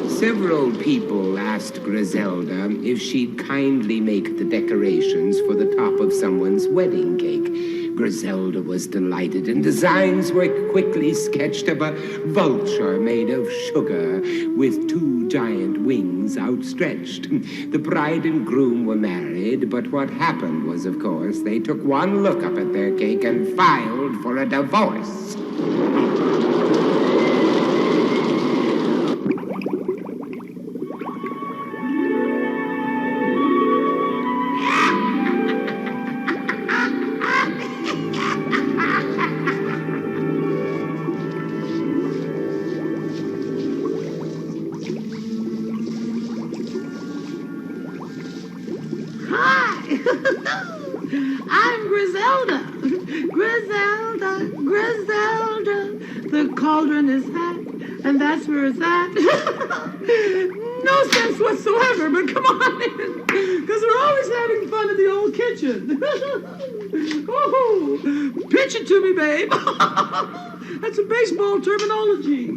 Several people asked Griselda if she'd kindly make the decorations for the top of someone's wedding cake. Griselda was delighted, and designs were quickly sketched of a vulture made of sugar with two giant wings outstretched. The bride and groom were married, but what happened was, of course, they took one look up at their cake and filed for a divorce. I'm Griselda. The cauldron is hot, and that's where it's at. No sense whatsoever, but come on in, because we're always having fun in the old kitchen. Oh, pitch it to me, babe. That's a baseball terminology.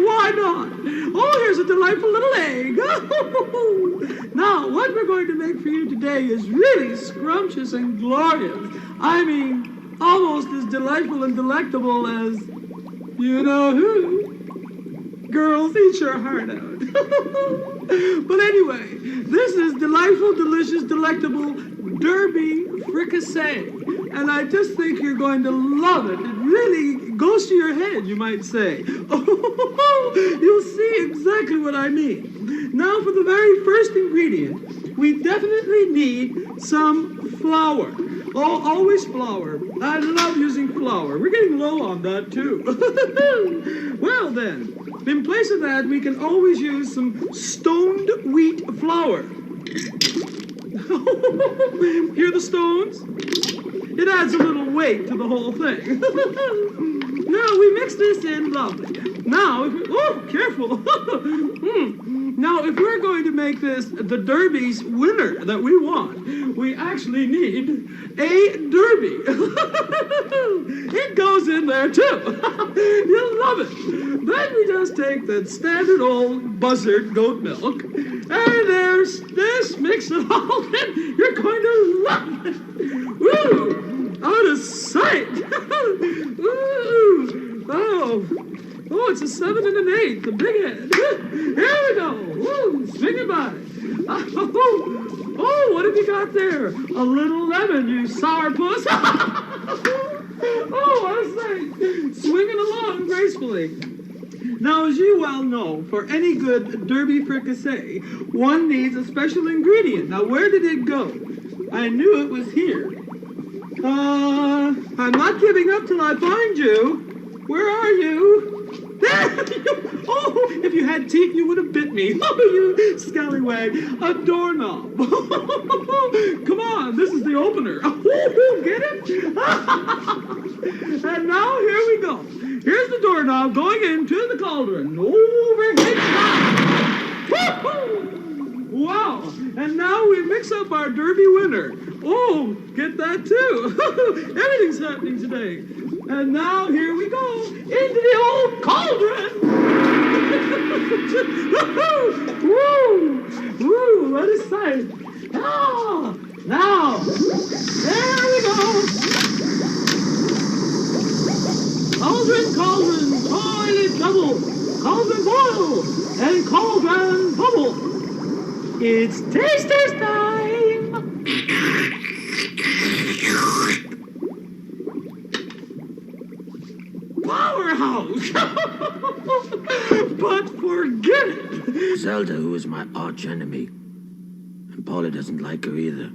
Why not? Oh, here's a delightful little egg. Now, what we're going to make for you today is really scrumptious and glorious. I mean, almost as delightful and delectable as you know who. Girls, eat your heart out. But anyway, this is delightful, delicious, delectable Derby fricassee. And I just think you're going to love it. It really goes to your head, you might say. Oh, you'll see exactly what I mean. Now, for the very first ingredient, we definitely need some flour. Oh, always flour. I love using flour. We're getting low on that, too. Well, then, in place of that, we can always use some stoned wheat flour. Hear the stones? It adds a little weight to the whole thing. Now, we mix this in lovely. Now, careful. Now, if we're going to make this the Derby's winner that we want, we actually need a Derby. It goes in there, too. You'll love it. Then we just take that standard old buzzard goat milk, and there's this, mix it all in. You're going to love it. Woo! Out of sight. Oh, it's a 7 and an 8, the big head. Here we go. Woo, swing it by. Oh, what have you got there? A little lemon, you sourpuss. Oh, what a sight. Swinging along gracefully. Now, as you well know, for any good derby fricassee, one needs a special ingredient. Now, where did it go? I knew it was here. I'm not giving up till I find you. Where are you? There you. Oh, if you had teeth, you would have bit me. Oh, you scallywag. A doorknob. Come on, this is the opener. Get it? And now, here we go. Here's the doorknob going into the cauldron. Overhead shot. Wow. And now we mix up our derby winner. Oh, get that too. Everything's happening today. And now here we go into the old cauldron. Woo! Woo! What a sight! Ah! Now, there we go. Cauldron, cauldron, toilet double, cauldron boil, and cauldron bubble. It's taster's time. Powerhouse! But forget it! Zelda, who is my arch enemy. And Paula doesn't like her either.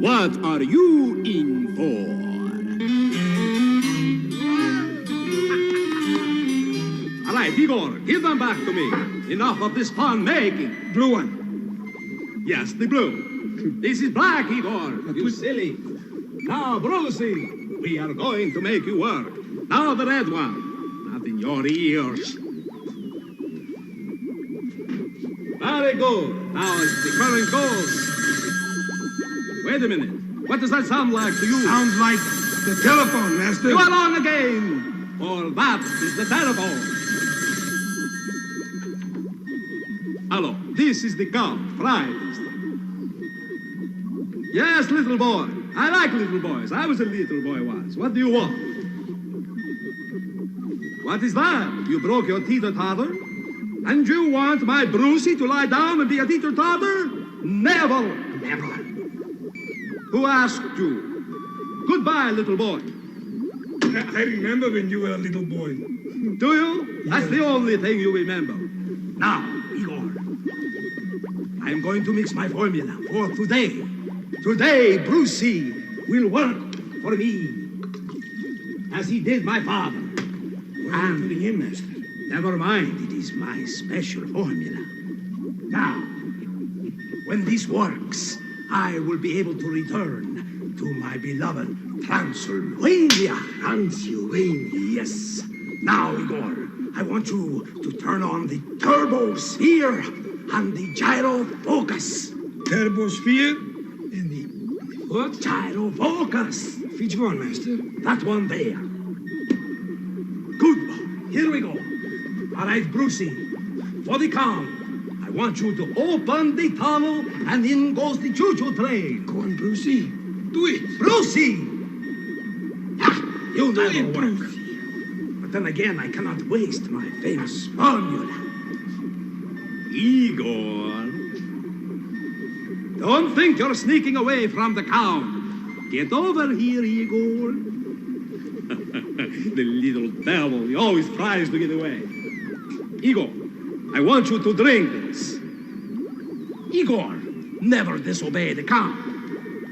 What are you in for? All right, Igor, give them back to me. Enough of this fun making. Blue one. Yes, the blue. This is black, Igor. You silly. Now, Brucey, we are going to make you work. Now the red one. Not in your ears. Very good. Now as the current goes. Wait a minute. What does that sound like to you? Sounds like the telephone, Master. You are on again. For that is the telephone. Hello, this is the Count, Frightenstein. Yes, little boy. I like little boys. I was a little boy once. What do you want? What is that? You broke your teeter-totter? And you want my Brucey to lie down and be a teeter-totter? Never! Never. Who asked you? Goodbye, little boy. I remember when you were a little boy. Do you? That's the only thing you remember. Now, Igor, I'm going to mix my formula for today. Today, Brucey will work for me, as he did my father. And to him, Master. Never mind, it is my special formula. Now, when this works, I will be able to return to my beloved Transylvania. Transylvania, yes. Now, Igor, I want you to turn on the turbo sphere and the gyro focus. Turbo sphere? And the what? Gyro focus. Which one, Master? That one there. Good boy. Here we go. All right, Brucey. For the count, I want you to open the tunnel, and in goes the choo-choo train. Go on, Brucey. Do it. Brucey! You never it, work. But then again, I cannot waste my famous formula. Igor. Don't think you're sneaking away from the count. Get over here, Igor. The little devil, he always tries to get away. Igor, I want you to drink this. Igor, never disobey the count.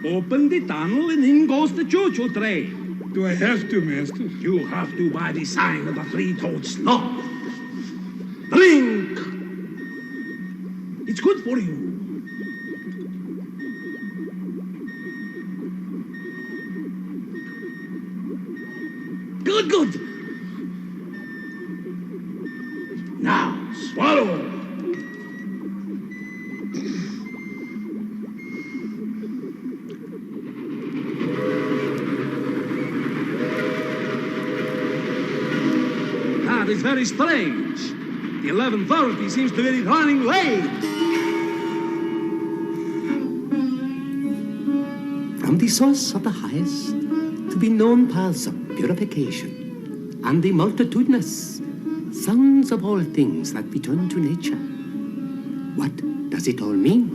Open the tunnel and in goes the choo-choo train. Do I have to, Master? You have to by the sign of the three-toed sloth. Drink! It's good for you. Good, good. Now, swallow. That is very strange. The 11:30 seems to be running late. From the source of the highest to be known paths of purification and the multitudinous sounds of all things that return to nature. What does it all mean?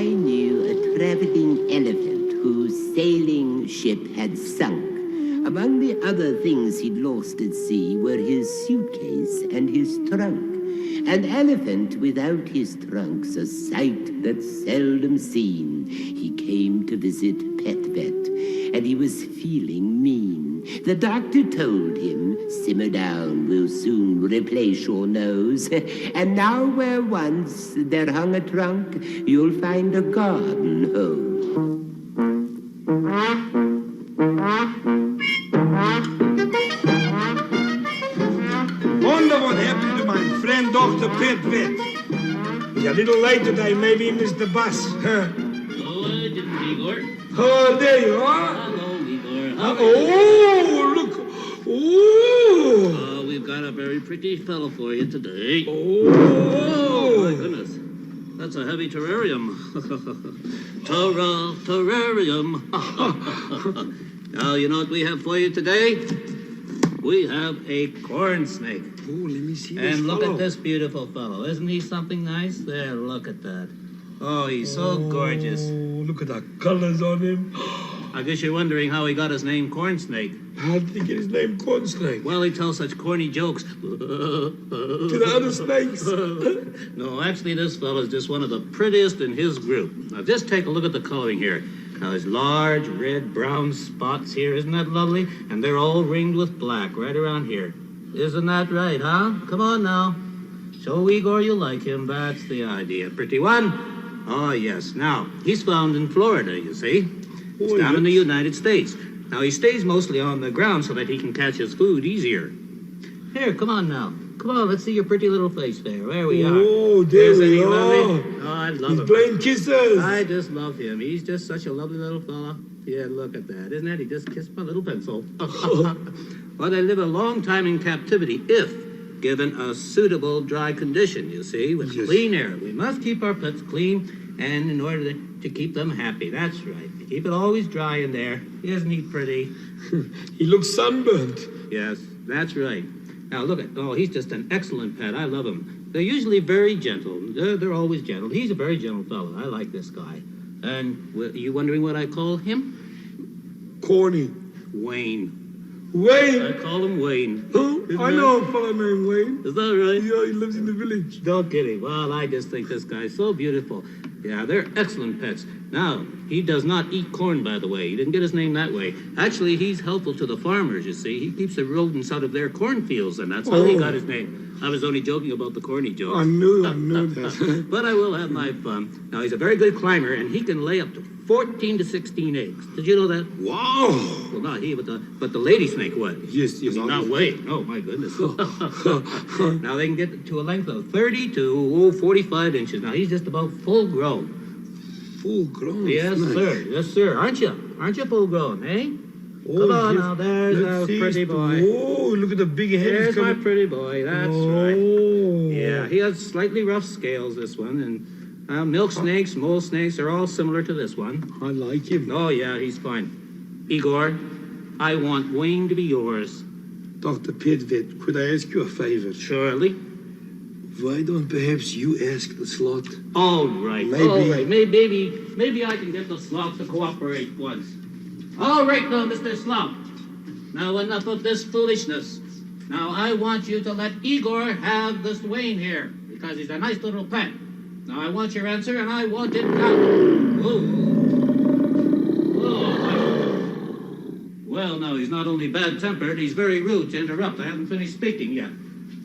I knew a traveling elephant whose sailing ship had sunk Among the other things he'd lost at sea were his suitcase and his trunk. An elephant without his trunk's a sight that's seldom seen. He came to visit Pet Vet, and he was feeling mean. The doctor told him, simmer down, we'll soon replace your nose. And now where once there hung a trunk, you'll find a garden hose. Wonder what happened to my friend Dr. Pet Vet. He's a little late today, maybe he missed the bus. Huh? Oh, I didn't, Igor. Oh, there you are. Hello, Igor. Oh, look. Oh. We've got a very pretty fellow for you today. Oh. My goodness. That's a heavy terrarium. Terrarium. Now, you know what we have for you today? We have a corn snake. Oh, let me see this And look fellow. at this beautiful fellow. Isn't he something nice? There, look at that. Oh, he's so gorgeous. Oh, look at the colors on him. I guess you're wondering how he got his name Corn Snake. How did he get his name Corn Snake? Well, he tells such corny jokes. To the other snakes? No, actually, this fellow's just one of the prettiest in his group. Now, just take a look at the coloring here. Now, there's large red, brown spots here. Isn't that lovely? And they're all ringed with black right around here. Isn't that right, huh? Come on now. Show Igor you like him. That's the idea. Pretty one? Oh, yes. Now, he's found in Florida, you see. It's down in the United States. Now, he stays mostly on the ground so that he can catch his food easier. Here, come on now. Come on, let's see your pretty little face there. There we are. Oh, there Isn't we he are. lovely? Oh, I love him. He's playing kisses. I just love him. He's just such a lovely little fella. Yeah, look at that. Isn't it? He just kissed my little pencil. Well, they live a long time in captivity if given a suitable dry condition, you see, with clean air. We must keep our pets clean, and in order to keep them happy. That's right. Keep it always dry in there. Isn't he pretty? He looks sunburned. Yes, that's right. Now, look at, oh, he's just an excellent pet. I love him. They're usually very gentle. They're always gentle. He's a very gentle fellow. I like this guy. And are you wondering what I call him? Corny. Wayne. Wayne? I call him Wayne. Oh, I know a fellow named Wayne. Is that right? Yeah, he lives in the village. Don't kid him. Well, I just think this guy's so beautiful. Yeah, they're excellent pets. Now, he does not eat corn, by the way. He didn't get his name that way. Actually, he's helpful to the farmers, you see. He keeps the rodents out of their cornfields, and that's how he got his name. I was only joking about the corny joke. I knew that. But I will have my fun. Now, he's a very good climber, and he can lay up to 14 to 16 eggs. Did you know that? Wow. Well, not he, but the lady snake would. Yes. I mean, not Wayne. Oh, my goodness. Now, they can get to a length of 30 to 45 inches. Now, he's just about full grown. Full grown? Yes, Nice. sir. Yes, sir. Aren't you? Aren't you full grown, eh? Come on yes. now. There's our pretty boy. Oh, look at the big head. There's my pretty boy. That's right. Oh. Yeah, he has slightly rough scales, this one. And milk snakes, mole snakes are all similar to this one. I like him. Oh, yeah, he's fine. Igor, I want Wayne to be yours. Dr. Pet Vet, could I ask you a favor? Surely. Why don't perhaps you ask the sloth? All right. Maybe. All right. Maybe I can get the sloth to cooperate once. All right, now, Mr. Sloth. Now, enough of this foolishness. Now, I want you to let Igor have this Wayne here, because he's a nice little pet. Now, I want your answer, and I want it now. Oh. Well, now, he's not only bad-tempered, he's very rude to interrupt. I haven't finished speaking yet.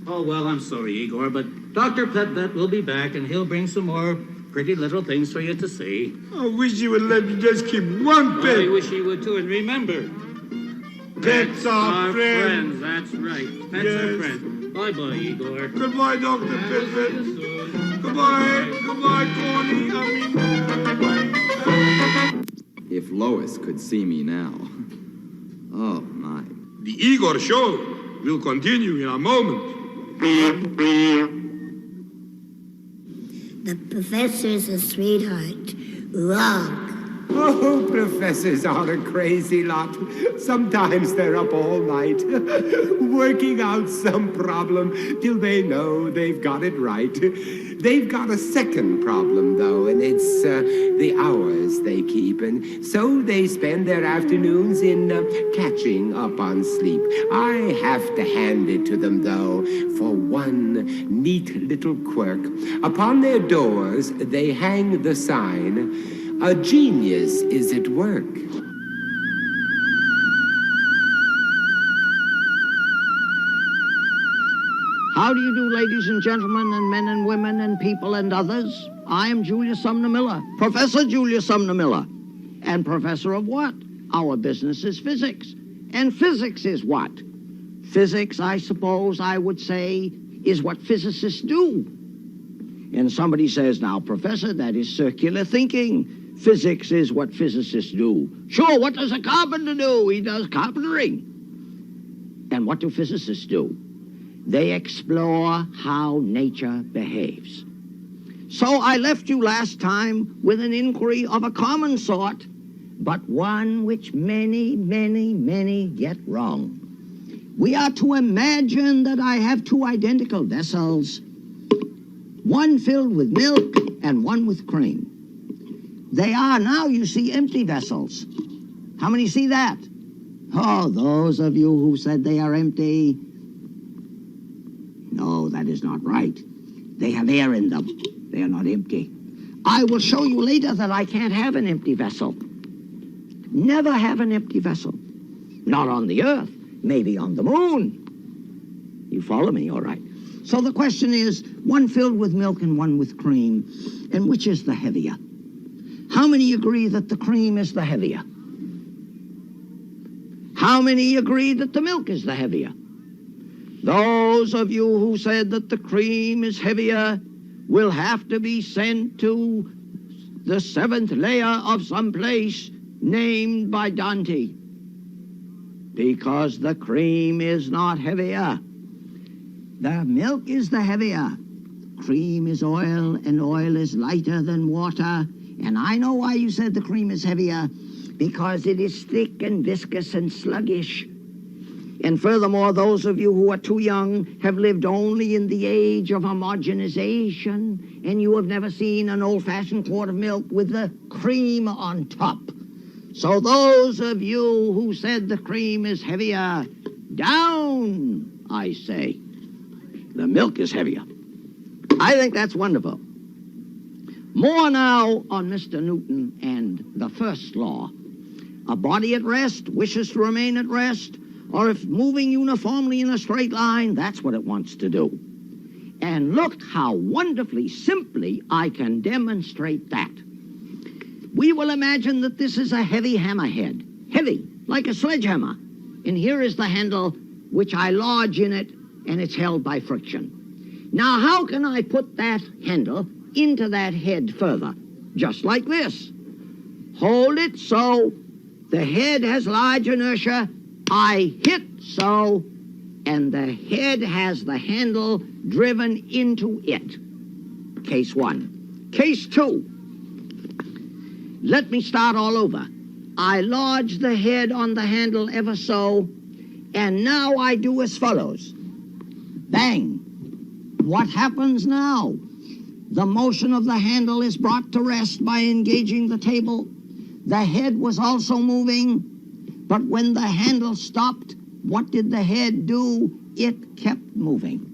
Oh, well, I'm sorry, Igor, but Dr. Pet Vet will be back, and he'll bring some more pretty little things for you to see. I wish you would let me just keep one pet. I wish you would, too, and remember, Pets are friends. That's right. Pets are Yes. friends. Bye-bye, Igor. Goodbye, Dr. Pet Vet. Goodbye. Goodbye, Corny. If Lois could see me now. Oh, my. The Igor Show will continue in a moment. The professor's a sweetheart. Wrong. Oh, professors are a crazy lot. Sometimes they're up all night, working out some problem till they know they've got it right. They've got a second problem, though, and it's the hours they keep. And so they spend their afternoons in catching up on sleep. I have to hand it to them, though, for one neat little quirk. Upon their doors, they hang the sign, "A genius is at work." How do you do, ladies and gentlemen, and men and women, and people and others? I am Julius Sumner Miller, Professor Julius Sumner Miller. And professor of what? Our business is physics. And physics is what? Physics, I suppose I would say, is what physicists do. And somebody says, now, Professor, that is circular thinking. Physics is what physicists do. Sure, what does a carpenter do? He does carpentering. And what do physicists do? They explore how nature behaves. So I left you last time with an inquiry of a common sort, but one which many, many, many get wrong. We are to imagine that I have two identical vessels, one filled with milk and one with cream. They are now, you see, empty vessels. How many see that? Oh, those of you who said they are empty. No, that is not right. They have air in them. They are not empty. I will show you later that I can't have an empty vessel. Never have an empty vessel. Not on the earth, maybe on the moon. You follow me, all right. So the question is, one filled with milk and one with cream, and which is the heavier? How many agree that the cream is the heavier? How many agree that the milk is the heavier? Those of you who said that the cream is heavier will have to be sent to the seventh layer of some place named by Dante, because the cream is not heavier. The milk is the heavier. Cream is oil, and oil is lighter than water. And I know why you said the cream is heavier, because it is thick and viscous and sluggish. And furthermore, those of you who are too young have lived only in the age of homogenization, and you have never seen an old-fashioned quart of milk with the cream on top. So those of you who said the cream is heavier, down, I say. The milk is heavier. I think that's wonderful. More now on Mr. Newton and the first law. A body at rest wishes to remain at rest, or if moving uniformly in a straight line, that's what it wants to do. And look how wonderfully simply I can demonstrate that. We will imagine that this is a heavy hammerhead. Heavy, like a sledgehammer. And here is the handle which I lodge in it, and it's held by friction. Now, how can I put that handle into that head further? Just like this. Hold it so the head has large inertia. I hit so, and the head has the handle driven into it. Case one. Case two. Let me start all over. I lodge the head on the handle ever so, and now I do as follows. Bang. What happens now? The motion of the handle is brought to rest by engaging the table. The head was also moving, but when the handle stopped, what did the head do? It kept moving.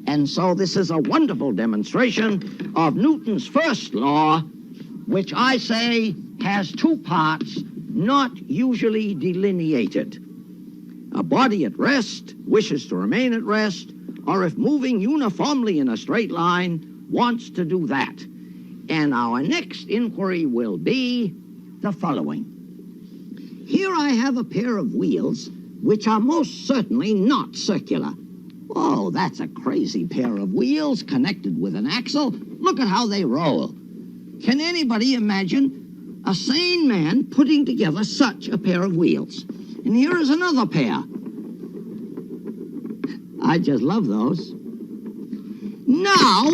And so this is a wonderful demonstration of Newton's first law, which I say has two parts, not usually delineated. A body at rest wishes to remain at rest, or if moving uniformly in a straight line, wants to do that. And our next inquiry will be the following. Here I have a pair of wheels which are most certainly not circular. Oh, that's a crazy pair of wheels connected with an axle. Look at how they roll. Can anybody imagine a sane man putting together such a pair of wheels? And here is another pair. I just love those. Now,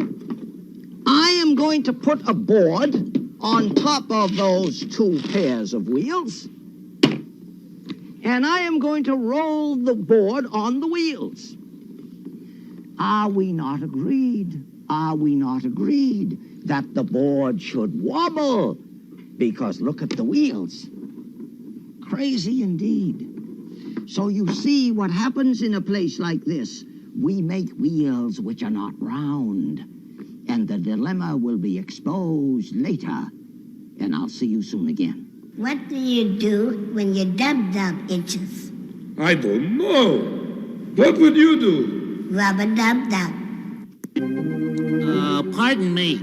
I am going to put a board on top of those 2 pairs of wheels. And I am going to roll the board on the wheels. Are we not agreed? Are we not agreed that the board should wobble? Because look at the wheels. Crazy indeed. So you see what happens in a place like this. We make wheels which are not round. And the dilemma will be exposed later. And I'll see you soon again. What do you do when your dub-dub itches? I don't know. What would you do? Rub-a-dub-dub. Pardon me,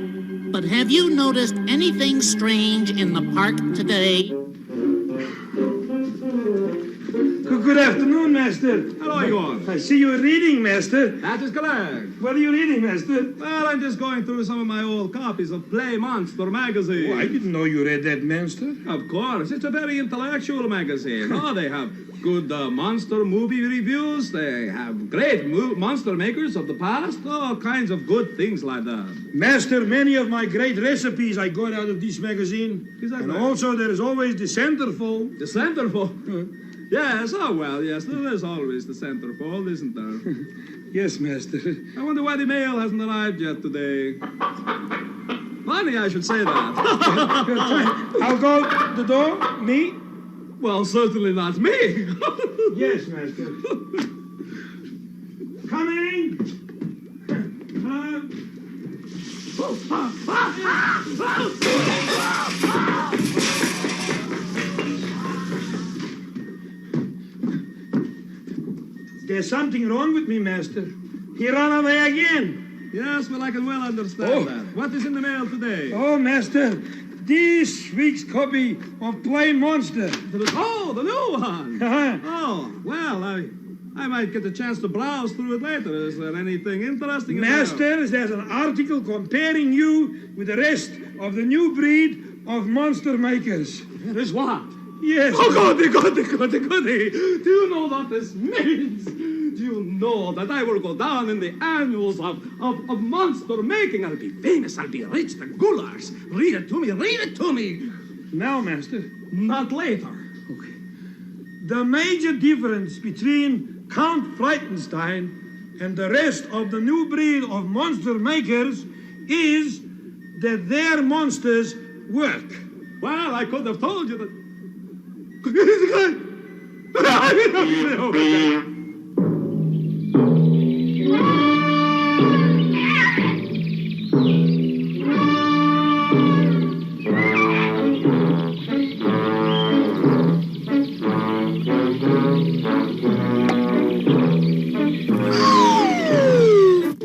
but have you noticed anything strange in the park today? Good afternoon, Master. Hello, Igor. I see you're reading, Master. That is correct. What are you reading, Master? Well, I'm just going through some of my old copies of Play Monster magazine. Oh, I didn't know you read that, Master. Of course. It's a very intellectual magazine. Oh, they have good monster movie reviews. They have great monster makers of the past. All kinds of good things like that. Master, many of my great recipes I got out of this magazine. Is that and right? also there is always the centerfold. The centerfold? Yes, oh well, yes. There's always the centerfold, isn't there? Yes, Master. I wonder why the mail hasn't arrived yet today. Funny I should say that. I'll go the door. Me? Well, certainly not me. Yes, Master. Coming. There's something wrong with me, Master. He ran away again. Yes, well, I can well understand that. What is in the mail today? Oh, Master, this week's copy of Play Monster. Oh, the new one. Oh, well, I might get a chance to browse through it later. Is there anything interesting in there? Master, there's an article comparing you with the rest of the new breed of monster makers. There is what? Yes. Oh, goody. Do you know what this means? Do you know that I will go down in the annals of monster making? I'll be famous. I'll be rich. The goulash. Read it to me. Now, Master. Not later. Okay. The major difference between Count Frightenstein and the rest of the new breed of monster makers is that their monsters work. Well, I could have told you that.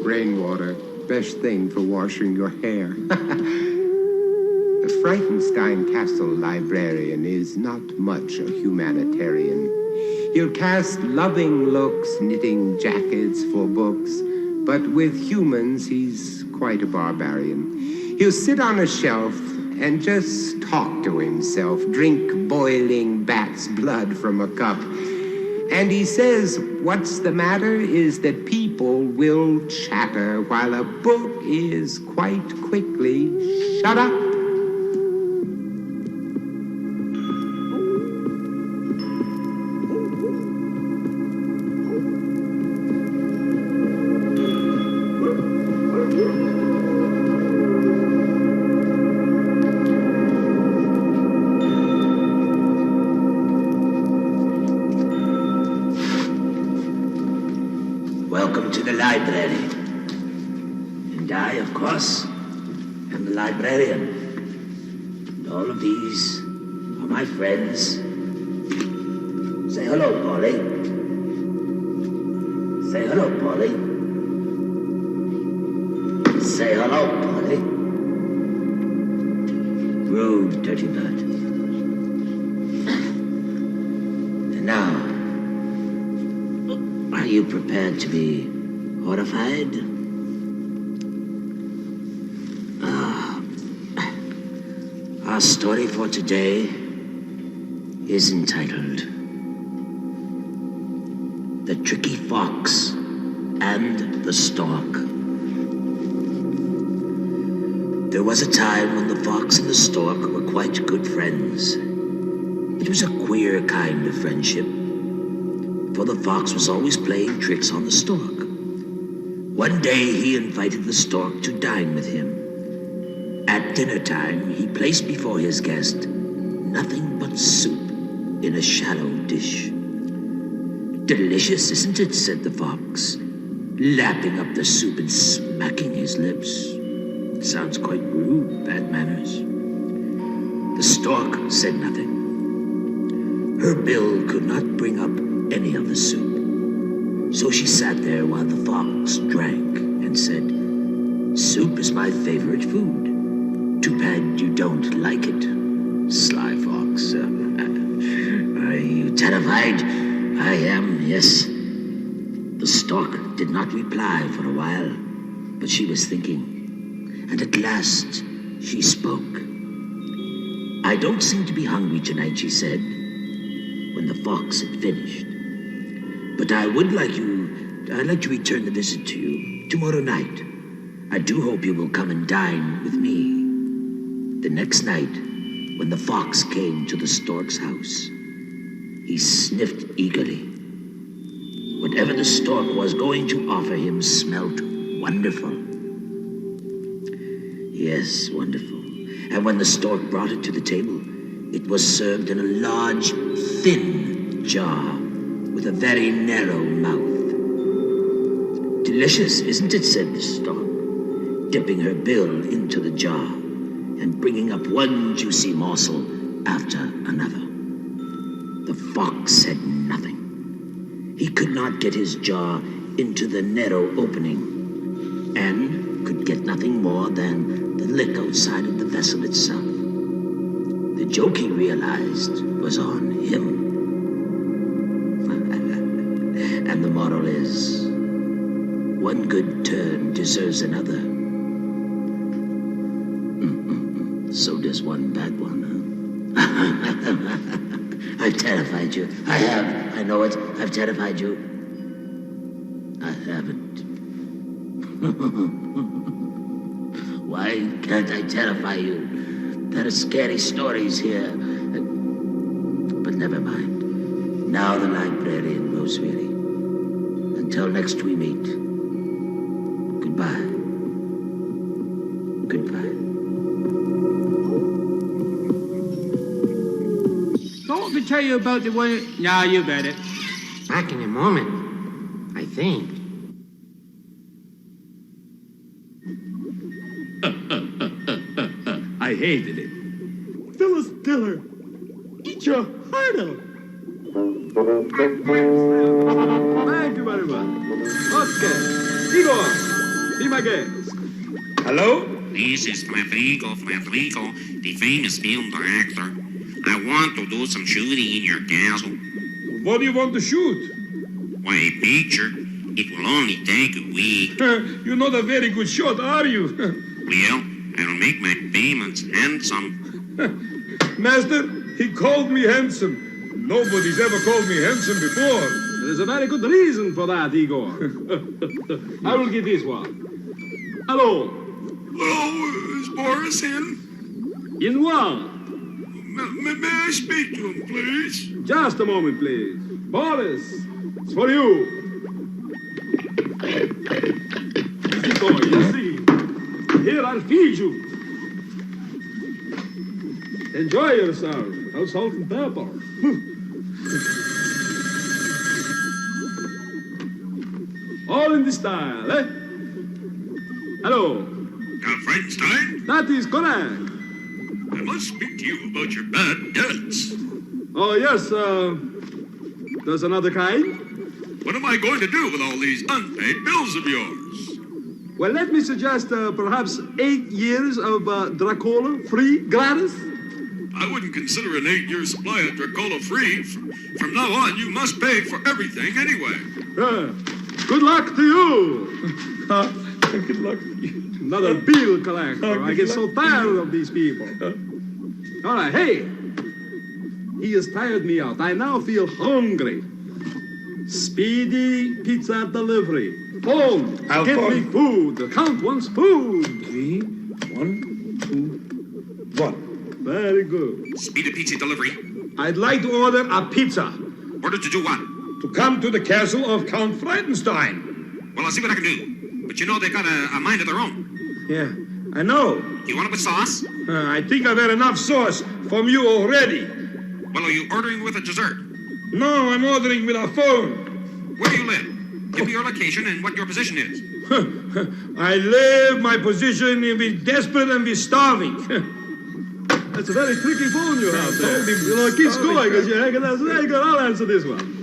Rainwater, best thing for washing your hair. The Frightenstein Castle librarian is not much a humanitarian. He'll cast loving looks, knitting jackets for books, but with humans he's quite a barbarian. He'll sit on a shelf and just talk to himself, drink boiling bat's blood from a cup. And he says what's the matter is that people will chatter while a book is quite quickly shut up. Welcome to the library. And I, of course, am the librarian. And all of these are my friends. Say hello, Polly. Say hello, Polly. Say hello, Polly. Rude, dirty bird. And now, are you prepared to be horrified? Our story for today is entitled The Tricky Fox and the Stork. There was a time when the fox and the stork were quite good friends. It was a queer kind of friendship, for the fox was always playing tricks on the stork. One day he invited the stork to dine with him. At dinner time, he placed before his guest nothing but soup in a shallow dish. "Delicious, isn't it?" said the fox, lapping up the soup and smacking his lips. "Sounds quite rude, bad manners." The stork said nothing. Her bill could not bring up any of the soup, so she sat there while the fox drank and said, "Soup is my favorite food. Too bad you don't like it, sly fox." Are you terrified? I am, yes. The stork did not reply for a while, but she was thinking, and at last she spoke. "I don't seem to be hungry tonight," she said, when the fox had finished. "But I'd like to return the visit to you tomorrow night. I do hope you will come and dine with me." The next night, when the fox came to the stork's house, he sniffed eagerly. Whatever the stork was going to offer him smelt wonderful. Yes, wonderful. And when the stork brought it to the table, it was served in a large, thin jar with a very narrow mouth. "Delicious, isn't it?" said the stork, dipping her bill into the jar and bringing up one juicy morsel after another. The fox said nothing. He could not get his jaw into the narrow opening and could get nothing more than the lick outside of the vessel itself. The joke, he realized, was on him. And the moral is, one good turn deserves another. So does one bad one. I've terrified you. I have. I know it. I've terrified you. I haven't. Why can't I terrify you? There are scary stories here. But never mind. Now the librarian knows really. Until next we meet. Goodbye. Goodbye. Don't me tell you about the one... Now you bet it. Back in a moment, I think. I hated it. Phyllis Diller, eat your heart out. Thank you very much. Okay, Igor, be my guest. Hello? This is Flavico, the famous film director. I want to do some shooting in your castle. What do you want to shoot? Why, a picture. It will only take a week. You're not a very good shot, are you? Well, I'll make my payments handsome. Master, he called me handsome. Nobody's ever called me handsome before. There's a very good reason for that, Igor. I will give this one. Hello. Hello, is Boris in? In what? May I speak to him, please? Just a moment, please. Boris, it's for you. Easy boy, easy. Here, I'll feed you. Enjoy yourself. No salt and pepper. All in the style, eh? Hello. Frightenstein? That is correct. I must speak to you about your bad debts. Oh, yes, there's another kind? What am I going to do with all these unpaid bills of yours? Well, let me suggest perhaps 8 years of Dracola, free, gratis. I wouldn't consider an 8-year supply of Dracola free. From now on, you must pay for everything anyway. Good luck to you. Good luck to you. Another bill collector. I get so tired of these people. All right, hey. He has tired me out. I now feel hungry. Speedy pizza delivery. Phone. I'll Get phone. me food. The Count wants food. 3, 1, What? Very good. Speed of pizza delivery. I'd like to order a pizza. Order to do what? To come to the castle of Count Frightenstein. Well, I'll see what I can do. But you know they got a mind of their own. Yeah, I know. You want it with sauce? I think I've had enough sauce from you already. Well, are you ordering with a dessert? No, I'm ordering with a phone. Where do you live? Give me your location and what your position is. I live my position in be desperate and be starving. That's a very tricky phone you have there. You know, it keeps going because you're hanging out. Very good. I'll answer this one.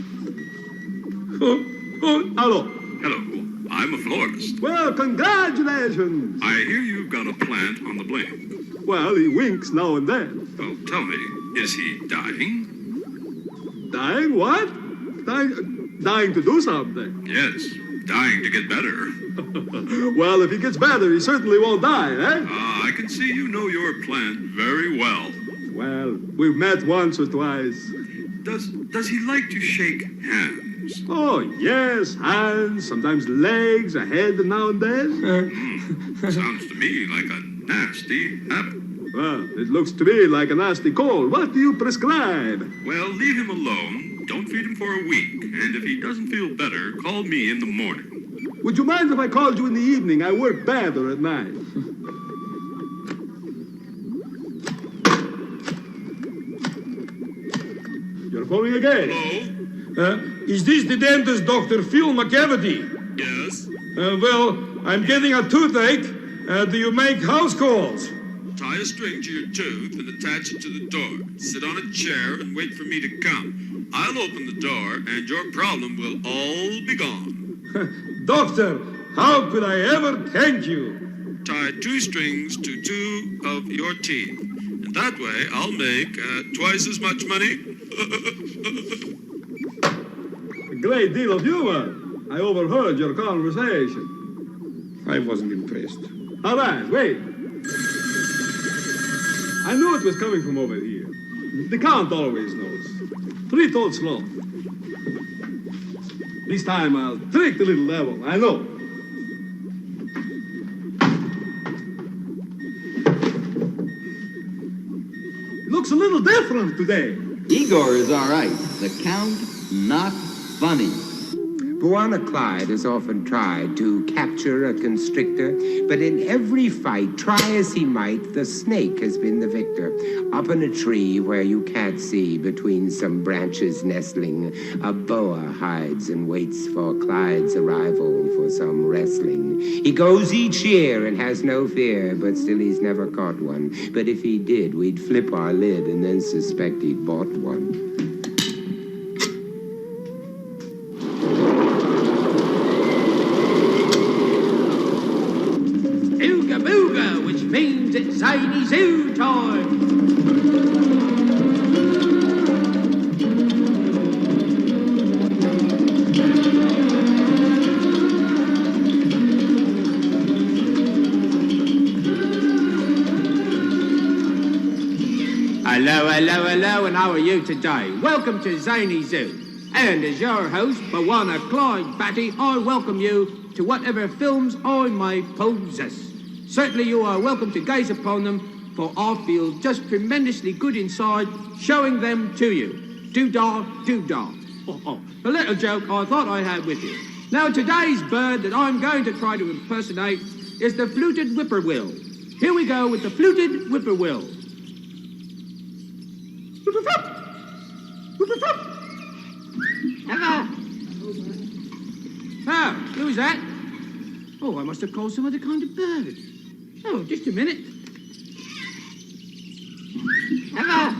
Hello. Hello. I'm a florist. Well, congratulations. I hear you've got a plant on the blink. Well, he winks now and then. Oh, tell me, is he dying? Dying? What? Dying to do something. Yes, dying to get better. Well, if he gets better, he certainly won't die, eh? I can see you know your plant very well. Well, we've met once or twice. Does he like to shake hands? Oh, yes, hands, sometimes legs, a head now and then. Sounds to me like a nasty habit. Well, it looks to me like a nasty cold. What do you prescribe? Well, leave him alone. Don't feed him for a week. And if he doesn't feel better, call me in the morning. Would you mind if I called you in the evening? I work better at night. You're calling again. Hello? Is this the dentist, Dr. Phil McCavity? Yes? Well, I'm getting a toothache. Do you make house calls? Tie a string to your tooth and attach it to the door. Sit on a chair and wait for me to come. I'll open the door and your problem will all be gone. Doctor, how could I ever thank you? Tie 2 strings to 2 of your teeth. And that way I'll make twice as much money. A great deal of humor. I overheard your conversation. I wasn't impressed. All right, wait. I knew it was coming from over here. The Count always knows. 3 told slow. This time I'll trick the little devil, I know. It looks a little different today. Igor is all right. The Count, not funny. Buana Clyde has often tried to capture a constrictor, but in every fight, try as he might, the snake has been the victor. Up in a tree where you can't see, between some branches nestling, a boa hides and waits for Clyde's arrival for some wrestling. He goes each year and has no fear, but still he's never caught one. But if he did, we'd flip our lid and then suspect he'd bought one. Means it's Zany Zoo time! Hello, and how are you today? Welcome to Zany Zoo. And as your host, Buana Clyde Batty, I welcome you to whatever films I may possess. Certainly you are welcome to gaze upon them, for I feel just tremendously good inside showing them to you. Doo-dah, doo-dah. A little joke I thought I had with you. Now today's bird that I'm going to try to impersonate is the fluted whippoorwill. Here we go with the fluted whippoorwill. Hello. Oh, who's that? Oh, I must have called some other kind of bird. Oh, just a minute. Hello.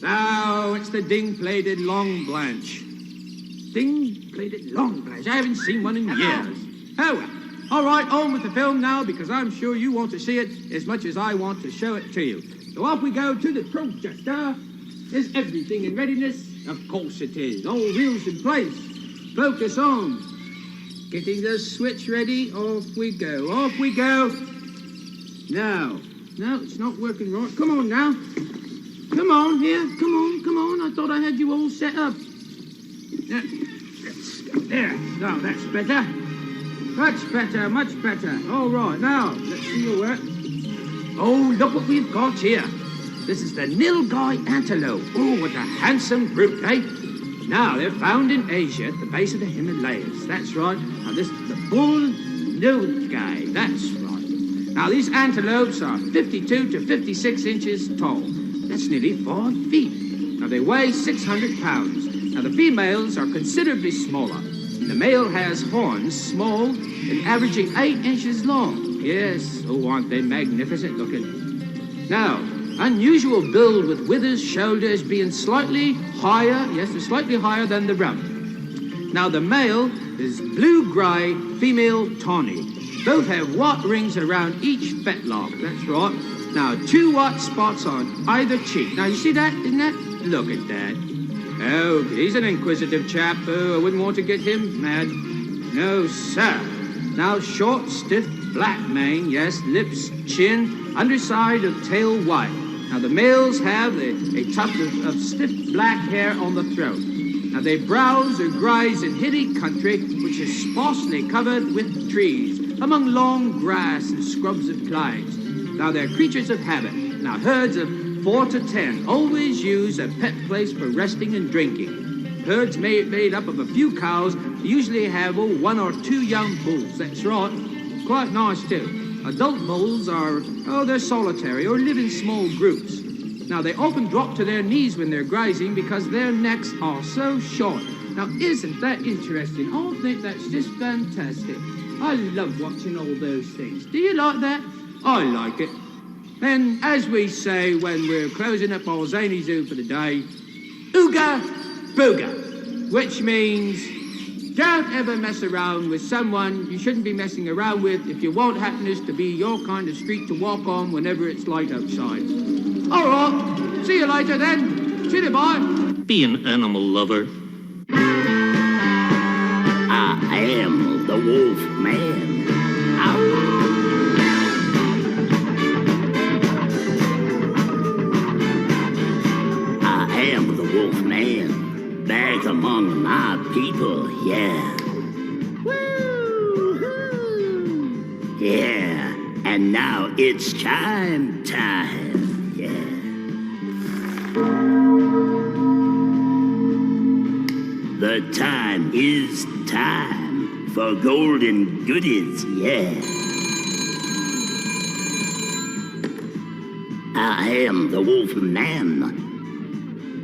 Oh, it's the ding-plated long blanche. Ding-plated long blanche. I haven't seen one in years. Oh, well. All right, on with the film now, because I'm sure you want to see it as much as I want to show it to you. So off we go to the projector. Is everything in readiness? Of course it is. All wheels in place. Focus on. Getting the switch ready. Off we go. Off we go. No, it's not working right. Come on now. Come on here. Come on. I thought I had you all set up. Now, let's go there. No, that's better. Much better. All right, now, let's see your work. Oh, look what we've got here. This is the nilgai antelope. Oh, what a handsome brute, eh? Now, they're found in Asia at the base of the Himalayas. That's right. Now, this is the bull nilgai. That's right. Now, these antelopes are 52 to 56 inches tall. That's nearly 4 feet. Now, they weigh 600 pounds. Now, the females are considerably smaller. The male has horns small and averaging 8 inches long. Yes, oh, aren't they magnificent looking? Now, unusual build with withers, shoulders being slightly higher. Yes, they're slightly higher than the rump. Now, the male is blue-grey, female tawny. Both have white rings around each fetlock. That's right. Now, 2 white spots on either cheek. Now, you see that, isn't that? Look at that. Oh, he's an inquisitive chap. Oh, I wouldn't want to get him mad. No, sir. Now, short, stiff, black mane, yes, lips, chin, underside of tail white. Now, the males have a tuft of stiff black hair on the throat. Now, they browse or graze in hilly country, which is sparsely covered with trees, among long grass and scrubs of pines. Now, they're creatures of habit. Now, herds of 4 to 10 always use a pet place for resting and drinking. Herds made up of a few cows usually have 1 or 2 young bulls. That's right. Quite nice, too. Adult bulls are, they're solitary or live in small groups. Now, they often drop to their knees when they're grazing because their necks are so short. Now, isn't that interesting? I think that's just fantastic. I love watching all those things. Do you like that? I like it. And as we say when we're closing up our zany zoo for the day, ooga booga, which means don't ever mess around with someone you shouldn't be messing around with if you want happiness to be your kind of street to walk on whenever it's light outside. All right, see you later then. See you, bye. Be an animal lover. I am the wolf man. Ow. I am the wolf man, back among my people, yeah. Woo-hoo. Yeah, and now it's time, yeah. The time is time for golden goodies, yeah. I am the wolf man.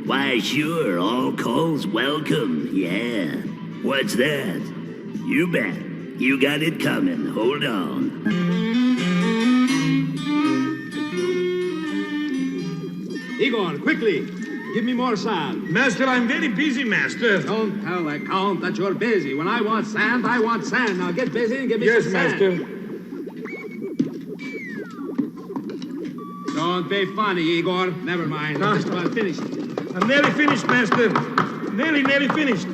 Why, sure, all calls welcome, yeah. What's that? You bet. You got it coming. Hold on. Igor, quickly. Give me more sand. Master, I'm very busy, Master. Don't tell the Count that you're busy. When I want sand, I want sand. Now get busy and give me some sand. Yes, Master. Don't be funny, Igor. Never mind. I'm just about finished. I'm nearly finished, Master. Nearly finished.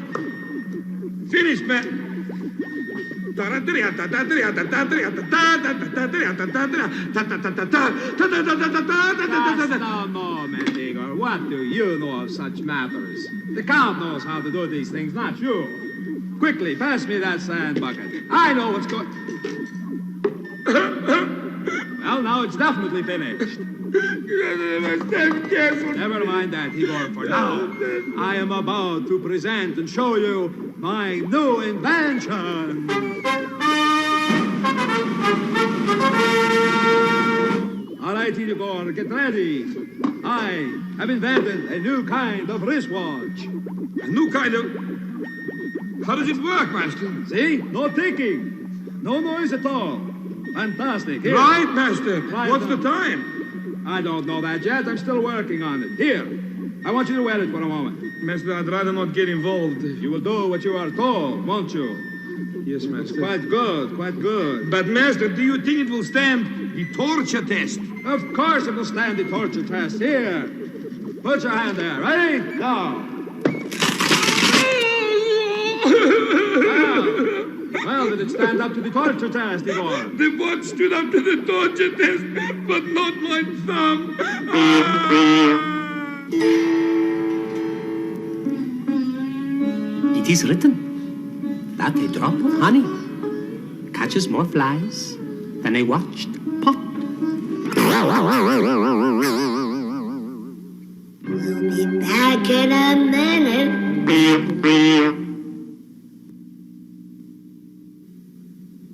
Finished, man. Just a moment, Igor. What do you know of such matters? The Count knows how to do these things, not you. Quickly, pass me that sand bucket. I know what's going... Well, now it's definitely finished. Never mind that, Igor, for now. I am about to present and show you my new invention. All right, Igor, get ready. I have invented a new kind of wristwatch. A new kind of... How does it work, Master? See? No ticking. No noise at all. Fantastic. Here. Right, Master. Right What's now. the time? I don't know that yet. I'm still working on it. Here. I want you to wear it for a moment. Master, I'd rather not get involved. You will do what you are told, won't you? Yes, Master. Quite good, quite good. But, Master, do you think it will stand the torture test? Of course it will stand the torture test. Here. Put your hand there. Ready? Now. Well, did it stand up to the torture test, Igor? The watch stood up to the torture test, but not my thumb. It is written that a drop of honey catches more flies than a watched pot. We'll be back in a minute.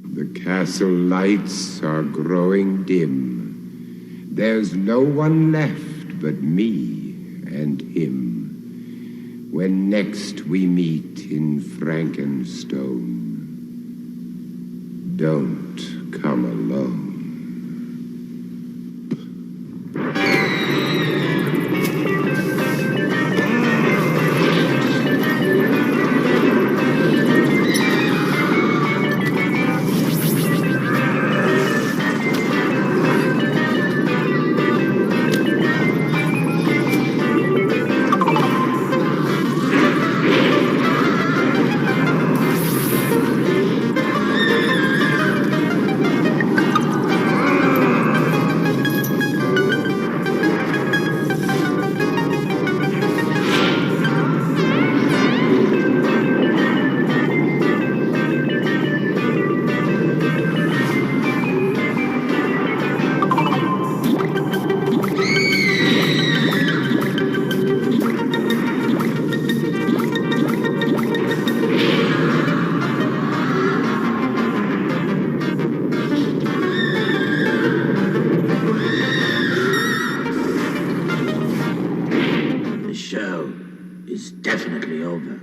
The castle lights are growing dim. There's no one left but me and him. When next we meet in Frankenstone, don't come alone. The show is definitely over.